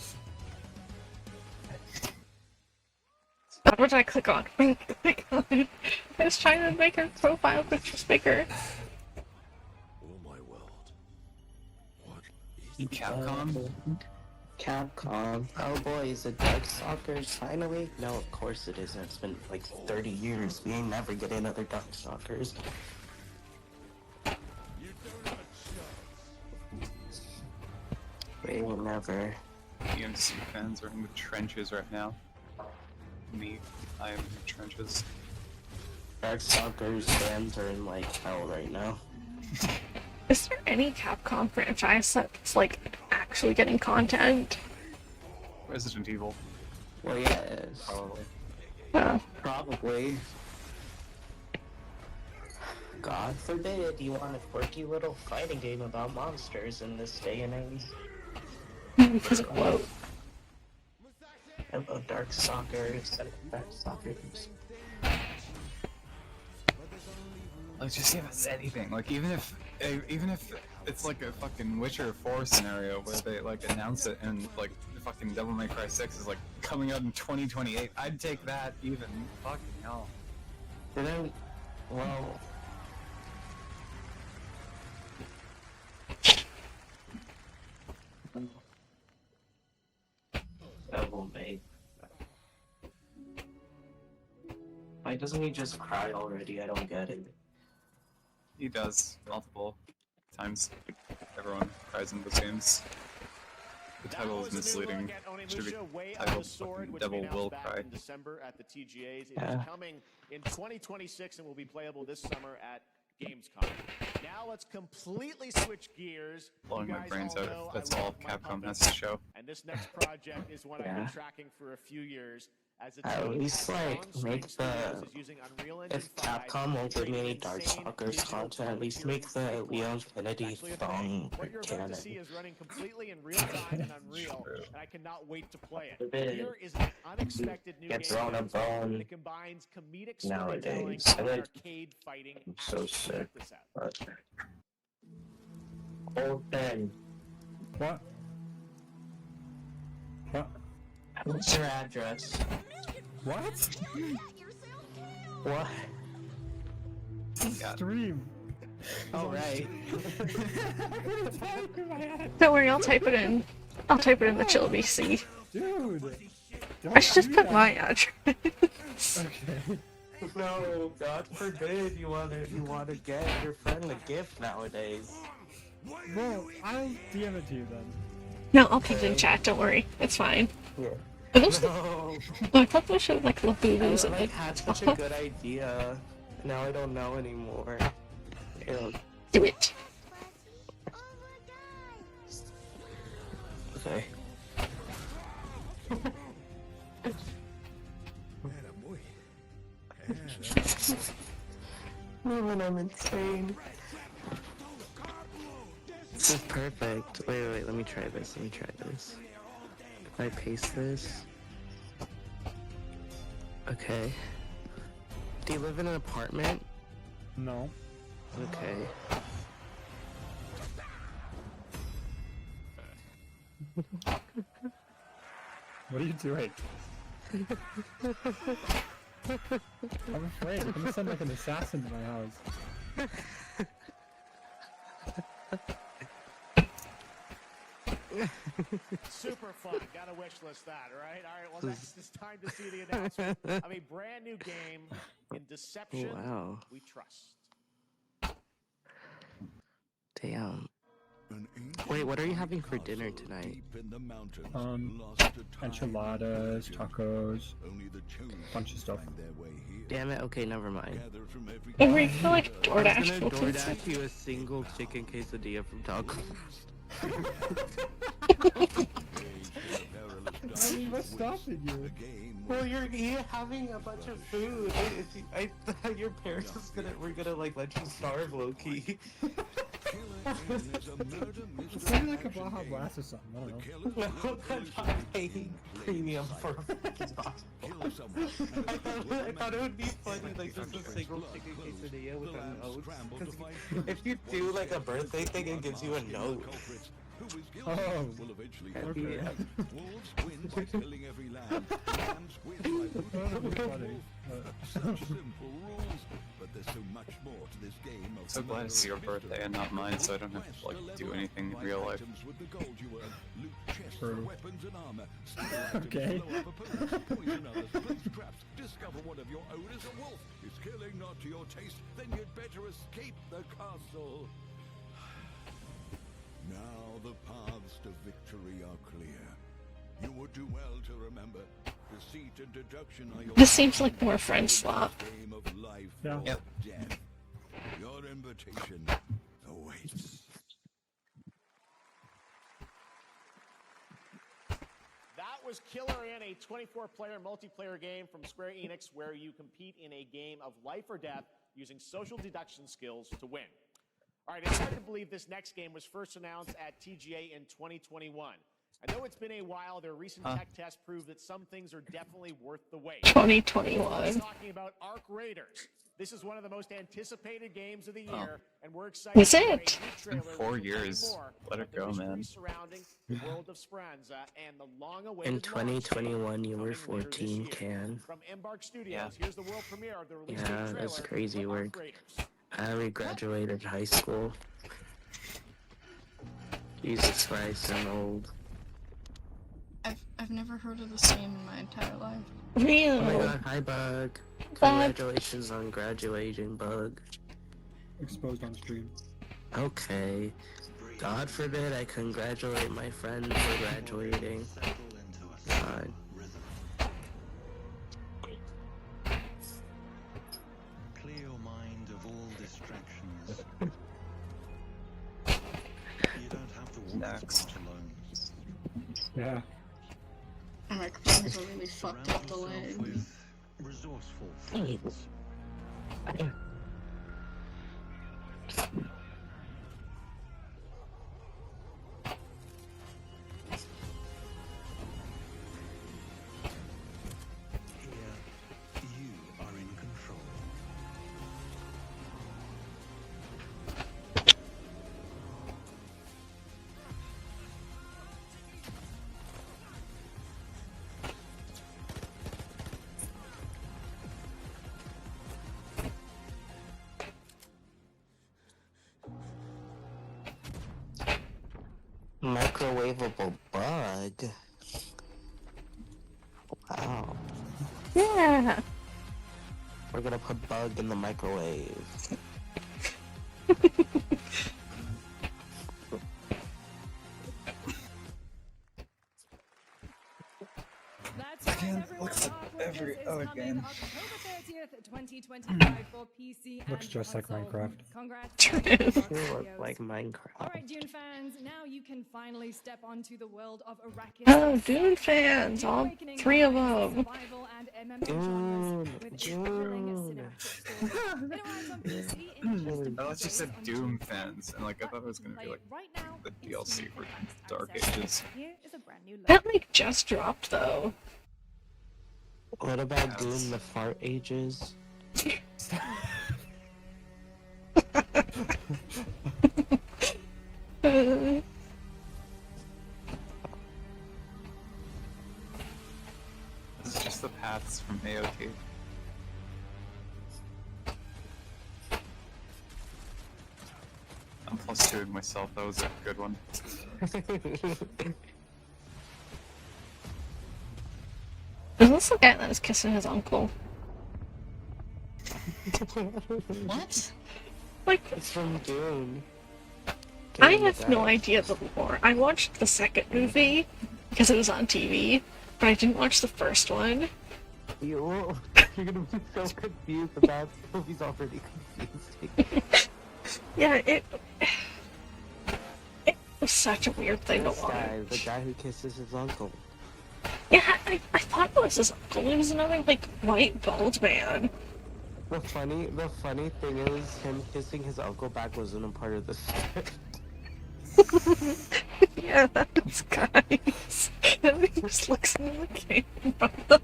What did I click on? I was trying to make her profile picture bigger. Capcom? Capcom. Oh boy, is it Darkstalkers finally? No, of course it isn't. It's been like 30 years. We ain't never get another Darkstalkers. We ain't never. EMC fans are in the trenches right now. Me, I am in the trenches. Darkstalkers fans are in like hell right now. Is there any Capcom franchise that's like actually getting content? Resident Evil. Well, yeah, it is. Probably. Probably. God forbid you want a quirky little fighting game about monsters in this day and age. Because it won't. I love Darkstalkers. Darkstalkers. Like, just give us anything. Like, even if it's like a fucking Witcher 4 scenario where they like announce it and like fucking Devil May Cry 6 is like coming out in 2028, I'd take that even. Fucking hell. But then, well. Devil May. Why doesn't he just cry already? I don't get it. He does multiple times. Everyone cries in those games. The title is misleading. Should be titled fucking Devil Will Cry. In December at the TGAs. It Yeah. is coming in 2026 and will be playable this summer at Gamescom. Now let's completely switch gears. Blowing You my guys brains all out know if that's I all love my Capcom puppets, has to show. And this next project is one I've been Yeah. tracking for a few years. As the At team least, at like, On-Screen make the- Studios is using Unreal Engine If 5 Capcom won't to give me any create insane Darkstalkers digital content, at least frontiers make of the fake Leon life. Kennedy Actually, a thong what you're about canon. to see is running completely in real time in Unreal, and I cannot wait to play it. Forbid. Here is an unexpected new Get game thrown a bone that combines comedic storytelling nowadays. and I like- arcade fighting. I'm so action. sick. Check this out. But... Old Ben, What? What? what's your address? What? What? Stream. Oh, right. Don't worry, I'll type it in. I'll type it in the chill BC. Dude. I should just put my address. Okay. No, God forbid you wanna get your friend a gift nowadays. Well, I'll DM it to you then. No, I'll keep it in chat. Don't worry, it's fine. Yeah. Are those No. I thought we should like I Labubu's in like it. had such a good idea. Now I don't know anymore. Ew. Do it. Okay. Man, I'm insane. This is perfect. Wait, let me try this. If I paste this. Okay. Do you live in an apartment? No. Okay. What are you doing? I'm afraid. I'm gonna send like an assassin to my house. Super fun. Gotta wish list that, right? All right, well, next it's time to see the announcement of a brand new game in Deception Wow. We Trust. Damn. Wait, what are you having for dinner tonight? Enchiladas, tacos, bunch of stuff. Damn it, okay, never mind. Oh, we feel like I was DoorDash. gonna DoorDash you a single chicken quesadilla from Taco. What's stopping you? Well, you're having a bunch of food. I thought your parents were gonna like let you starve, low-key. It's maybe like a Baja Blast or something, I don't know. No, I'm not paying premium for I thought it would be funny, like just a single chicken quesadilla with a note. 'Cause if you do like a birthday thing, it gives you a note. Oh, okay. Yeah. Wolves win by killing every lamb. Lambs win by That would be funny. Such simple rules, but there's so much more to this game. I'm so glad it's your birthday and not mine, so I don't have to like do anything in real life. With the gold you earn, loot chests, True. weapons and armor, steal items, Okay. blow up opponents, poison others, place traps, discover one of your own is a wolf. Is killing not to your taste? Then you'd better escape the castle. Now the paths to victory are clear. You would do well to remember, deceit and deduction are your This seems like more French slop. game of life Yeah. or Yep. death. Your invitation awaits. That was Killer Inn, a 24-player multiplayer game from Square Enix where you compete in a game of life or death using social deduction skills to win. All right, it's hard to believe this next game was first announced at TGA in 2021. I know it's been a while. Their recent tech tests prove that some things are definitely worth the wait. 2021. We're talking about Ark Raiders. This is one of the most anticipated games of the year, and we're excited. Is for a it? new trailer Been 4 with many years. more Let it about the go, mystery man. Surrounding the world of Speranza and the long-awaited In 2021, you were launch later this 14, year. Can. From Embark Studios, Yeah. here's the world premiere of the release Yeah, date that's trailer crazy for Ark work. Raiders. I already graduated high school. Jesus Christ, I'm old. I've never heard of this game in my entire life. Real. Oh my god, hi Bug. Bug. Congratulations on graduating, Bug. Exposed on stream. Okay. God forbid I congratulate my friend for graduating. God. Clear your mind of all distractions. You don't have to walk this path alone. Yeah. My microphone has a really fucked up Surround delay. yourself with resourceful friends. Here, you are in control. Microwavable Bug. Wow. Yeah. We're gonna put Bug in the microwave. That's right, Again, everyone. looks like Ark every Raiders is other coming game. October 30th, 2025 for PC and Looks just like console. Minecraft. Congrats. True. to Xbox They look Studios. like All Minecraft. right, Dune fans, now you can finally step onto the world of Arrakis. Oh, Dune fans, Dune all Awakening 3 of combines them. survival and MMO genres with its thrilling Dune. cinematic story. It arrives on PC in just a I few thought you days said on Doom June fans, and like I thought it was gonna Play be it like right now the in DLC Steam for Advanced Dark Access. Ages. Here is a brand new That like just dropped though. What about Doom the Fart Ages? This is just the paths from AOT. I'm +2'ing myself, that was a good one. Is this the guy that is kissing his uncle? What? Like, It's from Dune. I have no idea the lore. I watched the second movie because it was on TV, but I didn't watch the first one. You're gonna be so confused that that movie's already confusing. Yeah, it was such a weird thing to This guy, watch. the guy who kisses his uncle. Yeah, I thought it was his uncle. He was another, like, white bald man. The funny thing is, him kissing his uncle back wasn't a part of the script. Yeah, that's guys. And he just looks in the camera.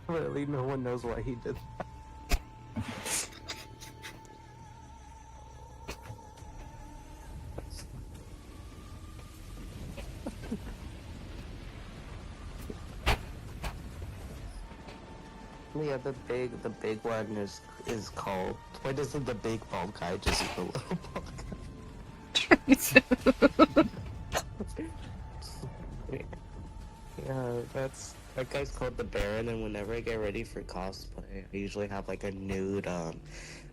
Really, no one knows why he did that. Yeah, the big one is called. Why doesn't the big bald guy just eat the little bald guy? Yeah, that guy's called the Baron, and whenever I get ready for cosplay, I usually have like a nude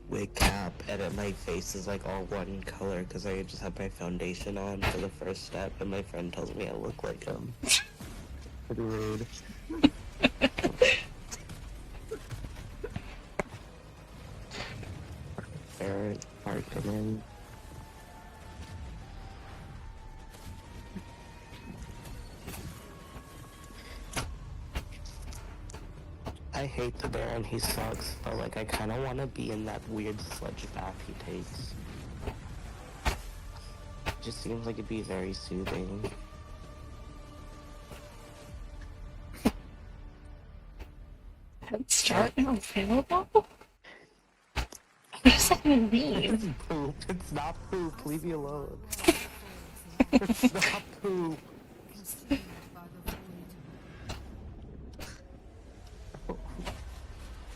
wig cap, and then my face is like all one color because I just have my foundation on for the first step, and my friend tells me I look like him. Pretty rude. Baron Harkonnen. I hate the Baron, he sucks, but like I kinda wanna be in that weird sludge bath he takes. Just seems like it'd be very soothing. Head start now available? What does that even mean? It's poop. It's not poop. Leave me alone. It's not poop.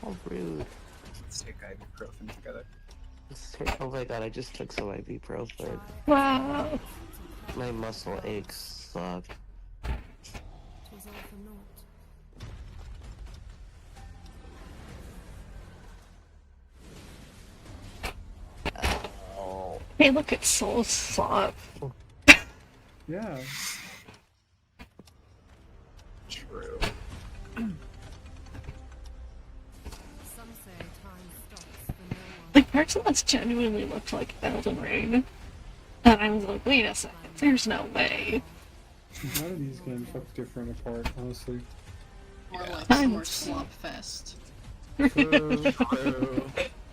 How rude. Let's take ibuprofen together. Oh my god, I just took some ibuprofen. Wow. My muscle aches suck. Hey, look at Soul Slop. Yeah. True. Like, parts of this genuinely looked like Elden Ring. And I was like, wait a second, there's no way. A lot of these games look different apart, honestly. More like more slop fest. True.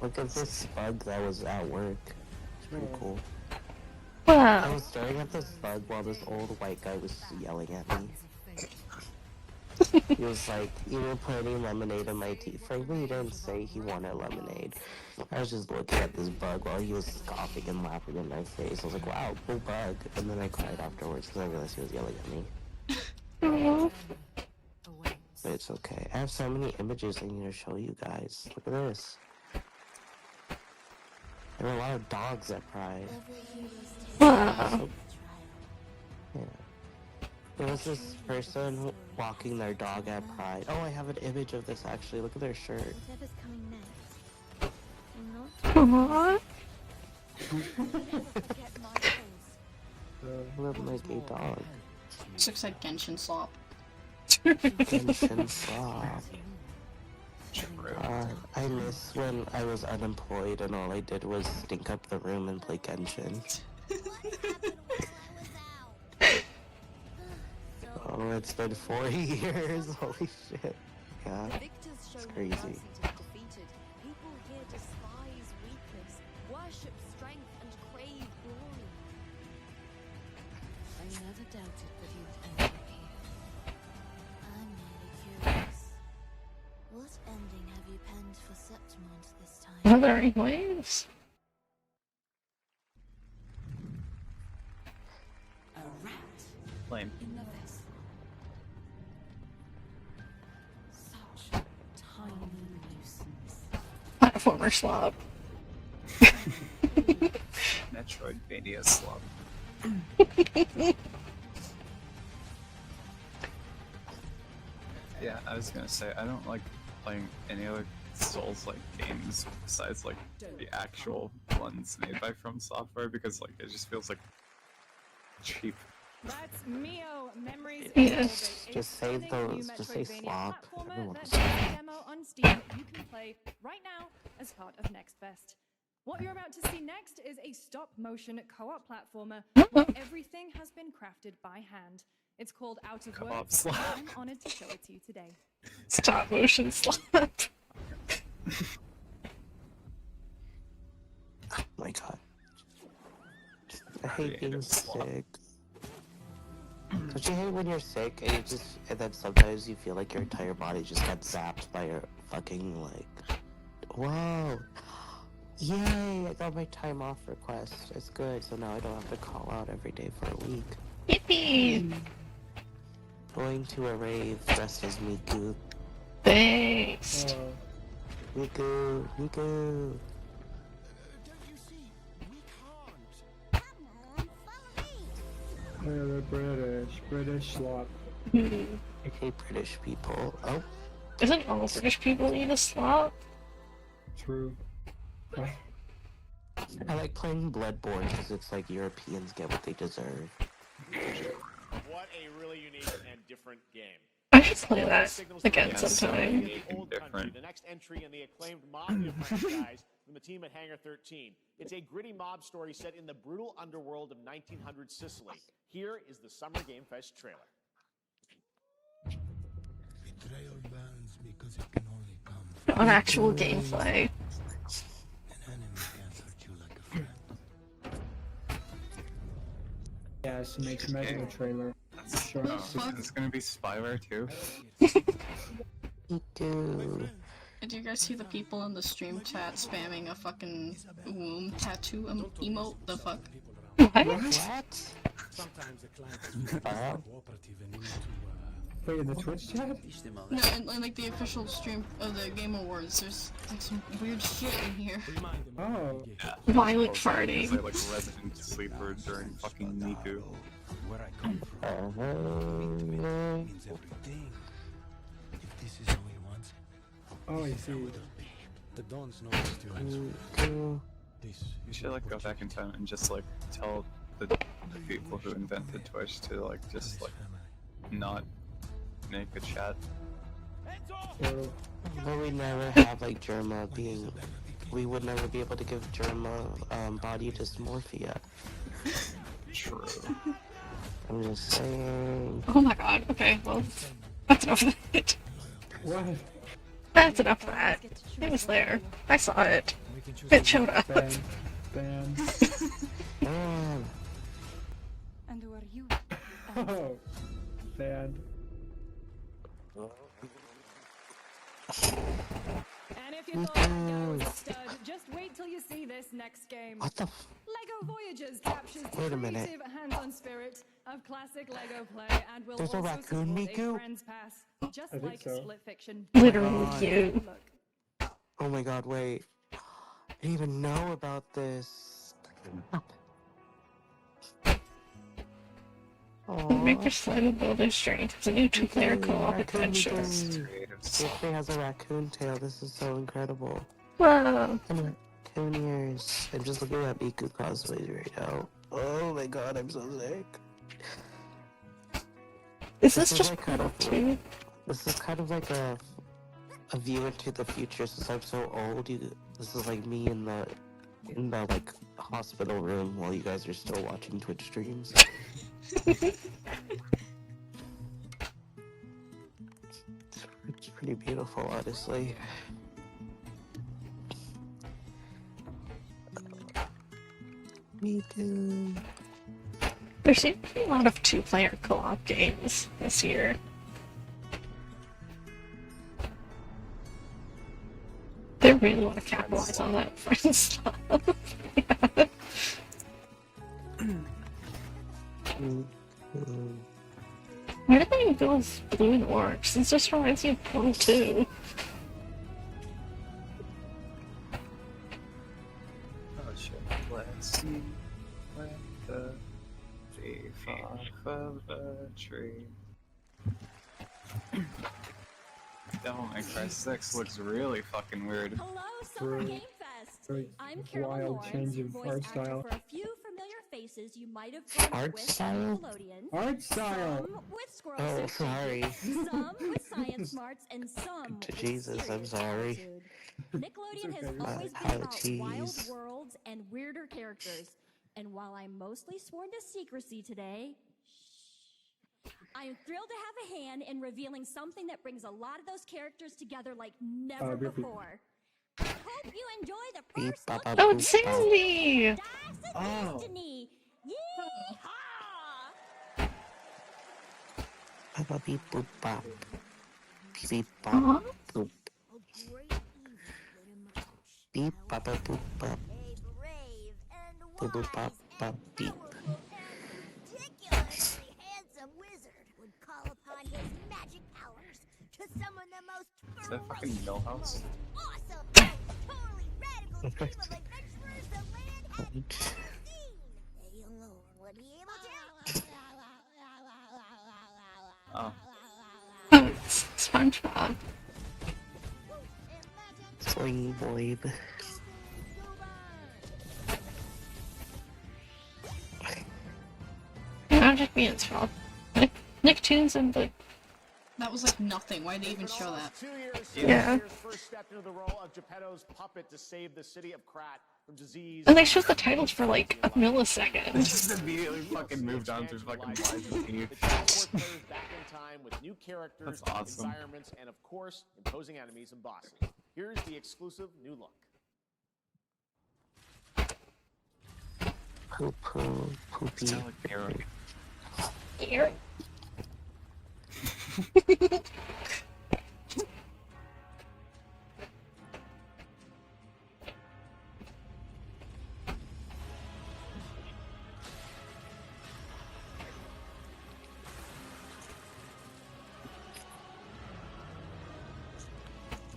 Look at this bug that was at work. It's pretty cool. Wow. I was staring at this bug while this old white guy was yelling at me. He was like, you didn't put any lemonade in my tea. Frankly, he didn't say he wanted lemonade. I was just looking at this bug while he was scoffing and laughing in my face. I was like, wow, cool bug. And then I cried afterwards because I realized he was yelling at me. Aww. But it's okay. I have so many images I need to show you guys. Look at this. There were a lot of dogs at Pride. Wow. Yeah. There was this person walking their dog at Pride. Oh, I have an image of this actually. Look at their shirt. Aww. Look like a dog. This looks like Genshin slop. Genshin slop. I miss when I was unemployed and all I did was stink up the room and play Genshin. Oh, it's been 4 years. Holy shit. Yeah. It's crazy. People here despise weakness, worship strength, and crave glory. I never doubted that you would enter you penned for Septimont this time. Are there any waves? A rat Lame. in the vessel. Such tiny nuisance. Platformer slop. Metroidvania slop. Yeah, I was gonna say, I don't like playing any other Souls-like games besides like the actual ones made by From Software because like it just feels like cheap. That's Mio Memories of Yes. Orbit, a Just say stunning those. new Just say Metroidvania slop. platformer Everyone that will has a demo on Steam you can play right now as part of Next Fest. What you're about to see next is a stop-motion co-op platformer where everything has been crafted by hand. It's called Out of Co-op Words, slop. and I'm honored to show it to you today. Stop motion slop. Oh my god. I hate being sick. Don't you hate when you're sick and then sometimes you feel like your entire body just got zapped by a fucking like, whoa, yay! I got my time off request. It's good, so now I don't have to call out every day for a week. Yippee! Going to a rave dressed as Miku. Thanks. Miku, Miku. The British slop. I hate British people. Oh, Isn't all British people eat a slop? True. I like playing Bloodborne because it's like Europeans get what they deserve. What a really unique and different game. I should play that Signals again the sometime. the old country, the next entry in the acclaimed Mafia franchise from the team at Hangar 13. It's a gritty mob story set in the brutal underworld of 1900 Sicily. Here is the Summer Game Fest trailer. Betrayal burns because it can only come On actual gameplay. An enemy can't hurt you like a friend. Yeah, so make a trailer. Sure. Oh, it's gonna be spyware too. Miku. Did you guys see the people in the stream chat spamming a fucking womb tattoo emote? The fuck? What? Wait, in the Twitch chat? No, and like the official stream of the Game Awards, there's like some weird shit in here. Oh. Violent It's farting. like resident sleeper during fucking Miku. Where I come from means everything. If this is all he wants, Oh, I see. the Dons know what to answer. This You should like go back in time and just like tell the people who invented Twitch to like just like not make a chat. But we never have like Germa being. We would never be able to give Germa body dysmorphia. True. I'm just saying. Oh my god, okay, well, that's enough of that. What? That's enough of that. It was there. I saw it. It showed up. Ban. Man. And who are you? Oh. Ban. And if you thought that guy was a stud, just wait till you see this next game. What the LEGO Voyagers captures the Wait a minute. creative hands-on spirit of classic LEGO play and will There's a also raccoon, support Miku? a Friends Pass, just I think like so. Split Fiction. Literally God. you. Look. Oh my god, wait. I didn't even know about this. Make your slide and build their strength. It's a new two-player co-op Raccoon adventure. Miku. Disney has a raccoon tail. This is so incredible. Whoa. And raccoon ears. I'm just looking at Miku cosplays right now. Oh my god, I'm so sick. Is this is just like Portal 2? This is kind of like a view into the future since I'm so old. This is like me in the like hospital room while you guys are still watching Twitch streams. It's pretty beautiful, honestly. Miku. There seem to be a lot of two-player co-op games this year. really want to capitalize on that friend stuff. Yeah. Where did they even go with blue and orange? This just reminds me of Portal 2. Oh shit. Let's see. Plant the leaf off of a tree. Devil May Cry 6 looks really fucking weird. Hello, Summer Game Fest. I'm Carolyn wild Lawrence, change of voice art actor style. for a few familiar faces you might have grown up Art with style? from Nickelodeon. Art style! Some with squirrel Oh, suits, sorry. some with science smarts, and some with Jesus, I'm serious sorry. attitude. Nickelodeon has okay. always been about Ouchies. wild worlds and weirder characters. And while I'm mostly sworn to secrecy today, I am thrilled to have a hand in revealing something that brings a lot of those characters together like never repeat. before. I hope you enjoy the Beep, first bop, look bop, Oh, boop, it's bop. Sandy! at Dice of Destiny. Yeehaw! Bop, beep, boop, bop. Beep, beep, Aw. bop, boop. Beep, bop, bop, boop, bop. A brave and Boop, boop, bop, bop, beep. ridiculously handsome wizard would call upon his magic powers to summon the most Is that fucking Millhouse? awesome, totally radical team of adventurers the land has ever seen. They alone would be able to. Oh. Oh, it's SpongeBob. Swing boy. I'm just being small. Nicktoons and the. That was like nothing. Why'd they even show that? 2 years Yeah. Spears first stepped into the role of Geppetto's puppet to save the city of Krat from disease. And they showed the titles for like a millisecond. They just immediately fucking moved on to fucking YGP. The teleport players back in time with new characters, That's awesome. environments, and of course, imposing enemies and bosses. Here's the exclusive new look. Poo poo, poopy. Sound like Aaron. Here.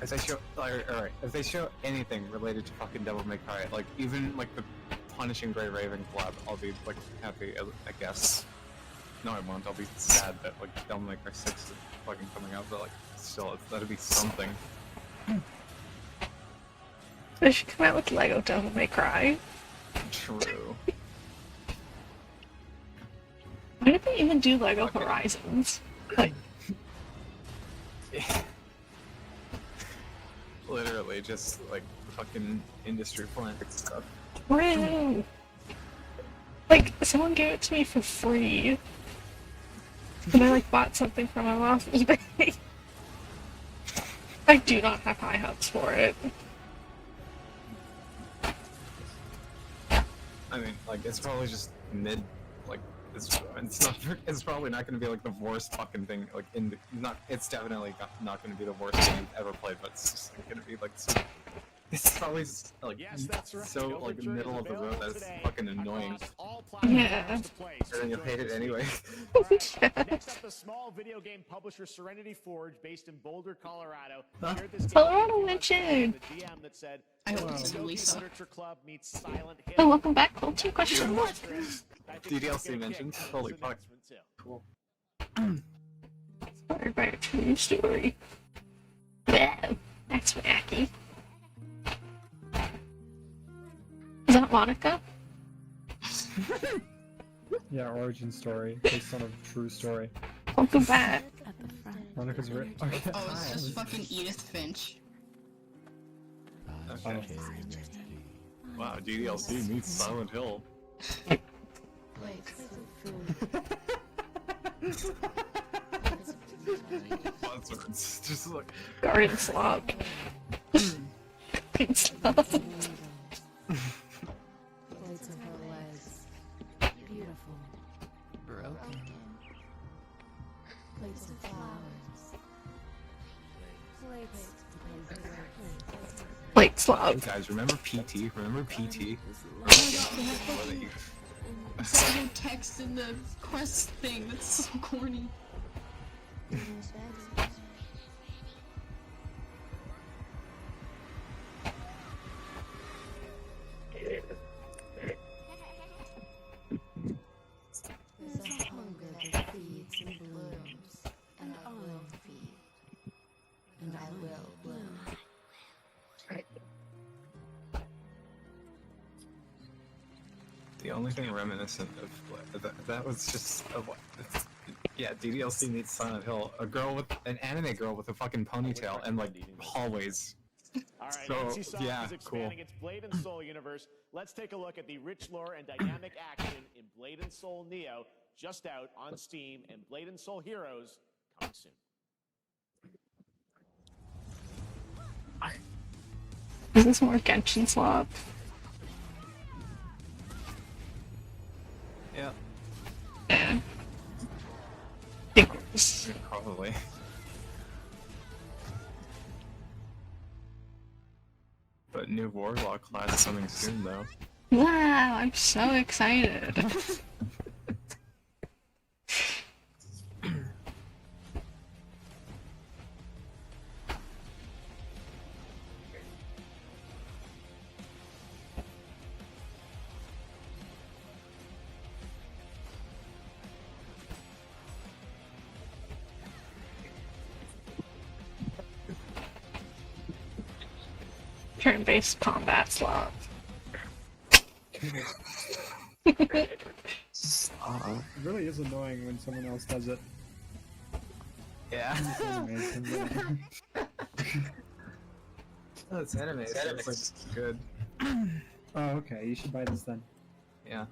If they show, alright, if they show anything related to fucking Devil May Cry, like even like the Punishing Grey Raven collab, I'll be like happy, I guess. No, I won't. I'll be sad that like Devil May Cry 6 is fucking coming out, but like still, that'd be something. They should come out with Lego Devil May Cry. True. Why did they even do Lego Horizons? Like, Literally, just like fucking industry plant stuff. true. Like, someone gave it to me for free. And I like bought something from them off eBay. I do not have high hopes for it. I mean, like it's probably just mid, like it's probably not going to be like the worst fucking thing. Like it's definitely not going to be the worst thing you've ever played, but it's just going to be like it's probably just, like Yes, that's right. so like Overture is middle of the road available that it's today fucking annoying. across all platforms Yeah. to play. So And then you'll enjoy hate it this anyway. Next up, the small video game publisher Serenity Forge, based in Boulder, Colorado, shared this game Colorado with mention. the DM that said, I hope this is "Showcase Lisa. Literature Club meets Silent Hill." Oh, welcome back, Colton. Question mark. I think you'll DDLC get a mentioned? kick out of Holy this fuck. announcement, too. Cool. Inspired by a true story. Yeah, that's wacky. Is that Monica? Yeah, origin story based on a true story. Welcome back. At the front. Monica's right. Okay. Oh, it's just fucking Edith Finch. Okay. Wow, DDLC meets Silent Hill. Buzzwords. Just like Garden slop. Garden slop. Beautiful. Broken. Plates of flowers. Like, Swap. Hey guys, remember PT? Remember PT? There's no text in the quest thing. That's so corny. There's a hunger that feeds and blooms, and I will feed, and I will bloom. The only thing reminiscent of that was just yeah, DDLC meets Silent Hill. A girl with an anime girl with a fucking ponytail and like hallways. All right, So, NCSoft yeah, is expanding its Blade and Soul universe. Let's take a look at the rich lore and dynamic action in Blade and Soul Neo, just out on Steam, and Blade and Soul Heroes coming soon. Is this more Genshin Swap? Yeah. Yeah. Probably. But new Warlock class coming soon though. Wow, I'm so excited. Turn-based combat slot. It really is annoying when someone else does it. Yeah. Oh, it's anime. It's like good. Oh, okay. You should buy this then. Yeah.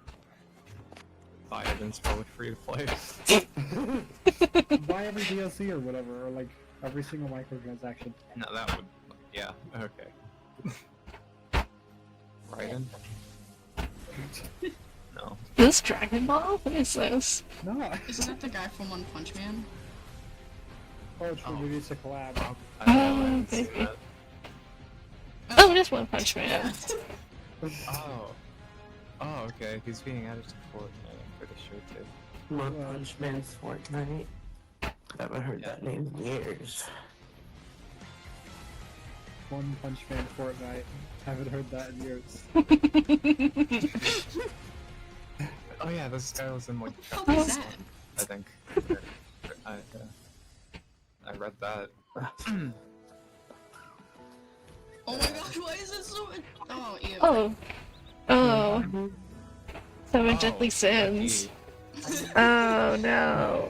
Buy it and it's probably free to play. Buy every DLC or whatever, or like every single microtransaction. No, that would. Yeah. Okay. Raiden? No. This Dragon Ball? What is this? No. Isn't that the guy from One Punch Man? Oh, it's maybe it's a collab. Oh, baby. Oh, it is One Punch Man. Oh. Oh, okay. He's being added to Fortnite. I'm pretty sure too. One Punch Man's Fortnite. I haven't heard that name in years. One Punch Man Fortnite. Haven't heard that in years. Oh yeah, this guy was in like What is that? I think. I read that. Oh my gosh, why is it so... Oh, ew. Oh. Oh. Seven Deadly Sins. Oh no.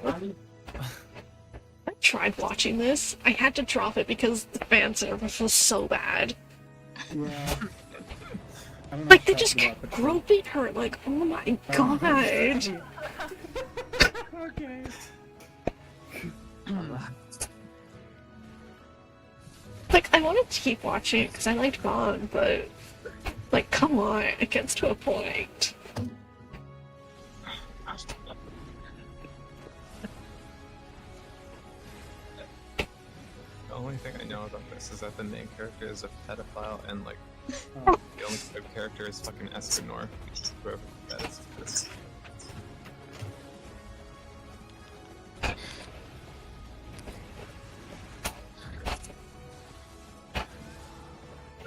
I tried watching this. I had to drop it because the fan service was so bad. Yeah. Like, they just kept groping her, like, oh my god. Okay. Like, I wanted to keep watching it because I liked Gon, but, like, come on, it gets to a point. The only thing I know about this is that the main character is a pedophile and like the only sub character is fucking Escanor. Whoever that is.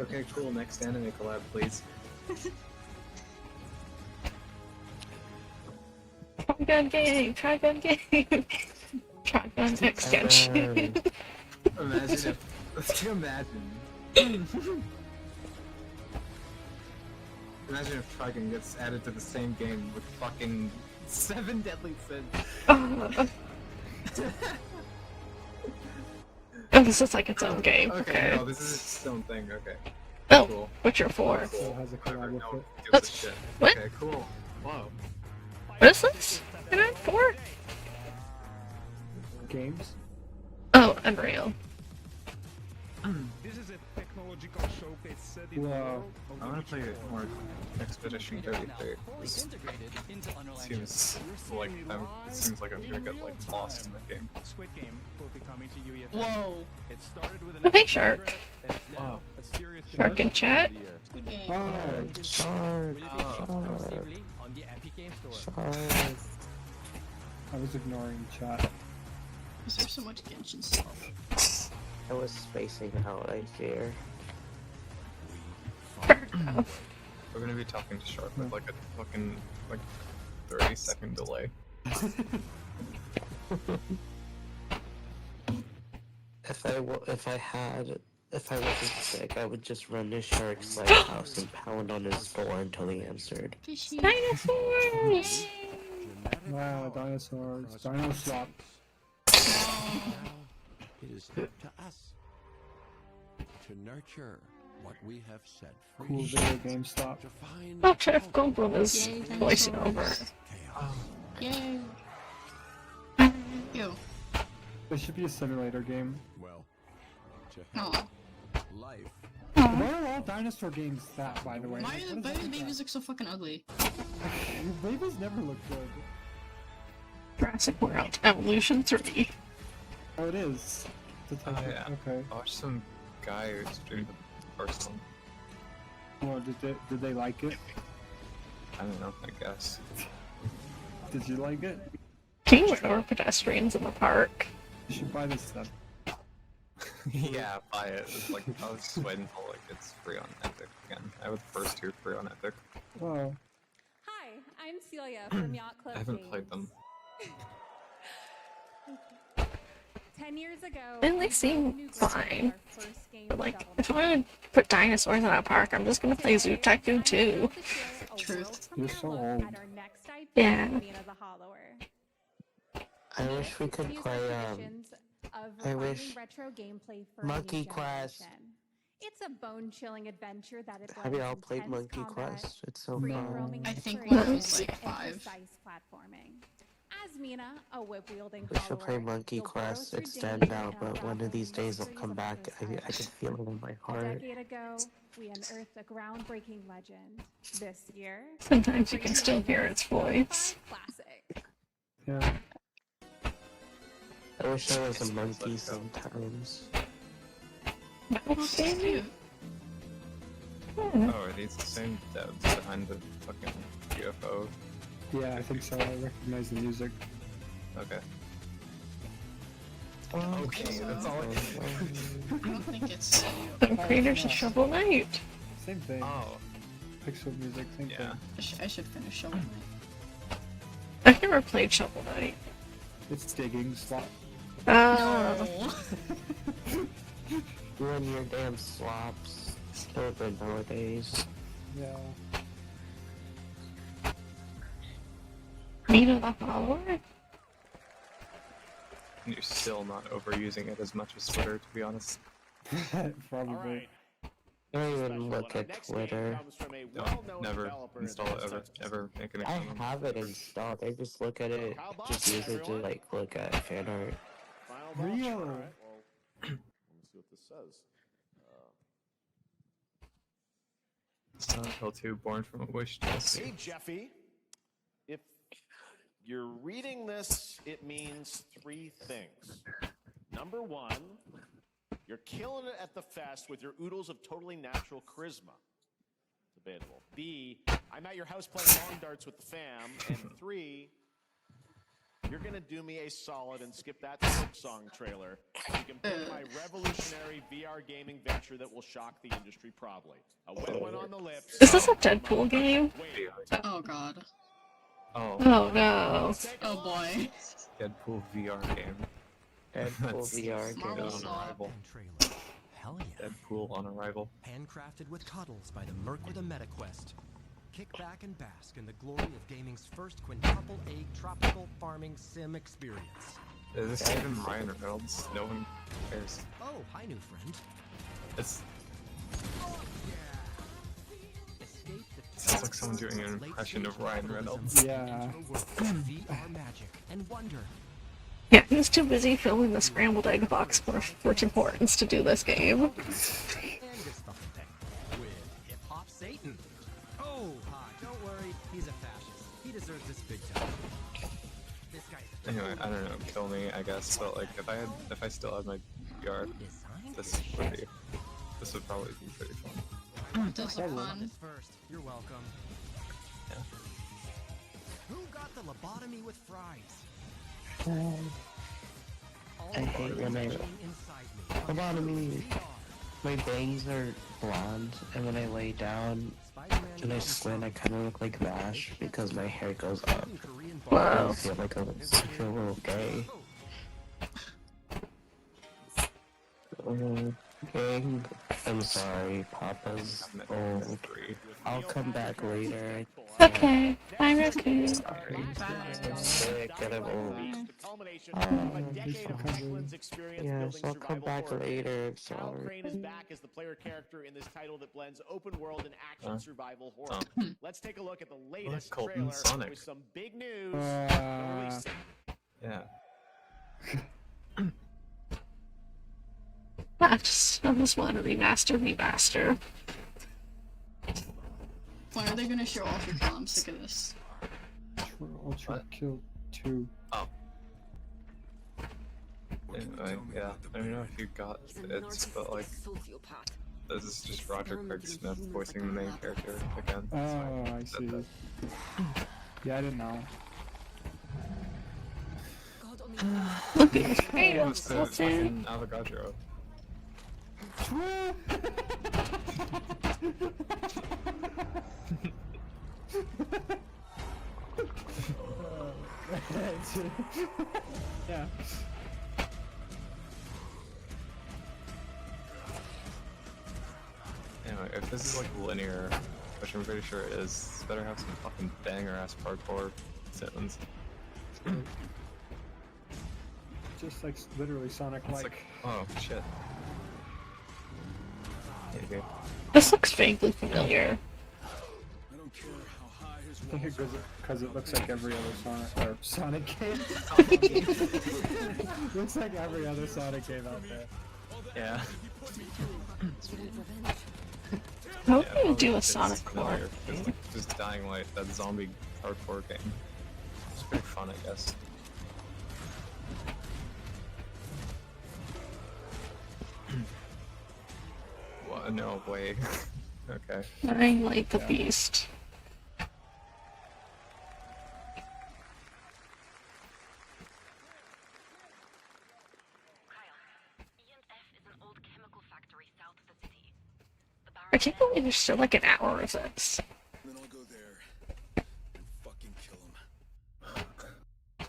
Okay, cool. Next anime collab, please. Trigun game, Trigun game. Trigun extension. Imagine if. Imagine. Imagine if Trigun gets added to the same game with fucking 7 Deadly Sins. Oh, this is like its own game. Okay, no, this is its own thing. Okay. Oh, Cool. Witcher 4. Cool. Has a collab with it. Give a shit. What? Okay, cool. Whoa. What is this? Unreal 4? Games? Oh, Unreal. This is a technological showcase set in the Well, world of I want to play more Expedition 33. Seems like it seems like I'm gonna get like lost in the game. Squid Game will be coming to you. Whoa. It started with an Oh, hey, Shark. Wow. a serious Shark in chat. Good game. Shark. on the Epic Game Store. Shark. I was ignoring chat. Is there so much Genshin stuff? I was spacing out, I fear. We're gonna be talking to Shark with like a fucking like 30-second delay. If I wasn't sick, I would just run to Shark's lighthouse and pound on his door until he answered. Dinosaurs! Wow, dinosaurs. Dino swap. It is up to us to nurture what we have set free. Cool video game stop. To find Oh, Jeff Goldblum is Yay, voicing dinosaurs. over. Yay. Ew. There should be a simulator game. well to Oh. help life. Why are all dinosaur games that, by the way? Why Like, do what the is up with babies look so fucking ugly? that? Babies never look good. Jurassic World Evolution 3. Oh, it is. Yeah. Okay. I watched some guy who streamed the first one. Well, did they like it? I don't know. I guess. Did you like it? King went over pedestrians in the park. You should buy this stuff. Yeah, buy it. It's like I was just waiting until like it's free on Epic again. I have the first two free on Epic. Well, Hi, I'm Celia from Yacht Club I haven't Games. played them. 10 years ago, And they we seem built a new version of fine. our first game But like, development. if I want to put dinosaurs in a park, I'm just gonna play Zoo Tycoon 2. Truth. you're so old. At our next IP, Yeah. Mina the Hollower. I wish we could Use play traditions of I refining wish retro gameplay for a Monkey new Quest. generation. It's a bone-chilling adventure that it Have you all blends played intense Monkey combat, Quest? It's so free fun. roaming I think exploration, when I was, like, and 5. precise platforming. As Mina, a whip-wielding We should play follower, Monkey you'll burrow Quest through Extend danger now, and but one unravel of these the days will mysteries come of back. I Earth's can feel it in my A heart. decade ago, we unearthed a groundbreaking legend. This year, Sometimes you can still hear its voice. classic. yeah. I wish I was a monkey sometimes. That's cute. Oh, are these the same devs behind the fucking UFO? Yeah, I think so. I recognize the music. Okay. Okay, that's all I I don't think it's. The creators of Shovel Knight. Same thing. Oh, Pixel music, same yeah. I should finish Shovel Knight. I've never played Shovel Knight. thing. It's digging slot. Oh. You and your damn slops. Children nowadays. Yeah. Mina the Hollower? And you're still not overusing it as much as Twitter, to be honest. Probably. I don't even look at Twitter. No, never install it ever make an I account. have it installed. I just look at it, just use it to like look at fan art. Real. All right, well, let me see what this says. Silent Hill 2, Born from a Wish DLC. Hey, Jeffy. If you're reading this, it means 3 things. Number 1, you're killing it at the fest with your oodles of totally natural charisma. Debatable. B, I'm at your house playing long darts with the fam. And 3, you're gonna do me a solid and skip that Silk Song trailer. So you can pick my revolutionary VR gaming venture that will shock the industry probably. A wet one on the lips. Is this a Deadpool game? Oh god. Oh. Oh no. Oh boy. Deadpool VR game. Deadpool VR Dead game. on arrival. Hell yeah. Deadpool on arrival. Handcrafted with cuddles by the Merc with a MetaQuest. Kick back and bask in the glory of gaming's first quintuple egg tropical farming sim experience. Is this even Ryan Reynolds? No one cares. Oh, hi, new friend. It's sounds like someone doing an impression of Ryan Reynolds. Yeah. VR magic and wonder. Yeah, he was too busy filming the scrambled egg box for Tim Hortons to do this game. And this fucking thing with Hip Hop Satan. Oh, hi, don't worry, he's a fascist. He deserves this big time. This guy's Anyway, I don't know, kill me, I guess. But like, if I still had my PR, this would probably be pretty fun. Those are fun. First, you're welcome. Yeah. Who got the lobotomy with fries? I hate when lobotomy. My bangs are blonde, and when I lay down and I squint, I kind of look like MASH because my hair goes up. Wow. I feel like a little gay. Gang, I'm sorry, Papa's old. I'll come back later. Okay, I'm okay. Sorry. I'm sick and I'm old. Yes, I'll come back later. Hal Sorry. Crane is back as the player character in this title that blends open world and action survival horror. Let's take a look at the latest Colton trailer Sonic. with some big news. The release. Yeah. I just want to remaster. When are they gonna show off your phone? I'm sick of this. Ultra Kill 2. Oh. Anyway, yeah, I don't know if you got it, but like, this is just Roger Craig Smith voicing the main character again. Oh, I see. Yeah, I didn't know. Look at his Hey, face. it's the What's it? fucking Avogadro. Yeah. Anyway, if this is like linear, which I'm pretty sure it is, this better have some fucking banger ass parkour sounds. Just like literally Sonic It's like, oh shit. Maybe. This looks vaguely familiar. Because it looks like every other Sonic game. Looks like every other Sonic game out there. Yeah. I hope Yeah, we do a it's Sonic familiar, Core. 'cause, like, just Dying Light, that zombie hardcore game. It's pretty fun, I guess. What? No way. Okay. Dying Light the Beast. I can't believe there's still like an hour of this. Then I'll go there and fucking kill him.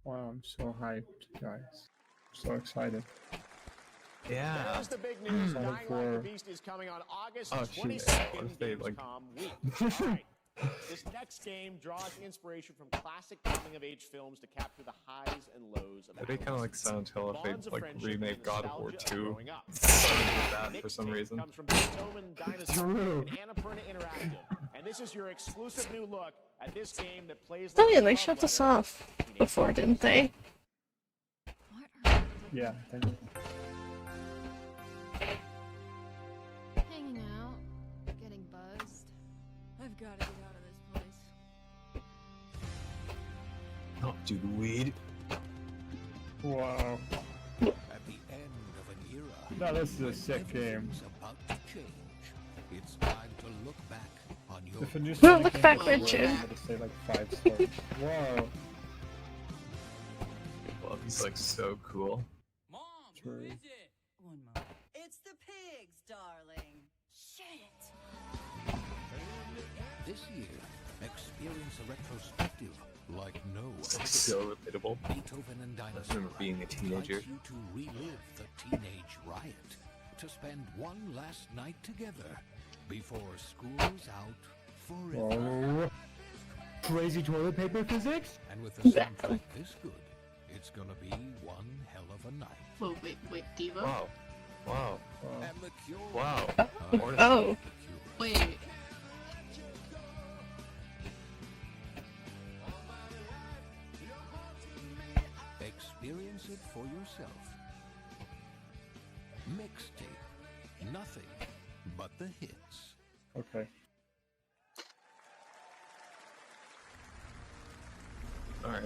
Wow, I'm so hyped, guys. So excited. Yeah. There's the big news. Sonic Dying Light 4. the Beast is coming on August Oh, shit. 22nd What if they, like- Gamescom week. All right. This next game draws inspiration from classic coming-of-age films to capture the highs and lows of It'd be kind of like Silent Hill if bonds they of like friendship remade and God of War nostalgia 2. growing up. Started with that for some Mixtape reason. comes from Beethoven Dinosaur True. and Annapurna Interactive, and this is your exclusive new look at this game that plays. Oh like yeah, a they love shut this letter off before, didn't they? Yeah, thank you. Hanging out, getting buzzed. I've got to get out of this place. Oh, dude, weed. Wow. At the end of an era, No, this is a sick game. everything's about to change. It's time to look back on your If a new Look Sonic game back, comes out, Richard. I'm gonna say like 5 stars. Whoa. Well, he's like so cool. True. It's the pigs, darling. Shit. This year, experience a retrospective like no It's other. like so relatable. Beethoven and I Dinosaur remember being a teenager. invites you to relive the teenage riot, to spend one last night together before school's out forever. Oh. Crazy toilet paper physics? And with a Exactly. soundtrack this good, it's gonna be one hell of a night. Whoa, wait, Diva? Wow. Wow. And the cure. Wow. Oh. Wait. Experience Guess it for yourself. Mixtape. Nothing but the hits. Okay. Alright.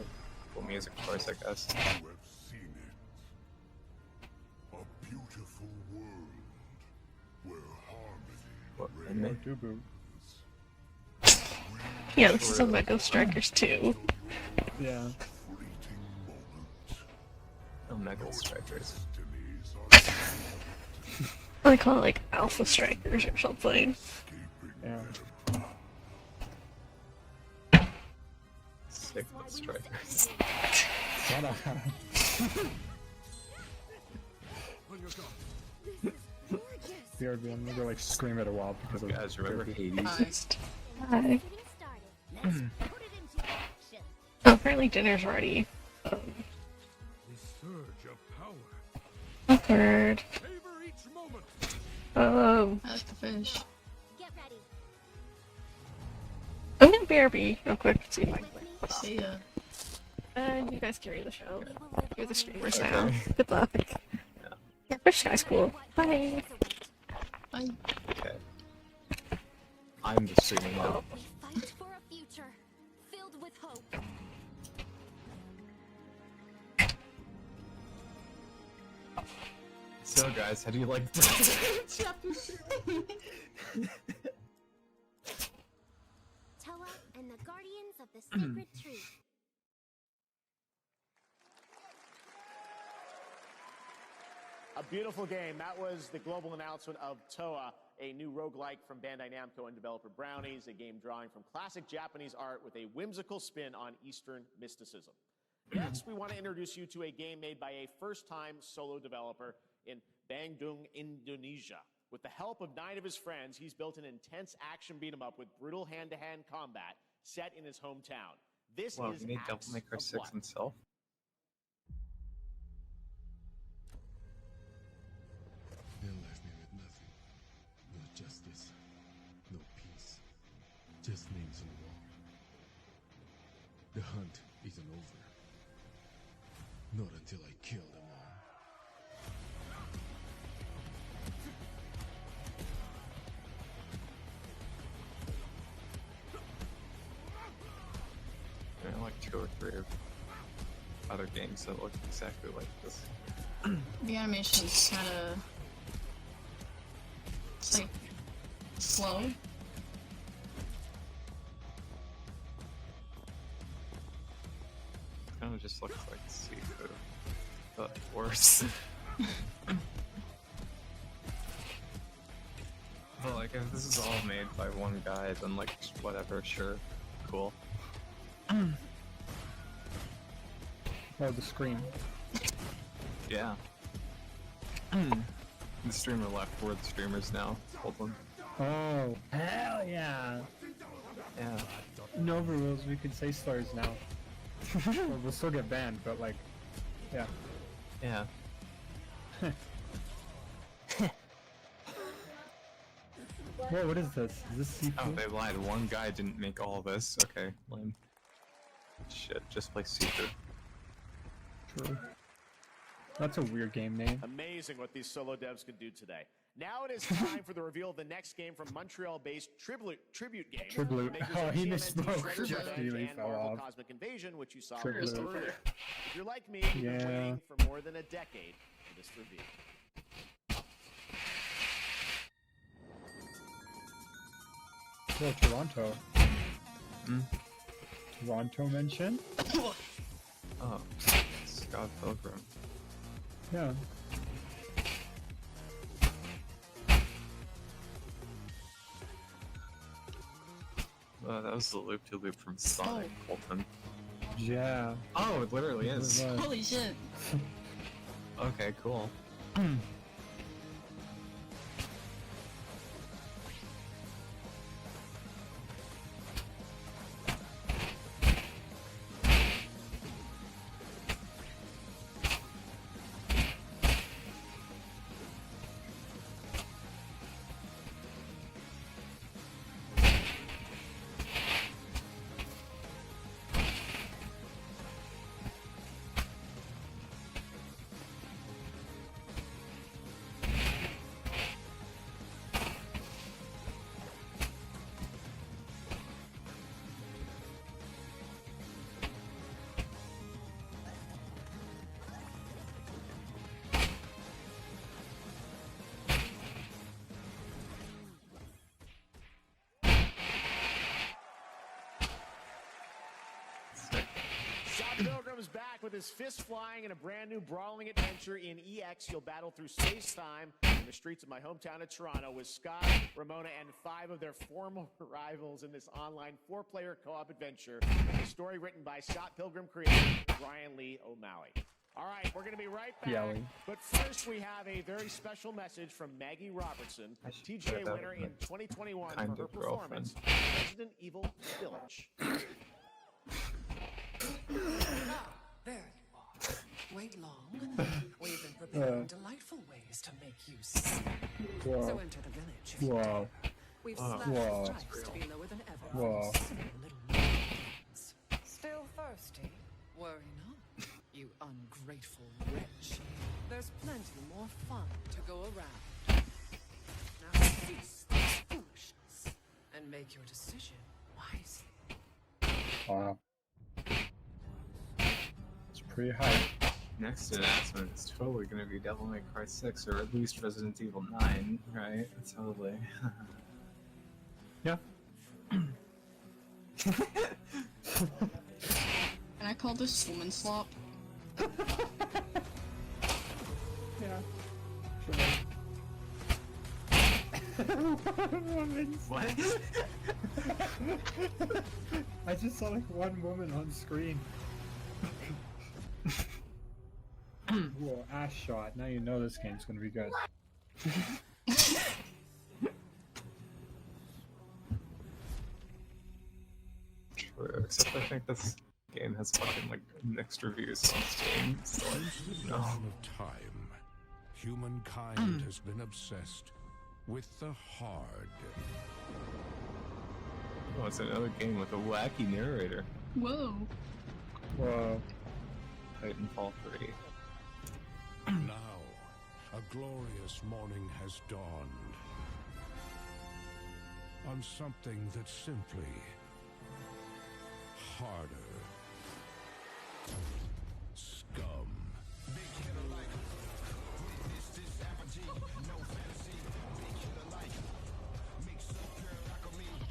Cool music choice, I guess. You have seen it. A beautiful world where harmony What, reigns. Yeah, this is Omega Strikers 2. Yeah. Omega Strikers. I call it like Alpha Strikers or something. Yeah. Sigma Strikers. Shut up. BRB, I'm gonna go like scream at a wall because of guys remember BRB. Hades? Hi. Oh, apparently dinner's ready. The surge of power. Awkward. Savor each moment. I like the fish. I'm gonna BRB real quick to see if I can. See ya. And you guys carry the show. You're the streamers now. Good luck. Yeah, Fish Guy's cool. Bye. Bye. Okay. I'm the streamer now. Fight for a future filled with hope. So guys, how do you like Chapter 3. Toa and the Guardians of the Sacred Tree. A beautiful game. That was the global announcement of Toa, a new roguelike from Bandai Namco and developer Brownies, a game drawing from classic Japanese art with a whimsical spin on Eastern mysticism. Next, we want to introduce you to a game made by a first-time solo developer in Bandung, Indonesia. With the help of 9 of his friends, he's built an intense action beat-em-up with brutal hand-to-hand combat set in his hometown. This Wow, is he made Devil Acts May Cry of 6 Blood. himself? They left me with nothing. No justice. No peace. Just names on the wall. The hunt isn't over. Not until I kill them all. There are like 2 or 3 of other games that look exactly like this. The animation's kinda... It's like... slow. Kind of just looks like Sifu, but worse. But like, if this is all made by one guy, then like, whatever, sure, cool. Oh, the screen. Yeah. The streamer left. We're the streamers now. Hold on. Oh, hell yeah. Yeah. No rules, we can say slurs now. Well, we'll still get banned, but like, yeah. Yeah. Whoa, what is this? Is this seafood? Oh, they lied. One guy didn't make all this. Okay, lame. Shit, just play Seafood. True. That's a weird game name. Amazing what these solo devs could do today. Now it is time for the reveal of the next game from Montreal-based Tribute Games. Tribute. Makers Oh, of he TMNT misspoke. Shredder's Just Revenge really and fell Marvel off. Cosmic Invasion, which you saw Tribute. earlier. If you're like me, you've been Yeah. waiting for more than a decade for this reveal. Oh, Toronto. Hmm? Toronto mention? Oh, Scott Pilgrim. Yeah. That was the loop-to-loop from Sonic, Colton. Yeah. Oh, it literally is. It was. Holy shit. Okay, cool. Pilgrim's back with his fist flying in a brand new brawling adventure in EX. You'll battle through space-time in the streets of my hometown of Toronto with Scott, Ramona, and 5 of their former rivals in this online 4-player co-op adventure. A story written by Scott Pilgrim creator Brian Lee O'Malley. All right, we're going to be right back. Yelling. But first, we have a very special message from Maggie Robertson, TGA winner in 2021 for her performance in Resident Evil Village. There. Wait long. We've been preparing delightful ways to make you sick. Wow. So enter the village if you Wow. dare. We've slashed Wow. the stripes to be lower than ever. Wow. Still thirsty? Worry not, you ungrateful wretch. There's plenty more fun to go around. Now cease this foolishness and make your decision wisely. Wow. It's pretty high. Next announcement is totally going to be Devil May Cry 6 or at least Resident Evil 9, right? Totally. Yeah. Can I call this woman slop? Yeah. What? I just saw like one woman on screen. Whoa, ass shot. Now you know this game's gonna be good. True, except I think this game has fucking like mixed reviews on Steam. So like, no. Dawn of time, humankind has been obsessed with the hard. Oh, it's another game with a wacky narrator. Whoa. Whoa. Titanfall 3. Now, a glorious morning has dawned on something that's simply harder. Scum.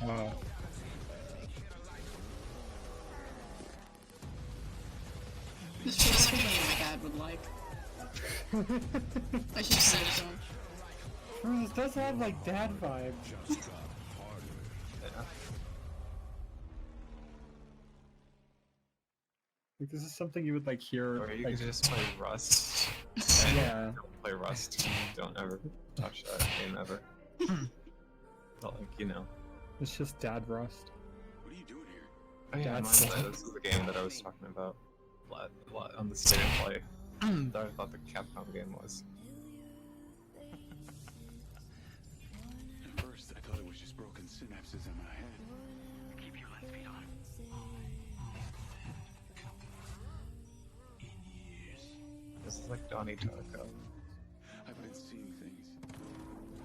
Wow. This feels something my dad would like. I should say so. Bro, this does have like dad vibes. Like this is something you would like hear. Or you like, could just play Rust. Yeah. Don't play Rust. Don't ever touch that game ever. But like, you know. It's just dad rust. What are you doing here? Oh yeah, That's this is the game that I was talking about on the State of Play that I thought the Capcom game was. At first, I thought it was just broken synapses in my head. Keep your lens feet on. This is like Donnie Darko. I've been seeing things.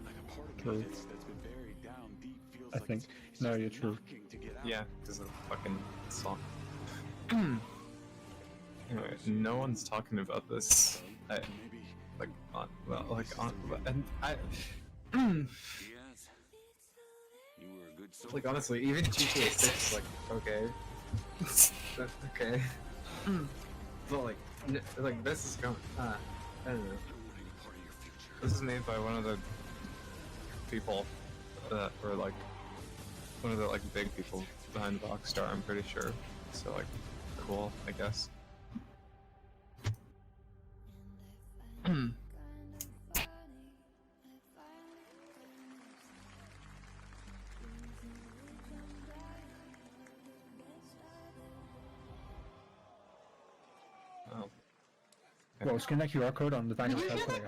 Like a part of True. me that's been buried down deep feels I like think. it's No, just you're true. knocking to get out. Yeah, because of the fucking song. Anyway, no one's talking about this. Like on, well, like on, and I. Yes. You were a good soldier. Like honestly, even GTA 6, like okay, that's okay. But like this is going. I don't know. This is made by one of the people that were like one of the like big people behind Rockstar. I'm pretty sure. So like, cool, I guess. Oh. Whoa, scan that QR code on the back of the player.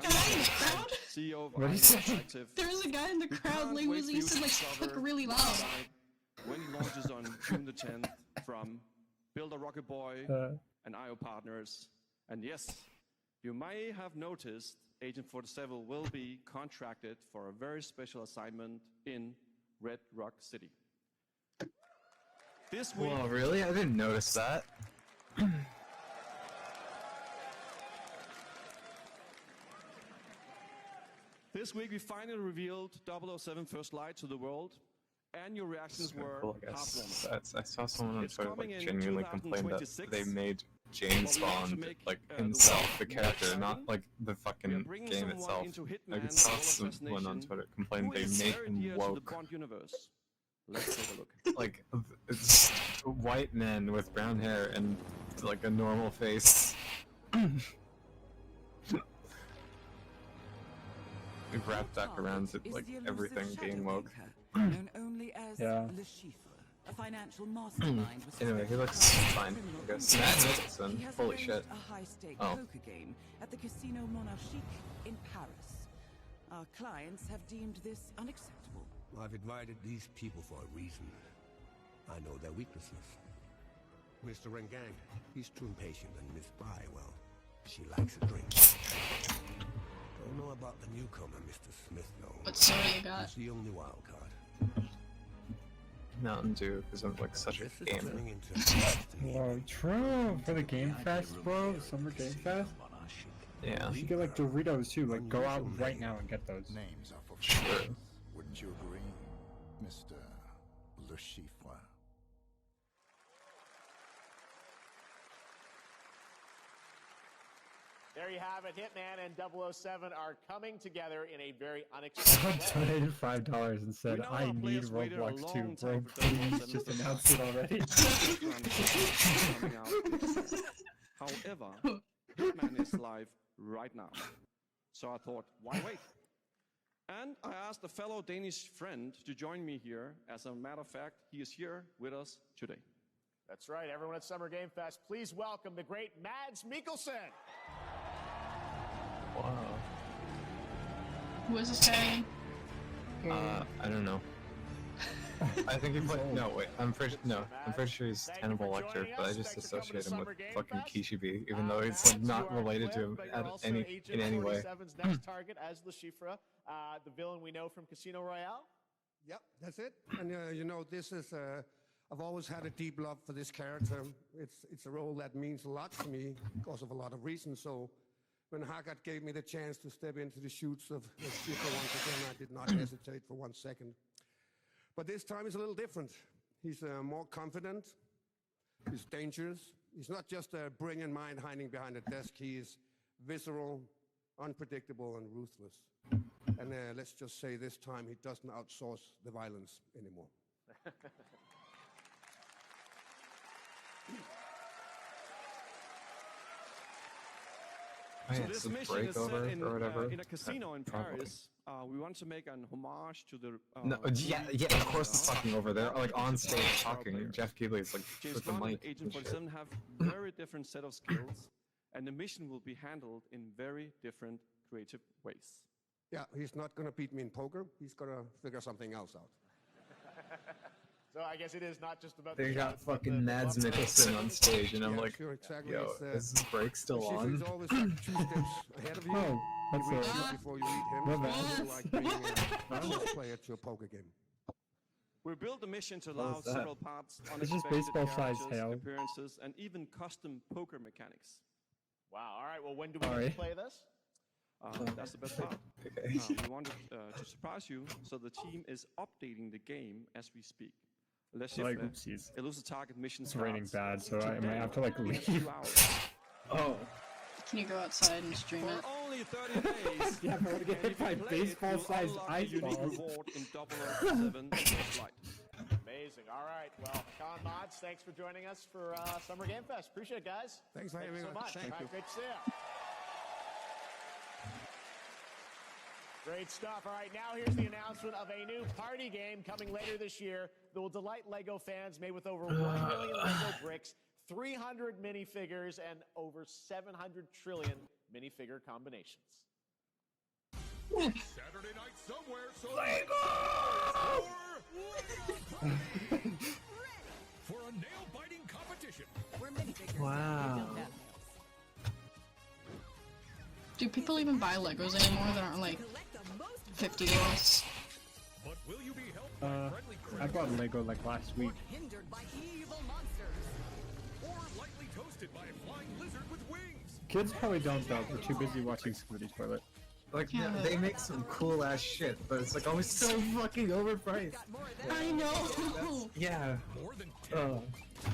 CEO of What did he say? Interactive. There was a guy in the crowd, like, was he said, like, spoke really loud. When it launches on June the 10th from Builder Rocket Boy and IO Partners. And yes, you may have noticed Agent 47 will be contracted for a very special assignment in Red Rock City. This week, Whoa, really? I didn't notice that. This week we finally revealed 007 First Light to the world, and your reactions were Cool, I guess. heartwarming. I saw someone on It's Twitter coming like in genuinely complain that 2026. they made James Bond, like himself, the character, not like the fucking game itself. I saw someone on Twitter complain they made him woke. Let's take a look. Like, it's a white man with brown hair and like a normal face. We've wrapped back around to like everything being woke. Known only as Yeah. Le Chiffre, a financial mastermind with Anyway, he looks fine, I guess. Matt Nicholson, He has holy arranged shit. a high-stake Oh. poker game at the Casino Monarchique in Paris. Our clients have deemed this unacceptable. I've invited these people for a reason. I know their weaknesses. Mr. Rengang, he's too impatient, and Miss Bai, well, she likes a drink. Don't know about the newcomer, Mr. Smith, though. What soda you got? He's the only wild card. Mountain Dew, because I'm like such a gamer. Whoa, true! For the Game Fest, bro, Summer Game Fest. Yeah. You should get like Doritos too, like go out right now and get those. Names are for Sure. Wouldn't you agree, Mr. Le Chiffre? There you have it. Hitman and 007 are coming together in a very unexpected Someone way. donated $5 and said, know I our need players waited a Roblox too, long bro. time for Please 007 just to announce it already. coming out. However, Hitman is live right now. So I thought, why wait? And I asked a fellow Danish friend to join me here. As a matter of fact, he is here with us today. That's right, everyone at Summer Game Fest, please welcome the great Mads Mikkelsen. Wow. Who is this guy? I don't know. I think he played. No, wait. I'm pretty sure he's Hannibal Lecter, but I just associate him with fucking Kishibe, even though it's like not related to him in any way. 007's next target as Le Chiffre, the villain we know from Casino Royale. Yep, that's it. And you know, this is. I've always had a deep love for this character. It's a role that means a lot to me because of a lot of reasons. So when Haggard gave me the chance to step into the shoots of Le Chiffre once again, I did not hesitate for 1 second. But this time is a little different. He's more confident. He's dangerous. He's not just a brilliant mind hiding behind a desk. He is visceral, unpredictable, and ruthless. And let's just say this time he doesn't outsource the violence anymore. So Wait, this it's a mission is set breakover or whatever. in a casino in Probably. Paris. We want to make an homage to the. No, yeah, of course it's fucking over there. Like on stage talking. Jeff Keighley's like James with the Bond and mic. Agent and shit. 47 have very different set of skills, and the mission will be handled in very different creative ways. Yeah, he's not going to beat me in poker. He's going to figure something else out. So I guess it is not just about They the got shots, but fucking the Mads love- Mikkelsen on stage, and I'm Yeah, like, sure, exactly. yo, It's, is this break still Le Chiffre on? is always like 2 steps ahead of you. Oh, that's you read a- him before you read him. My So bad. it's like being a chess player to a poker game. We built the mission to What allow was that? several parts, It's just unexpected baseball-sized characters, hail. appearances, and even custom poker mechanics. Wow, all right, well, when do we Sorry. get to play this? That's the best part. Okay. We wanted to surprise you, so the team is updating the game as we speak. Le Like, Chiffre, oopsies. elusive target mission It's raining starts bad, so I might today have to like in leave. 2 hours. Oh. Can you go outside and stream For it? only 30 days. Yeah, but I'm gonna get hit by And if you play it, baseball-sized you'll unlock ice a unique balls. reward in 007 First Light. Amazing. All right, well, Con Mods, thanks for joining us for Summer Game Fest. Appreciate it, guys. Thanks for Thank you having so us. much. Thank All right, you. great to see you. Great stuff. All right, now here's the announcement of a new party game coming later this year that will delight LEGO fans, made with over 1 million LEGO bricks, 300 minifigures, and over 700 trillion minifigure combinations. Saturday night somewhere, so for a nail-biting competition. Wow. Do people even buy Legos anymore that aren't like $50? But will you be helped by friendly I bought Lego like last week. hindered by evil monsters? Or lightly toasted by a flying lizard with wings? Kids probably don't though. They're too busy watching Scooty Toilet. Like, they make some cool ass shit, but it's like always so fucking overpriced. I know! Yeah. More than Oh.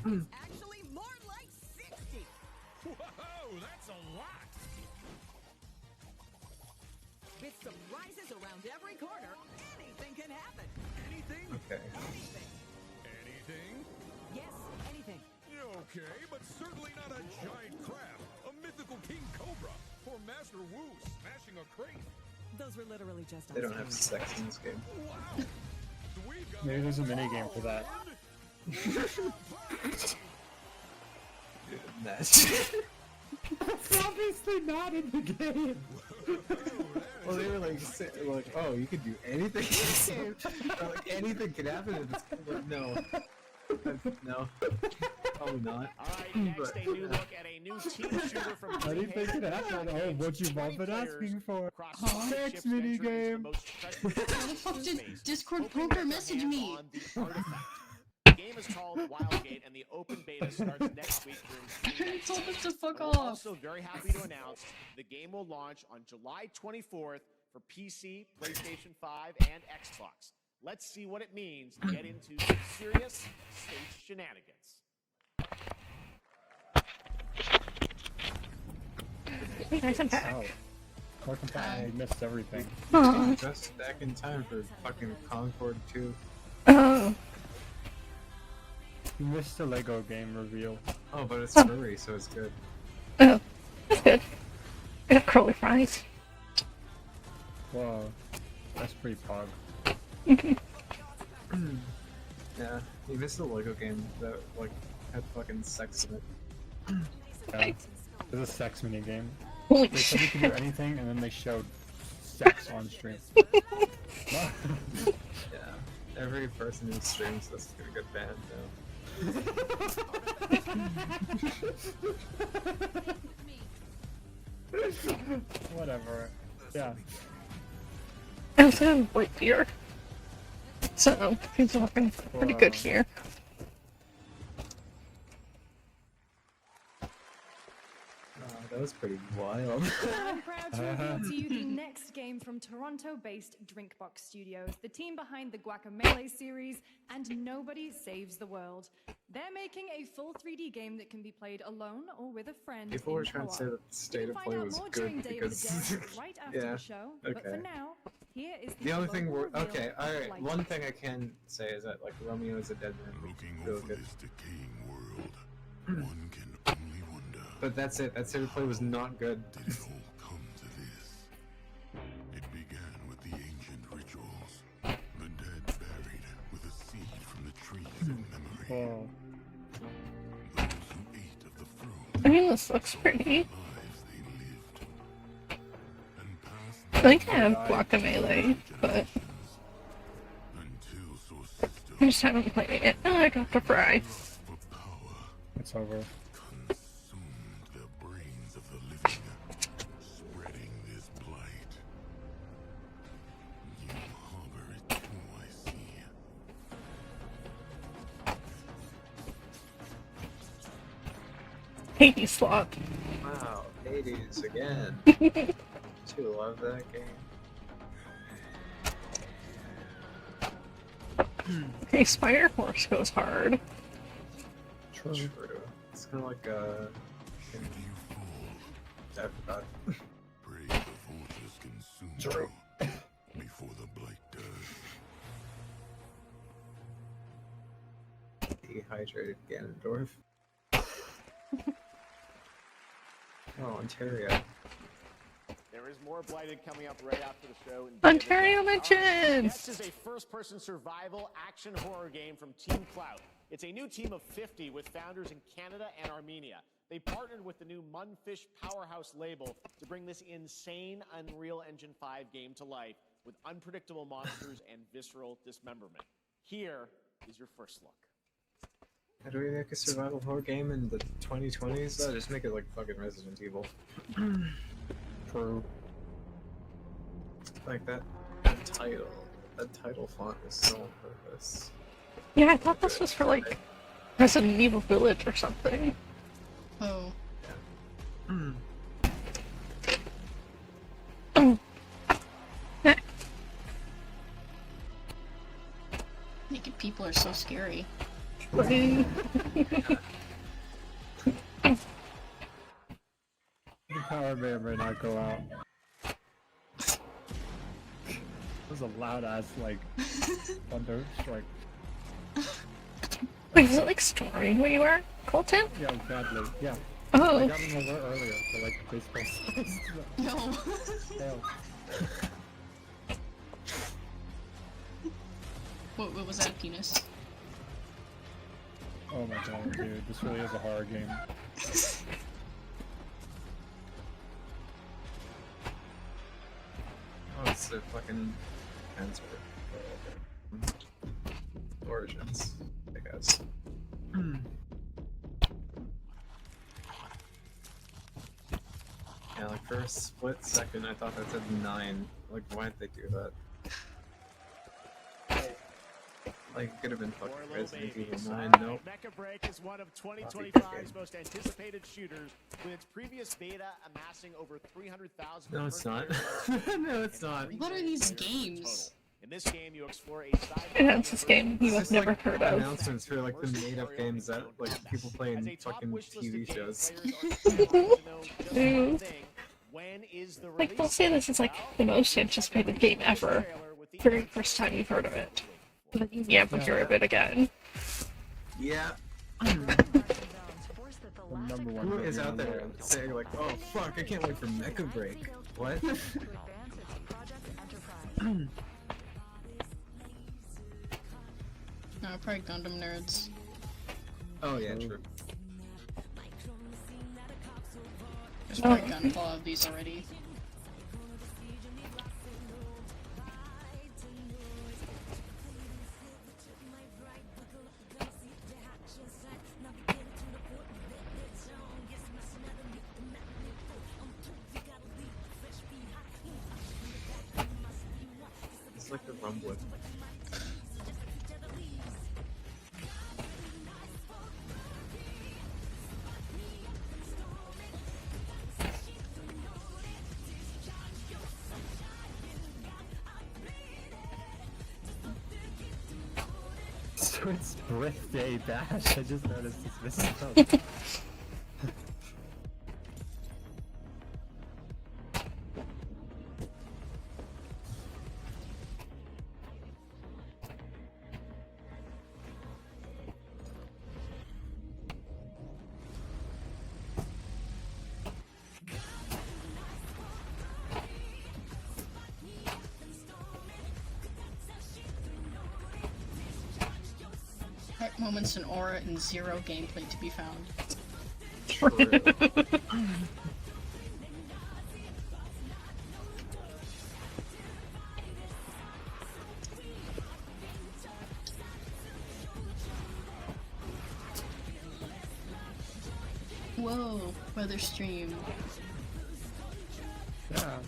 Actually, more like 60. Whoa, that's a lot! With surprises around every corner, anything can happen. Anything? Okay. Anything? Yes, anything. Okay, but certainly not a giant crab, a mythical king cobra, or Master Wu smashing a crate. Those were literally just They don't have sex in this game. Wow! Maybe there's a minigame for that. That's obviously not in the game. Well, they were like, oh, you could do anything in this game. Or, like, anything could happen in this game. But no. No. Probably not. Alright, next a new look at a new team shooter from Anything could happen. Oh, what you've all been asking for. Sex minigame. How the fuck did Discord Poker message me? The game is called Wildgate, and the open beta starts next week during He told us to fuck We're off. also very happy to announce the game will launch on July 24th for PC, PlayStation 5, and Xbox. Let's see what it means to get into some serious stage shenanigans. Hey guys, I'm back. Oh. Welcome back. I missed everything. Aw. Just back in time for fucking Concord 2. Oh. You missed the Lego game reveal. Oh, but it's furry, so it's good. Oh, that's good. I got curly fries. Whoa. That's pretty pog. Yeah, you missed the Lego game that, like, had fucking sex in it. Yeah. There's a sex minigame. Holy They said you could shit. do anything, and then they showed sex on stream. Yeah, every person who streams this is gonna get banned now. Whatever. Yeah. I also have white beer. So, things are looking pretty good here. That was pretty wild. I'm proud to reveal to you the next game from Toronto-based Drinkbox Studios, the team behind the Guacamelee series and Nobody Saves the World. They're making a full 3D game that can be played alone or with a friend. People were in trying to co-op. say that the state of play was good because right after yeah, the show, but for now, here is the only thing we're reveal okay. All right, of one Light. thing I can say is that like Romeo is a dead man. Really good. One can only wonder. But that's it. That state of play was not good. Did it all come to this? It began with the ancient rituals. The dead buried with a seed from the trees of memory. Whoa. Those who ate of the fruit I mean, this looks pretty. lives they lived. And passed I think I have Guacamelee, but until so I just haven't played it yet. Oh, I dropped a fry. It's over. consumed the brains of the living, spreading this blight. You harbor it too, I see. Hades slot. Wow, Hades again. Too love that game. Okay, Spider Horse goes hard. True. It's kind of like I forgot. Pray the vultures consume True. you before the blight does. Dehydrated Ganondorf. Oh, Ontario. There is more Blighted coming up right after the show. Ontario Legends! Next is a first-person survival action horror game from Team Cloud. It's a new team of 50 with founders in Canada and Armenia. They partnered with the new Munfish Powerhouse label to bring this insane Unreal Engine 5 game to life with unpredictable monsters and visceral dismemberment. Here is your first look. How do we make a survival horror game in the 2020s? Just make it like fucking Resident Evil. True. Like that title. That title font is so on purpose. Yeah, I thought this was for like Resident Evil Village or something. Oh. Naked people are so scary. power may or may not go out. That was a loud ass like thunder strike. Wait, is it like storming where you are, Colton? Yeah, badly. Yeah. Oh. I got an alert earlier for like baseball size. No. Hail. What was that, penis? Oh my god, dude, this really is a horror game. Oh, it's the fucking answer. Origins, I guess. Yeah, like for a split second, I thought that said 9. Like, why'd they do that? Like, it could have been fucking Resident Evil 9, nope. Mecha Break is one of 2025's most anticipated shooters, with its previous beta amassing over 300,000. No, it's not. No, it's not. What are these games? In this game, you explore a Yeah, it's this game you have It's never like heard of. announcements for like the made-up games that like people play in fucking TV shows. When is the Like, they'll say this is like the most anticipated game ever. Very first time you've heard of it. And then you never hear of it again. Yeah. Who is out there saying like, oh fuck, I can't wait for Mecha Break? What? No, probably Gundam nerds. Oh yeah, true. There's probably Gunpla of these already. It's like the rumbling. So it's birthday bash. I just noticed this missing. Hype moments in aura and zero gameplay to be found. Whoa, weather stream. Yeah.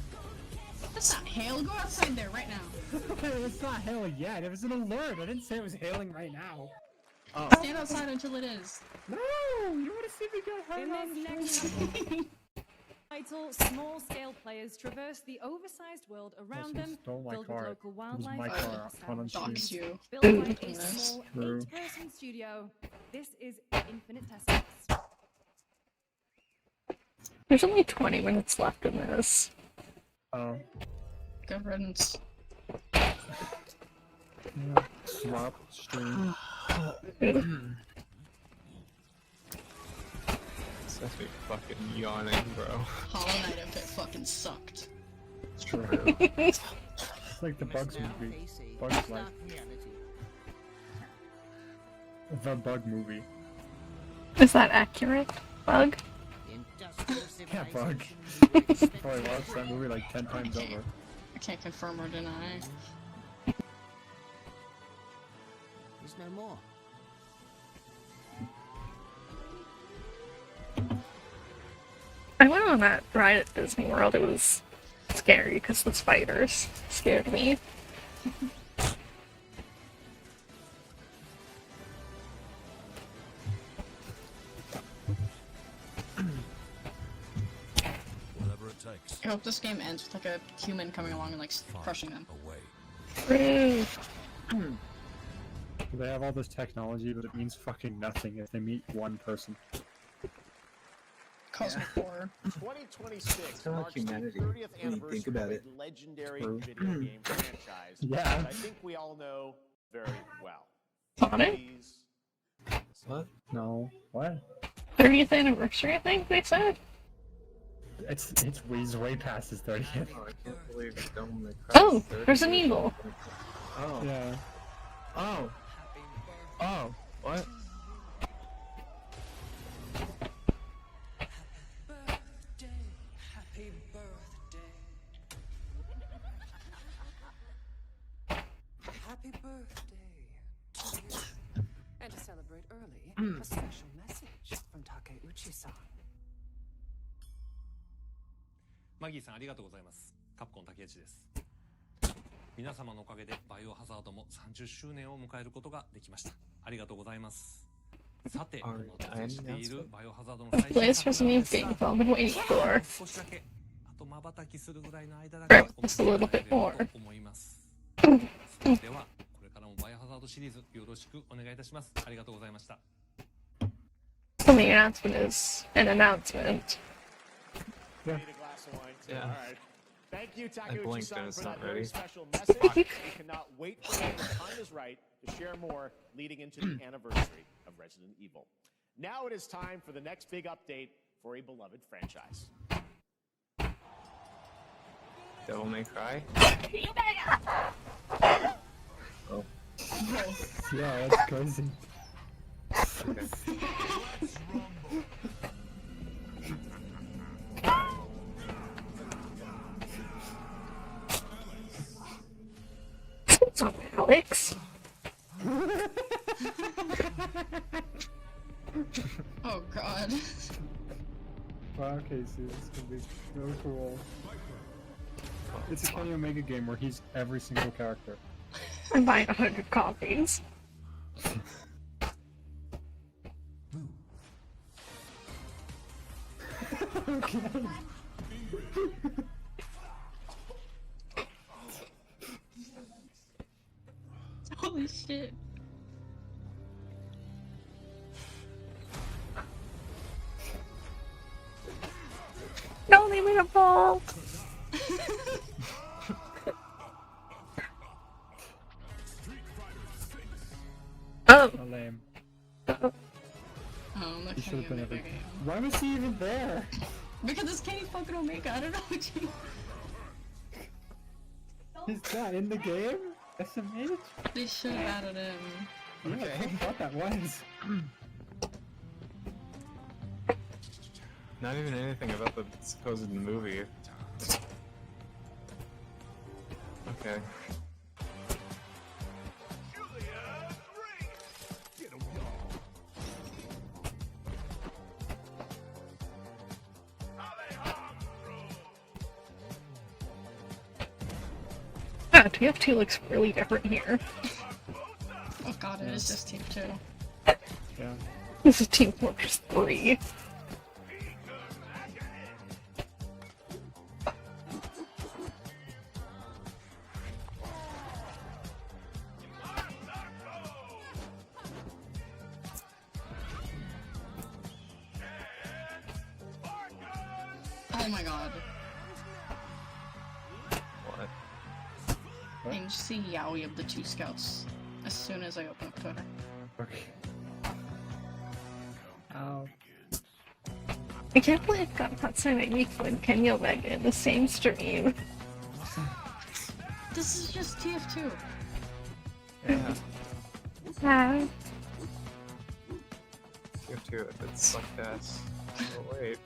That's not hail. Go outside there right now. It's not hailing yet. It was an alert. I didn't say it was hailing right now. Oh. Stand outside until it is. No! You want to see me get hurt? In this next title, small-scale players traverse the oversized world around them, stole my filled car. with local It was wildlife. my car. Caught on stream. Dox you. Built by a Goodness. small True. 8-person studio, this is Infinite Testings. There's only 20 minutes left in this. Oh. Good riddance. Swap stream. It's actually fucking yawning, bro. Hollow Knight if it fucking sucked. It's true. It's like the Bugs movie. Bugs Life. The Bug movie. Is that accurate, Bug? Yeah, Bug. Probably watched that movie like 10 times over. I can't confirm or deny. There's no more. I went on that ride at Disney World. It was scary because the spiders scared me. Whatever it takes. I hope this game ends with like a human coming along and like crushing them. True. They have all this technology, but it means fucking nothing if they meet one person. Cosmic War. 2026 It's kinda like marks the humanity, 30th when you think anniversary about of a it. legendary True. video game franchise Yeah. that I think we all know very well. Sonic? Please. What? No. What? 30th anniversary, I think they said. It's way past his 30th. Oh, I can't believe Devil May Cry. Oh, is 30 Resident years Evil. old. Oh. Yeah. Oh. Oh. What? Happy birthday. Happy birthday to you. And to celebrate early, a special message from Takeuchi-san. マギーさんありがとうございます。カプコン竹内です。皆様のおかげでバイオハザードも30周年を迎えることができました。ありがとうございます。さて、お待たせしているバイオハザードの最 Place 新 for 作 some なん new です game が I've been waiting for. 少しだけあと瞬きするぐらいの間だ Or け just a little bit more. と思います。それではこれからもバイオハザードシリーズよろしくお願いいたします。ありがとうございました。 So the announcement is an announcement. Need a glass of wine too. Yeah. All right. Thank you, I blinked Takeuchi-san, and it's for not that very ready. special message. We cannot wait for when the time is right to share more leading into the anniversary of Resident Evil. Now it is time for the next big update for a beloved franchise. Devil May Cry? Oh. Yeah, that's crazy. Okay. What's up, Alex? Oh god. Wow, Casey, this could be really cool. It's a Kenny Omega game where he's every single character. I'm buying 100 copies. Okay. Holy shit. No, they made a ball. Oh. Oh, lame. Oh, that He should have Kenny been Omega every. game. Why was he even there? Because it's Kenny fucking Omega, I don't know what you... He's not in the game? SMH? They should have added him. Yeah, I thought that was. Not even anything about the supposed movie. Okay. Ah, TF2 looks really different here. Oh god, it is just Team 2. Yeah. This is Team Fortress 3. Oh my god. What? I can see Yowie of the two scouts as soon as I open up Twitter. Okay. Ow. I can't believe I got Hatsune Miku and Kenny Omega in the same stream. This is just TF2. Yeah. Ah. You have to if it sucked ass. Oh wait.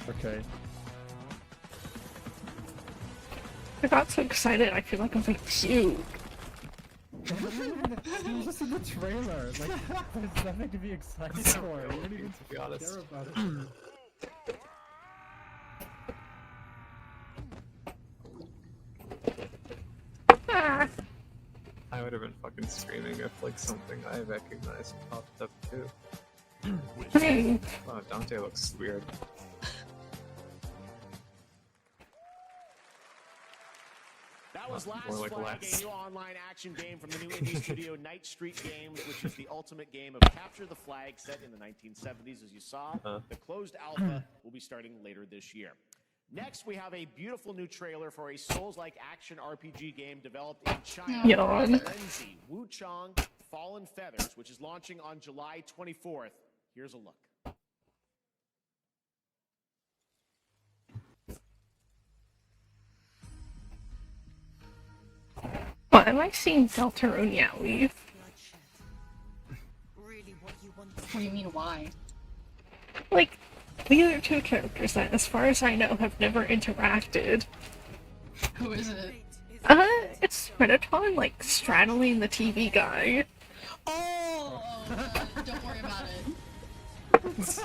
Okay. I got so excited, I feel like I'm like puke. He was just in the trailer. Like, there's nothing to be excited for. You don't even To be honest. care about it. Ah. I would have been fucking screaming if like something I recognized popped up too. Hey. Wow, Dante looks weird. That That was Last More like Flag, less. a new online action game from the new indie studio Night Street Games, which is the ultimate game of capture the flag set in the 1970s, as you saw. The closed alpha will be starting later this year. Next, we have a beautiful new trailer for a Souls-like action RPG game developed in China. Yawn. Frenzy, Wuchang Fallen Feathers, which is launching on July 24th. Here's a look. Why am I seeing Deltarune Yowie? What do you mean, why? Like, these are two characters that, as far as I know, have never interacted. Who is it? It's Predaton, like, straddling the TV guy. Don't worry about it.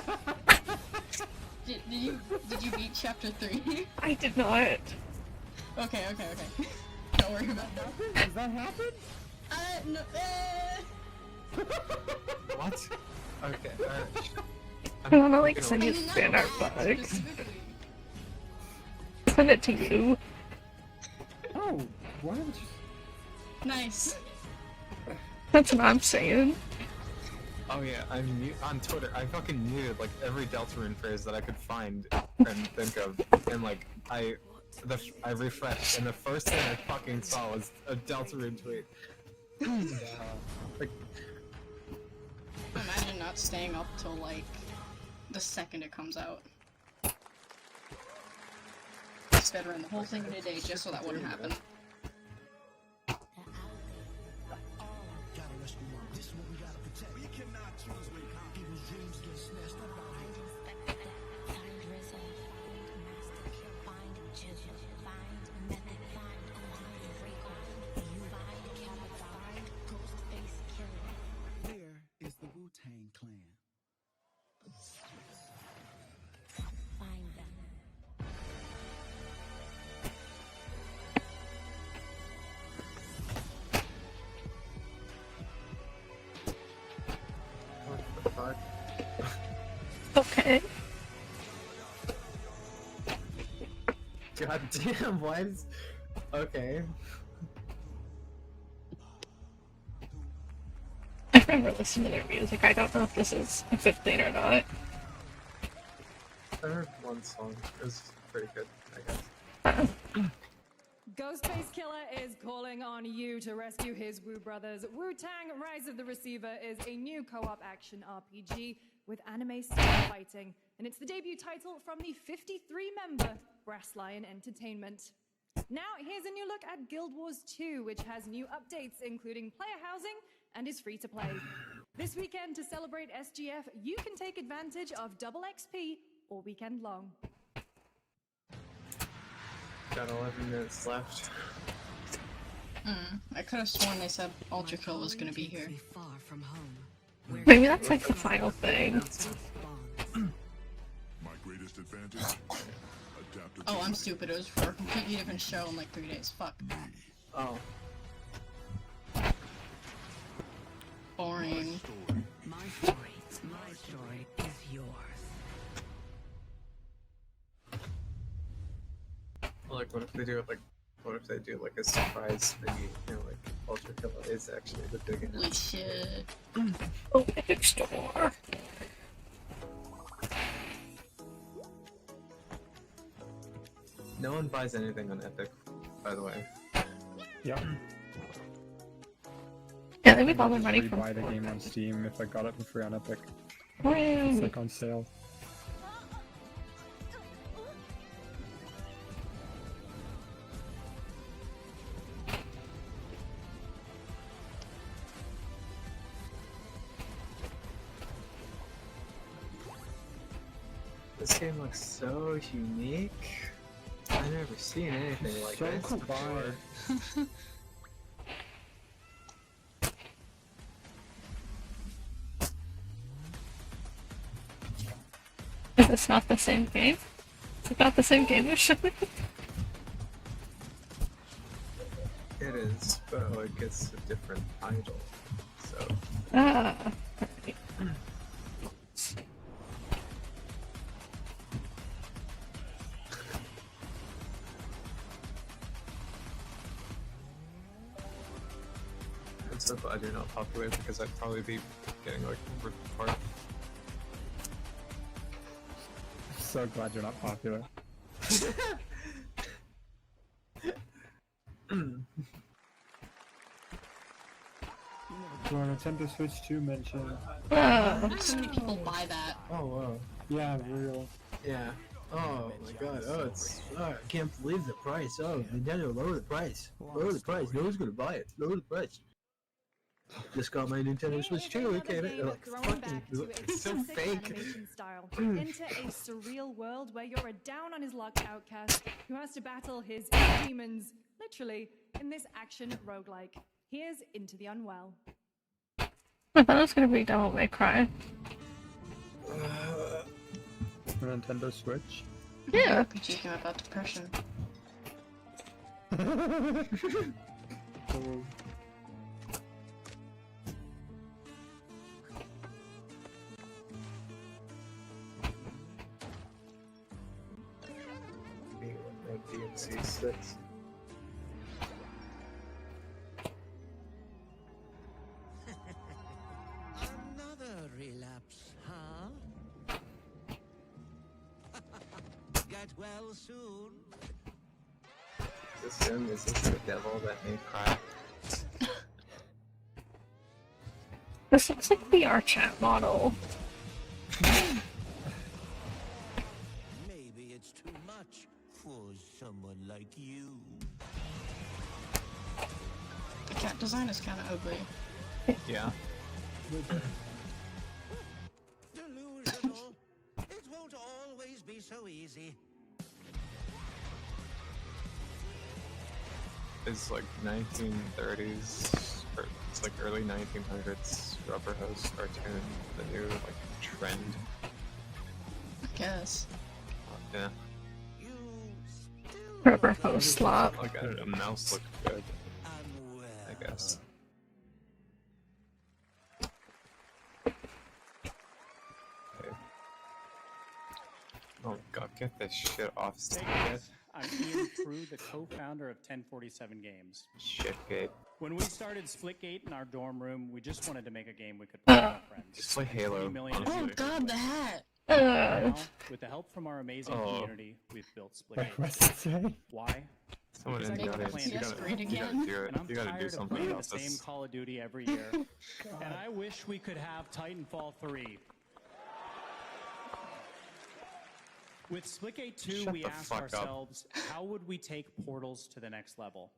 Did you beat chapter 3? I did not. Okay. Don't worry about that. Does that happen? No. What? Okay, alright. I wanna, like, send you fan art bug. Send it to you. Oh, why would you... Nice. That's what I'm saying. Oh yeah, on Twitter. I fucking muted like every Deltarune phrase that I could find and think of, and like I refreshed, and the first thing I fucking saw was a Deltarune tweet. Like, Imagine not staying up till like the second it comes out. Instead, ran the whole thing in a day just so that wouldn't happen. Where is the Wu-Tang Clan? Find them. what the fuck? Okay. God damn, why is... Okay. I've never listened to their music. I don't know if this is a good thing or not. I heard one song. It was pretty good, I guess. Ghostface Killer is calling on you to rescue his Wu brothers. Wu-Tang Rise of the Receiver is a new co-op action RPG with anime-style fighting, and it's the debut title from the 53-member Brass Lion Entertainment. Now, here's a new look at Guild Wars 2, which has new updates, including player housing, and is free to play. This weekend, to celebrate SGF, you can take advantage of double XP all weekend long. Got 11 minutes left. I could have sworn they said Ultra Kill was gonna be here. Maybe that's like the final thing. My greatest advantage? Oh, I'm stupid. It was for a completely different show in like 3 days. Fuck. Oh. Boring. My story is yours. Like, what if they do it like... What if they do like a surprise thingy, you know, like Ultra Killer is actually the big Holy announcement. shit. Oh, Epic Store. No one buys anything on Epic, by the way. Yeah. Yeah, they make all their money from... buy the game on Steam if I got it for free on Epic. Really? It's like on sale. This game looks so unique. I've never seen anything like So this before. Is this not the same game? Is it not the same game as Shimmy? It is, but like it's a different title. So. Ah. Right. glad you're not popular because I'd probably be getting like ripped apart. So glad you're not popular. For Nintendo Switch 2 mention. How many people buy that? Oh wow. Yeah, real. Yeah. Oh my god. Oh, it's. Oh, I can't believe the price. Oh, Nintendo, lower the price. Lower the price. No one's gonna buy it. Lower the price. Just got my Nintendo Switch 2. Okay, fucking. It's so fake. Animation style. Enter a surreal world where you're a down on his luck outcast who has to battle his demons, literally, in this action roguelike. Here's Into the Unwell. I thought it was gonna be Devil May Cry. For Nintendo Switch. Yeah. RPG game about depression. DMC 6. Another relapse, huh? Get well soon. Is this the devil that may cry? This looks like the chat model. Maybe it's too much for someone like you. The cat design is kind of ugly. Yeah. Delusional. It won't always be so easy. It's like 1930s, or it's like early 1900s rubber hose cartoon, the new like trend. I guess. Yeah. Rubber hose slop. Like a mouse looked good, I guess. Okay. Oh god, get this shit off stage. I'm Ian Prue, the co-founder of 1047 Games. Shitgate. When we started Splitgate in our dorm room, we just wanted to make a game we could play with our friends. Just play Halo. Oh god, the hat! Now, with the help from our amazing community, we've built Splitgate. What's it say? Why? Someone in the audience, you gotta do it. And I'm You gotta do tired of something playing the about same this. Call of Duty every year. And I wish we could have Titanfall 3. With Splitgate 2, Shut we the asked fuck up. ourselves, how would we take Portals to the next level?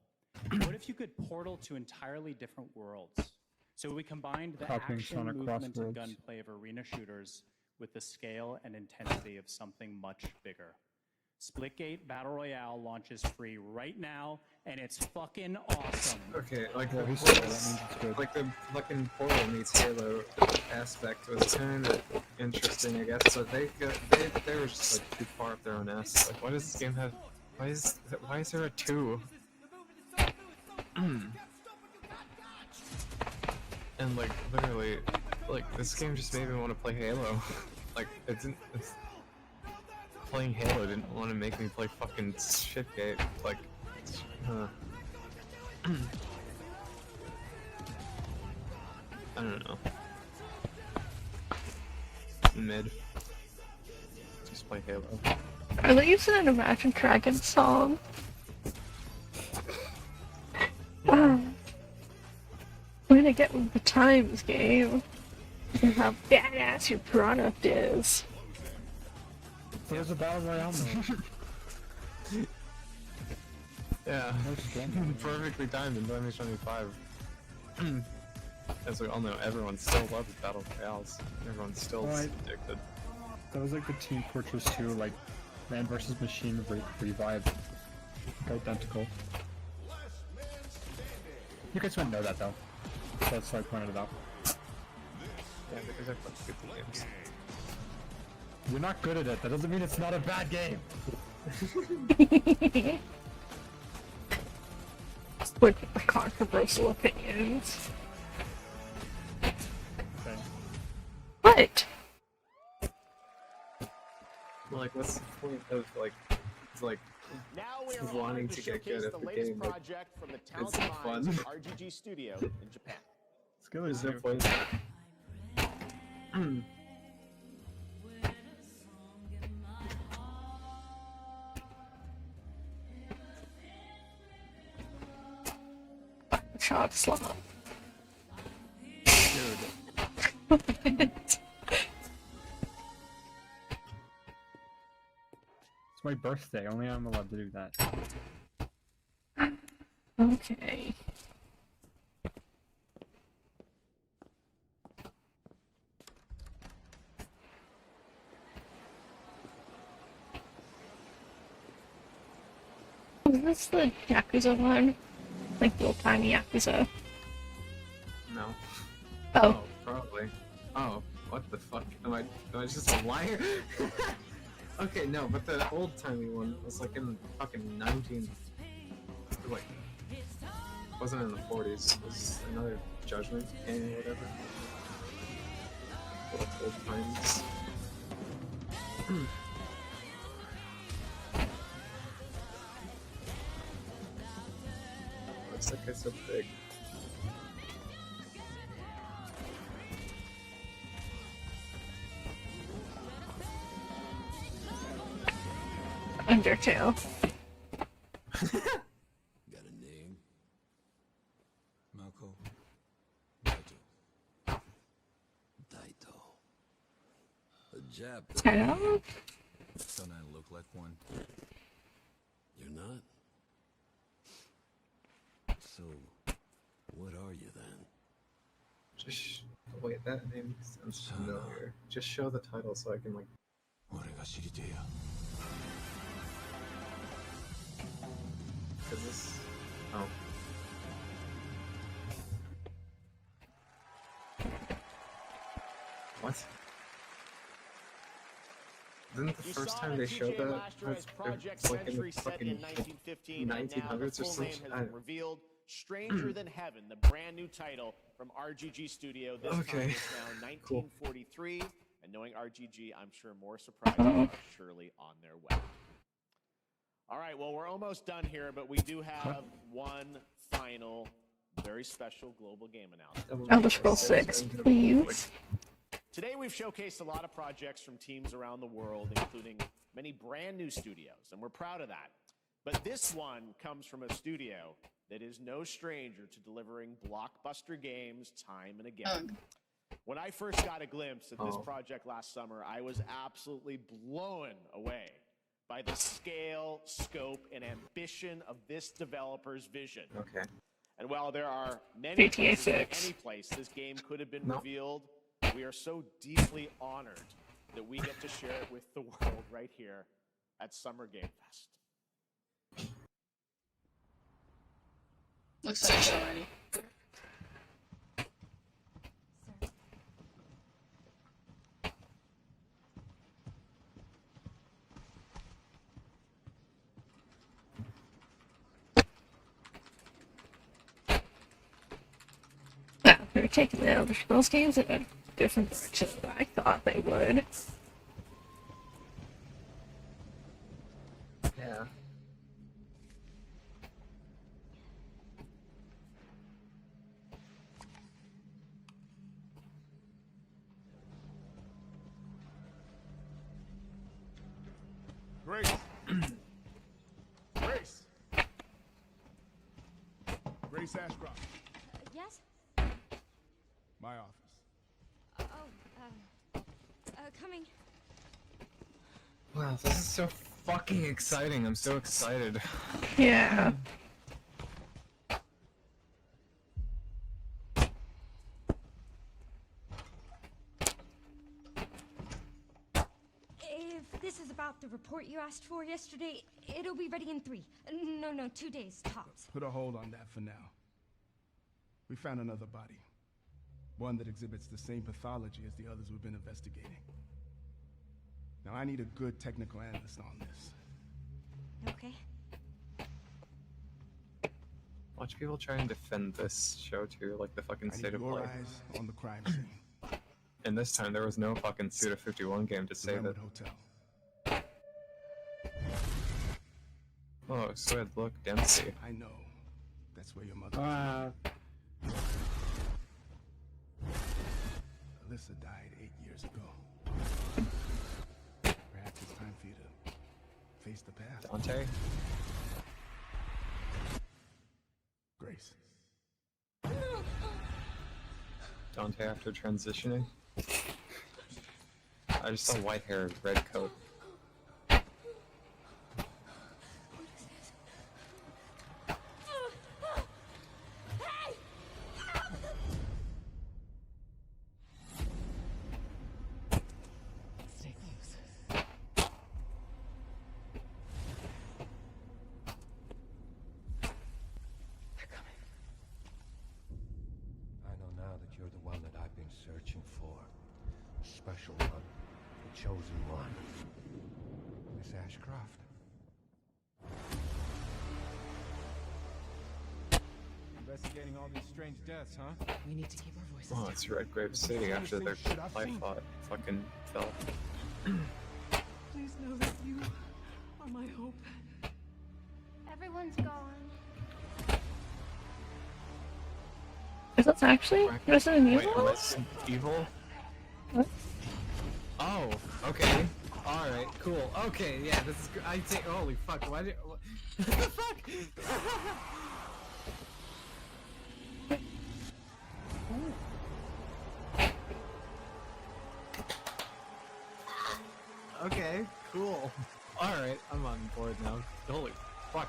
What if you could portal to entirely different worlds? So we combined the Copying action, Sonic movement, and Crossroads. gunplay of arena shooters with the scale and intensity of something much bigger. Splitgate Battle Royale launches free right now, and it's fucking awesome. Okay, like Yeah, the he said that, Portals- that means it's good. like the fucking Portal meets Halo aspect was kind of interesting, I guess. But they were just like too far up their own ass. Like, why does this game have? Why is there a 2? And like literally, like this game just made me want to play Halo. Like it didn't. Playing Halo didn't want to make me play fucking Shitgate. Like, I don't know. Mid. Just play Halo. Are they using an Imagine Dragons song? Way to get with the times, game. And how badass your product is. There's a Battle Royale mode. Yeah. Perfectly timed in 2025. As we all know, everyone still loves Battle Royales. Everyone's still Right. addicted. That was like the Team Fortress 2, like, Man vs. Machine revive. Identical. You guys wouldn't know that though. So that's why I pointed it out. Yeah, because they're fucking good games. You're not good at it, that doesn't mean it's not a bad game! With the controversial opinions. Okay. What? Well, like, what's the point of, like, Now we are wanting honored to to get showcase good at the the latest game? Like, project from the is talented it minds fun? of RGG Studio in Japan. Let's go. There's no point. Shot slot. Dude. It's my birthday. Only I'm allowed to do that. Okay. Is this the Yakuza one? Like the old-timey Yakuza? No. Oh. Probably. Oh, what the fuck? Am I just a liar? Okay, no, but the old-timey one was like in fucking 19... Like... Wasn't in the 40s. It was another Judgment game or whatever. Like old times. Looks like it's so big. Undertale. Got a name? Mako. Daito. Daito. A Jap. Hello? Don't I look like one? You're not? So, what are you then? Just wait, that name sounds familiar. Just show the title so I can like. Is this? Oh. What? Didn't the first time they showed that it's like in the fucking 1900s or something? Revealed Stranger Than Heaven, the brand new title from RGG Studio. This time it's now 1943, and knowing RGG, I'm sure more surprises are surely on their way. All right, well, we're almost done here, but we do have one final, very special global game announcement. Elder Scrolls 6, please. Today we've showcased a lot of projects from teams around the world, including many brand new studios, and we're proud of that. But this one comes from a studio that is no stranger to delivering blockbuster games time and again. When I first got a glimpse at this project last summer, I was absolutely blown away by the scale, scope, and ambition of this developer's vision. Okay. And while there are many GTA places, 6. any place this game could have been revealed, we are so deeply honored that we get to share it with the world right here at Summer Game Fest. Looks like it's already. Yeah, they're taking the Elder Scrolls games in a different direction than I thought they would. Yeah. Grace. Grace. Grace Ashcroft. Yes? My office. Coming. Wow, this is so fucking exciting. I'm so excited. Yeah. If this is about the report you asked for yesterday, it'll be ready in 3. No, 2 days, tops. Put a hold on that for now. We found another body. One that exhibits the same pathology as the others we've been investigating. Now I need a good technical analyst on this. Okay. Watch people try and defend this show too, like the fucking I state need of your play. eyes on the crime scene. And this time there was no fucking Suda 51 game to say that. Glenwood Hotel. Oh, Squid, look, Dempsey. I know. That's where your mother. Alyssa died 8 years ago. Perhaps it's time for you to face the past. Dante? Grace. Dante after transitioning? I just saw white hair, red coat. Stay close. They're coming. I know now that you're the one that I've been searching for. Special one. The chosen one. Miss Ashcroft. Investigating all these strange deaths, huh? We need to keep our voices Oh, down. it's Redgrave City after their life fought fucking fell. Please know that you are my hope. Everyone's gone. Is that actually Resident Wait, Evil? Resident Evil? What? Oh, okay. Alright, cool. Okay, yeah, this is good. I take. Holy fuck, why did. What the fuck? Okay, cool. Alright, I'm on board now. Holy fuck.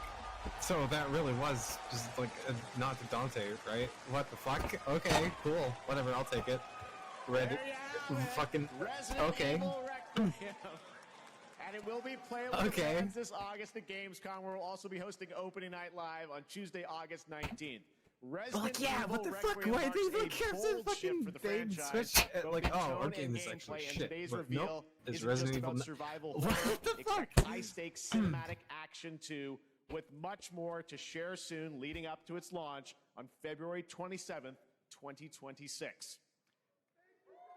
So that really was just like a nod to Dante, right? What the fuck? Okay, cool. Whatever, I'll take it. Red. Fucking. Okay. And it will be playable for Okay. fans this August at Gamescom, where we'll also be hosting Opening Night Live on Tuesday, August 19th. Resident yeah, Evil what the fuck? Requiem Why marks did they a look at the bold fucking shift for the bait and franchise, switch? both Like, in oh, tone okay, and this actually gameplay, and shit. today's But reveal nope, it's isn't Resident just Evil. about survival What horror. the Expect fuck? high-stakes cinematic action too, with much more to share soon, leading up to its launch on February 27th, 2026.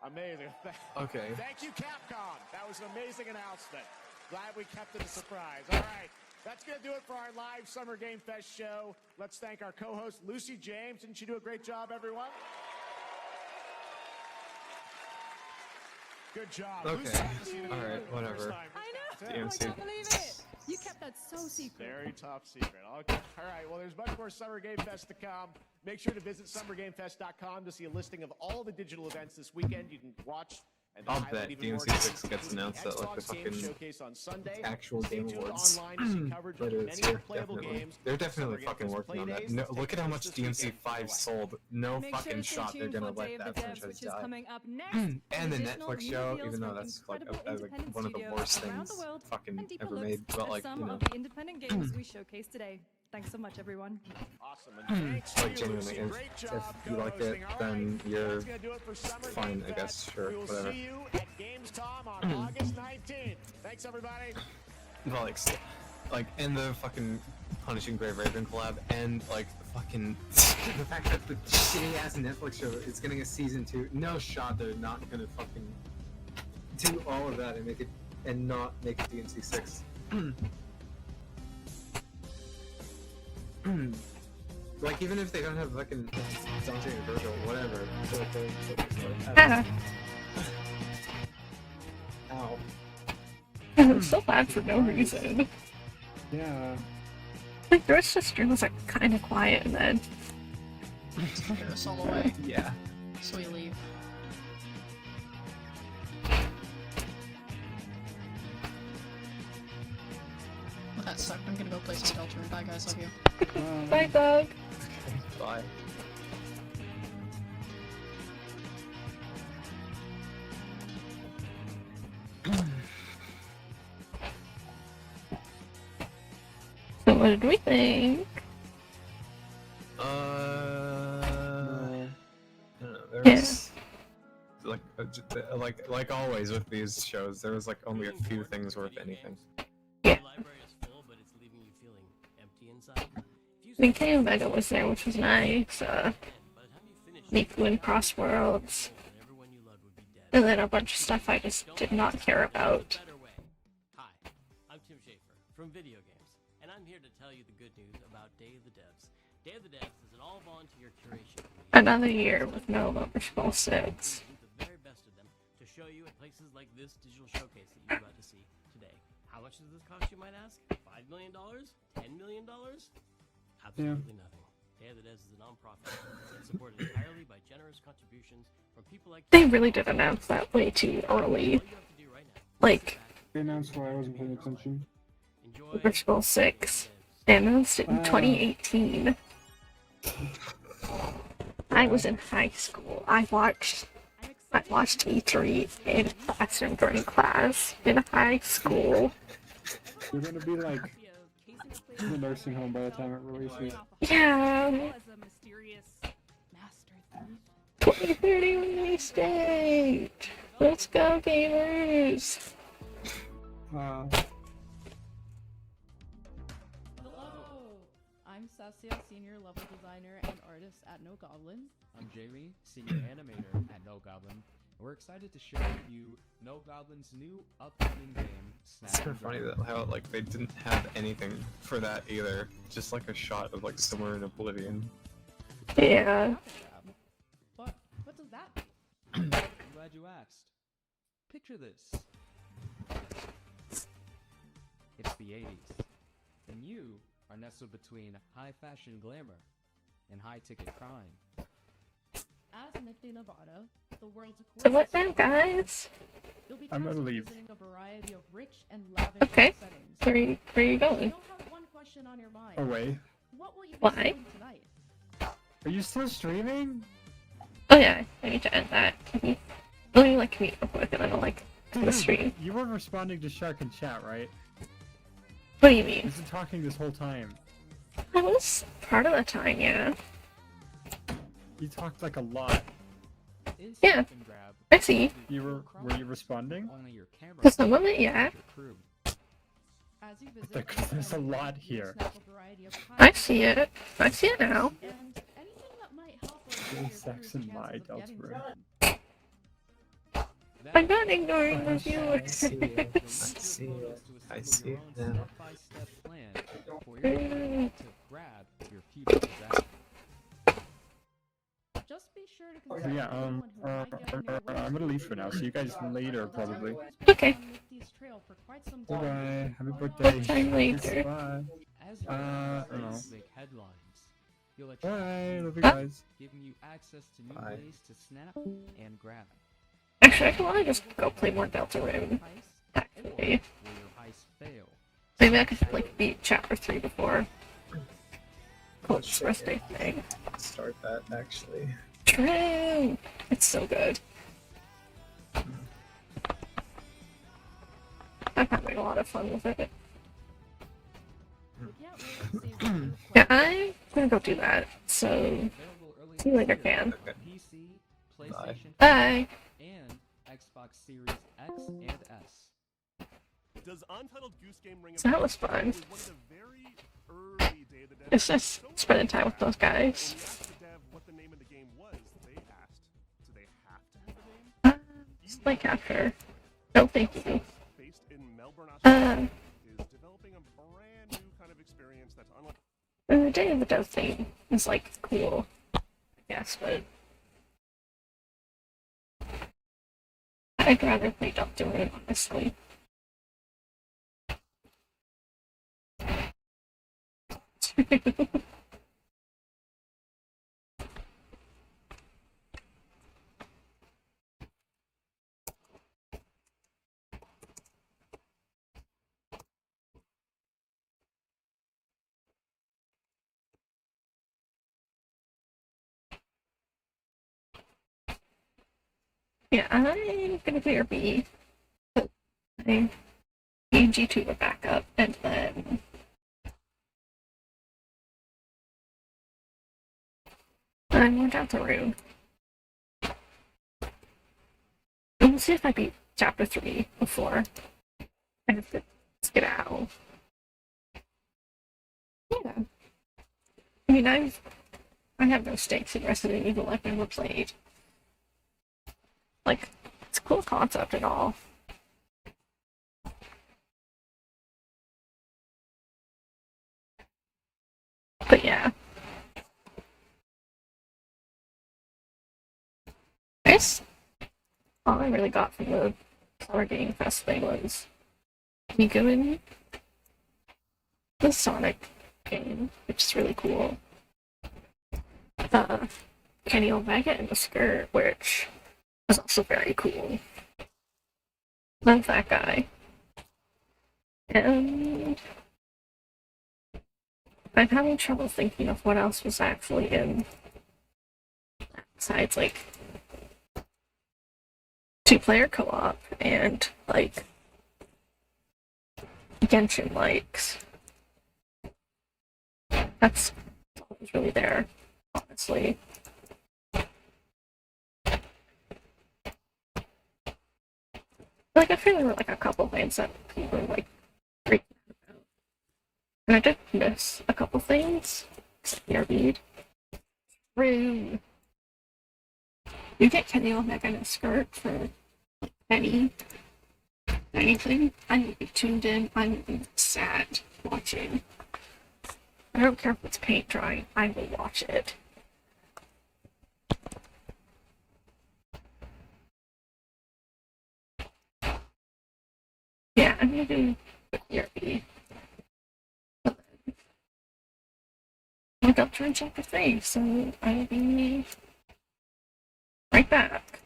Amazing. Okay. Thank you, Capcom. That was an amazing announcement. Glad we kept it a surprise. All right. That's going to do it for our live Summer Game Fest show. Let's thank our co-host, Lucy James. Didn't she do a great job, everyone? Good job. Okay. Lucy, got to see the All right, video for the first whatever. time. I know. DMC. I can't believe it. You kept that so secret. Very top secret. Okay. All right. Well, there's much more Summer Game Fest to come. Make sure to visit summergamefest.com to see a listing of all the digital events this weekend. You can watch and I'll highlight bet even more DMC6 games, gets including announced at like the Xbox Game fucking Showcase on Sunday. actual Stay Game tuned Awards online to see coverage of later many this year. playable Definitely. games. They're definitely Summer Game fucking Fest working on play that. days No, take look at how place much this DMC weekend. 5 sold. No Make sure fucking to stay shot they're tuned gonna for let Day of that the Devs, franchise which is die. coming up next. And the Additional Netflix new show, reveals even though from that's like incredible independent one of the studios worst around things the world, fucking and deeper ever looks made, but at like, some you know. of the independent games we showcased today. Thanks so much, everyone. Awesome. And thanks to Like you, genuinely, Lucy. if, Great if job you like it, co-hosting. All then right. you're That's gonna do it for Summer fine, Game I guess. Fest. Sure, We will whatever. see you at Gamescom on August 19th. Thanks, everybody. But like in the fucking Punishing Grave Raven collab, and like fucking the fact that the shitty ass Netflix show is getting a season 2. No shot they're not gonna fucking do all of that and make it and not make it DMC 6. Like even if they don't have fucking Dante and Virgil, whatever. Ow. I'm so bad for no reason. Yeah. Like the rest of the stream was like kind of quiet, and then Get us all away. Yeah. So we leave. Well, that sucked. I'm gonna go play some Deltarune. Bye, guys. Love you. Bye, dog. Bye. So what did we think? I don't know, there's like always with these shows, there was like only a few things worth anything. Yeah. I mean, K Omega was there, which was nice. Miku and Cross Worlds. And then a bunch of stuff I just did not care about. Hi, I'm Tim Schafer from Video Games, and I'm here to tell you the good news about Day of the Devs. Day of the Devs is an all-volunteer curation committee. Another year with no Motorsport 6. The very best of show you at places like this digital showcase that you're about to see today. How much does this cost, you might ask? $5 million? $10 million? Absolutely nothing. Day of the Devs is a non-profit and supported entirely by generous contributions from people like They really did announce that way too early. Like, They announced why I wasn't paying attention. Super Scroll 6. They announced it in 2018. I was in high school. I watched E3 in a classroom during class in high school. You're gonna be like in the nursing home by the time it releases. Yeah. 2030 release date. Let's go, gamers. Hello, I'm Sasia, senior level designer and artist at No Goblin. I'm Jamie, senior animator at No Goblin. And we're excited to share with you No Goblin's new upcoming game, Snap. It's so funny that how like they didn't have anything for that either. Just like a shot of like somewhere in Oblivion. Yeah. What does that I'm glad you asked. Picture this. It's the 80s, and you are nestled between high fashion glamour and high ticket crime. As Nick Nevada, the world's So what now, guys? You'll be I'm gonna tasked with leave. visiting a variety of rich and lavish Okay. settings. Where are you going? You'll have one question on your mind. Away. What will you be Why? doing tonight? Are you still streaming? Oh yeah, I need to end that. Let me like commute real quick and then I'll like end the stream. You were responding to Shark in chat, right? What do you mean? He's been talking this whole time. I was part of the time, yeah. You talked like a lot. Yeah, I see. Were you responding? To some of it, yeah. As you visit, Like, there's a lot here. I see it. I see it now. and anything that might help with your Sex in my Delta room. I'm not ignoring the viewers. I see it. I see it now. Step-by-step plan for your to grab your future possession. Just be sure to So consider yeah, anyone who might get in your way. I'm gonna leave for now. See you guys later, probably. Okay. Trail for quite some Bye time. bye. Happy birthday. Time later. Bye. As your I don't know. make headlines, you'll Bye. attract Love you guys. giving you access to new Bye. ways to snap and grab. Actually, I want to just go play more Deltarune. Actually, Will your heist fail? maybe I could like beat chapter 3 before Coach's birthday thing. Start that actually. True. It's so good. I'm having a lot of fun with it. Yeah, I'm gonna go do that. So, see you later, Can. PC, Bye. PlayStation Bye. and Xbox Series X and S. Does Untitled Goose Game ring a So that bell? was fun. It was one of the very early Day of the Dead It's just games. spending time with those guys. When we asked the dev what the name of the game was, they asked, do they have to have a name? Just like after. No, thank you. Based in Melbourne, Australia, is developing a brand new kind of experience that's unlike. The Day of the Dead thing is like cool, I guess, but I'd rather play Deltarune, honestly. Yeah, I'm gonna clear B. I need G2 to back up, and then I'm going down the room. We'll see if I beat chapter 3 before I have to skedaddle. Yeah. I mean, I have no stakes in Resident Evil. I've never played. Like, it's a cool concept and all. But yeah. Nice. all I really got from the Summer Game Fest thing was me doing the Sonic game, which is really cool. Kenny Omega in the skirt, which was also very cool. Love that guy. And I'm having trouble thinking of what else was actually in besides like 2-player co-op and like Genshin likes. That's all that was really there, honestly. Like I feel there were like a couple things that people were like freaking out about. And I did miss a couple things. BRB'd. Rude. You get Kenny Omega in a skirt for anything. I'm gonna be tuned in. I'm gonna be sad watching. I don't care if it's paint drying. I will watch it. Yeah, I'm gonna do BRB. Look up to chapter 3, so I will be right back.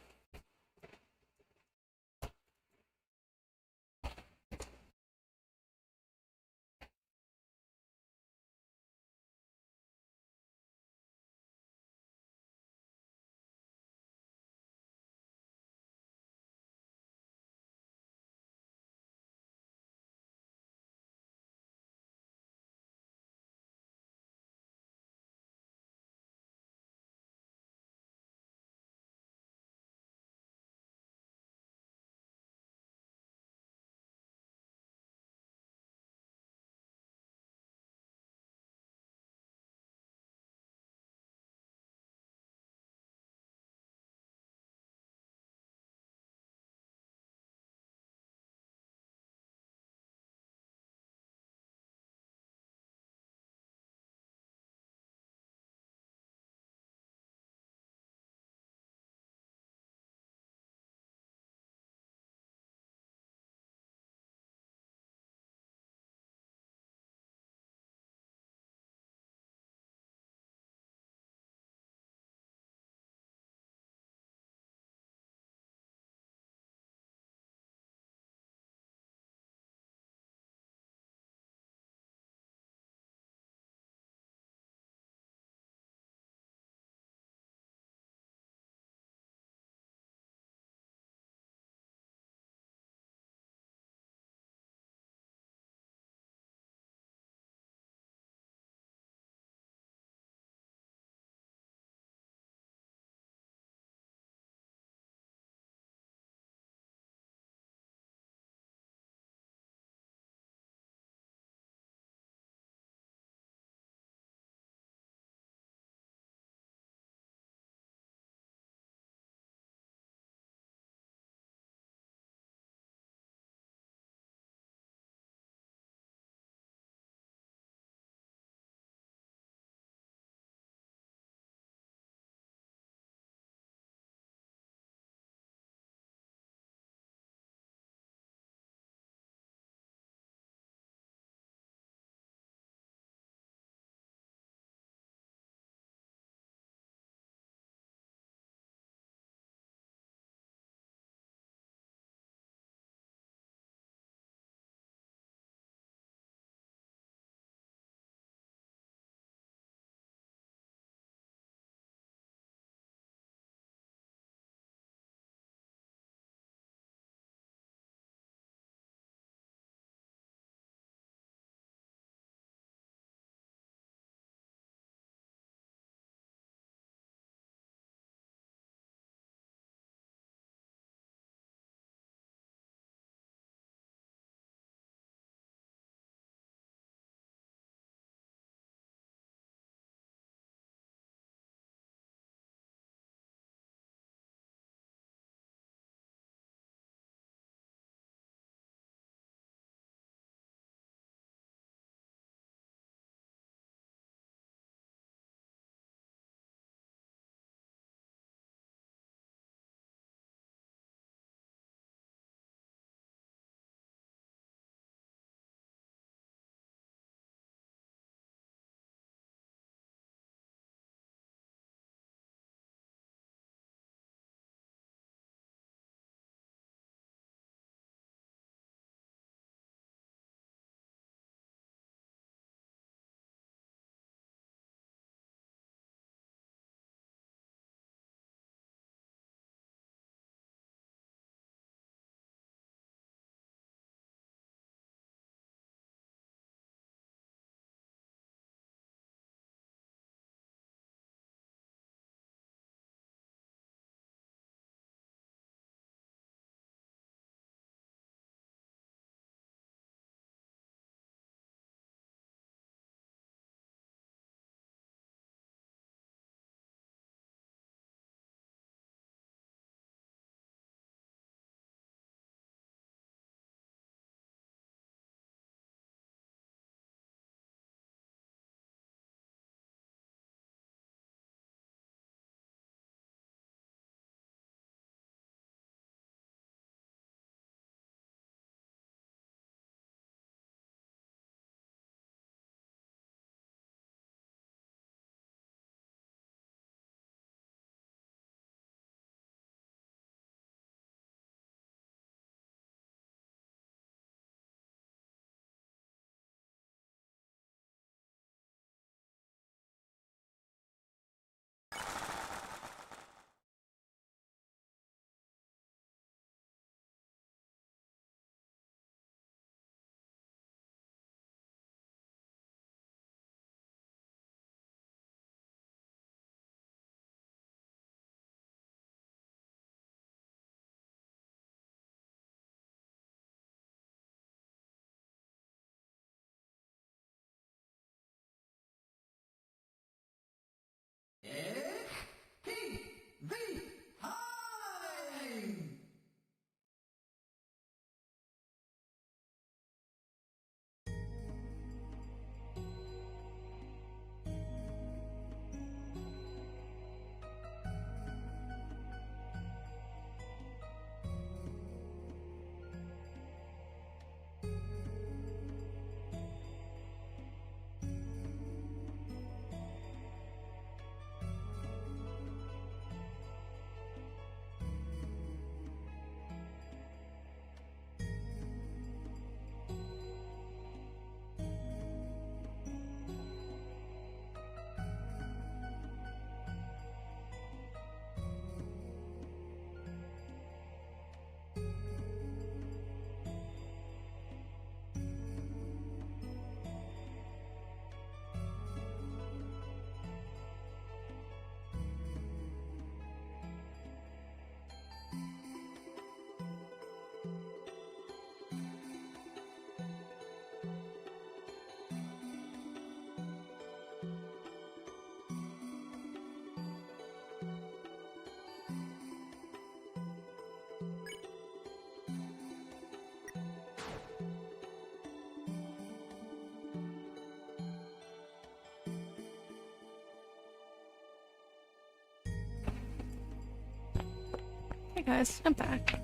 guys, I'm back.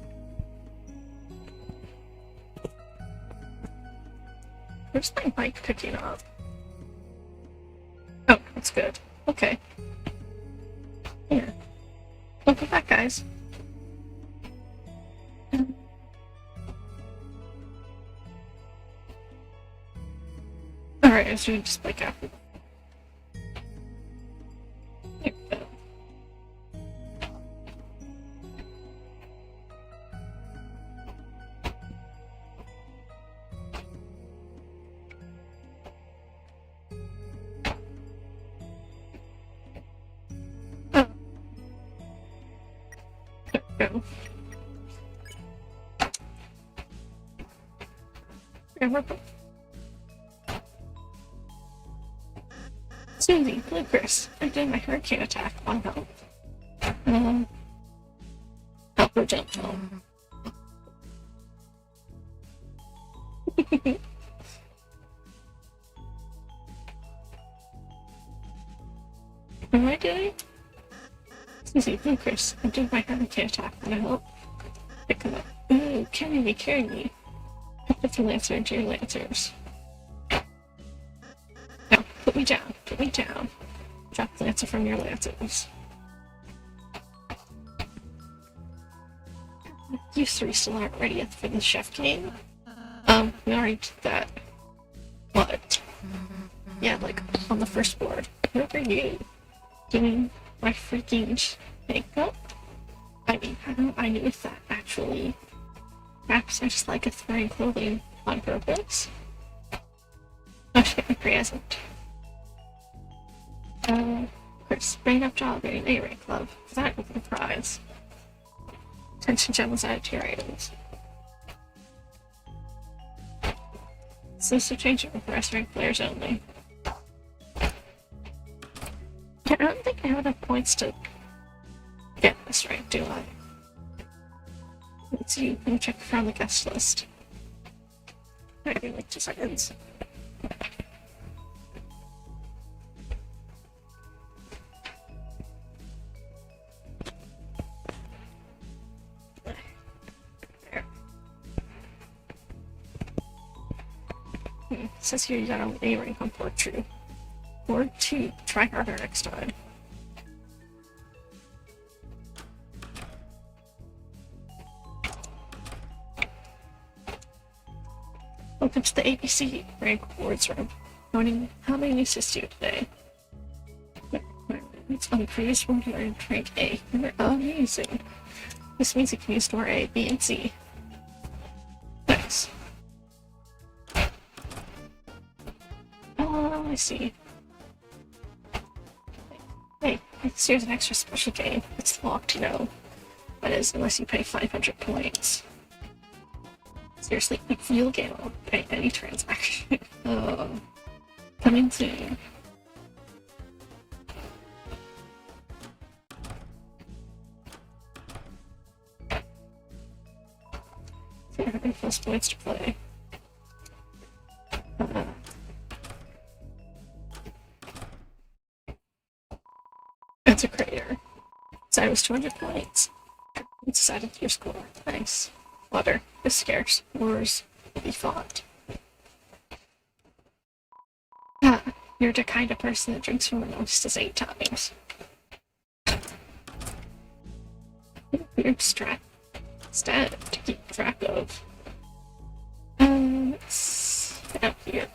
Where's my mic picking up? Oh, that's good. Okay. Yeah. Welcome back, guys. Alright, I was doing display capture. There we go. Oh. There we go. Yeah, we're both. Susie, Lucas, I did my hurricane attack on help. Help or gentle. What am I doing? Susie, Lucas, I did my hurricane attack on help. Pick him up. Ooh, can you carry me? Put the lancer into your lancers. No, put me down. Put me down. Drop the lancer from your lancers. You three still aren't ready yet for the chef game? We already did that. What? Yeah, like, on the first board. Where were you? Doing my freaking makeup? I mean, how I knew that, actually. Perhaps I just like it wearing clothing on purpose? Oh shit, my present. Chris, bring up job in A-Rank Club. That would be the prize. Attention gems added to your items. So this will change it for S-Rank players only. Yeah, I don't think I have enough points to get this rank, do I? Let's see, let me check from the guest list. Maybe in like 2 seconds. It says here you got an A rank on Port True. Port 2, try harder next time. Welcome to the ABC rank awards room. How may we assist you today? It's on the previous one you earned rank A. You're amazing. This means you can use door A, B, and C. Nice. Oh, I see. Hey, here's an extra special game. It's locked, you know. That is, unless you pay 500 points. Seriously, a real game will pay any transaction. Coming soon. Yeah, I have less points to play. That's a crater. Side was 200 points. It's decided your score. Nice. Water is scarce. Wars will be fought. Ah, you're the kind of person that drinks from the most as 8 times. Weird stat to keep track of. Let's get out here.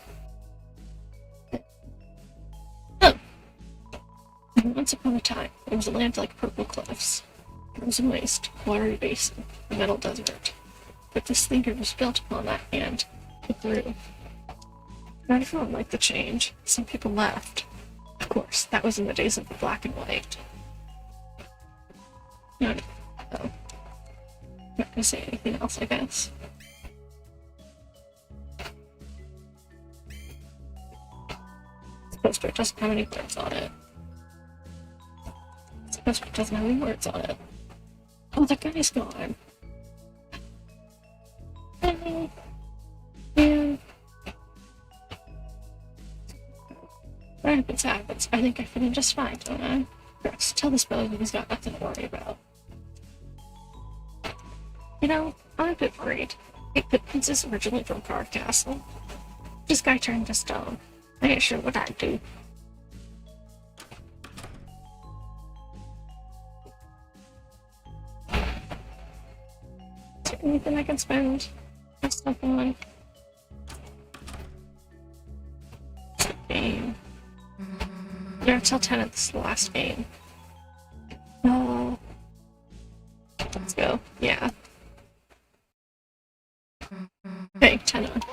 Oh! Once upon a time, there was a land like purple cliffs. Frozen waste, watery basin, a metal desert. But this leader was built upon that land. It grew. Not everyone liked the change. Some people left. Of course, that was in the days of the black and white. No. Oh. I'm not gonna say anything else, I guess. This poster doesn't have any words on it. This poster doesn't have any words on it. Oh, that guy's gone. Hey. Man. What happens happens. I think I fit in just fine, don't I? Chris, tell this boy he's got nothing to worry about. You know, I'm a bit worried. The prince is originally from Card Castle. This guy turned to stone. I ain't sure what I'd do. Is there anything I can spend my stuff on? Game. Yeah, tell Tenet this is the last game. No. Let's go. Yeah. Hey, Tenet.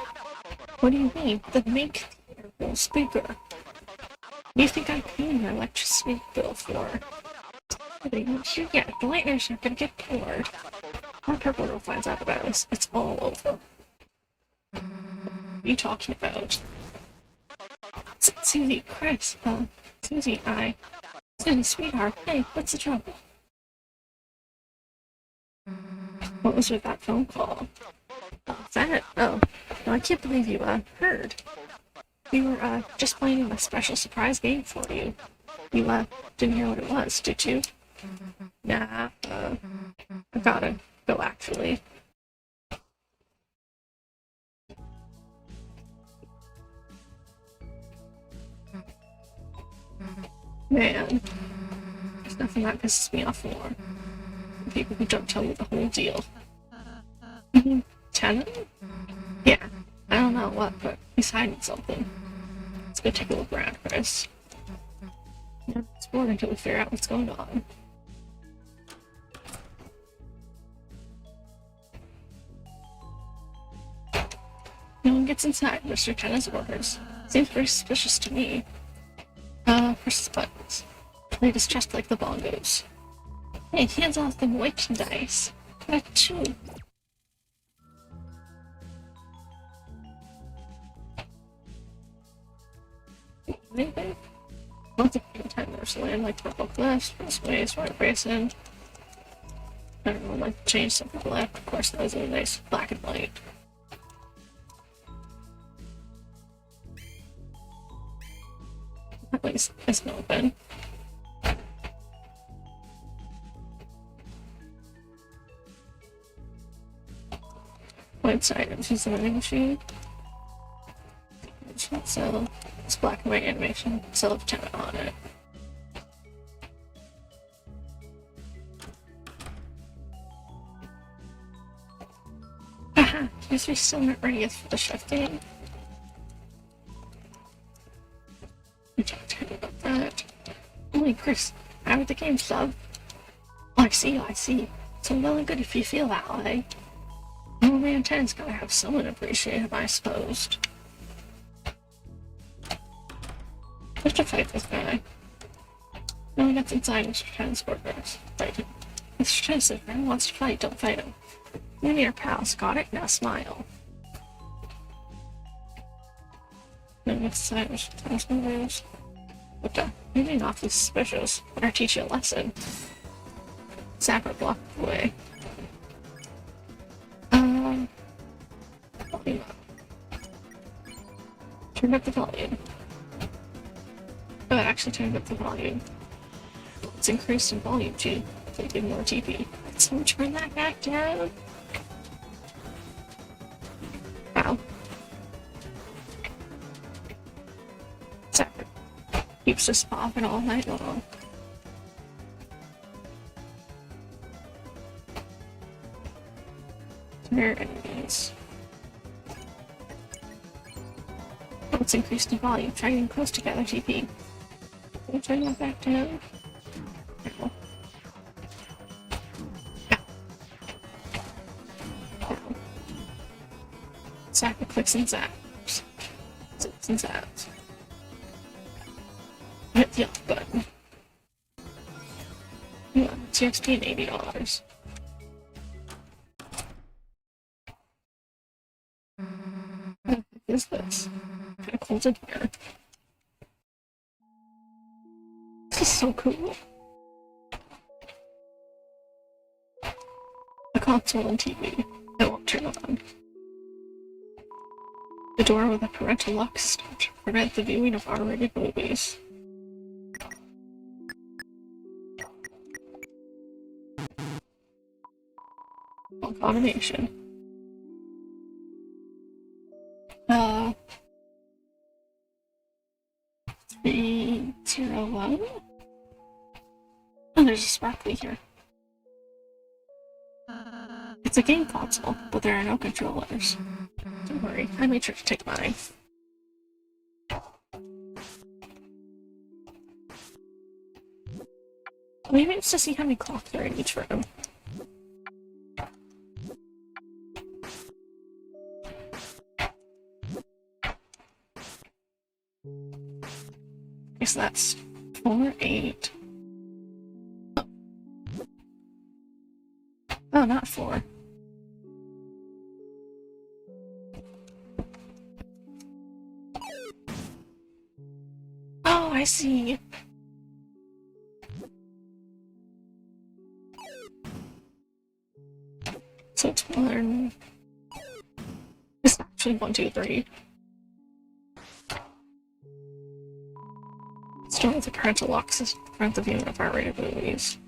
What do you mean? The make theater speaker. What do you think I'm paying your electricity bill for? Yeah, the Lightners are gonna get bored. When Purple Girl finds out about us, it's all over. What are you talking about? Susie, Christ, Susie, Susie, sweetheart, hey, what's the trouble? What was with that phone call? Oh, is that it? Oh, no, I can't believe you, heard. We were, just planning a special surprise game for you. You, didn't hear what it was, did you? Nah, I gotta go, actually. Man, there's nothing that pisses me off more. People who don't tell you the whole deal. Tenet? Yeah, I don't know what, but he's hiding something. Let's go take a look around, Chris. It's bored until we figure out what's going on. No one gets inside Mr. Tenet's orders. Seems very suspicious to me. Press the buttons. They just just like the bongos. Hey, hands off the merchandise. That too. Maybe? Multiple contenders land like purple cliffs, space, white basin. I don't know, like change something to the left. Of course, those are nice black and white. At least it's not open. White side is the vending machine. So it's black and white animation, so I've turned on it. Haha, guess we still not ready for the chef game. We talked to him about that. Only Chris, how did the game sub? Oh, I see. So well and good if you feel that way. Oh man, Tenet's gotta have someone appreciate him, I suppose. We have to fight this guy. No one gets inside Mr. Tenet's quarters. Fight him. Mr. Tenet said if anyone wants to fight, don't fight him. You and your pals got it? Now smile. No one gets inside Mr. Tenet's quarters. What the? You're being awfully suspicious. Better teach you a lesson. Zapper blocked the way. Volume up. Turn up the volume. Oh, I actually turned up the volume. It's increased in volume too. They did more TP. So turn that back down. Wow. Zapper keeps us popping all night long. There enemies. Oh, it's increased in volume. Try getting close together, TP. Can you turn that back down? No. No. Zapper clicks and zaps. Zips and zaps. Hit the off button. Yeah, TXP and $80. What is this? Kind of cold in here. This is so cool. A console and TV. I won't turn it on. The door with a parental lock system to prevent the viewing of R-rated movies. One combination. 301. Oh, there's a sparkly here. It's a game console, but there are no controllers. Don't worry, I made sure to take mine. Maybe it's to see how many clocks there are in each room. So that's 4, 8. Oh, not 4. Oh, I see. So it's 1. It's actually 1, 2, 3. Still with the parental locks is prevent the viewing of R-rated movies.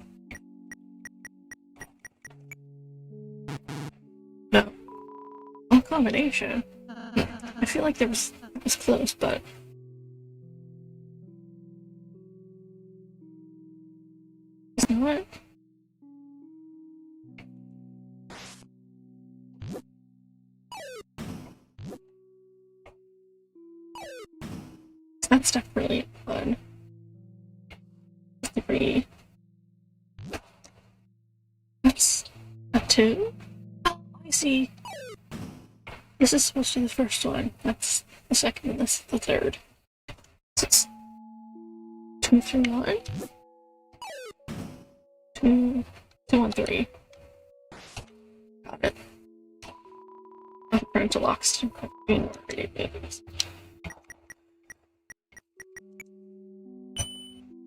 No. One combination. I feel like it was close, but you know what? That stuff really fun. 3. That's a 2. Oh, I see. This is supposed to be the first one. That's the second, and this is the third. So it's 2, 3, 1. 2, 2, 1, 3. Got it. Parental locks to movies.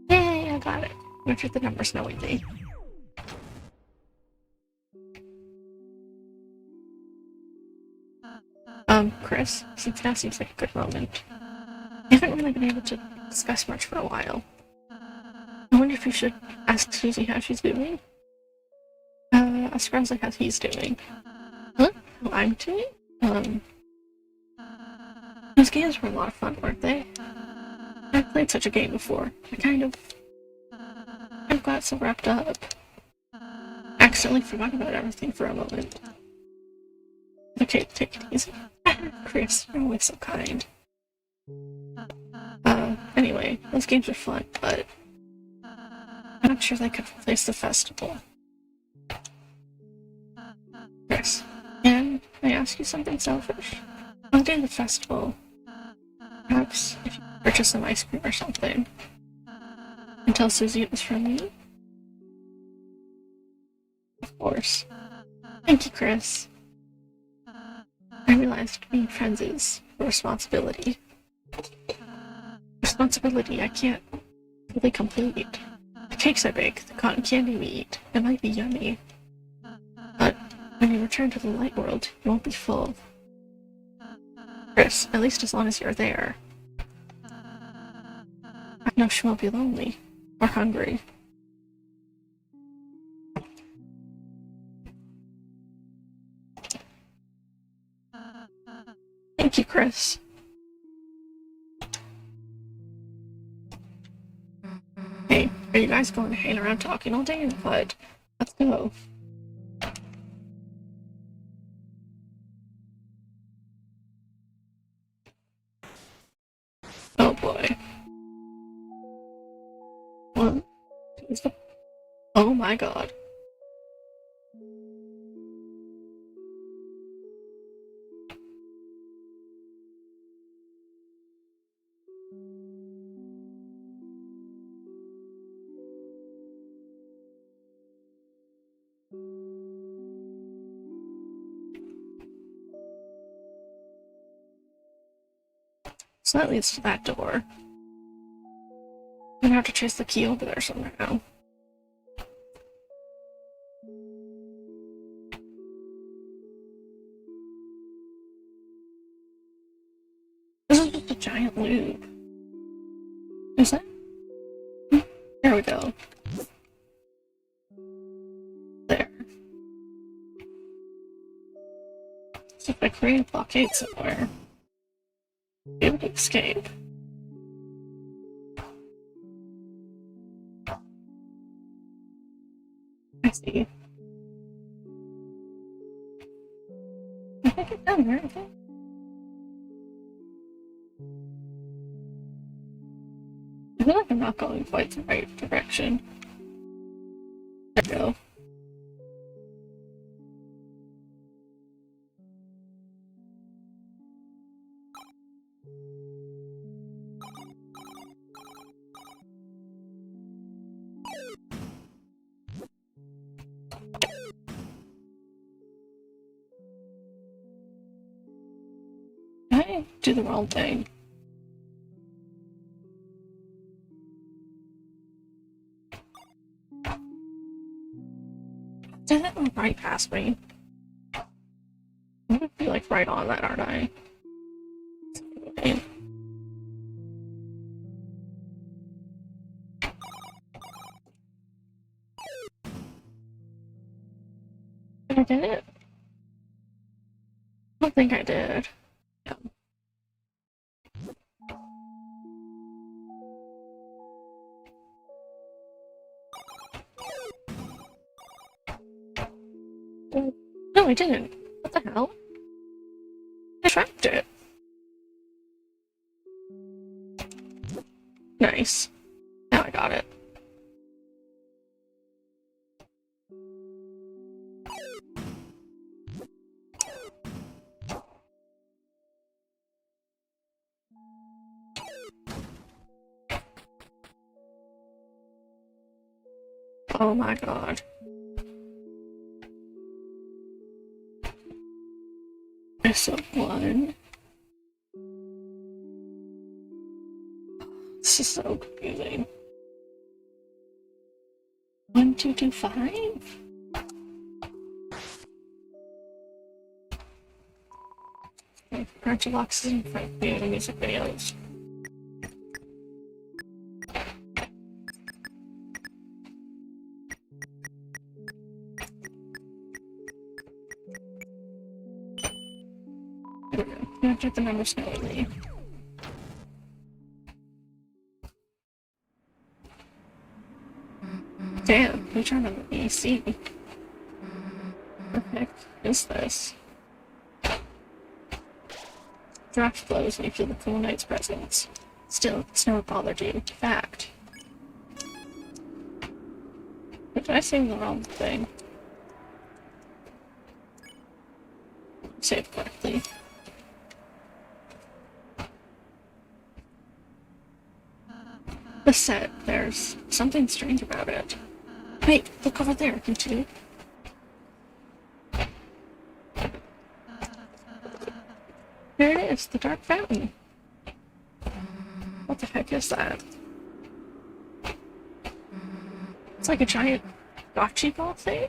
Yay, I got it. Enter the numbers knowingly. Chris, since now seems like a good moment. We haven't really been able to discuss much for a while. I wonder if you should ask Susie how she's doing? Ask Ronsley how he's doing. Huh? How I'm doing? Those games were a lot of fun, weren't they? I've played such a game before. I've got so wrapped up. Accidentally forgot about everything for a moment. Okay, take it easy. Chris, you're always so kind. Anyway, those games are fun, but I'm not sure they could replace the festival. Chris, can I ask you something selfish? On the day of the festival, perhaps if you purchase some ice cream or something, and tell Susie it was from me? Of course. Thank you, Chris. I realized being friends is a responsibility. Responsibility I can't really complete. The cakes I bake, the cotton candy we eat, it might be yummy. But when you return to the light world, you won't be full. Chris, at least as long as you're there. I know she won't be lonely or hungry. Thank you, Chris. Hey, are you guys going to hang around talking all day or what? Let's go. Oh boy. What is the... Oh my god. So that leads to that door. I'm gonna have to chase the key over there somehow. This is just a giant loop. Is that? There we go. There. So if I create a blockade somewhere, be able to escape. I see. I think it's down there, I think. I feel like I'm not going quite the right direction. There we go. I do the wrong thing. Did that go right past me? I'm gonna be like right on that, aren't I? Okay. Did I get it? I don't think I did. Yeah. No, I didn't. What the hell? I trapped it. Nice. Now I got it. Oh my god. S1. This is so confusing. 1225? Okay, Crunchy Box is in front of me in the music videos. There we go. You have to get the numbers slowly. Damn, we turned on the AC. What the heck is this? Draft blows when you feel the cool night's presence. Still, it's never bothered you. Fact. But did I say the wrong thing? Say it correctly. The set, there's something strange about it. Wait, look over there, you two. There it is, the dark fountain. What the heck is that? It's like a giant gotcha ball thing?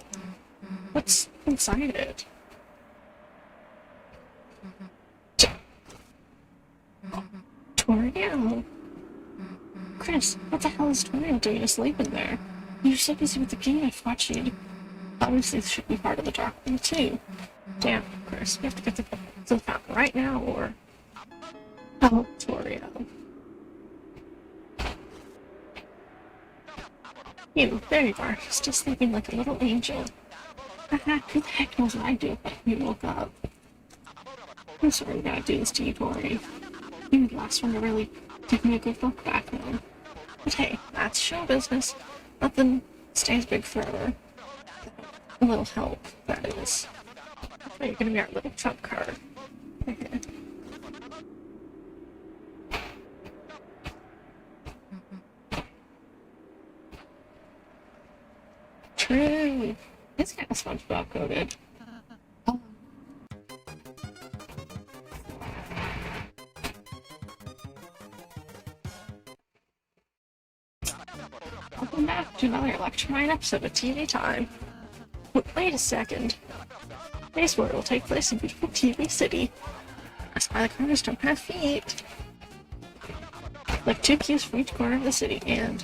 What's inside it? Toriel! Chris, what the hell is Toriel doing asleep in there? You're so busy with the game, I thought you'd... Obviously, this should be part of the dark room, too. Damn, Chris, we have to get to the fountain right now, or... Oh, Toriel. You, there you are, still sleeping like a little angel. Haha, who the heck knows what I do when you woke up? I'm sorry we gotta do this to you, Tori. You were the last one to really give me a good look back then. But hey, that's show business. Nothing stays big forever. A little help, that is. Oh, you're gonna be our little trump card. True. It's kind of SpongeBob coded. Welcome back to another electrifying episode of TV Time. Wait a second. Today's story will take place in beautiful TV City. That's why the corners don't have feet. Like 2 keys for each corner of the city, and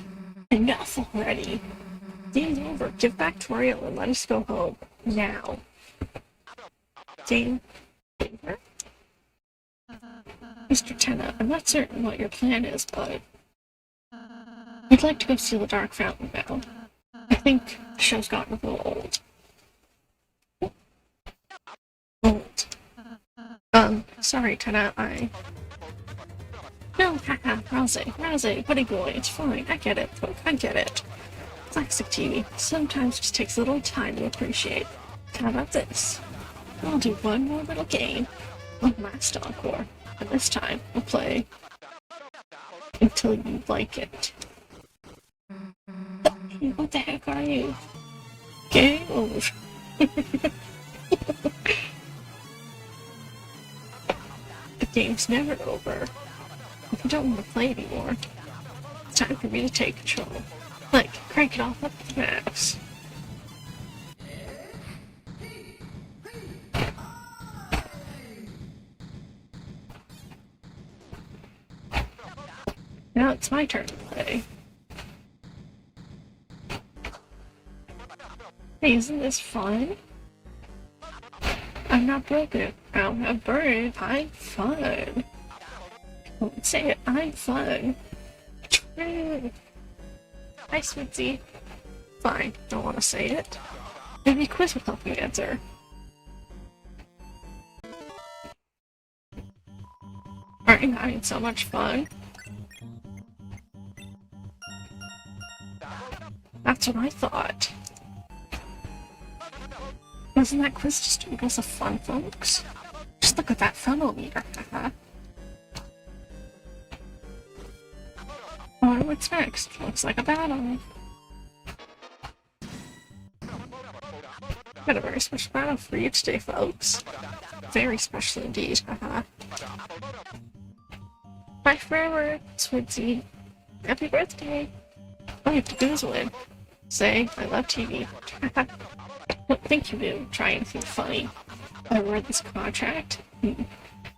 enough already. Game's over. Give back Toriel and let us go home. Now. Game Mr. Tenna, I'm not certain what your plan is, but I'd like to go see the Dark Fountain now. I think the show's gotten a little old. Sorry, Tenna, No, haha, Raze, buddy boy, it's fine. I get it, look, I get it. Classic TV sometimes just takes a little time to appreciate. How about this? I'll do one more little game. One last encore. And this time, we'll play until you like it. What the heck are you? Game over. The game's never over. If you don't want to play anymore, it's time for me to take control. Like, crank it off up to the max. Now it's my turn to play. Hey, isn't this fun? I'm not broken. I'm not burned. I'm fun. Don't say it. I'm fun. Hi, Smitzy. Fine. Don't want to say it. Maybe a quiz would help you answer. Aren't you having so much fun? That's what I thought. Wasn't that quiz just because of fun, folks? Just look at that funnel-meter, haha. I wonder what's next. Looks like a battle. Got a very special battle for you today, folks. Very special indeed, haha. Bye forever, Switzy. Happy birthday! All you have to do is win. Say, I love TV. Don't think you do. Try anything funny. I read this contract.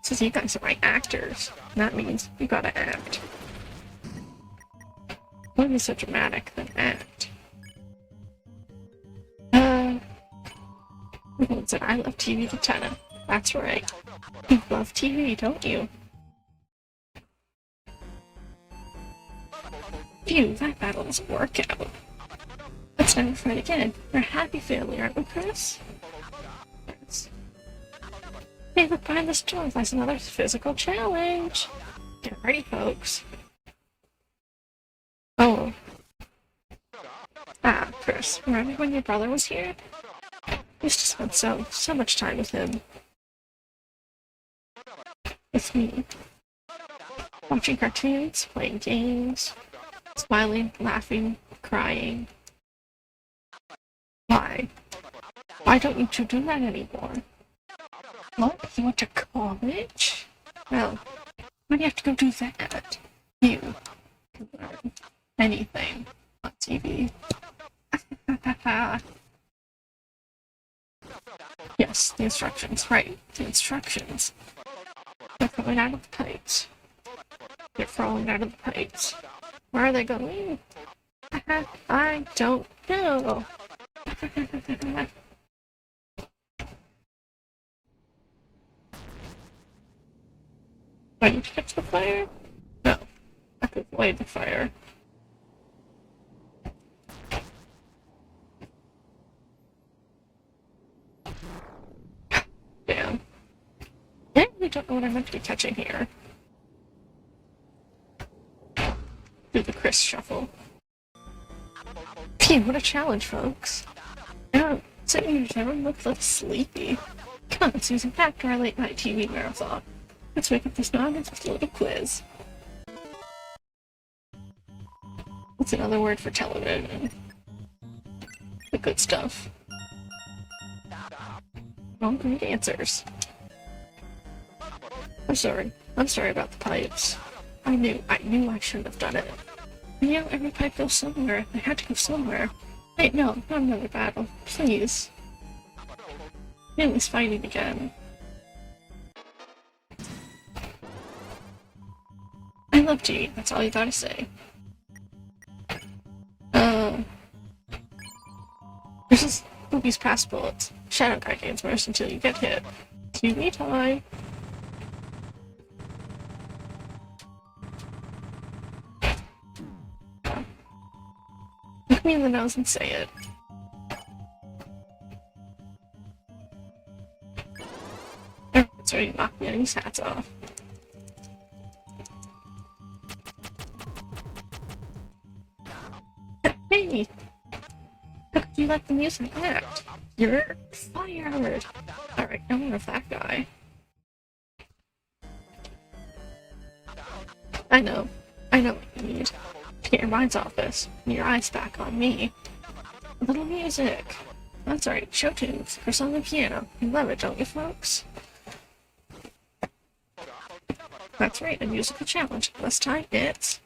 Says you guys are my actors. That means you gotta act. Don't be so dramatic, then act. Everyone said I love TV to Tenna. That's right. You love TV, don't you? Phew, that battle doesn't work out. Let's never fight again. We're a happy family, aren't we, Chris? Yes. Hey, look behind this door. There's another physical challenge. Get ready, folks. Oh. Ah, Chris, remember when your brother was here? I used to spend so much time with him. With me. Watching cartoons, playing games, smiling, laughing, crying. Why? Why don't you two do that anymore? What? You went to college? Well, why do you have to go do that? You can learn anything on TV. Yes, the instructions, right. The instructions. They're coming out of the pipes. They're falling out of the pipes. Where are they going? I don't know. I need to catch the fire? No. I could avoid the fire. Damn. I really don't know what I'm meant to be catching here. Do the Chris shuffle. Phew, what a challenge, folks. Yeah, sitting here everyone looks like sleepy. Come on, Susan, back to our late night TV marathon. Let's wake up this noggins with a little quiz. What's another word for television? The good stuff. Wrong great answers. I'm sorry about the pipes. I knew I shouldn't have done it. You know, every pipe goes somewhere. I had to go somewhere. Wait, no, not another battle. Please. Millie's fighting again. I love TV, that's all you gotta say. This is Booby's past bullets. Shadow Guardians burst until you get hit. TV time! me in the nose and say it. Everyone's already knocked me his hats off. Hey! How could you let the music act? You're fired! Alright, now more of that guy. I know what you need. To get your minds off this, and your eyes back on me. A little music. That's right, show tunes. Chris on the piano. You love it, don't you, folks? That's right, a musical challenge. This time it's...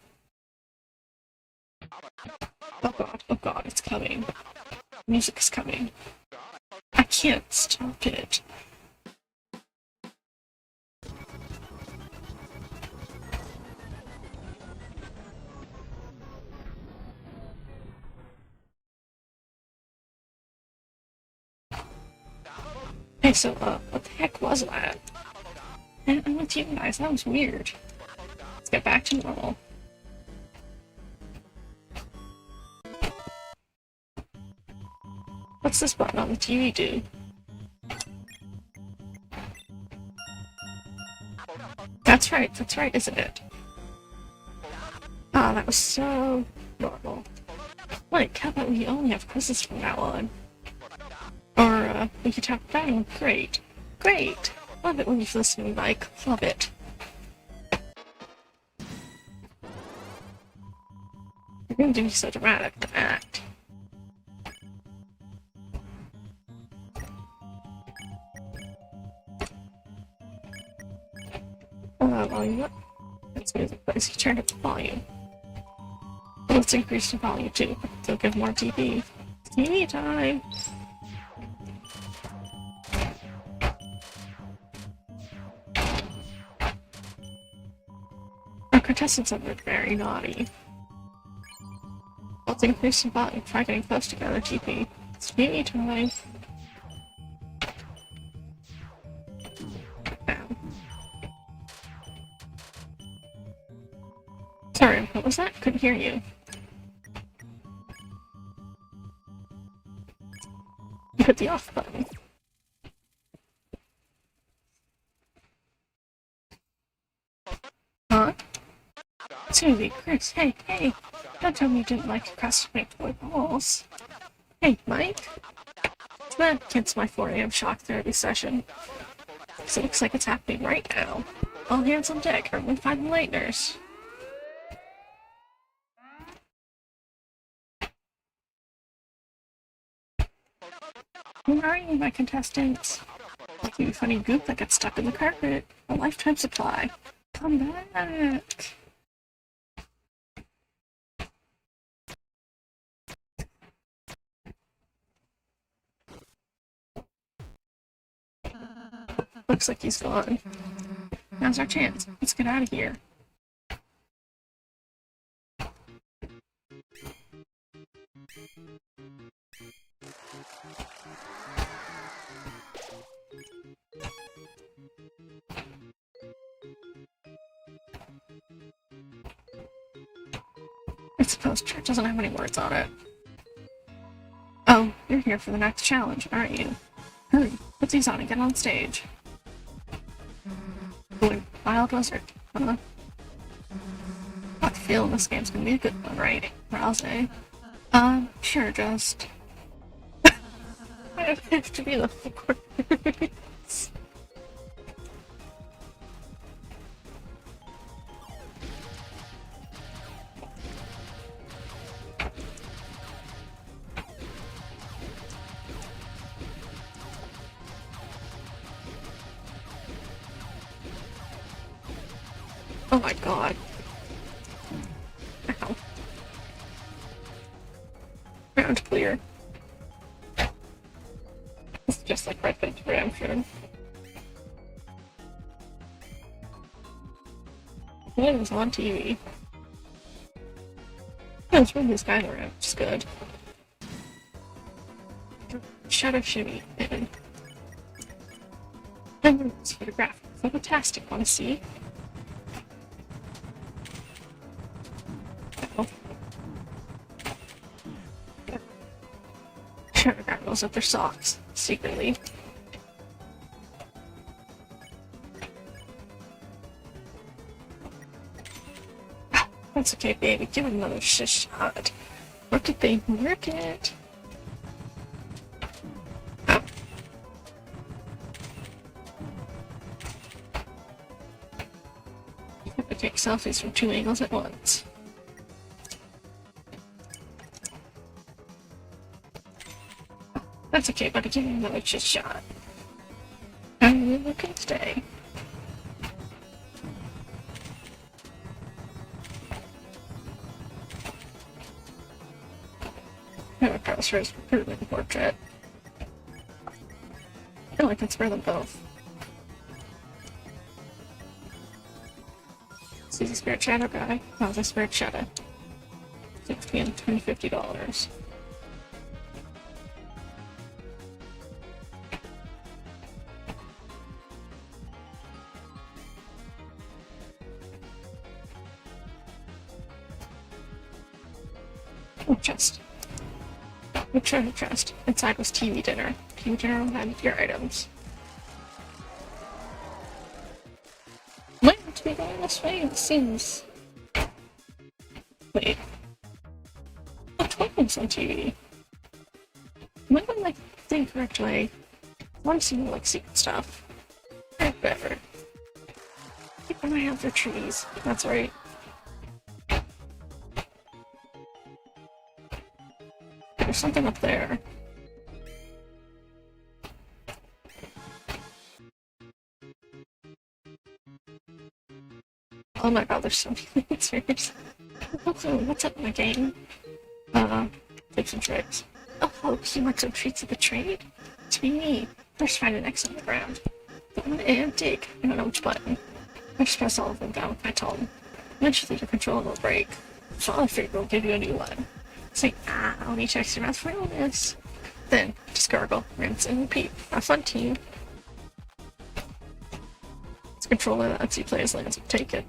Oh god, it's coming. Music is coming. I can't stop it. Hey, so, what the heck was that? And I'm with you guys, that was weird. Let's get back to normal. What's this button on the TV do? That's right, isn't it? Ah, that was so normal. Like, how about we only have quizzes from now on? Or, we could talk down. Great. Great! Love it when you listen to me, Mike. Love it. You're gonna do me so dramatic to act. Volume up. That's music, but you turned up the volume. Let's increase the volume too. They'll give more TV. TV time! Our contestants have been very naughty. Let's increase the volume. Try getting close together, TV. It's TV time! Sorry, what was that? Couldn't hear you. You hit the off button. Huh? Susie, Chris, hey, don't tell me you didn't like to cross my toy balls. Hey, Mike? That cancel my 4 AM shock therapy session. Because it looks like it's happening right now. All hands on deck, everyone find the lighteners. Where are you, my contestants? Like you funny goop that got stuck in the carpet. A lifetime supply. Come back! Looks like he's gone. Now's our chance. Let's get out of here. I suppose Church doesn't have any words on it. Oh, you're here for the next challenge, aren't you? Hurry, put these on and get on stage. Going Wild Wizard, huh? I have a feeling this game's gonna be a good one, right? Rouse? Sure, just... I have to be the worst. Oh my god. Ow. Round clear. It's just like Red Dead Redemption. It was on TV. There's really this guy around, which is good. Shadow Shimmy, and this photograph. Fantastic, wanna see? pulls up their socks secretly. That's okay, baby. Give it another shot. Work it, baby. Work it. I take selfies from 2 angles at once. That's okay, buddy. Give me another shot. How are you looking today? Never cross her improvement portrait. I feel like I can spare them both. He's a Spirit Shadow guy. Oh, the Spirit Shadow. $60 and $50. Oh, chest. The treasure chest. Inside was TV dinner. TV dinner had your items. Might have to be going this way, it seems. Wait. Oh, Twins on TV. Am I going like the incorrect way? I want to see more like secret stuff. Whatever. People might have their trees. That's right. There's something up there. Oh my god, there's so many answers. What's up, my game? Tips and tricks. Oh, you want some treats of a trade? It's me. First find an X on the ground. Go on and dig. I don't know which button. I just press all of them down with my tongue. Eventually the controller will break. Father Figure will give you a new one. Say, I'll need to extra mouth for illness. Then, just gargle, rinse, and repeat. Have fun, team. It's a controller that lets you play as Lancer. Take it.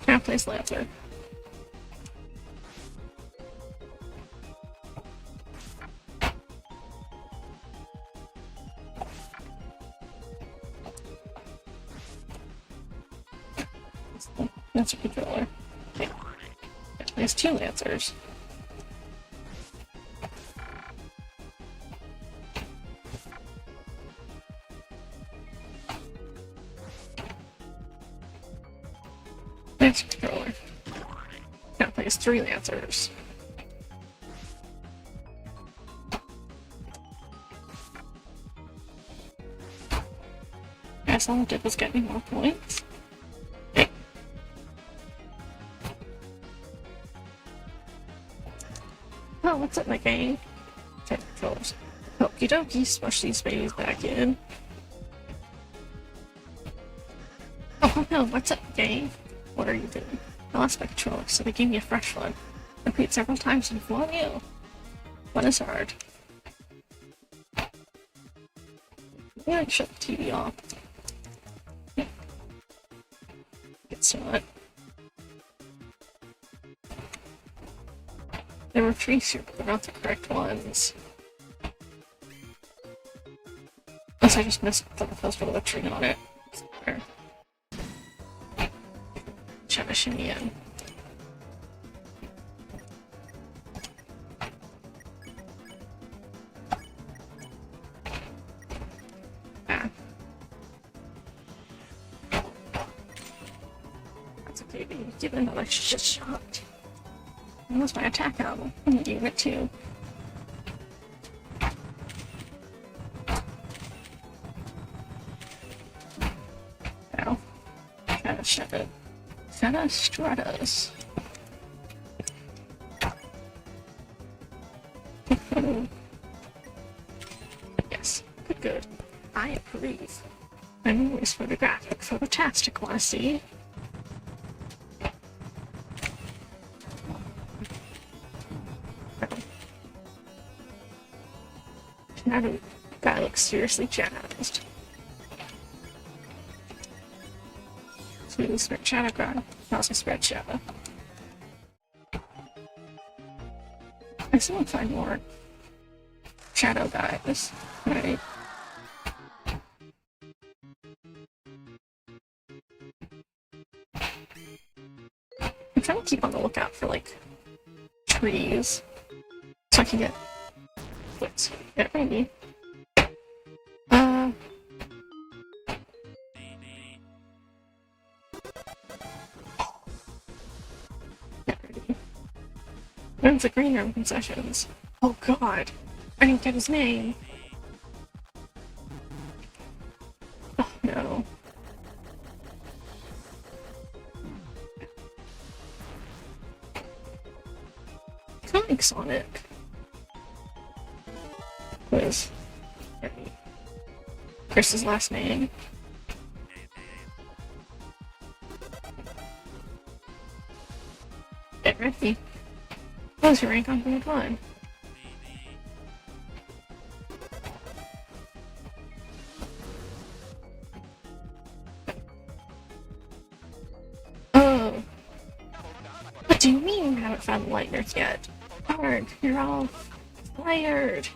Now play as Lancer. Lancer controller. Okay. There's 2 Lancers. Lancer controller. Now plays 3 Lancers. Guess all I did was get me more points. Okay. Oh, what's up, my game? Type controllers. Okie dokie, smush these babies back in. Oh no, what's up, game? What are you doing? I lost my controller, so they gave me a fresh one. Repeat several times and one you. One is hard. Yeah, I shut the TV off. It's not. There were 3 here, but they're not the correct ones. Unless I just missed the post with a tree on it. There. Try to shimmy in. Ah. That's okay, baby. Give it another shot. That was my attack album. I'm gonna give it 2. Ow. Try to shut it. Stratus. Yes, good. I approve. I'm always photographic, phototastic, wanna see? Shadow guy looks seriously jazzed. Spirit Shadow guy. Also Spirit Shadow. I still want to find more shadow guys. Right. I'm trying to keep on the lookout for like trees so I can get ready. Where's the green room concessions? Oh god, I didn't get his name. Oh no. Comic Sonic. Was Chris's last name. Get ready. What was your rank on grade 1? Oh. What do you mean you haven't found the Lightners yet? Hard, you're all fired.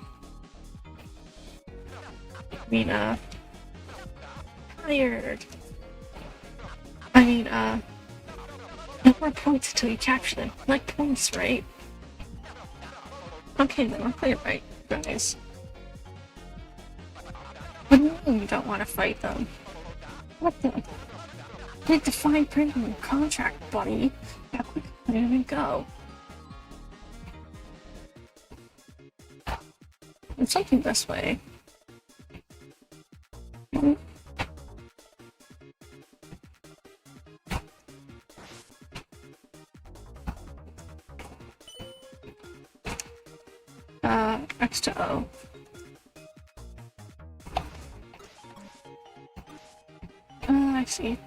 Tired. No more points until you capture them. Like points, right? Okay then, I'll play it right, guys. What do you mean you don't want to fight them? What the? Read the fine print in your contract, buddy. How quick can it even go? There's something this way. X to O. I see.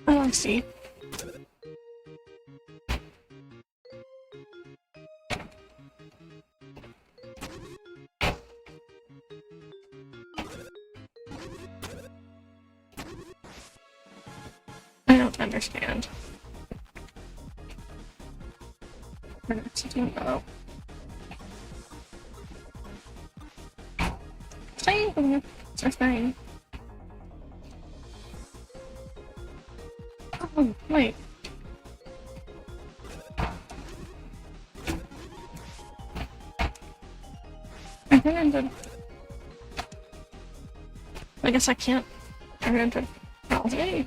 I see. I don't understand. We're not to do O. Stay. It's fine. Oh, wait. I ran into... I guess I can't turn into Ralsei.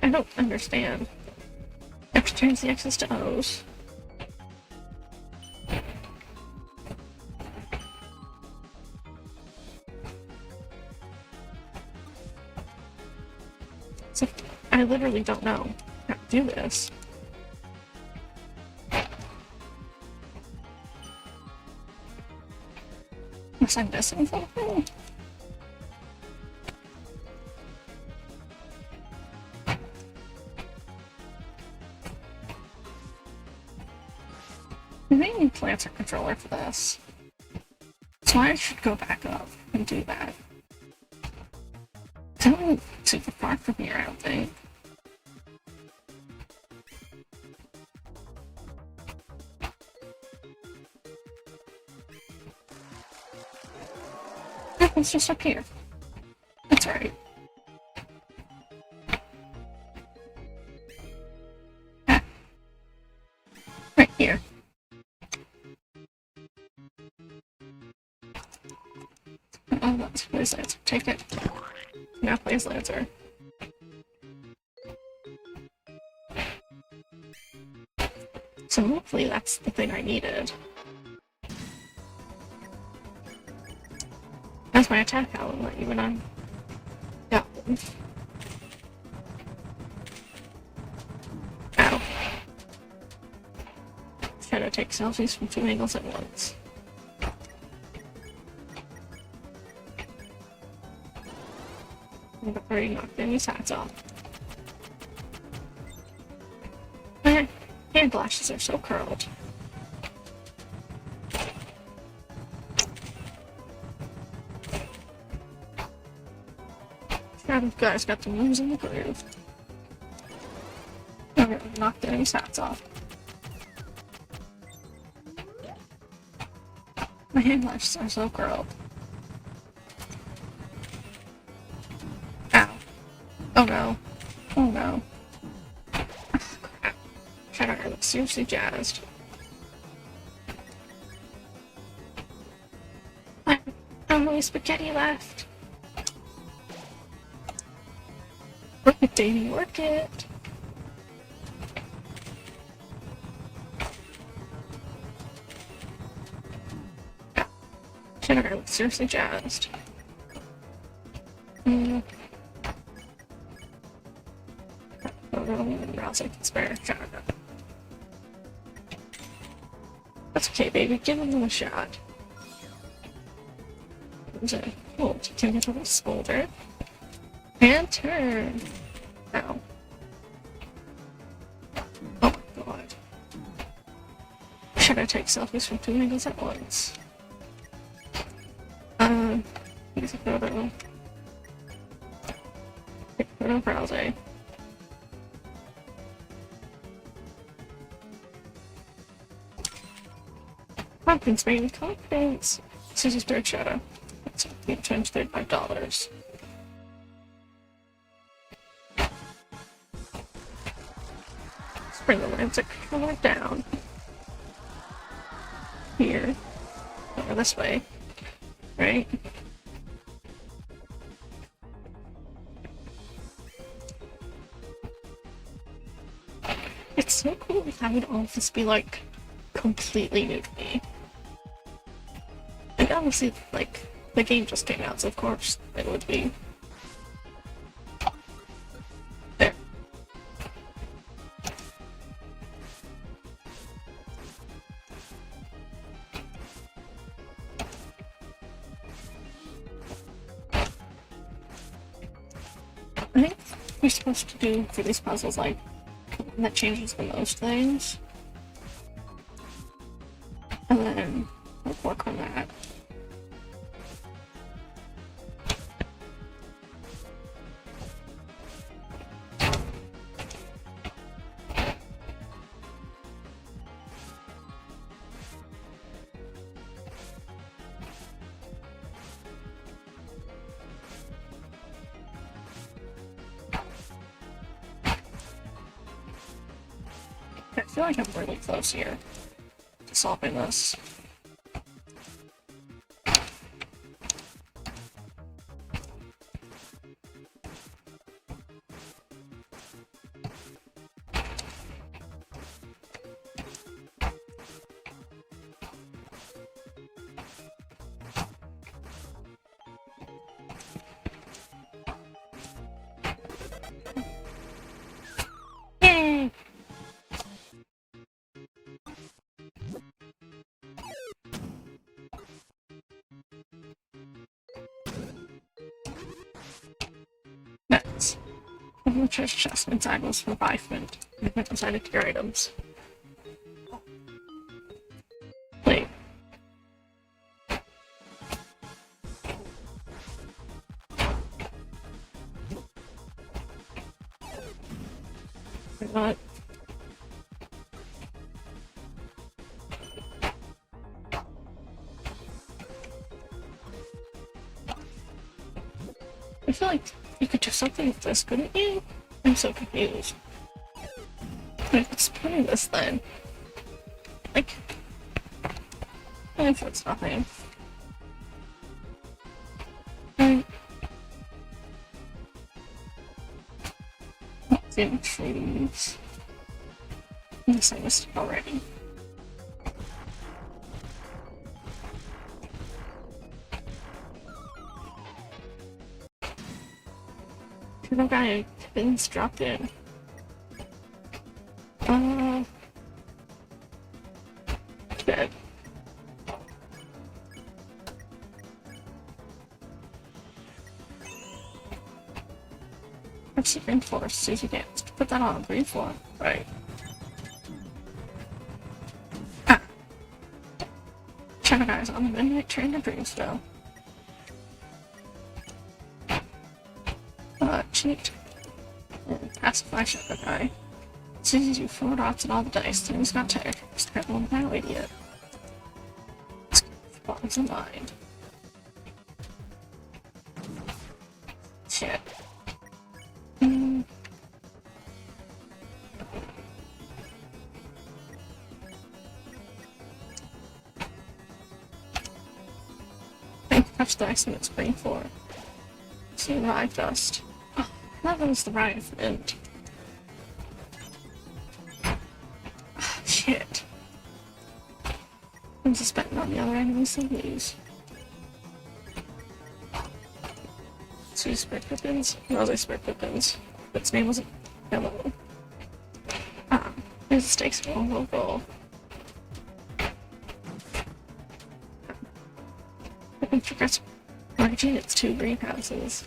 I don't understand. You have to change the X's to O's. So, I literally don't know how to do this. Unless I'm missing something? I may need Planter controller for this. So I should go back up and do that. It's not super far from here, I don't think. Yeah, it's just up here. That's right. Ah. Right here. Oh, that's Blaze Lancer. Take it. Now Blaze Lancer. So hopefully that's the thing I needed. That's my attack element, even on Goblin. Ow. Try to take selfies from 2 angles at once. I've already knocked Danny's hats off. Hand lashes are so curled. Shadow guy's got the moves in the groove. I'm gonna knock the enemy's hats off. My hand lashes are so curled. Ow. Oh no. Oh no. Crap. Shadow Guy looks seriously jazzed. Only spaghetti left. Work it, Davey, work it. Shadow Guy looks seriously jazzed. Rouse I can spare Shadow Guy. That's okay, baby. Give him a shot. There's a hold to get a little smolder. And turn. Ow. Oh my god. Should I take selfies from 2 angles at once? Use a photo. Take a photo browser. Confidence, baby, confidence. Scissors, Dirt Shadow. That's times $35. Bring the Lancet color down. Here. Or this way. Right? It's so cool having all of this be like completely new to me. And obviously, like, the game just came out, so of course it would be. There. I think you're supposed to do for these puzzles, like, that changes the most things. And then we'll work on that. I feel like I'm really close here to solving this. Yay! Next, the treasure chest inside was for revivement. Movement inside of your items. Wait. What? I feel like you could do something with this, couldn't you? I'm so confused. Like, what's the point of this then? Like, I think it's nothing. In trees. Yes, I missed it already. The guy pins dropped in. Dead. Let's see, reinforce, see if you can put that on a green floor. Right. Shadow Guy's on the midnight train to Dreamsville. Cheat. And pacify Shadow Guy. Sees you 4 dots and all the dice, then he's not tired. Scrabble him now, idiot. Bottoms in mind. Shit. Touch dice in its brain floor. See Rive Dust. Oh, that was the Rive Mint. Oh, shit. I'm suspecting on the other enemies to lose. So you Spirit Pippins? No, they Spirit Pippins. Its name wasn't Yellow. Here's the stakes for one roll. I forgot margin, it's 2 greenhouses.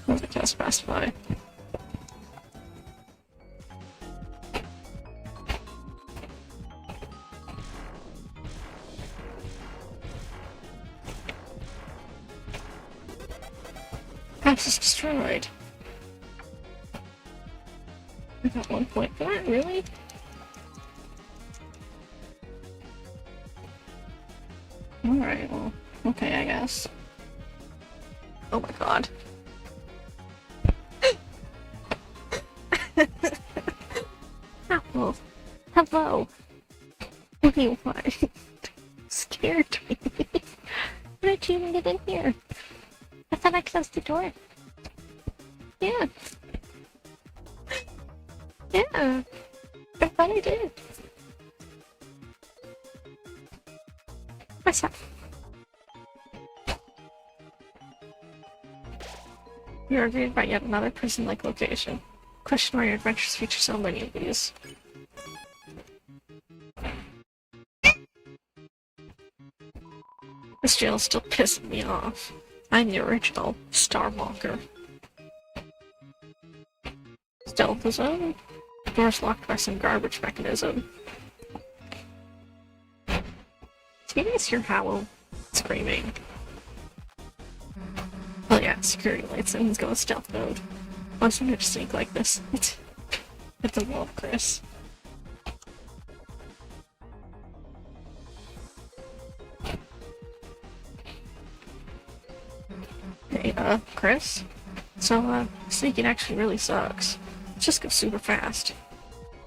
Those are just pacify. House is destroyed. I got 1 point for that, really? Alright, well, okay, I guess. Oh my god. Apple. Hello. What do you want? Scared me. How did you even get in here? I thought I closed the door. Yeah. Yeah. I thought I did. What's up? You are greeted by yet another prison-like location. Question why your adventures feature so many of these. This jail is still pissing me off. I'm the original Starwalker. Stealth zone? Door's locked by some garbage mechanism. Do you guys hear Howl screaming? Oh yeah, security lights and he's going stealth mode. Why don't I just sneak like this? It's a wolf, Chris. Hey, Chris? So, sneaking actually really sucks. It just goes super fast.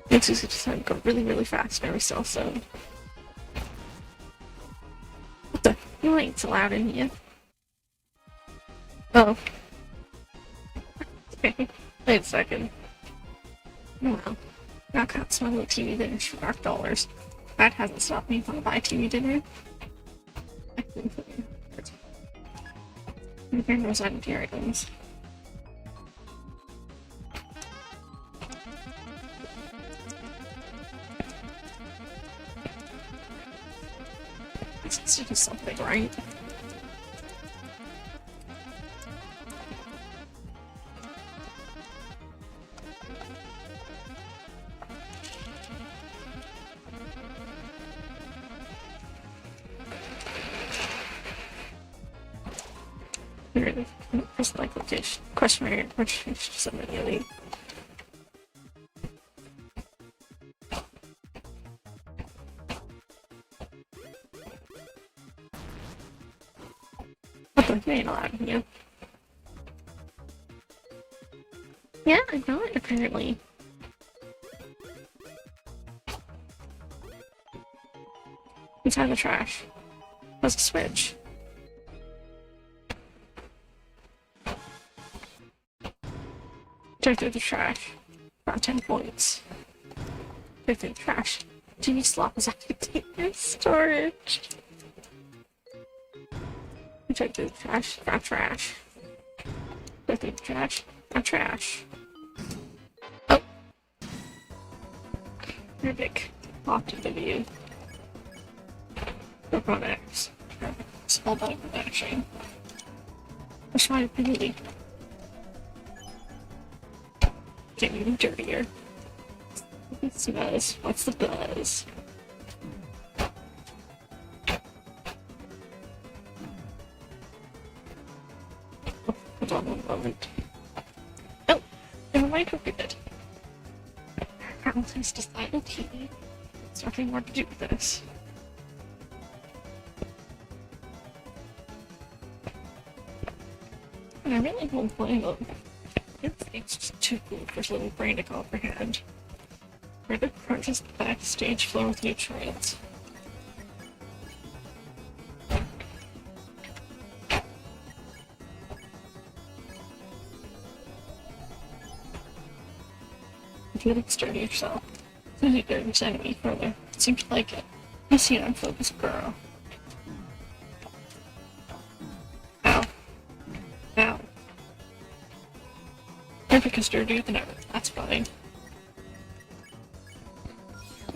Makes you just go really, really fast in every stealth zone. What the? You ain't so loud in here. Oh. Okay. Wait a second. Oh well. I got some little TV dinners for $5. That hasn't stopped me from buying TV dinner. I think here goes empty items. This has to do something, right? Here, first like location. Question mark, which is somebody elite. What the? You ain't allowed in here. Yeah, I know it, apparently. Inside the trash. There's a switch. Check through the trash. About 10 points. Check through the trash. TV slot is active in storage. Check through the trash. Found trash. Check through the trash. Found trash. Oh! Ridic. Off the view. Go on X. Small button action. What's my ability? Getting even dirtier. What's the buzz? What's the buzz? want. Oh, never mind who did it. Carl has decided he has nothing more to do with this. And I really don't blame him. It's just too cool for his little brain to comprehend. Where the crunches the backstage floor with nutrients. If you look sturdy yourself, Susie didn't send me further. It seemed to like it. You see an unfocused girl. Ow. Ow. Perfect is sturdier than ever. That's fine.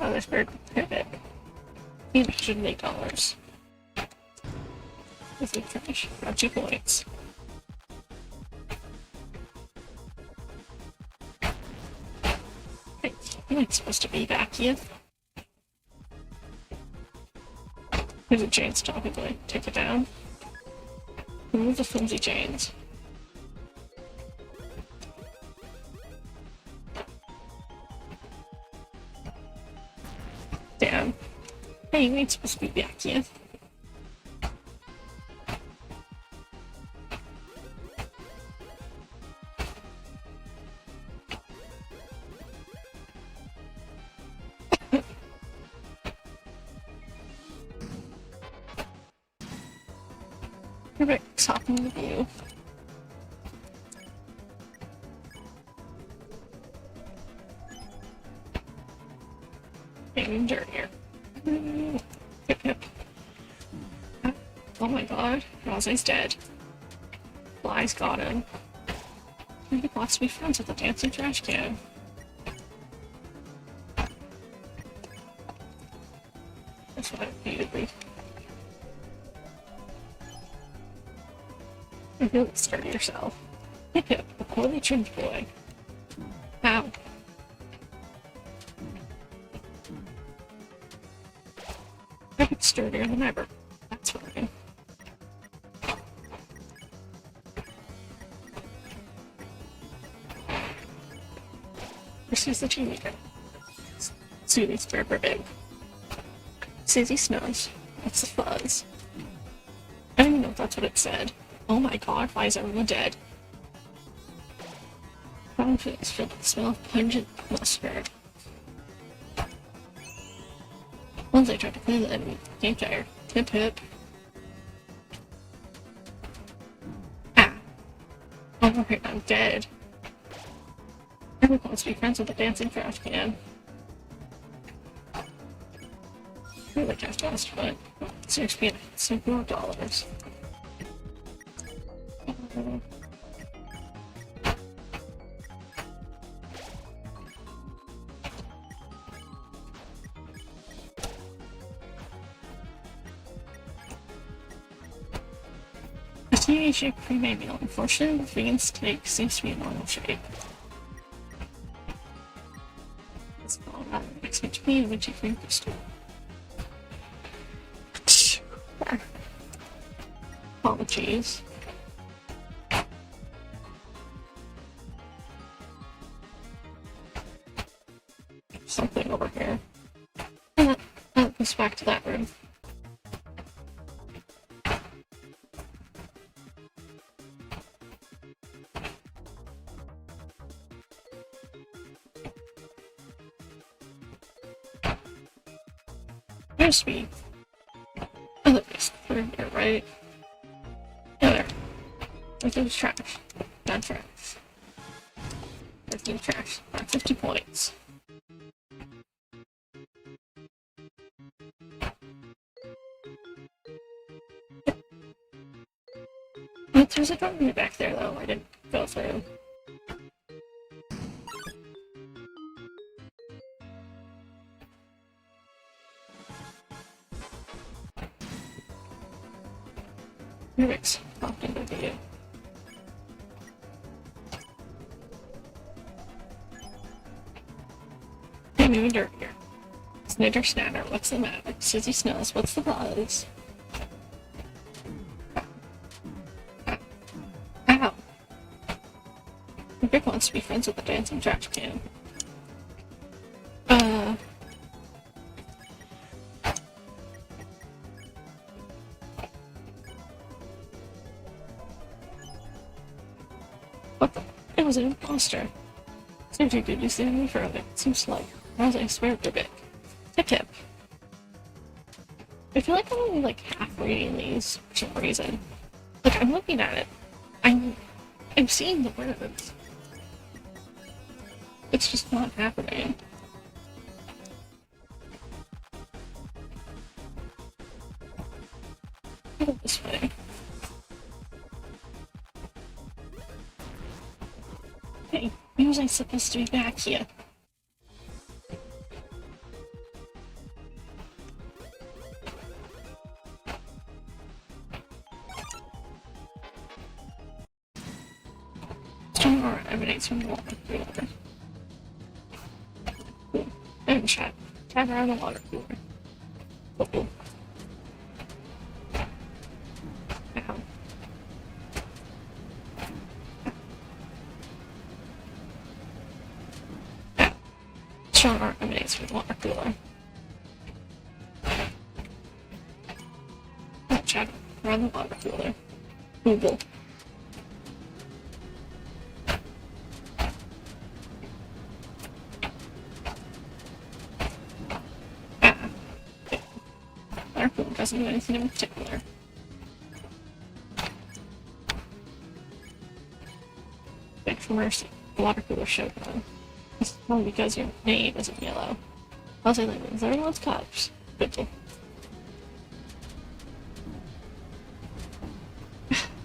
Oh, this bird pivot. $108. This is trash. Got 2 points. Hey, you ain't supposed to be back here. Here's a chain stoppably. Take it down. Remove the flimsy chains. Damn. Hey, you ain't supposed to be back here. Perfect, stopping the view. Getting dirtier. Hip hip. Oh my god, Rosie's dead. Fly's got him. He wants to be friends with the dancing trash can. That's what I repeatedly. You really sturdy yourself. Hip hip, a poorly trimmed boy. Ow. It's sturdier than ever. That's fine. Pursues the cheerleader. Susie's very big. Susie snows. What's the fuzz? I don't even know if that's what it said. Oh my god, why is everyone dead? Brown face filled with the smell of pungent mustard. Once I tried to clean the enemy, game tired. Hip hip. Ah. Oh, I'm dead. Everyone wants to be friends with a dancing trash can. Really just asked, but seriously, some more dollars. A TV-shaped pre-made meal. Unfortunately, the vegan steak seems to be a normal shape. It's all that makes me to me when you think this too. Apologies. Something over here. That goes back to that room. There's me. Oh, there's through here, right? Yeah, there. There's trash. Not trash. There's no trash. 50 points. There's a door back there, though. I didn't go through. Lyrics popped into view. I'm even dirtier. Snitter Snatter, what's the matter? Susie Snows, what's the buzz? Ow. Rick wants to be friends with the dancing trash can. What the? It was an imposter. Seriously, did you see any further? It seems like I swear to Vic. Tip. I feel like I'm only like half reading these for some reason. Like I'm looking at it. I'm seeing the words. It's just not happening. Go this way. Hey, when was I supposed to be back here? Strong aura emanates from the water cooler. Cool. And chat around the water cooler. Cool. Ow. Ow. Strong aura emanates from the water cooler. Chat around the water cooler. Google. Doesn't do anything in particular. Beg for mercy. The water cooler showed one. This is probably because your name isn't yellow. I'll say that means everyone's cops. Good deal.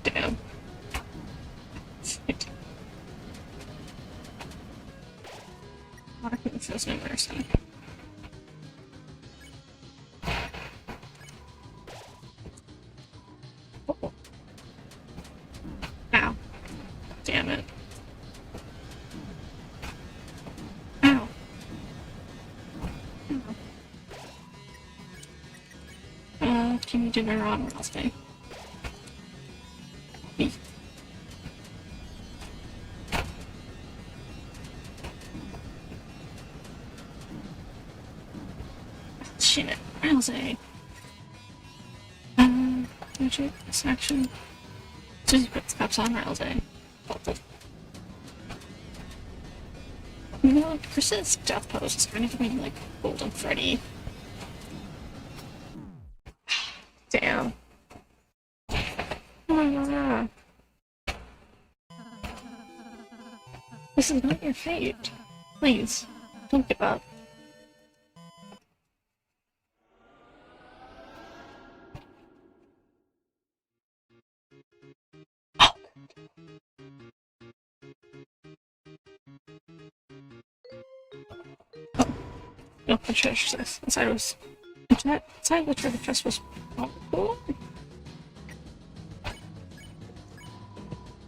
Damn. Water cooler shows no mercy. Ow. Damn it. Ow. Can you dinner on Wednesday? Beef. Shit. Wednesday. This action. Susie puts cups on Railsay. You know, Chris's death pose is kind of giving like Golden Freddy. Damn. This is not your fate. Please, don't give up. No, the treasure chest. Inside the treasure chest was cool.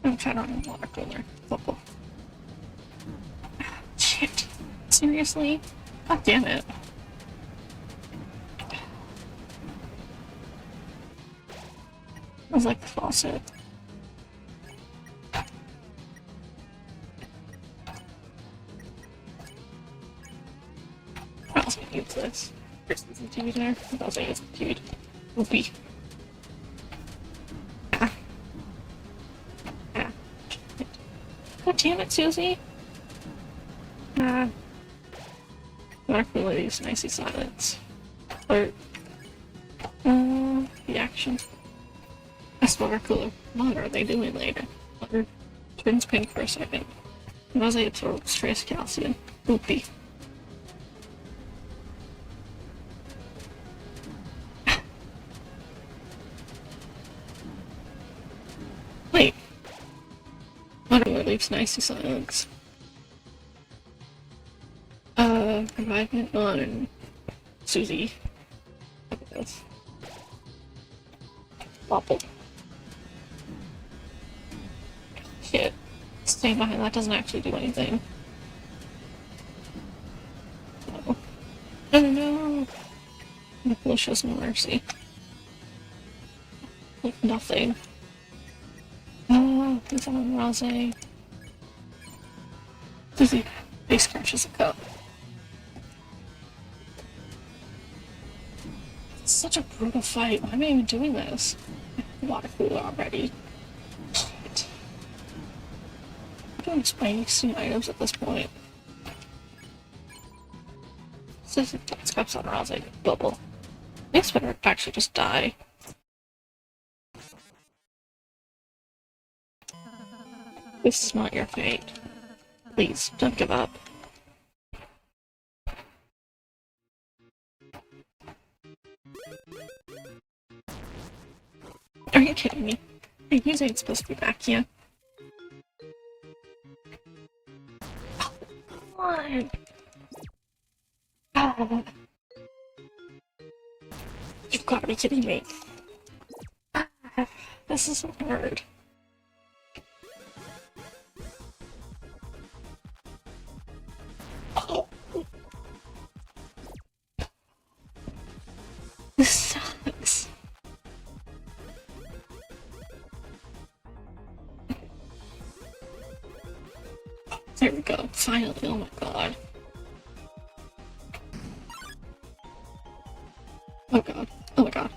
I'm trying on the water cooler. Football. Shit. Seriously? God damn it. I was like the faucet. I also use this. There's the TV there. I also use the TV. Whoopee. Ah. Ah. God damn it, Susie. Ah. Dark Ladies, Nicey Silence. Or, the action. That's water cooler. What are they doing later? Water turns pink for a second. Nausea absorbs trace calcium. Whoopee. Wait. Water leaves Nicey Silence. Revivement on Susie. Look at this. Bobble. Shit. Staying behind that doesn't actually do anything. No. No, no, no. Nicola shows no mercy. Like nothing. He's on Rosé. Susie face crunches a cup. It's such a brutal fight. Why am I even doing this? Water cooler already. Shit. I'm doing explaining new items at this point. Susie cups on Rouse like bubble. Makes better actually just die. This is not your fate. Please, don't give up. Are you kidding me? Are you ain't supposed to be back here? Oh, come on! Ah. You've got to be kidding me. Ah, this is so hard. Oh. This sucks. There we go. Finally. Oh my god. Oh god. Oh my god.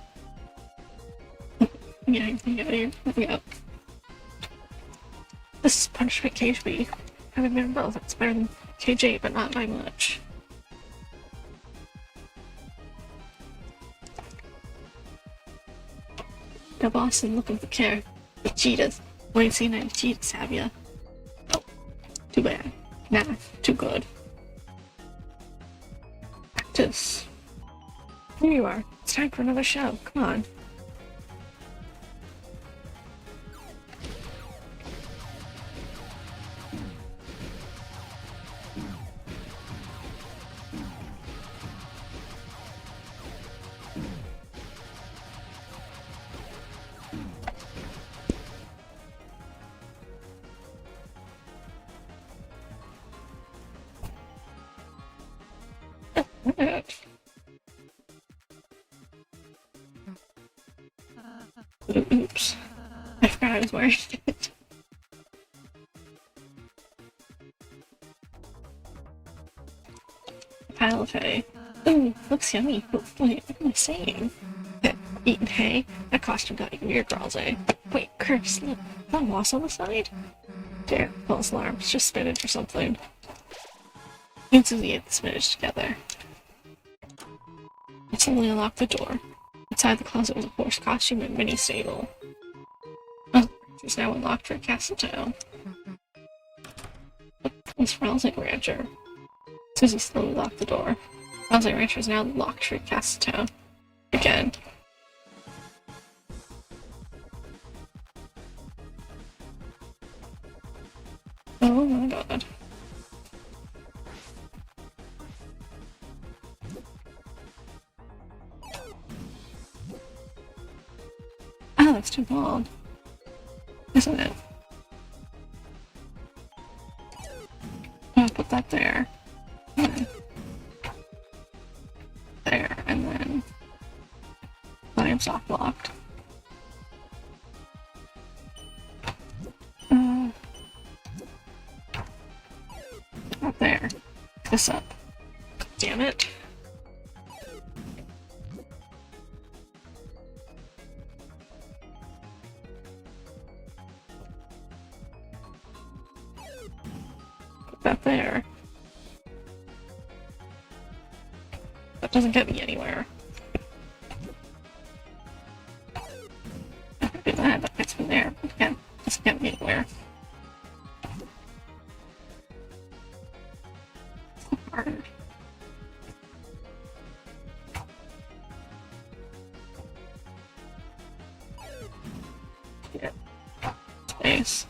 Yeah, here. Here we go. This is punishment KJ. Having been both, it's better than KJ, but not by much. Now Boston looking for care. Vegetas. We ain't seen any Vegetas, have ya? Oh. Too bad. Nah, too good. Practice. Here you are. It's time for another show. Come on. Oops. I forgot I was wearing it. Pile of hay. Ooh, looks yummy. Wait, what am I saying? Eating hay? That costume got you weird, girls, eh? Wait, curse, look. That moss on the side? There, false alarm. It's just spinach or something. Me and Susie ate the spinach together. I suddenly unlocked the door. Inside the closet was a horse costume and mini stable. Oh, it's now unlocked for Castletown. It's Rousing Rancher. Susie slowly locked the door. Rousing Rancher is now locked for Castletown. Again. Oh my god. Oh, that's too long. Isn't it? I'll put that there. There, and then I am soft locked. Not there. This up. Damn it. Put that there. That doesn't get me anywhere. I can do that, that gets me there. But again, doesn't get me anywhere. So hard. Yeah. Space.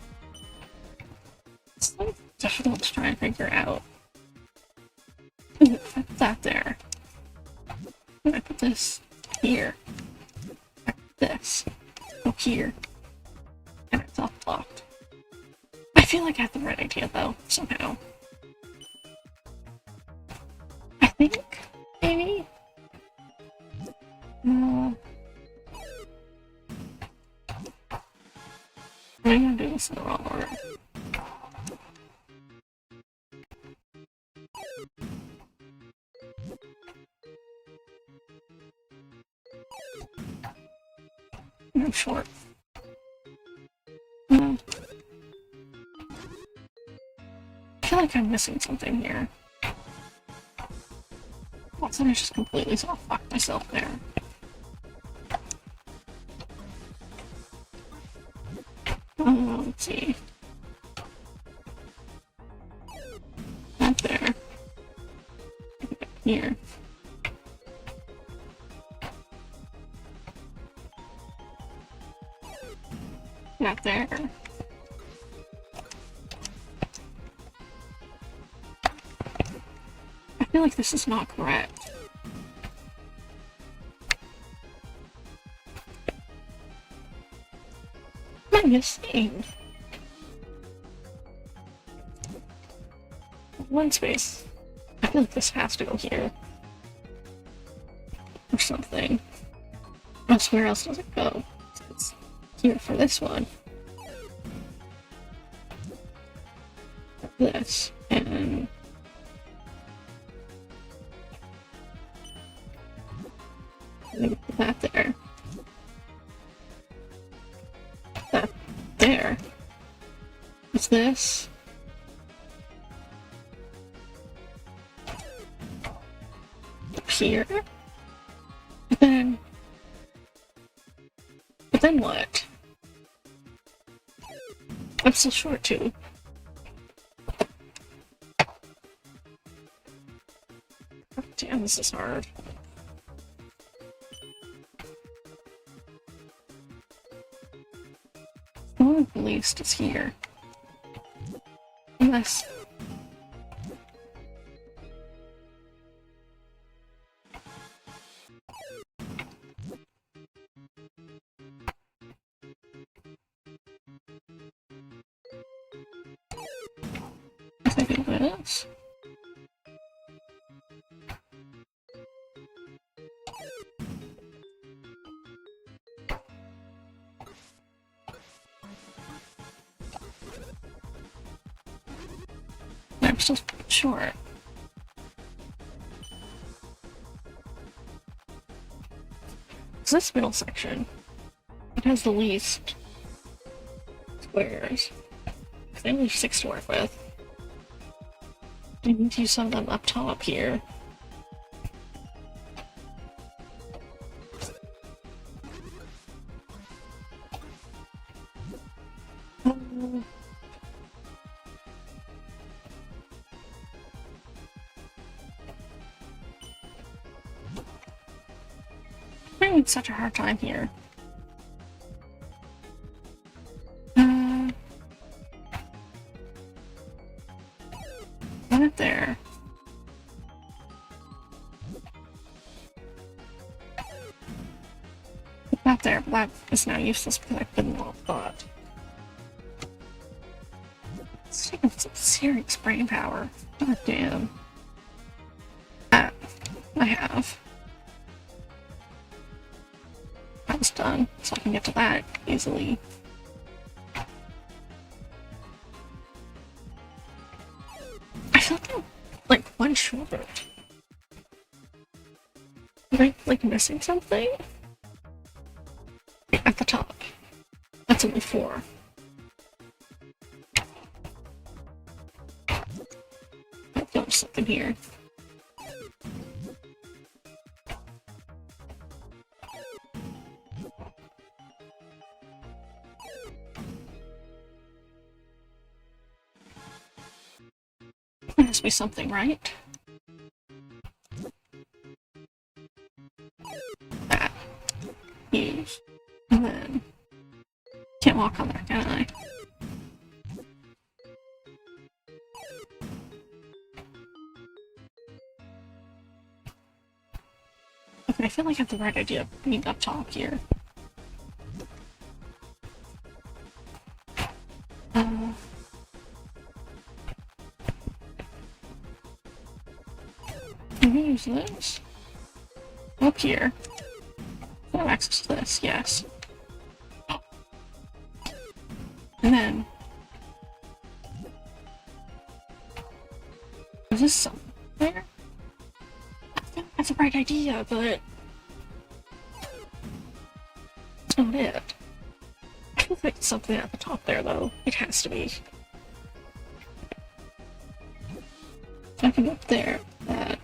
It's like difficult to try and figure out. Put that there. I put this here. I put this. Go here. And it's all blocked. I feel like I have the right idea though, somehow. I think, maybe? I'm gonna do this in the wrong order. I'm short. I feel like I'm missing something here. Also, I just completely saw fuck myself there. Let's see. Not there. Here. Not there. I feel like this is not correct. What am I missing? One space. I feel like this has to go here. Or something. Else where else does it go? It's here for this one. This. And put that there. That there. What's this? Up here? But then what? I'm still short too. God damn, this is hard. One at least is here. Unless... I think it is. I'm still short. It's this middle section. It has the least squares. I only have 6 to work with. I need to use some of them up top here. I'm having such a hard time here. Not there. Not there, but that is now useless because I've been well thought. It's taking some serious brain power. God damn. I have. That's done, so I can get to that easily. I feel like I'm like one short. Am I like missing something? At the top. That's only 4. I feel there's something here. There has to be something, right? That. Use. And then... Can't walk on there, can I? Okay, I feel like I have the right idea of being up top here. Can we use this? Up here. I have access to this, yes. And then... Is this somewhere? I think that's the right idea, but... that's not it. I feel like it's something at the top there, though. It has to be. If I can go up there, that.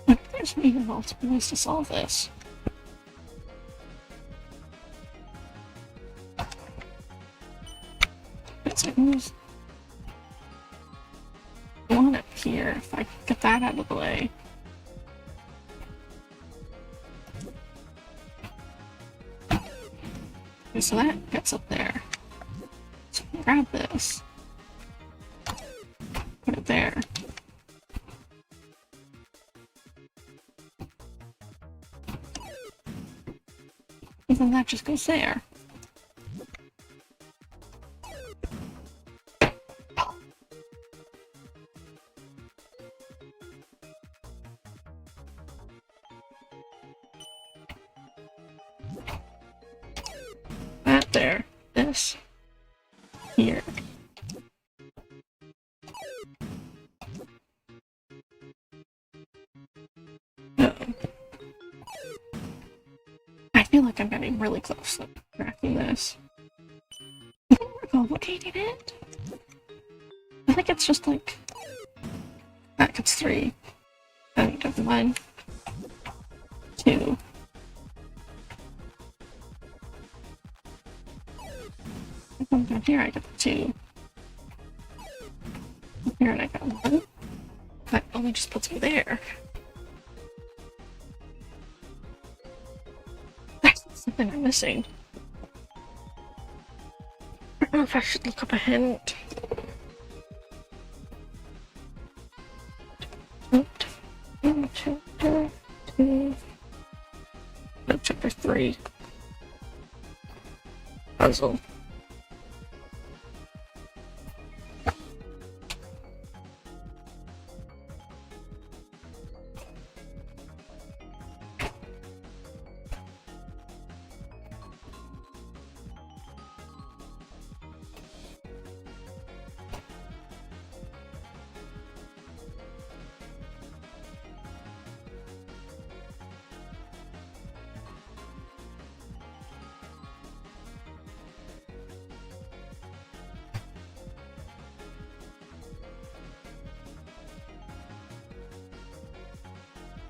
Like, there's maybe multiple ways to solve this. It's like, one up here, if I get that out of the way. Okay, so that gets up there. So grab this. Put it there. And then that just goes there. That there. This. Here. I feel like I'm getting really close to cracking this. I think we're complicating it. I think it's just like that gets 3. I think of 1, 2. I come down here, I get the 2. Up here, and I got 1. That only just puts me there. Something I'm missing. I don't know if I should look up a hint. Chapter 2. No, chapter 3. Puzzle.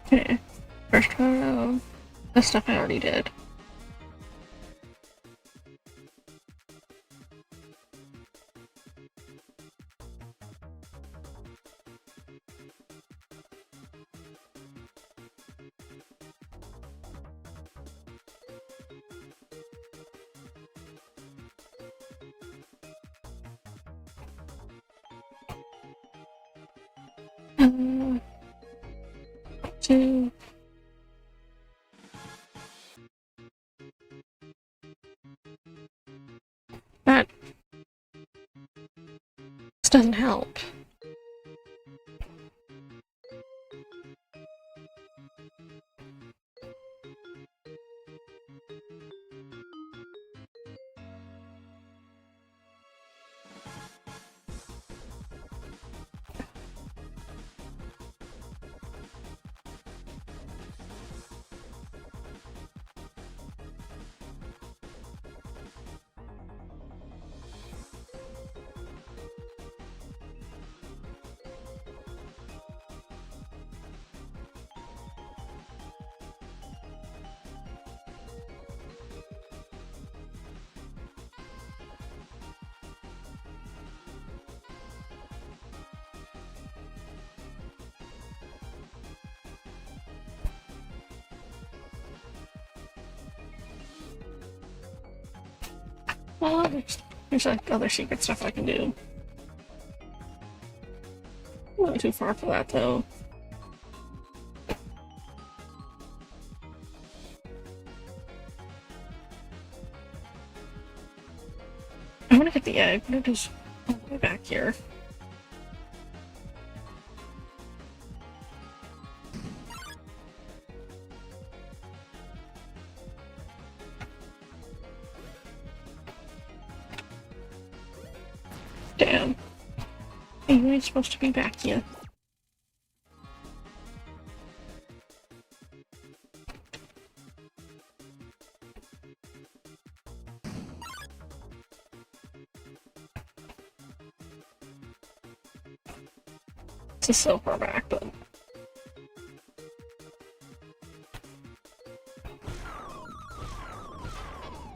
Okay, first row. This stuff I already did. Two. That this doesn't help. Well, there's like other secret stuff I can do. Not too far for that though. I want to get the egg, but it is all the way back here. Damn. Hey, you ain't supposed to be back yet. This is so far back, but...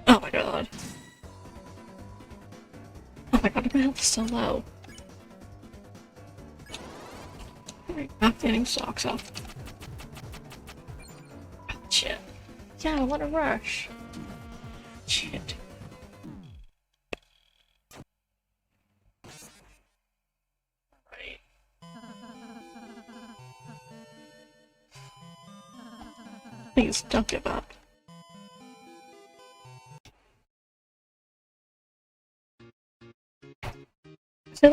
Oh my god. Oh my god, my health is so low. Alright, not getting socks off. Oh, shit. Yeah, what a rush. Shit. Right. Please, don't give up. So I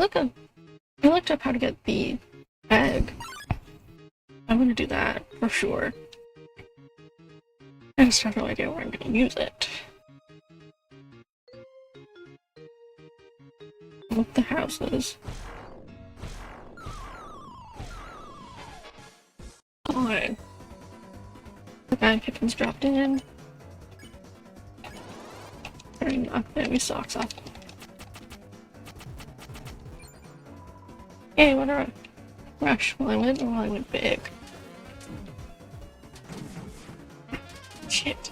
looked up how to get the egg. I'm gonna do that for sure. I just have no idea where I'm gonna use it. Look the houses. Fine. The guy in Pippin's dropped in. Alright, knock the enemy socks off. Hey, what a rush. Well, I went big. Shit.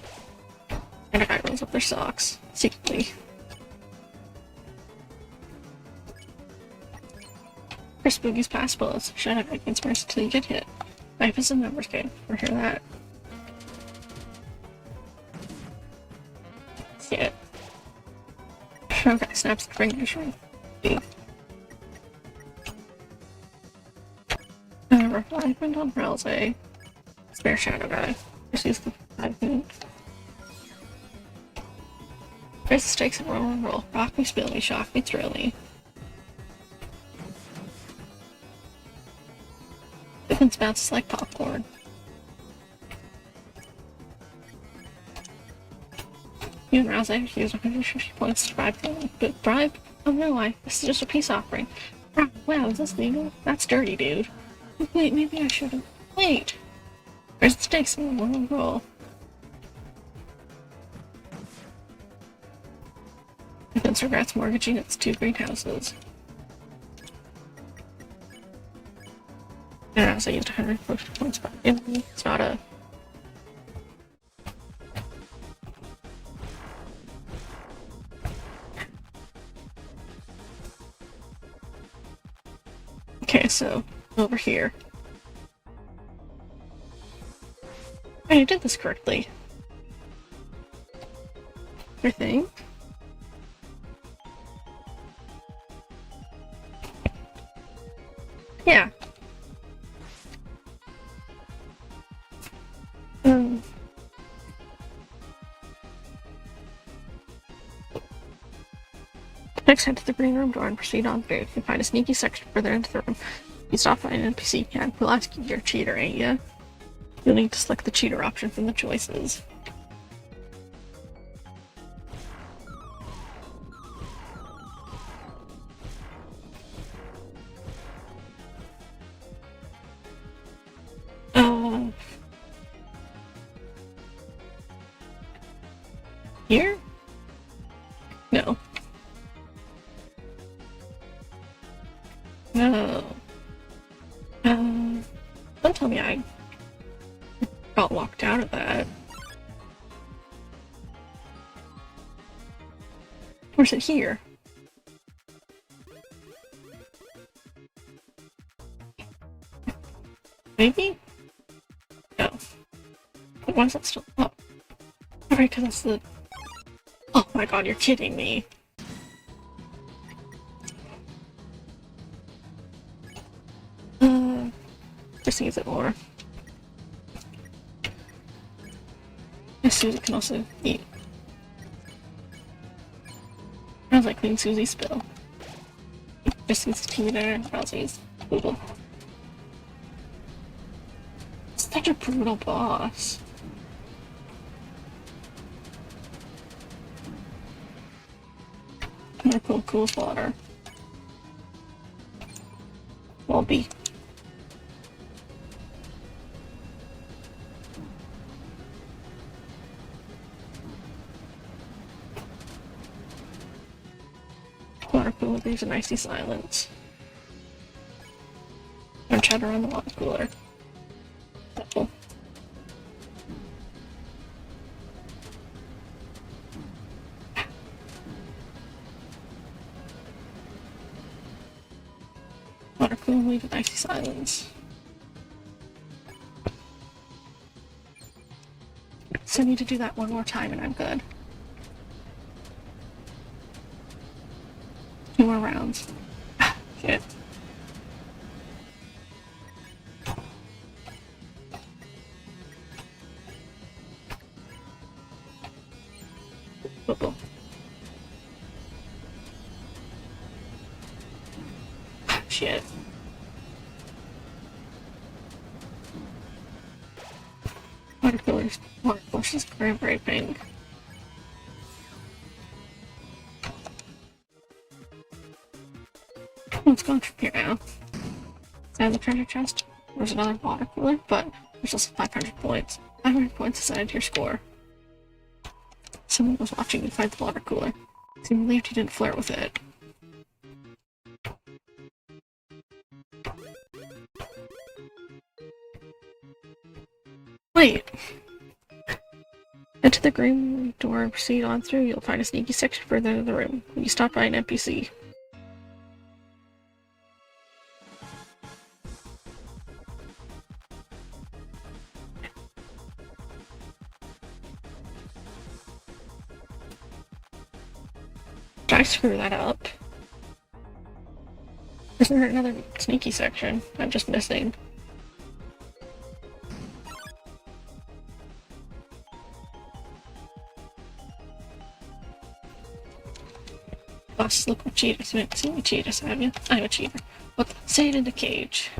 And a guy rolls up their socks. Secretly. For Spooky's pass bullets. Shut up against mercy till you get hit. Life is a numbers game. Or hear that. Shit. Okay, snaps the ring mission. Refinement on Ralsei. Spare shadow guy. Just use the 5 minutes. Raise the stakes and roll. Rock me, spill me, shock me, thrill me. Pippin's bounces like popcorn. You and Ralsei use 150 points to bribe them. But bribe? Oh no, this is just a peace offering. Wow, is this legal? That's dirty, dude. Wait, maybe I should've. Wait! Where's the stakes in the roll? Vince regrets mortgaging its 2 greenhouses. And I used 150 points, but it's not a... Okay, so... over here. I did this correctly. I think. Yeah. Next, head to the green room door and proceed on through. You can find a sneaky section further into the room. You stop by an NPC can. We'll ask you you're a cheater, ain't ya? You'll need to select the cheater option from the choices. Here? No. No. Don't tell me I got locked out of that. Or is it here? Maybe? No. Why is that still up? Alright, because that's the... Oh my god, you're kidding me. Just use it more. And Susie can also eat. Sounds like Queen Susie spill. Just use tea there, Rousey's poodle. Such a brutal boss. I'm gonna pull cool slaughter. bumpy. Water cooler leaves an icy silence. No chatter on the water cooler. Helpful. Water cooler leaves an icy silence. So I need to do that one more time and I'm good. 2 more rounds. Shit. Uh-oh. Shit. Water coolers. Water coolers. Cranberry pink. Let's go from here now. Inside the treasure chest, there's another water cooler, but there's also 500 points. 500 points assigned to your score. Someone was watching you find the water cooler. Seemed relieved you didn't flirt with it. Wait! Head to the green door and proceed on through. You'll find a sneaky section further into the room. You stop by an NPC. Did I screw that up? Isn't there another sneaky section I'm just missing? Boss, look what cheaters meant. See what cheaters have you? I'm a cheater. What? Say it in the cage.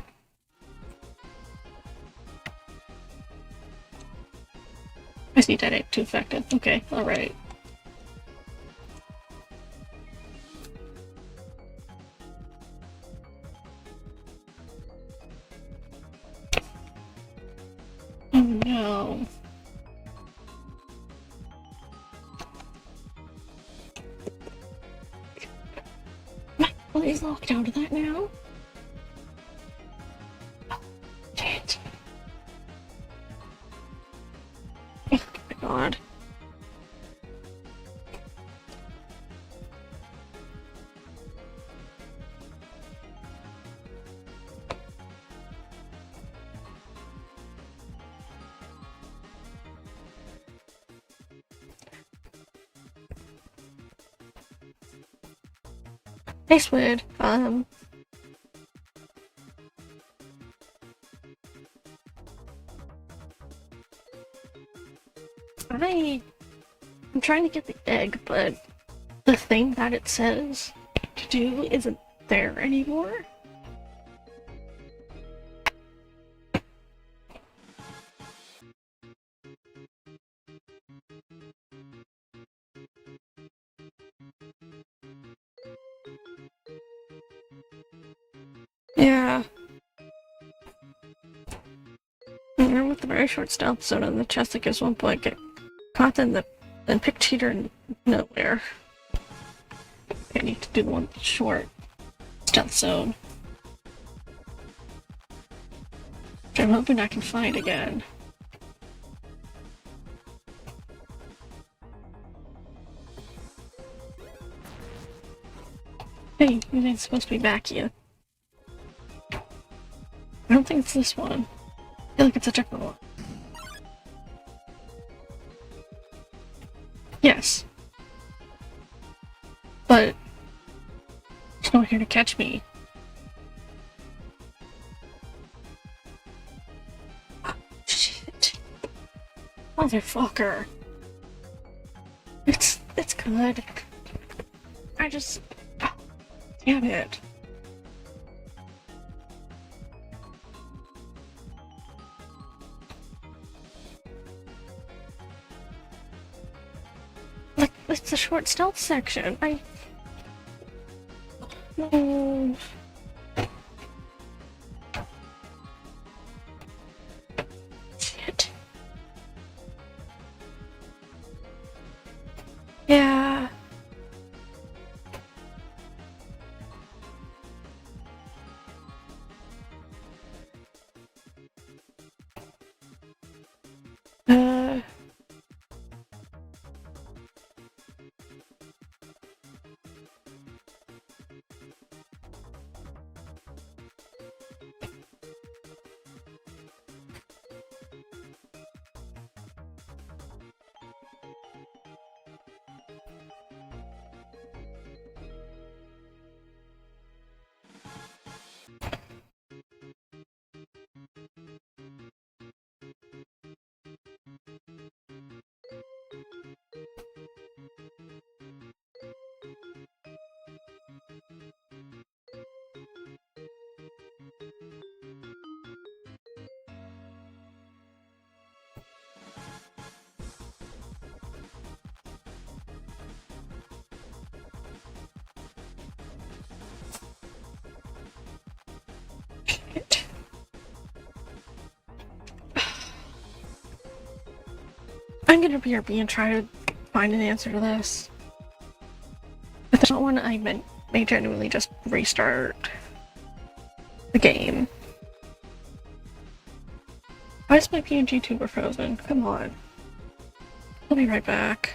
I see that ain't too effective. Okay, alright. Oh no. Well, he's locked out of that now? Oh, shit. Oh my god. Hey, Squid. I'm trying to get the egg, but the thing that it says to do isn't there anymore. Yeah. And with the very short stealth zone on the chest that gives 1 point, get caught in the then pick cheater in nowhere. Okay, I need to do the one with the short stealth zone. Which I'm hoping I can find again. Hey, you ain't supposed to be back yet. I don't think it's this one. I feel like it's a different one. Yes. But there's no one here to catch me. Oh, shit. Motherfucker. It's good. I just... Oh, damn it. It's the short stealth section. No. Yeah. Uh. I'm gonna BRB and try to find an answer to this. If there's not one, I may genuinely just restart the game. Why is my PNG tuber frozen? Come on. I'll be right back.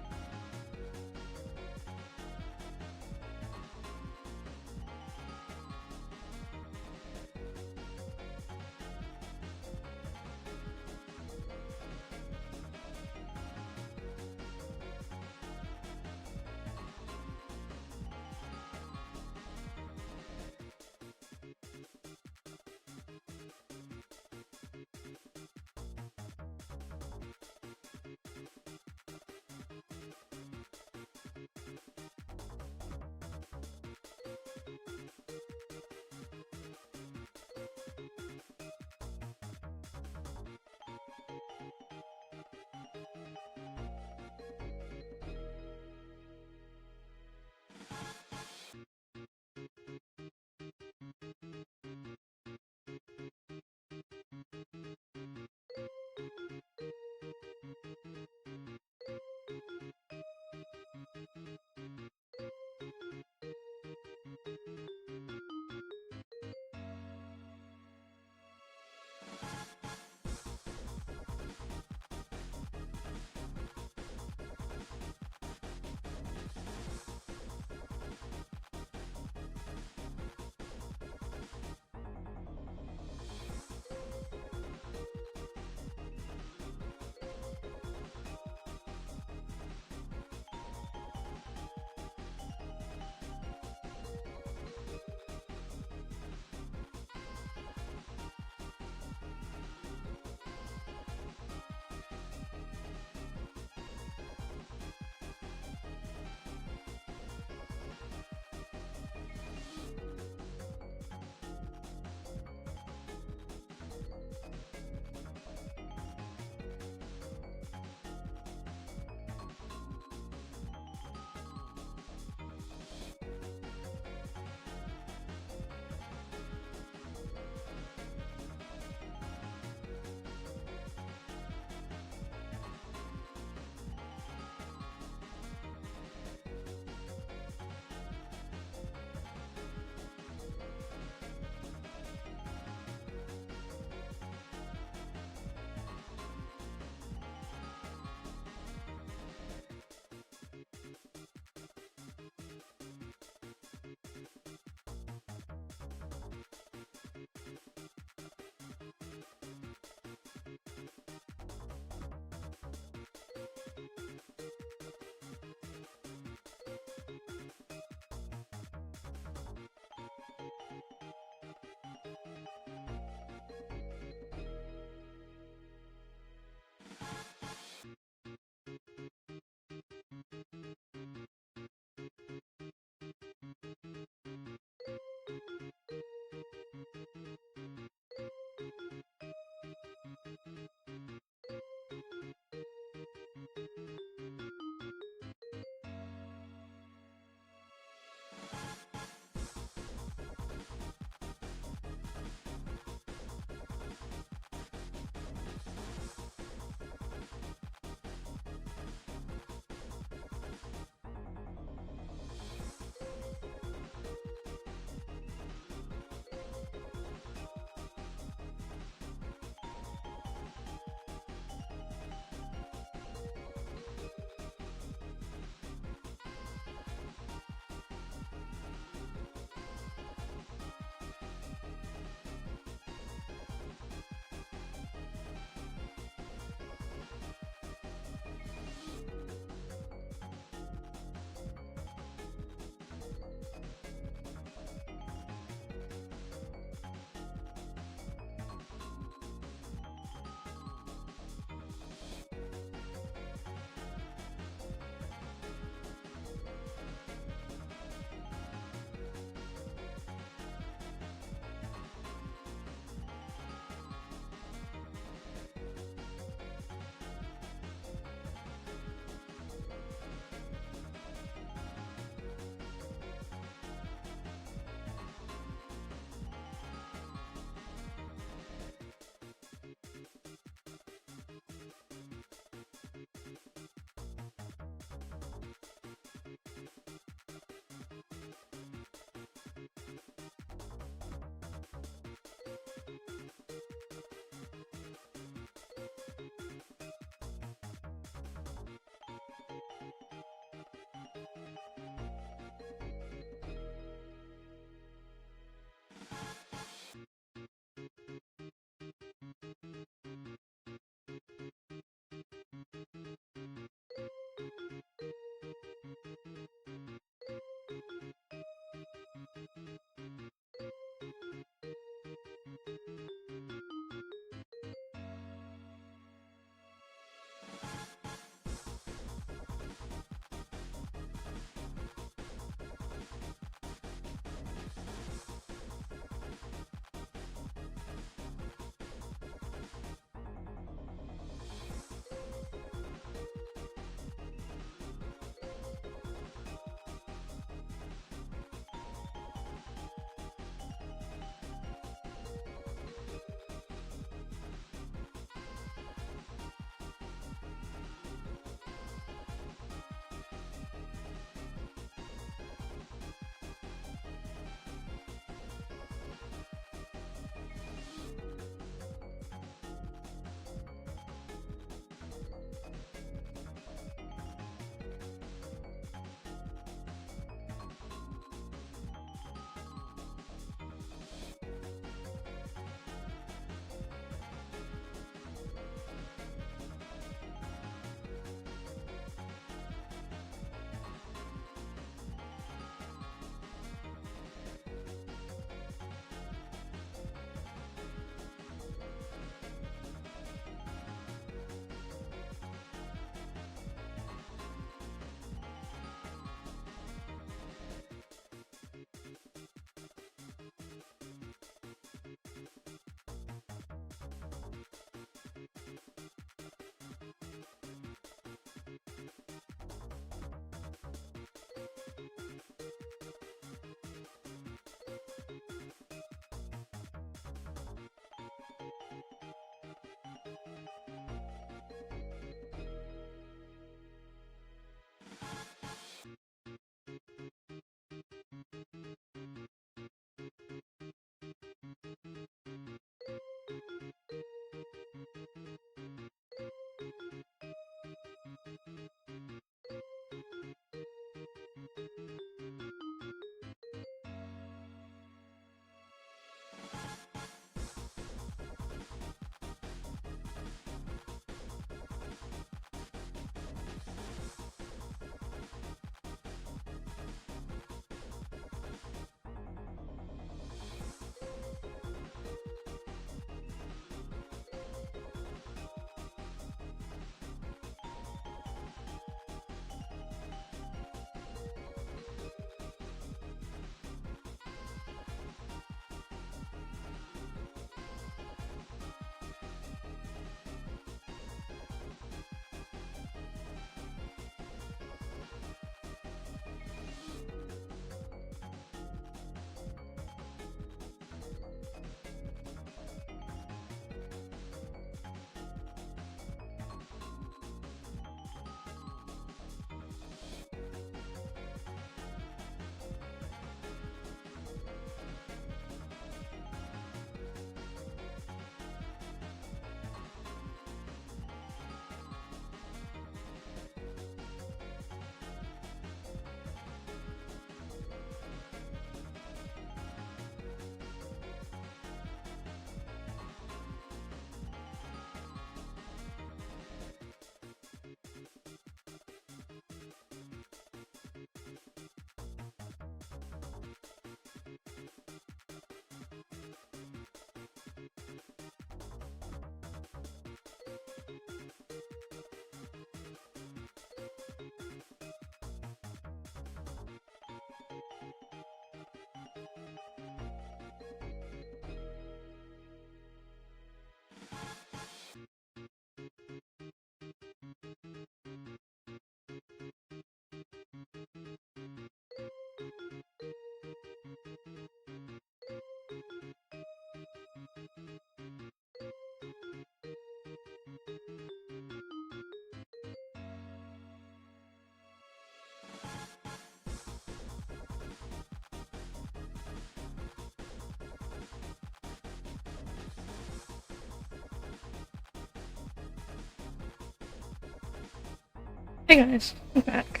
Hey guys, I'm back.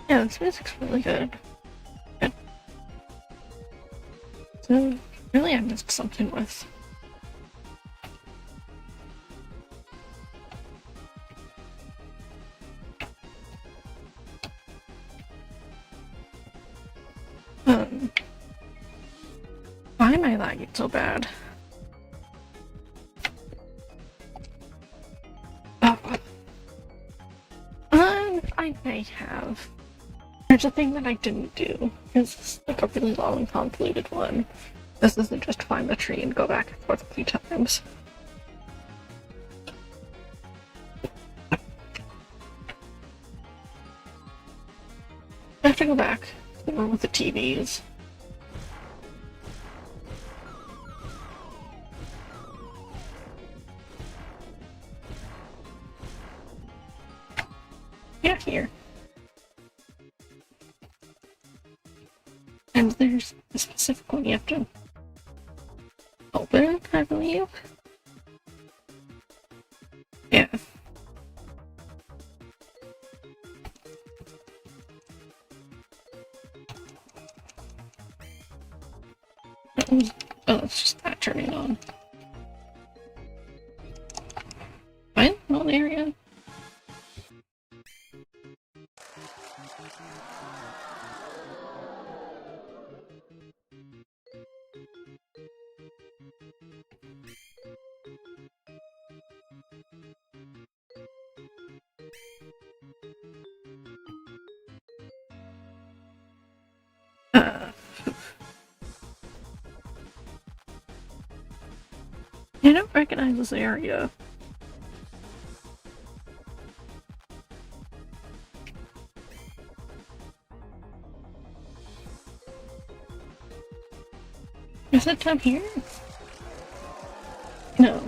Yeah, this music's really good. So, really I missed something with. Why am I lagging so bad? I may have. There's a thing that I didn't do. It's like a really long and convoluted one. This isn't just find the tree and go back and forth a few times. I have to go back to the one with the TVs. Yeah, here. And there's a specific one you have to open, I believe. Yeah. Oh, it's just that turning on. Fine, no area. I don't recognize this area. Is it down here? No.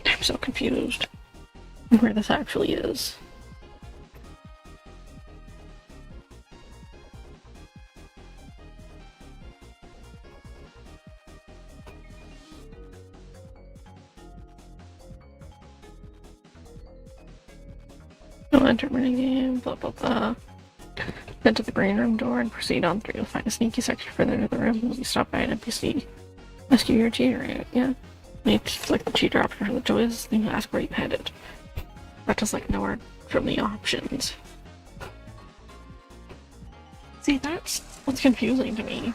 I'm so confused where this actually is. Enter minigame, blah blah blah. Head to the green room door and proceed on through. You'll find a sneaky section further into the room. You stop by an NPC. Rescue your cheater, yeah. You need to select the cheater option for the choice, then you ask where you headed. That does like nowhere from the options. See, that's what's confusing to me.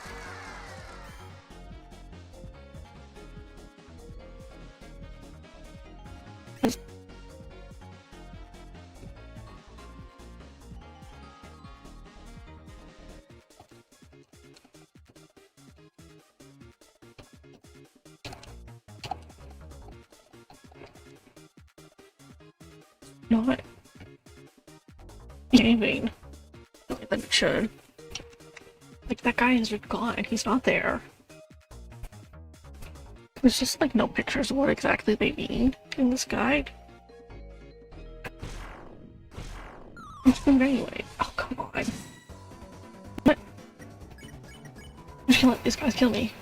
Not behaving the way that it should. Like, that guy is just gone. He's not there. There's just like no pictures of what exactly they mean in this guide. Anyway. Oh, come on. What? I'm just gonna let these guys kill me.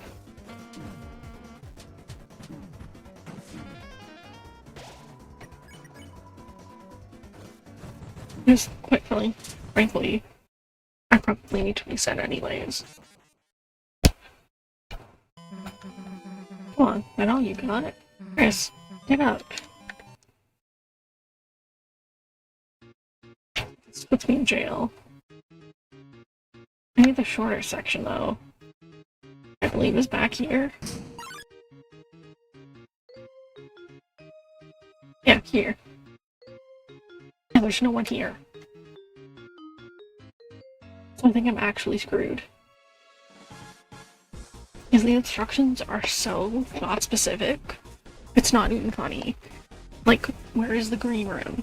Just quite frankly, I probably need to reset anyways. Come on, I know you got it. Chris, get up. This puts me in jail. I need the shorter section though. I believe is back here. Yeah, here. Yeah, there's no one here. So I think I'm actually screwed. Because the instructions are so not specific. It's not even funny. Like, where is the green room?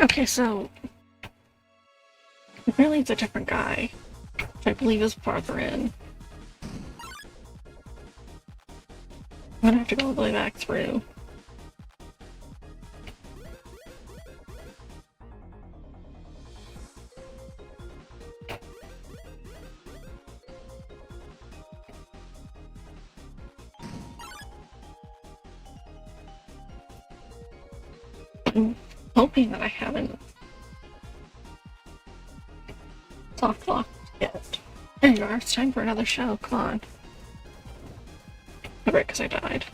Okay, so apparently it's a different guy, which I believe is farther in. I'm gonna have to go all the way back through. I'm hoping that I haven't soft locked yet. There you are, it's time for another show, come on. Oh, right, because I died.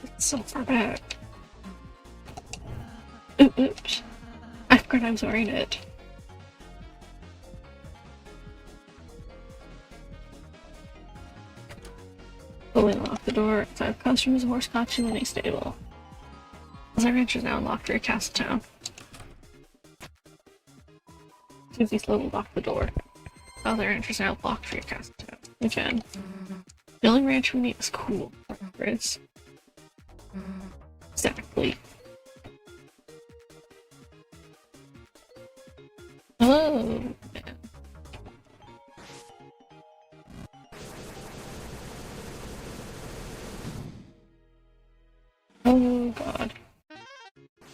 It's so far back. Oops. I forgot I was wearing it. Pulling off the door outside the costume is a horse costume in a stable. The ranch is now unlocked for your castle town. Susie slowly locked the door. The ranch is now locked for your castle town. Again. The only ranch we need is cool. Chris. Exactly. Oh, man. Oh, God.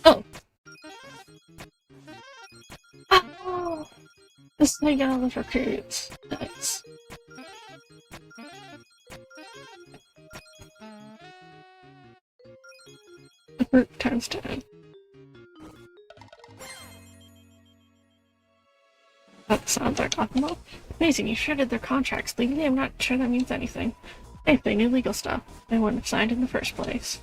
Oh. Oh. This is how you get all those recruits. Nice. Recruit times 10. That sounds like optimal. Amazing, you shredded their contracts legally. I'm not sure that means anything. Hey, they knew legal stuff. They wouldn't have signed in the first place.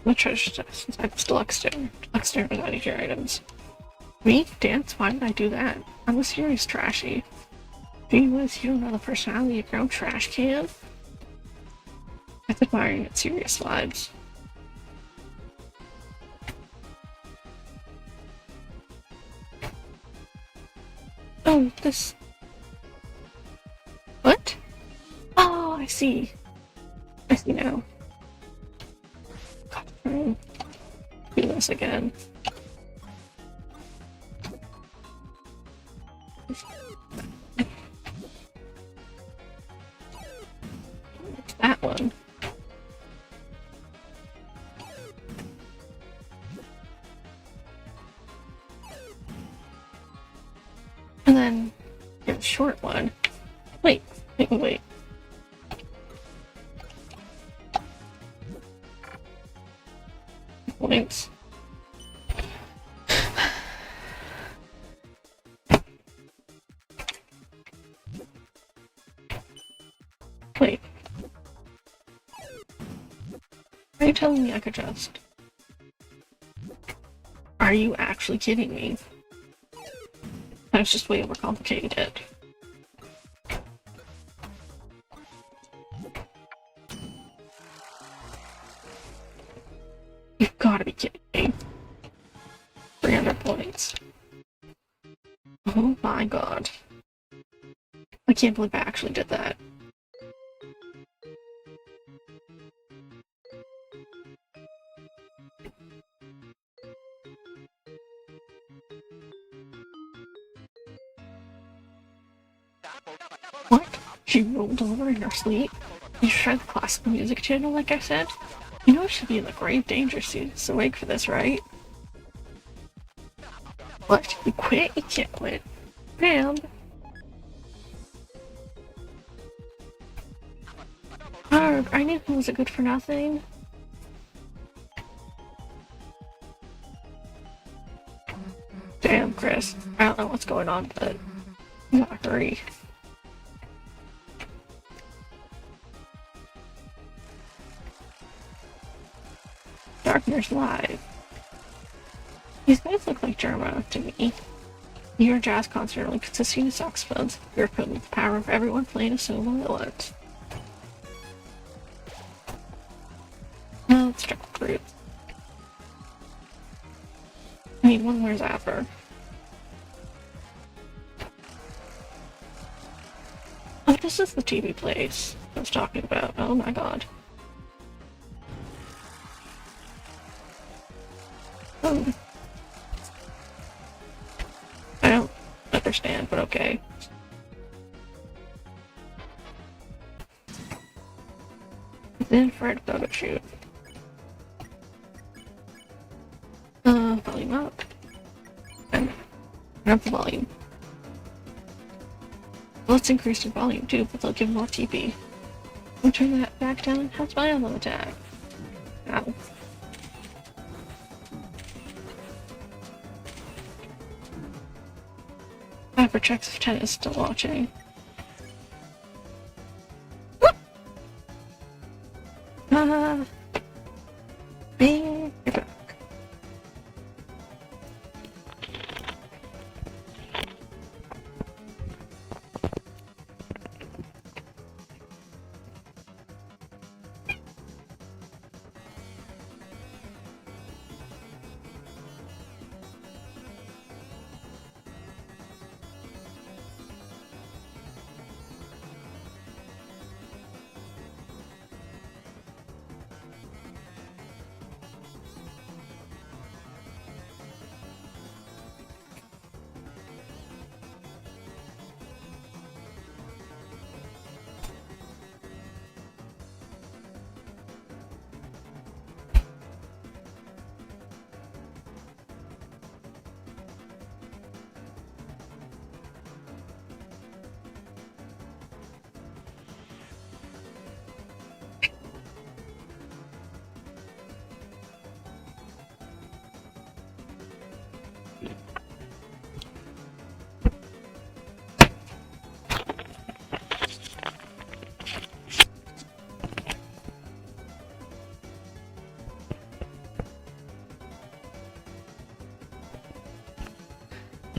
The treasure chest inside this deluxe stair. Deluxe stair with any of your items. Me? Dance? Why did I do that? I'm a serious trashy. Gee whiz, you don't know the personality of your own trash can? That's admiring its serious vibes. Oh, this... What? Oh, I see. I see now. Do this again. That one. And then get a short one. Wait. Points. Wait. Are you telling me I could just... Are you actually kidding me? I was just way overcomplicating it. You've gotta be kidding me. 300 points. Oh my god. I can't believe I actually did that. What? She rolled over in her sleep? You tried the classical music channel like I said? You know she'd be in the grave danger she's awake for this, right? What? You quit? You can't quit. Damn. Arg, I knew he was a good for nothing. Damn, Chris. I don't know what's going on, but you gotta hurry. Darkness Live. These guys look like Germa to me. You're a jazz concert only consisting of saxophones. You're equipped with the power of everyone playing a solo at once. Let's check recruit. I need one more zapper. Oh, this is the TV place I was talking about. Oh my god. Oh. I don't understand, but okay. It's an infrared photo shoot. Volume up. And up the volume. Let's increase the volume too, but they'll give more TP. We'll turn that back down. How's my other attack? Ow. Hyper checks if Ted is still watching. Bing, you're back.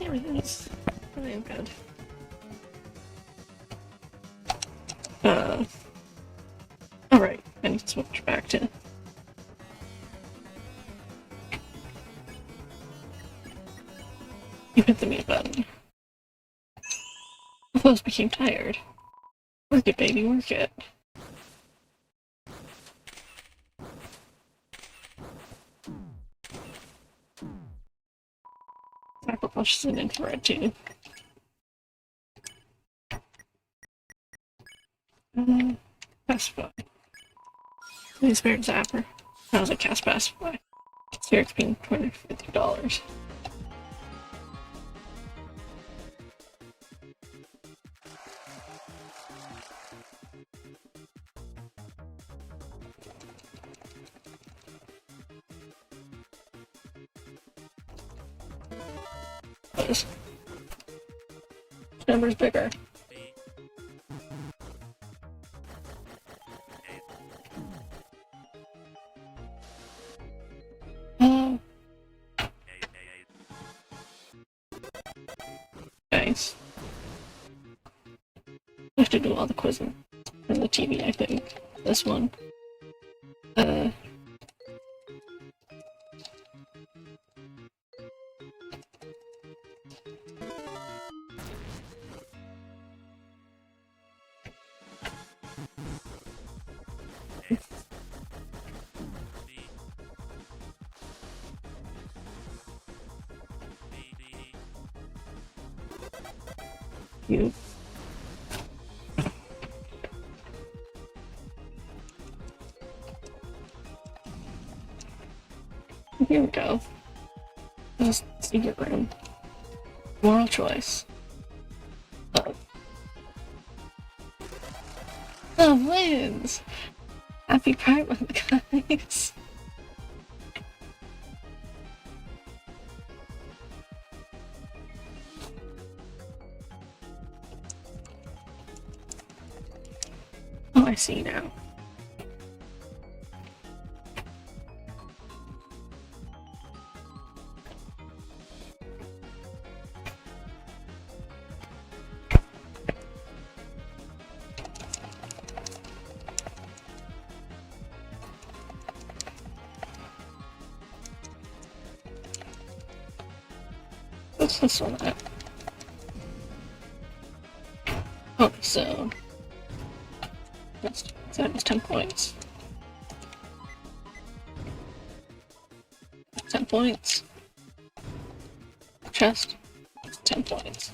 Everything's good. Alright, I need to switch back to... You hit the mute button. The foes became tired. Work it, baby, work it. Pushes an infrared too. Pacify. Please spare Zapper. That was a cast Pacify. Spirits being $250. This number's bigger. Nice. I have to do all the quizzing from the TV, I think. This one. You. Here we go. This secret room. Moral choice. Love wins! Happy Pride Month, guys! Oh, I see now. What's this one at? Oh, so that is 10 points. 10 points. Chest, 10 points.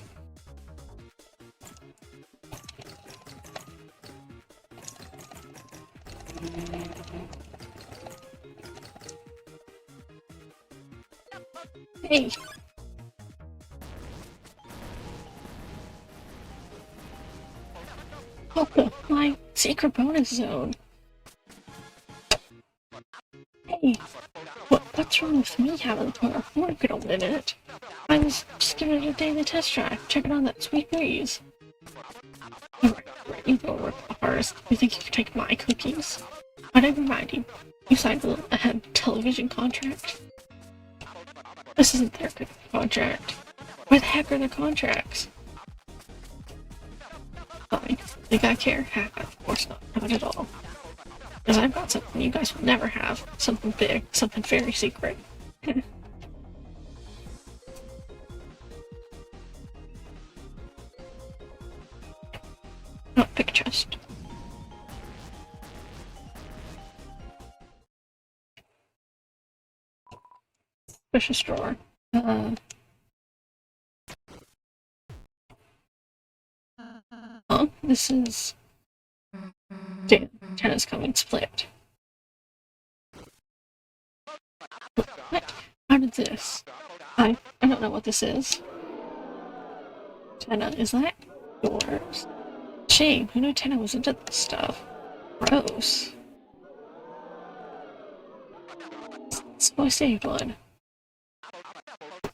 Hey. Oh, my secret bonus zone. Hey, what's wrong with me having to work in a minute? I was just giving it a daily test drive, checking on that sweet breeze. Alright, you go work ours. You think you can take my cookies? But never mind, you signed a television contract. This isn't their contract. Why the heck are their contracts? Fine. Think I care? Of course not. Not at all. Because I've got something you guys will never have. Something big. Something very secret. Oh, pick a chest. Suspicious drawer. Oh, this is... Damn, tennis coming split. What? How did this? I don't know what this is. Tenna, is that yours? Shame, who knew Tenna was into this stuff? Gross. So I saved one.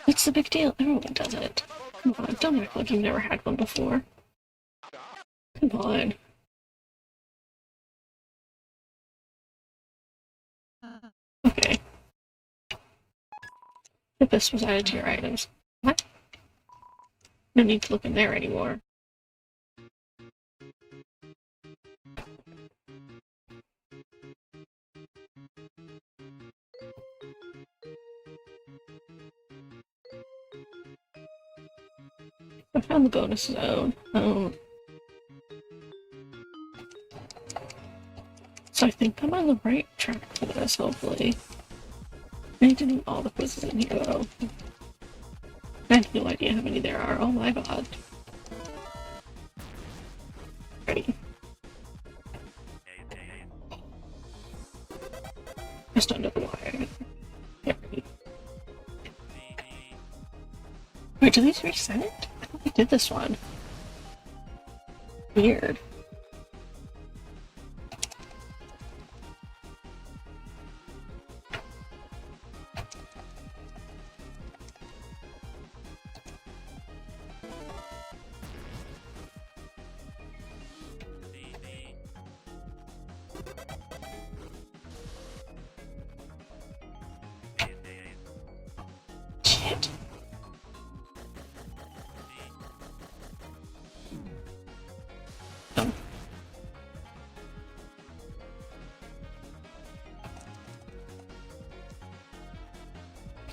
What's the big deal? Everyone does it. Come on, don't act like you've never had one before. Come on. Okay. The best was added to your items. What? No need to look in there anymore. I found the bonus zone. So I think I'm on the right track for this, hopefully. I need to do all the quizzes in here, though. I have no idea how many there are. Oh my god. Ready. Just under the wire. Ready. Wait, do these reset it? I thought we did this one. Weird. Shit.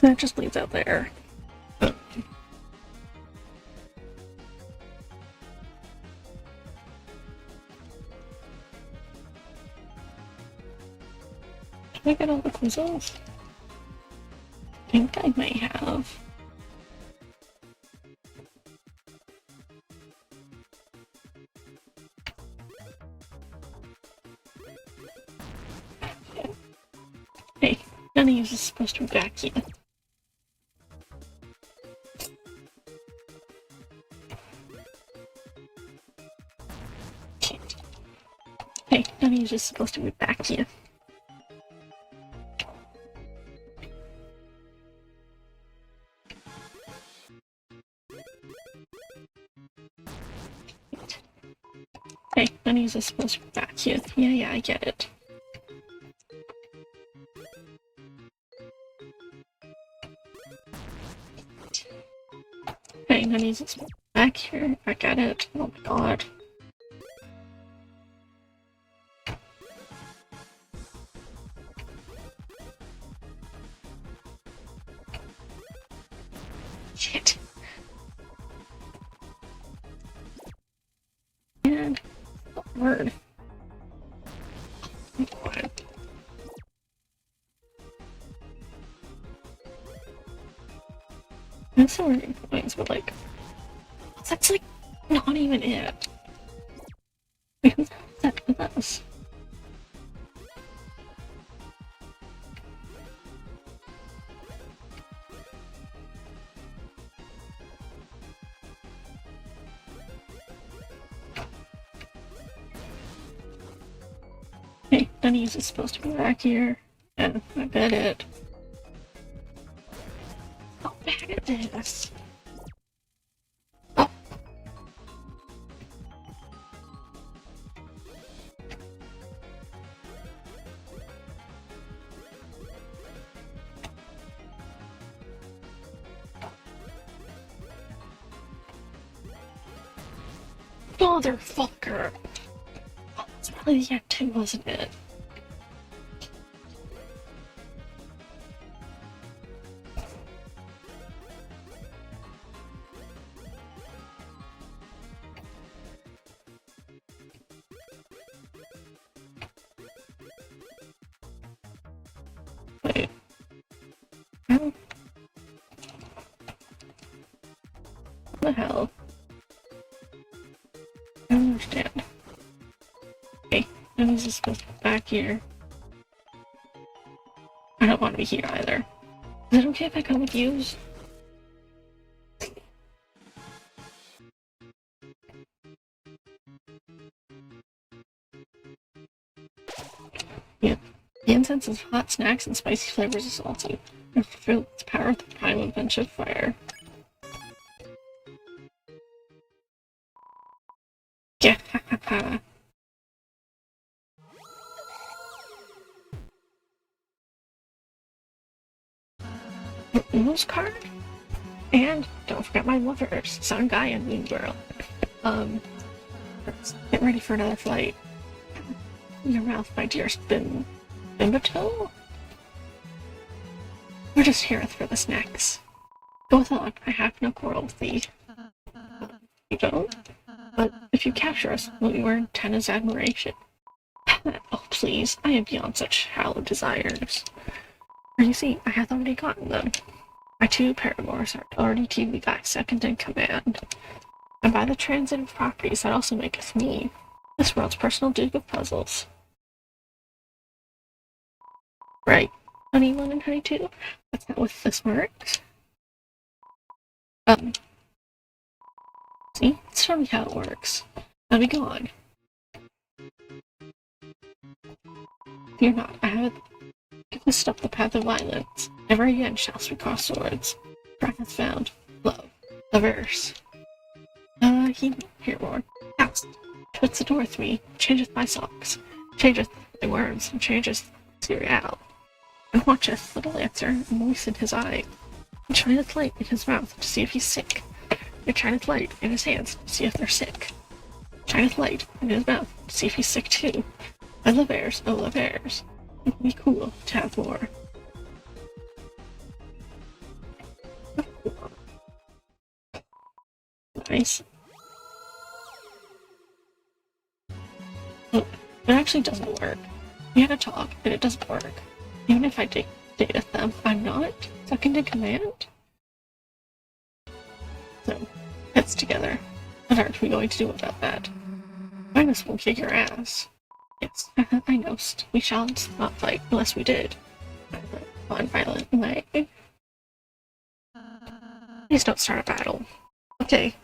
That just leads out there. Did I get all the quizzes? I think I may have. Hey, none of you is supposed to be back yet. Hey, none of you is supposed to be back yet. Hey, none of you is supposed to be back here. Yeah, I get it. Hey, none of you is supposed to be back here. I get it. Oh my god. Shit. hard. What? That's so many points, but like, that's like not even it. Wait, who's that with us? Hey, Denny's is supposed to be back here. Yeah, I bet it. How bad it is. Oh. Motherfucker. It's probably the end too, wasn't it? Wait. What the hell? I don't understand. Okay, and this is supposed to be back here. I don't want to be here either. Is it okay if I come with you? Yeah. The incense of hot snacks and spicy flavors is salty. I feel its power with the primal bench of fire. Yeah, ha ha ha. Uno's card? And don't forget my lovers, Sun Guy and Moon Girl. Let's get ready for another flight. Your mouth, my dear Bimbato? We're just here for the snacks. Go on, I have no quarrel with thee. You don't? But if you capture us, will you earn Tenna's admiration? Oh, please, I am beyond such hallowed desires. For you see, I have already gotten them. My two paramours are already TV guys second in command. And by the transitive properties, that also maketh me this world's personal Duke of Puzzles. Right, Honey 1 and Honey 2? That's not what this works. See? Let's show me how it works. Now be gone. Fear not, I have missed up the path of violence. Never again shall we cross swords. Breath hath found love. The verse. Here, Lord. House. Shuts the door with me. Changeth my socks. Changeth my worms. And changeth cereal. And watcheth little answer and moisten his eye. And shineth light in his mouth to see if he's sick. And shineth light in his hands to see if they're sick. Shineth light in his mouth to see if he's sick too. I love airs, oh love airs. It would be cool to have more. Nice. Look, it actually doesn't work. We had a talk, and it doesn't work. Even if I data them, I'm not second in command. So, heads together. What are we going to do about that? Magnus will kick your ass. Yes, I know. We shall not fight unless we did. Non-violent way. Please don't start a battle. Okay.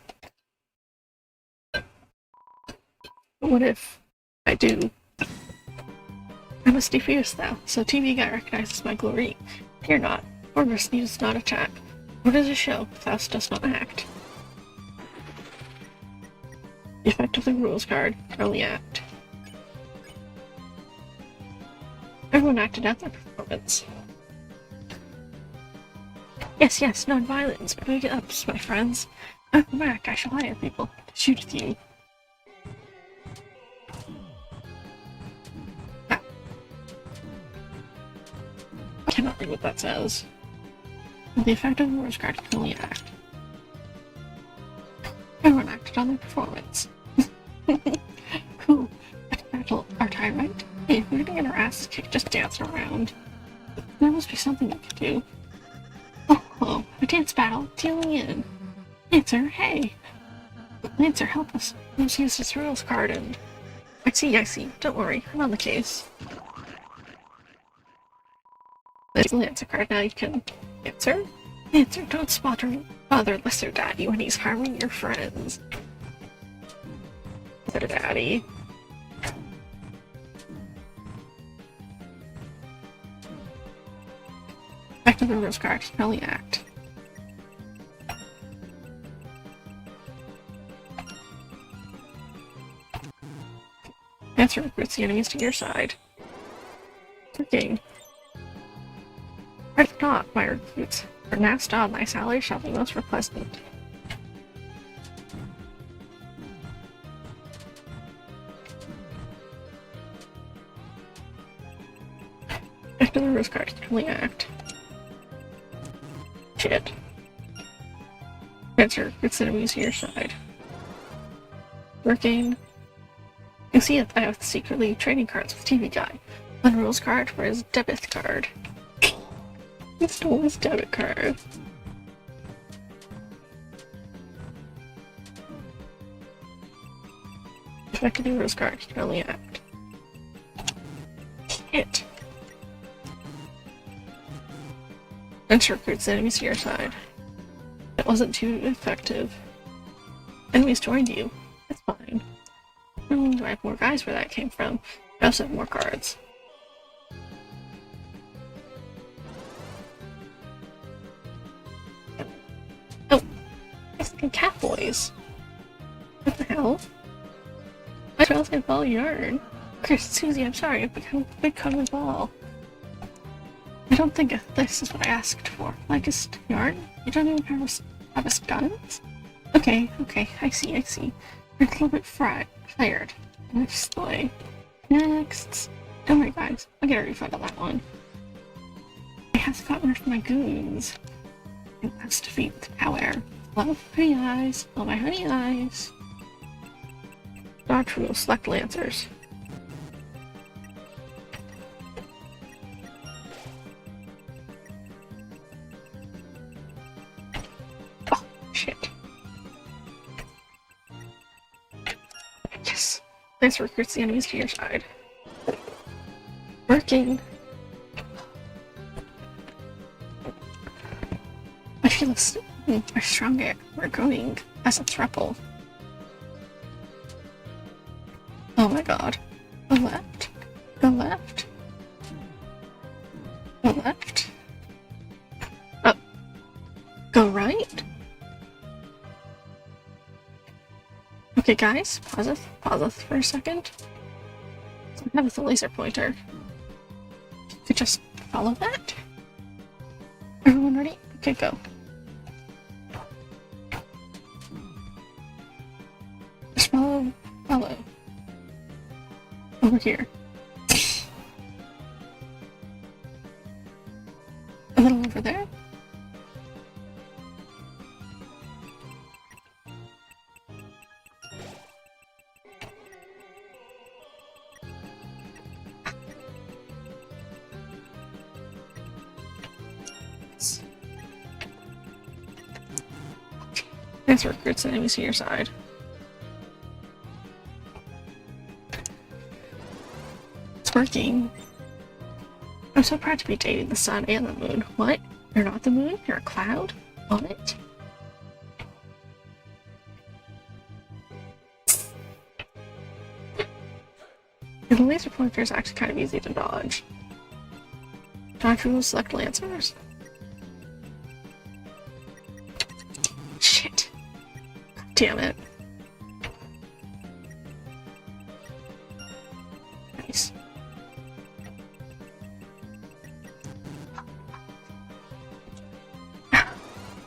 But what if I do? I must defuse thou, so TV Guy recognizes my glory. Fear not. Ormus needs not attack. What does it show? Faust does not act. The effect of the rules card, early act. Everyone acted out their performance. Yes, yes, non-violence, big ups, my friends. Come back, I shall hire people to shoot with you. Ah. I cannot read what that says. The effect of the rules card can only act. Everyone acted on their performance. Cool. guy, right? Hey, we're gonna get our asses kicked just dancing around. There must be something we could do. Oh, a dance battle, dealing in. Lancer, hey! Lancer, help us. Let's use this rules card and... I see. Don't worry, I'm on the case. There's a Lancer card, now you can... Lancer, don't bother Lesser Daddy when he's harming your friends. Lesser Daddy. Back to the rules card, Smelly Act. Answer recruits the enemies to your side. Working. If not, my recruits. From now on, my salary shall be most pleasant. After the rose card, can only act. Shit. Answer recruits enemies to your side. Working. You see that I have secretly trading cards with TV Guy. One rules card for his debit card. He stole his debit card. If I could do rules card, you can only act. Hit. And recruits enemies to your side. It wasn't too effective. Enemies joined you. That's fine. Do I have more guys where that came from? I also have more cards. Oh! It's like cat boys. What the hell? My trails get ball yarn. Chris, Susie, I'm sorry, I've become a ball. I don't think this is what I asked for. Like a yarn? You don't even have a guns? Okay, I see. You're a little bit fired. Next way. Next. Don't worry, guys. I'll get a refund on that one. I have gotten rid of my goons. Let's defeat the power. Love honey eyes. Love my honey eyes. Dodge rule. Select Lancers. Oh, shit. Yes. Lancer recruits the enemies to your side. Working. I feel we're stronger. We're growing as a throuple. Oh my god. Go left. Go left. Go left. Oh. Go right. Okay, guys, pause for a second. I have the laser pointer. You could just follow that. Everyone ready? Okay, go. Just follow. Over here. A little over there. This recruits enemies to your side. It's working. I'm so proud to be dating the sun and the moon. What? You're not the moon? You're a cloud? What? The laser pointer is actually kind of easy to dodge. Dodge rules, select Lancers. Shit. Damn it. Nice.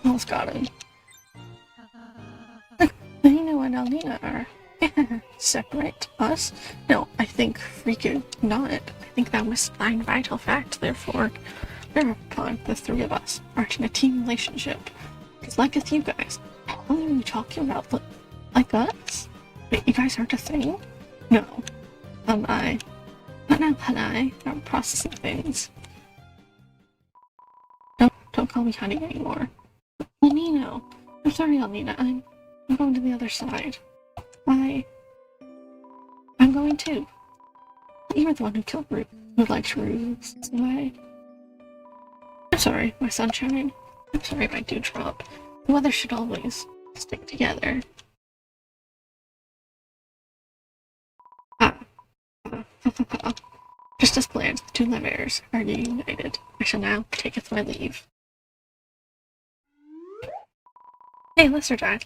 Almost got him. Nina and Alina are separate us? No, I think freaking not. I think that was a vital fact, therefore the three of us are in a team relationship. Just like with you guys. What are you talking about? Like us? Wait, you guys aren't a thing? No. But now, honey, I'm processing things. Don't call me honey anymore. Lenino! I'm sorry, Alnina. I'm going to the other side. I'm going too. You're the one who killed Root, who likes Roots. I'm sorry, my sunshine. I'm sorry, my dewdrop. The weather should always stick together. Just as planned, the two Levers are united. I shall now taketh my leave. Hey, Lesser Dad.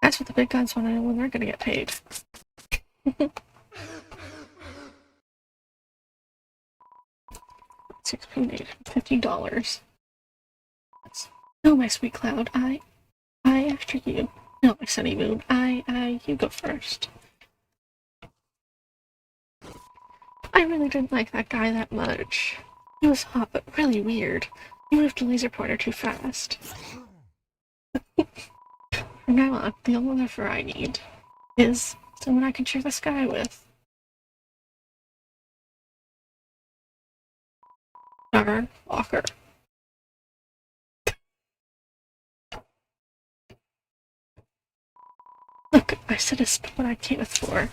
That's what the big guns want to know when they're gonna get paid. $6.8, $50. No, my sweet Cloud, I after you. No, my Sunny Moon, you go first. I really didn't like that guy that much. He was hot, but really weird. He moved the laser pointer too fast. From now on, the only Lever I need is someone I can share the sky with. Star Walker. Look, I said it's what I came with for.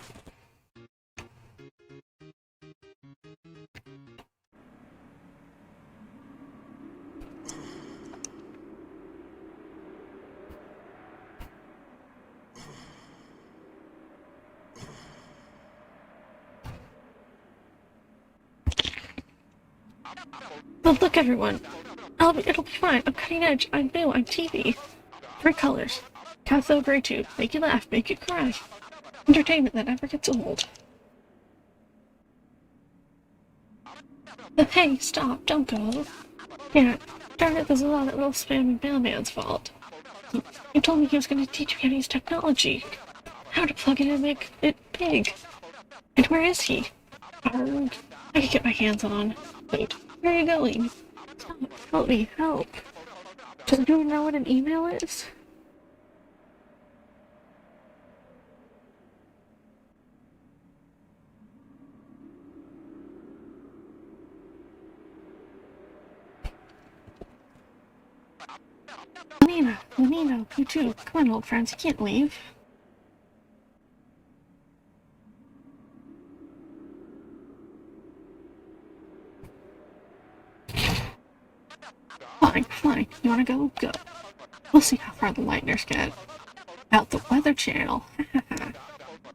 But look, everyone. It'll be fine. I'm cutting edge. I'm new. I'm TV. 3 colors. Cathode gray tube. Make you laugh. Make you cry. Entertainment that never gets old. But hey, stop. Don't go. Yeah, darn it, this is all that little spammy mailman's fault. He told me he was going to teach me how to use technology. How to plug it and make it big. And where is he? Arrgh. I can get my hands on. Wait, where are you going? Stop. Help me. Help. Does anyone know what an email is? Lenino, you too. Come on, old friends, you can't leave. Fine. You wanna go? Go. We'll see how far the Lightners get. Out the Weather Channel.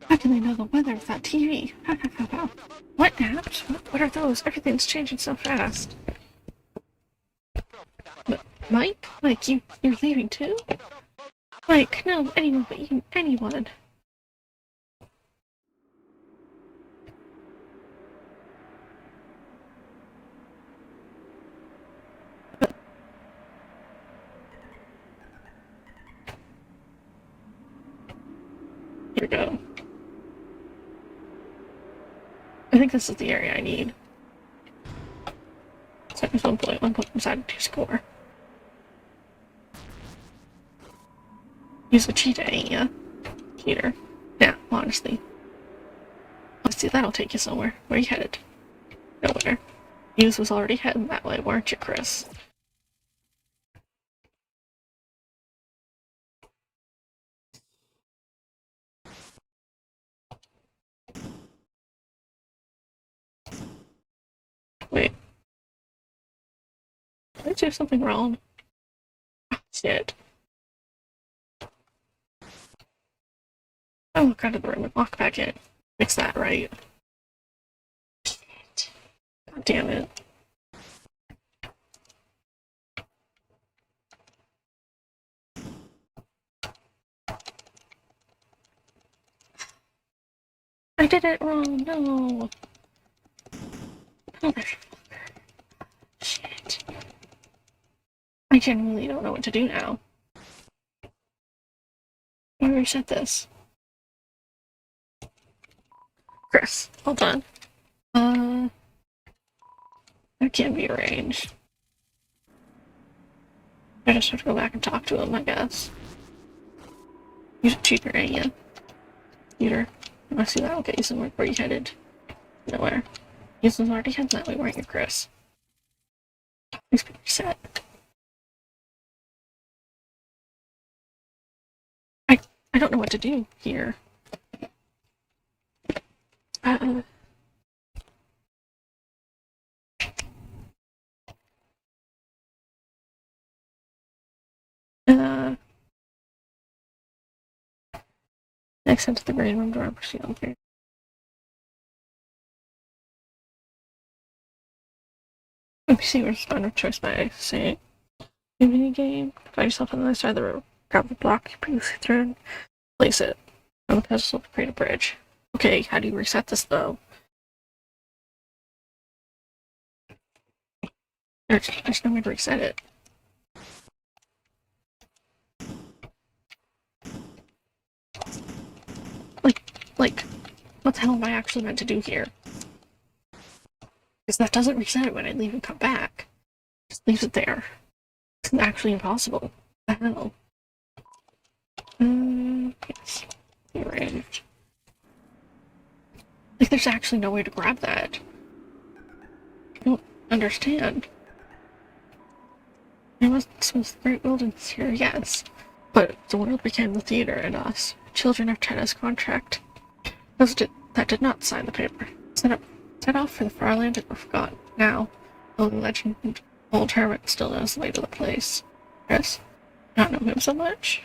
How can they know the weather without TV? What apps? What are those? Everything's changing so fast. But Mike, you're leaving too? Mike, no, anyone but you, anyone. Here we go. I think this is the area I need. Seconds 1 point inside 2 score. Use a cheetah, ain't ya? Cheater. Yeah, honestly. Let's see, that'll take you somewhere. Where you headed? Nowhere. Hughes was already heading that way, weren't you, Chris? Wait. Did I do something wrong? Oh, shit. Oh, look out of the room and walk back in. Fix that right. Shit. God damn it. I did it wrong, no. Motherfucker. Shit. I genuinely don't know what to do now. Let me reset this. Chris, hold on. That can't be arranged. I just have to go back and talk to him, I guess. He's a cheater, ain't ya? Cheater. I see that'll get you somewhere where you headed. Nowhere. This was already heading that way, weren't you, Chris? Please be reset. I don't know what to do here. Next into the green room door, proceed on here. NPC respond with choice by saying, mini game, find yourself on the other side of the room. Grab the block you previously thrown, place it on the pedestal to create a bridge. Okay, how do you reset this though? There's no way to reset it. Like, what the hell am I actually meant to do here? Because that doesn't reset it when I leave and come back. It just leaves it there. It's actually impossible. What the hell? Yes. Rearranged. Like, there's actually no way to grab that. I don't understand. There was great wilderness here, yes. But the world became the theater and us, children of China's contract. That did not sign the paper. Set off for the far land and were forgotten. Now, only legend old hermit still knows the way to the place. Chris, not know him so much.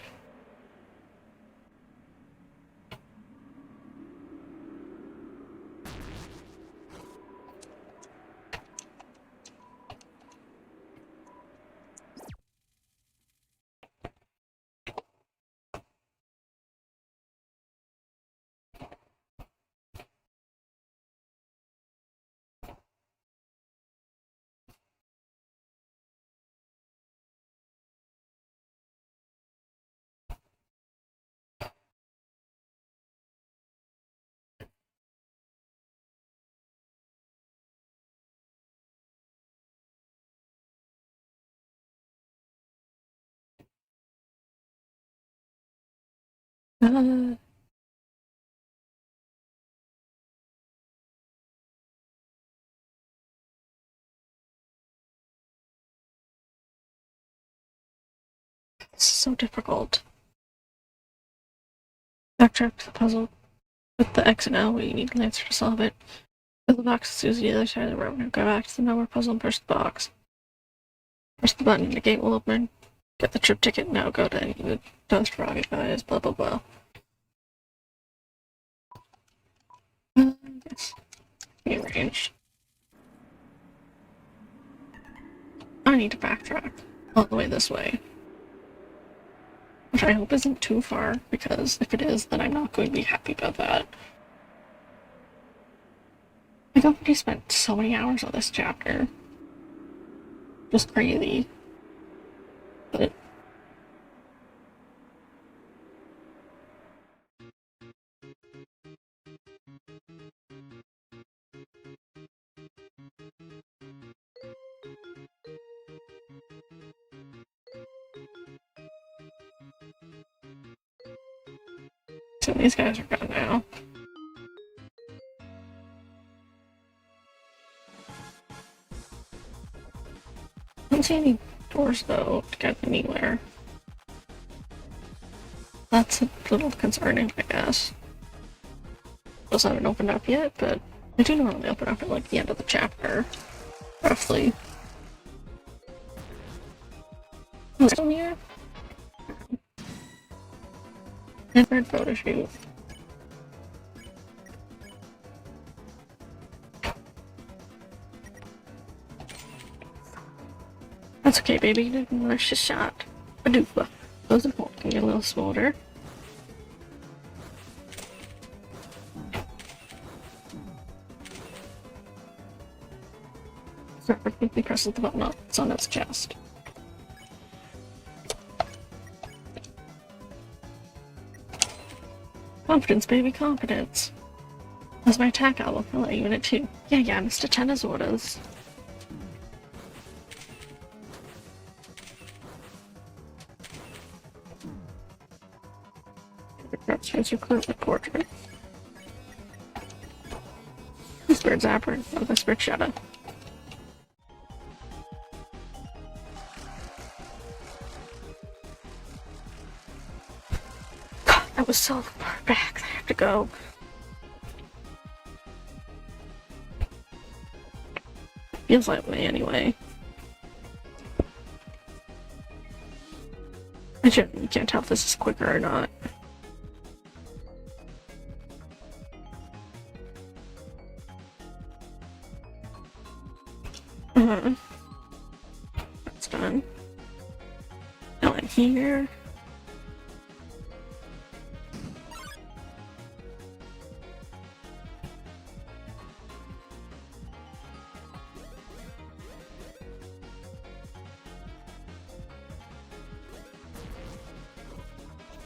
This is so difficult. Backtrack to the puzzle with the X and L, we need an answer to solve it. Fill the box to the other side of the room. Now go back to the number puzzle and push the box. Press the button, the gate will open. Get the trip ticket, now go to any of the Dust Rocket guys, blah blah blah. Yes. Rearranged. I need to backtrack all the way this way. Which I hope isn't too far, because if it is, then I'm not going to be happy about that. I've already spent so many hours on this chapter. Just crazy. But so these guys are gone now. I don't see any doors though to get anywhere. That's a little concerning, I guess. Those haven't opened up yet, but they do normally open up at like the end of the chapter, roughly. Who's still here? Never photo shoot. That's okay, baby. You didn't rush the shot. Badoofa. Those are both can get a little smolder. Zephyr quickly presses the button that's on its chest. Confidence, baby, confidence. That's my attack album. I'll let you in it too. Yeah, Mr. Tenna's orders. Here's your current portrait. Spirit Zapper. Oh, the Spirit Shadow. God, that was so far back. I have to go. Feels that way anyway. I can't tell if this is quicker or not. That's done. Now in here.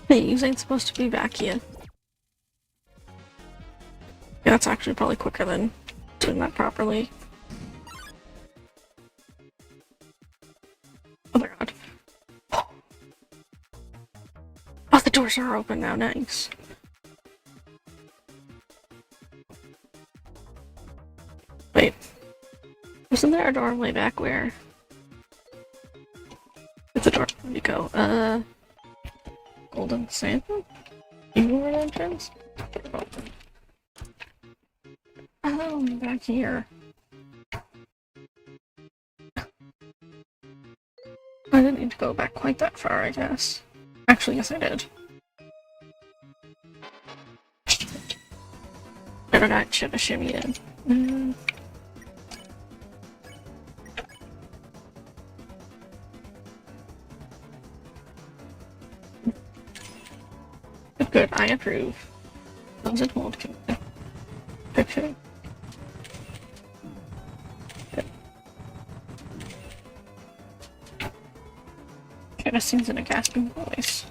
These ain't supposed to be back yet. Yeah, that's actually probably quicker than doing that properly. Oh my god. Oh, the doors are open now, nice. Wait. Wasn't there a doorway back where? It's a door. Where'd you go? Golden Sample? Evil entrance? Oh, back here. I didn't need to go back quite that far, I guess. Actually, yes I did. Never got should have shimmied in. Good, I approve. Those it won't kill me. Picture. Good. Okay, this seems in a gasping voice.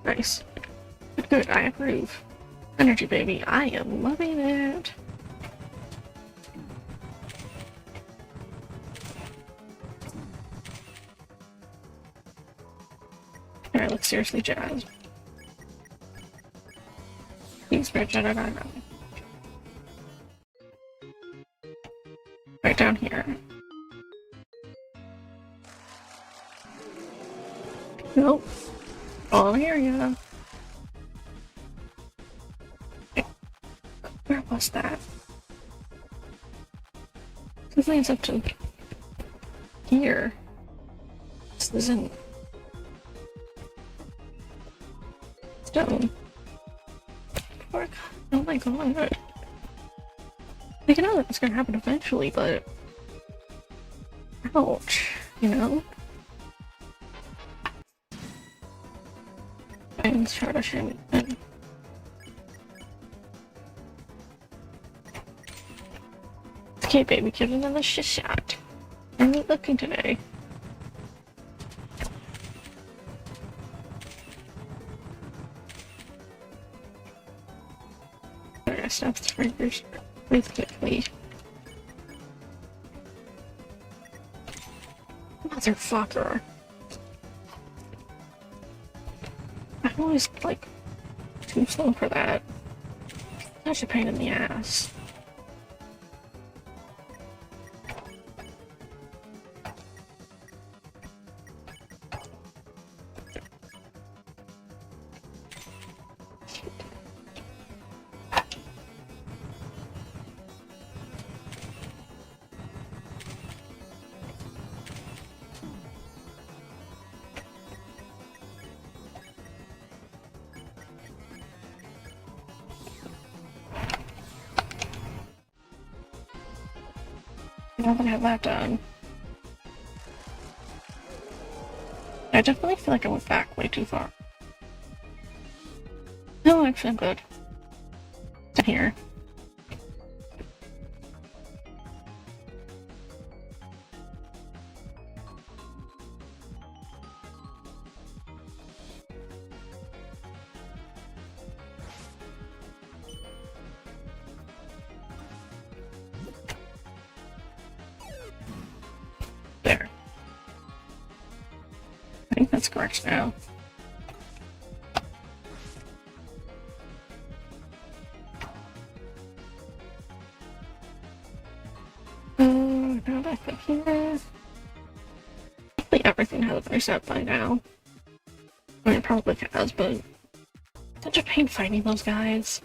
Nice. Good, I approve. Energy baby, I am loving it. I look seriously jazzed. Please, Spirit Shadow, no. Right down here. Nope. Oh, here ya. Where was that? This leads up to here. This isn't stone. Oh my god. I know that it's gonna happen eventually, but ouch, you know? And try to shame it then. Okay, baby, give another shot. I'm not looking today. Stop the triggers really quickly. Motherfucker. I'm always like too slow for that. Such a pain in the ass. Now that I have that done, I definitely feel like I went back way too far. No, actually I'm good. Down here. There. I think that's correct now. here. Hopefully everything has a reset by now. I mean, it probably has, but such a pain finding those guys.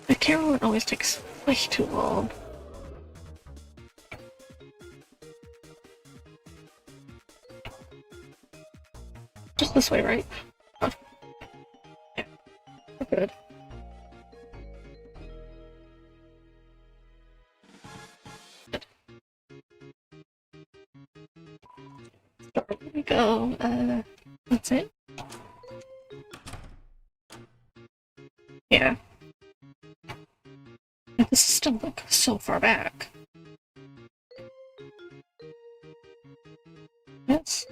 The camera one always takes way too long. Just this way, right? Oh. Yeah, we're good. There we go. That's it. Yeah. The system look so far back. Yes.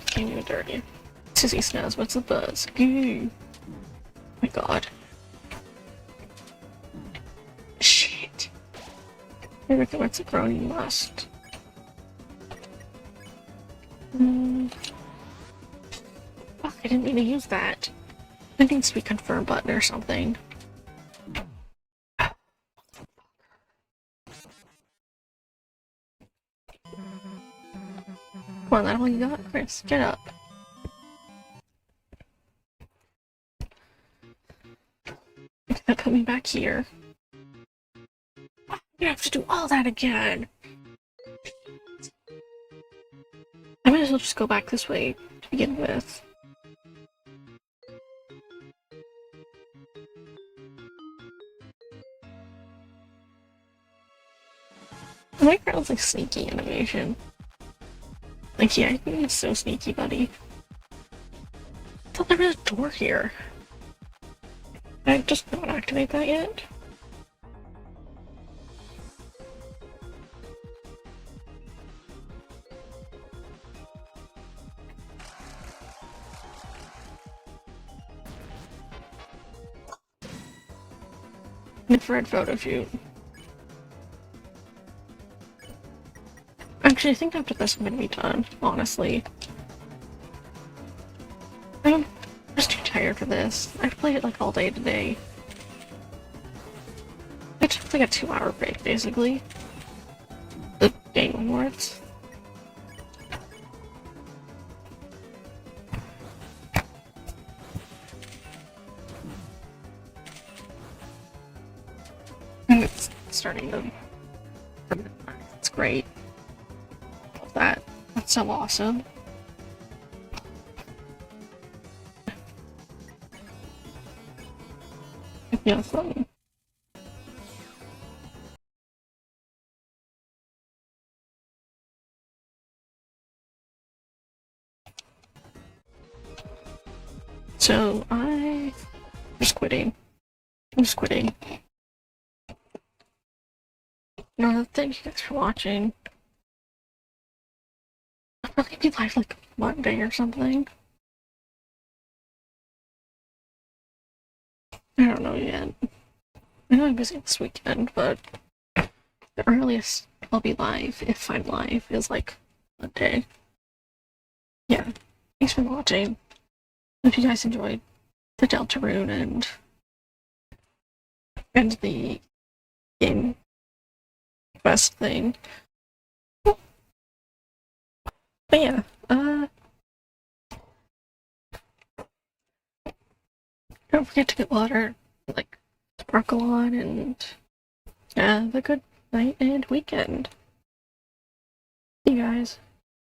Can't even dirty. Sissy Snaz, what's the buzz? Ooh. My god. Shit. Everything what's a growing must. Fuck, I didn't mean to use that. It needs to be confirm button or something. Come on, that all you got? Chris, get up. That put me back here. You have to do all that again. I might as well just go back this way to begin with. I like Rail's like sneaky animation. Like, yeah, I think it's so sneaky, buddy. I thought there was a door here. Did I just not activate that yet? Infrared photo shoot. Actually, I think after this I'm gonna be done, honestly. I'm just too tired for this. I've played it like all day today. I took like a 2-hour break, basically. The Game Awards. And it's starting to... It's great. Love that. That's so awesome. Yeah, fun. So, I'm just quitting. I'm just quitting. No, thank you guys for watching. I'll probably be live like Monday or something. I don't know yet. I know I'm busy this weekend, but the earliest I'll be live, if I'm live, is like Monday. Yeah, thanks for watching. If you guys enjoyed the Deltarune and the Game Quest thing. But yeah, don't forget to get water, like, sparkle on, and have a good night and weekend. See you guys.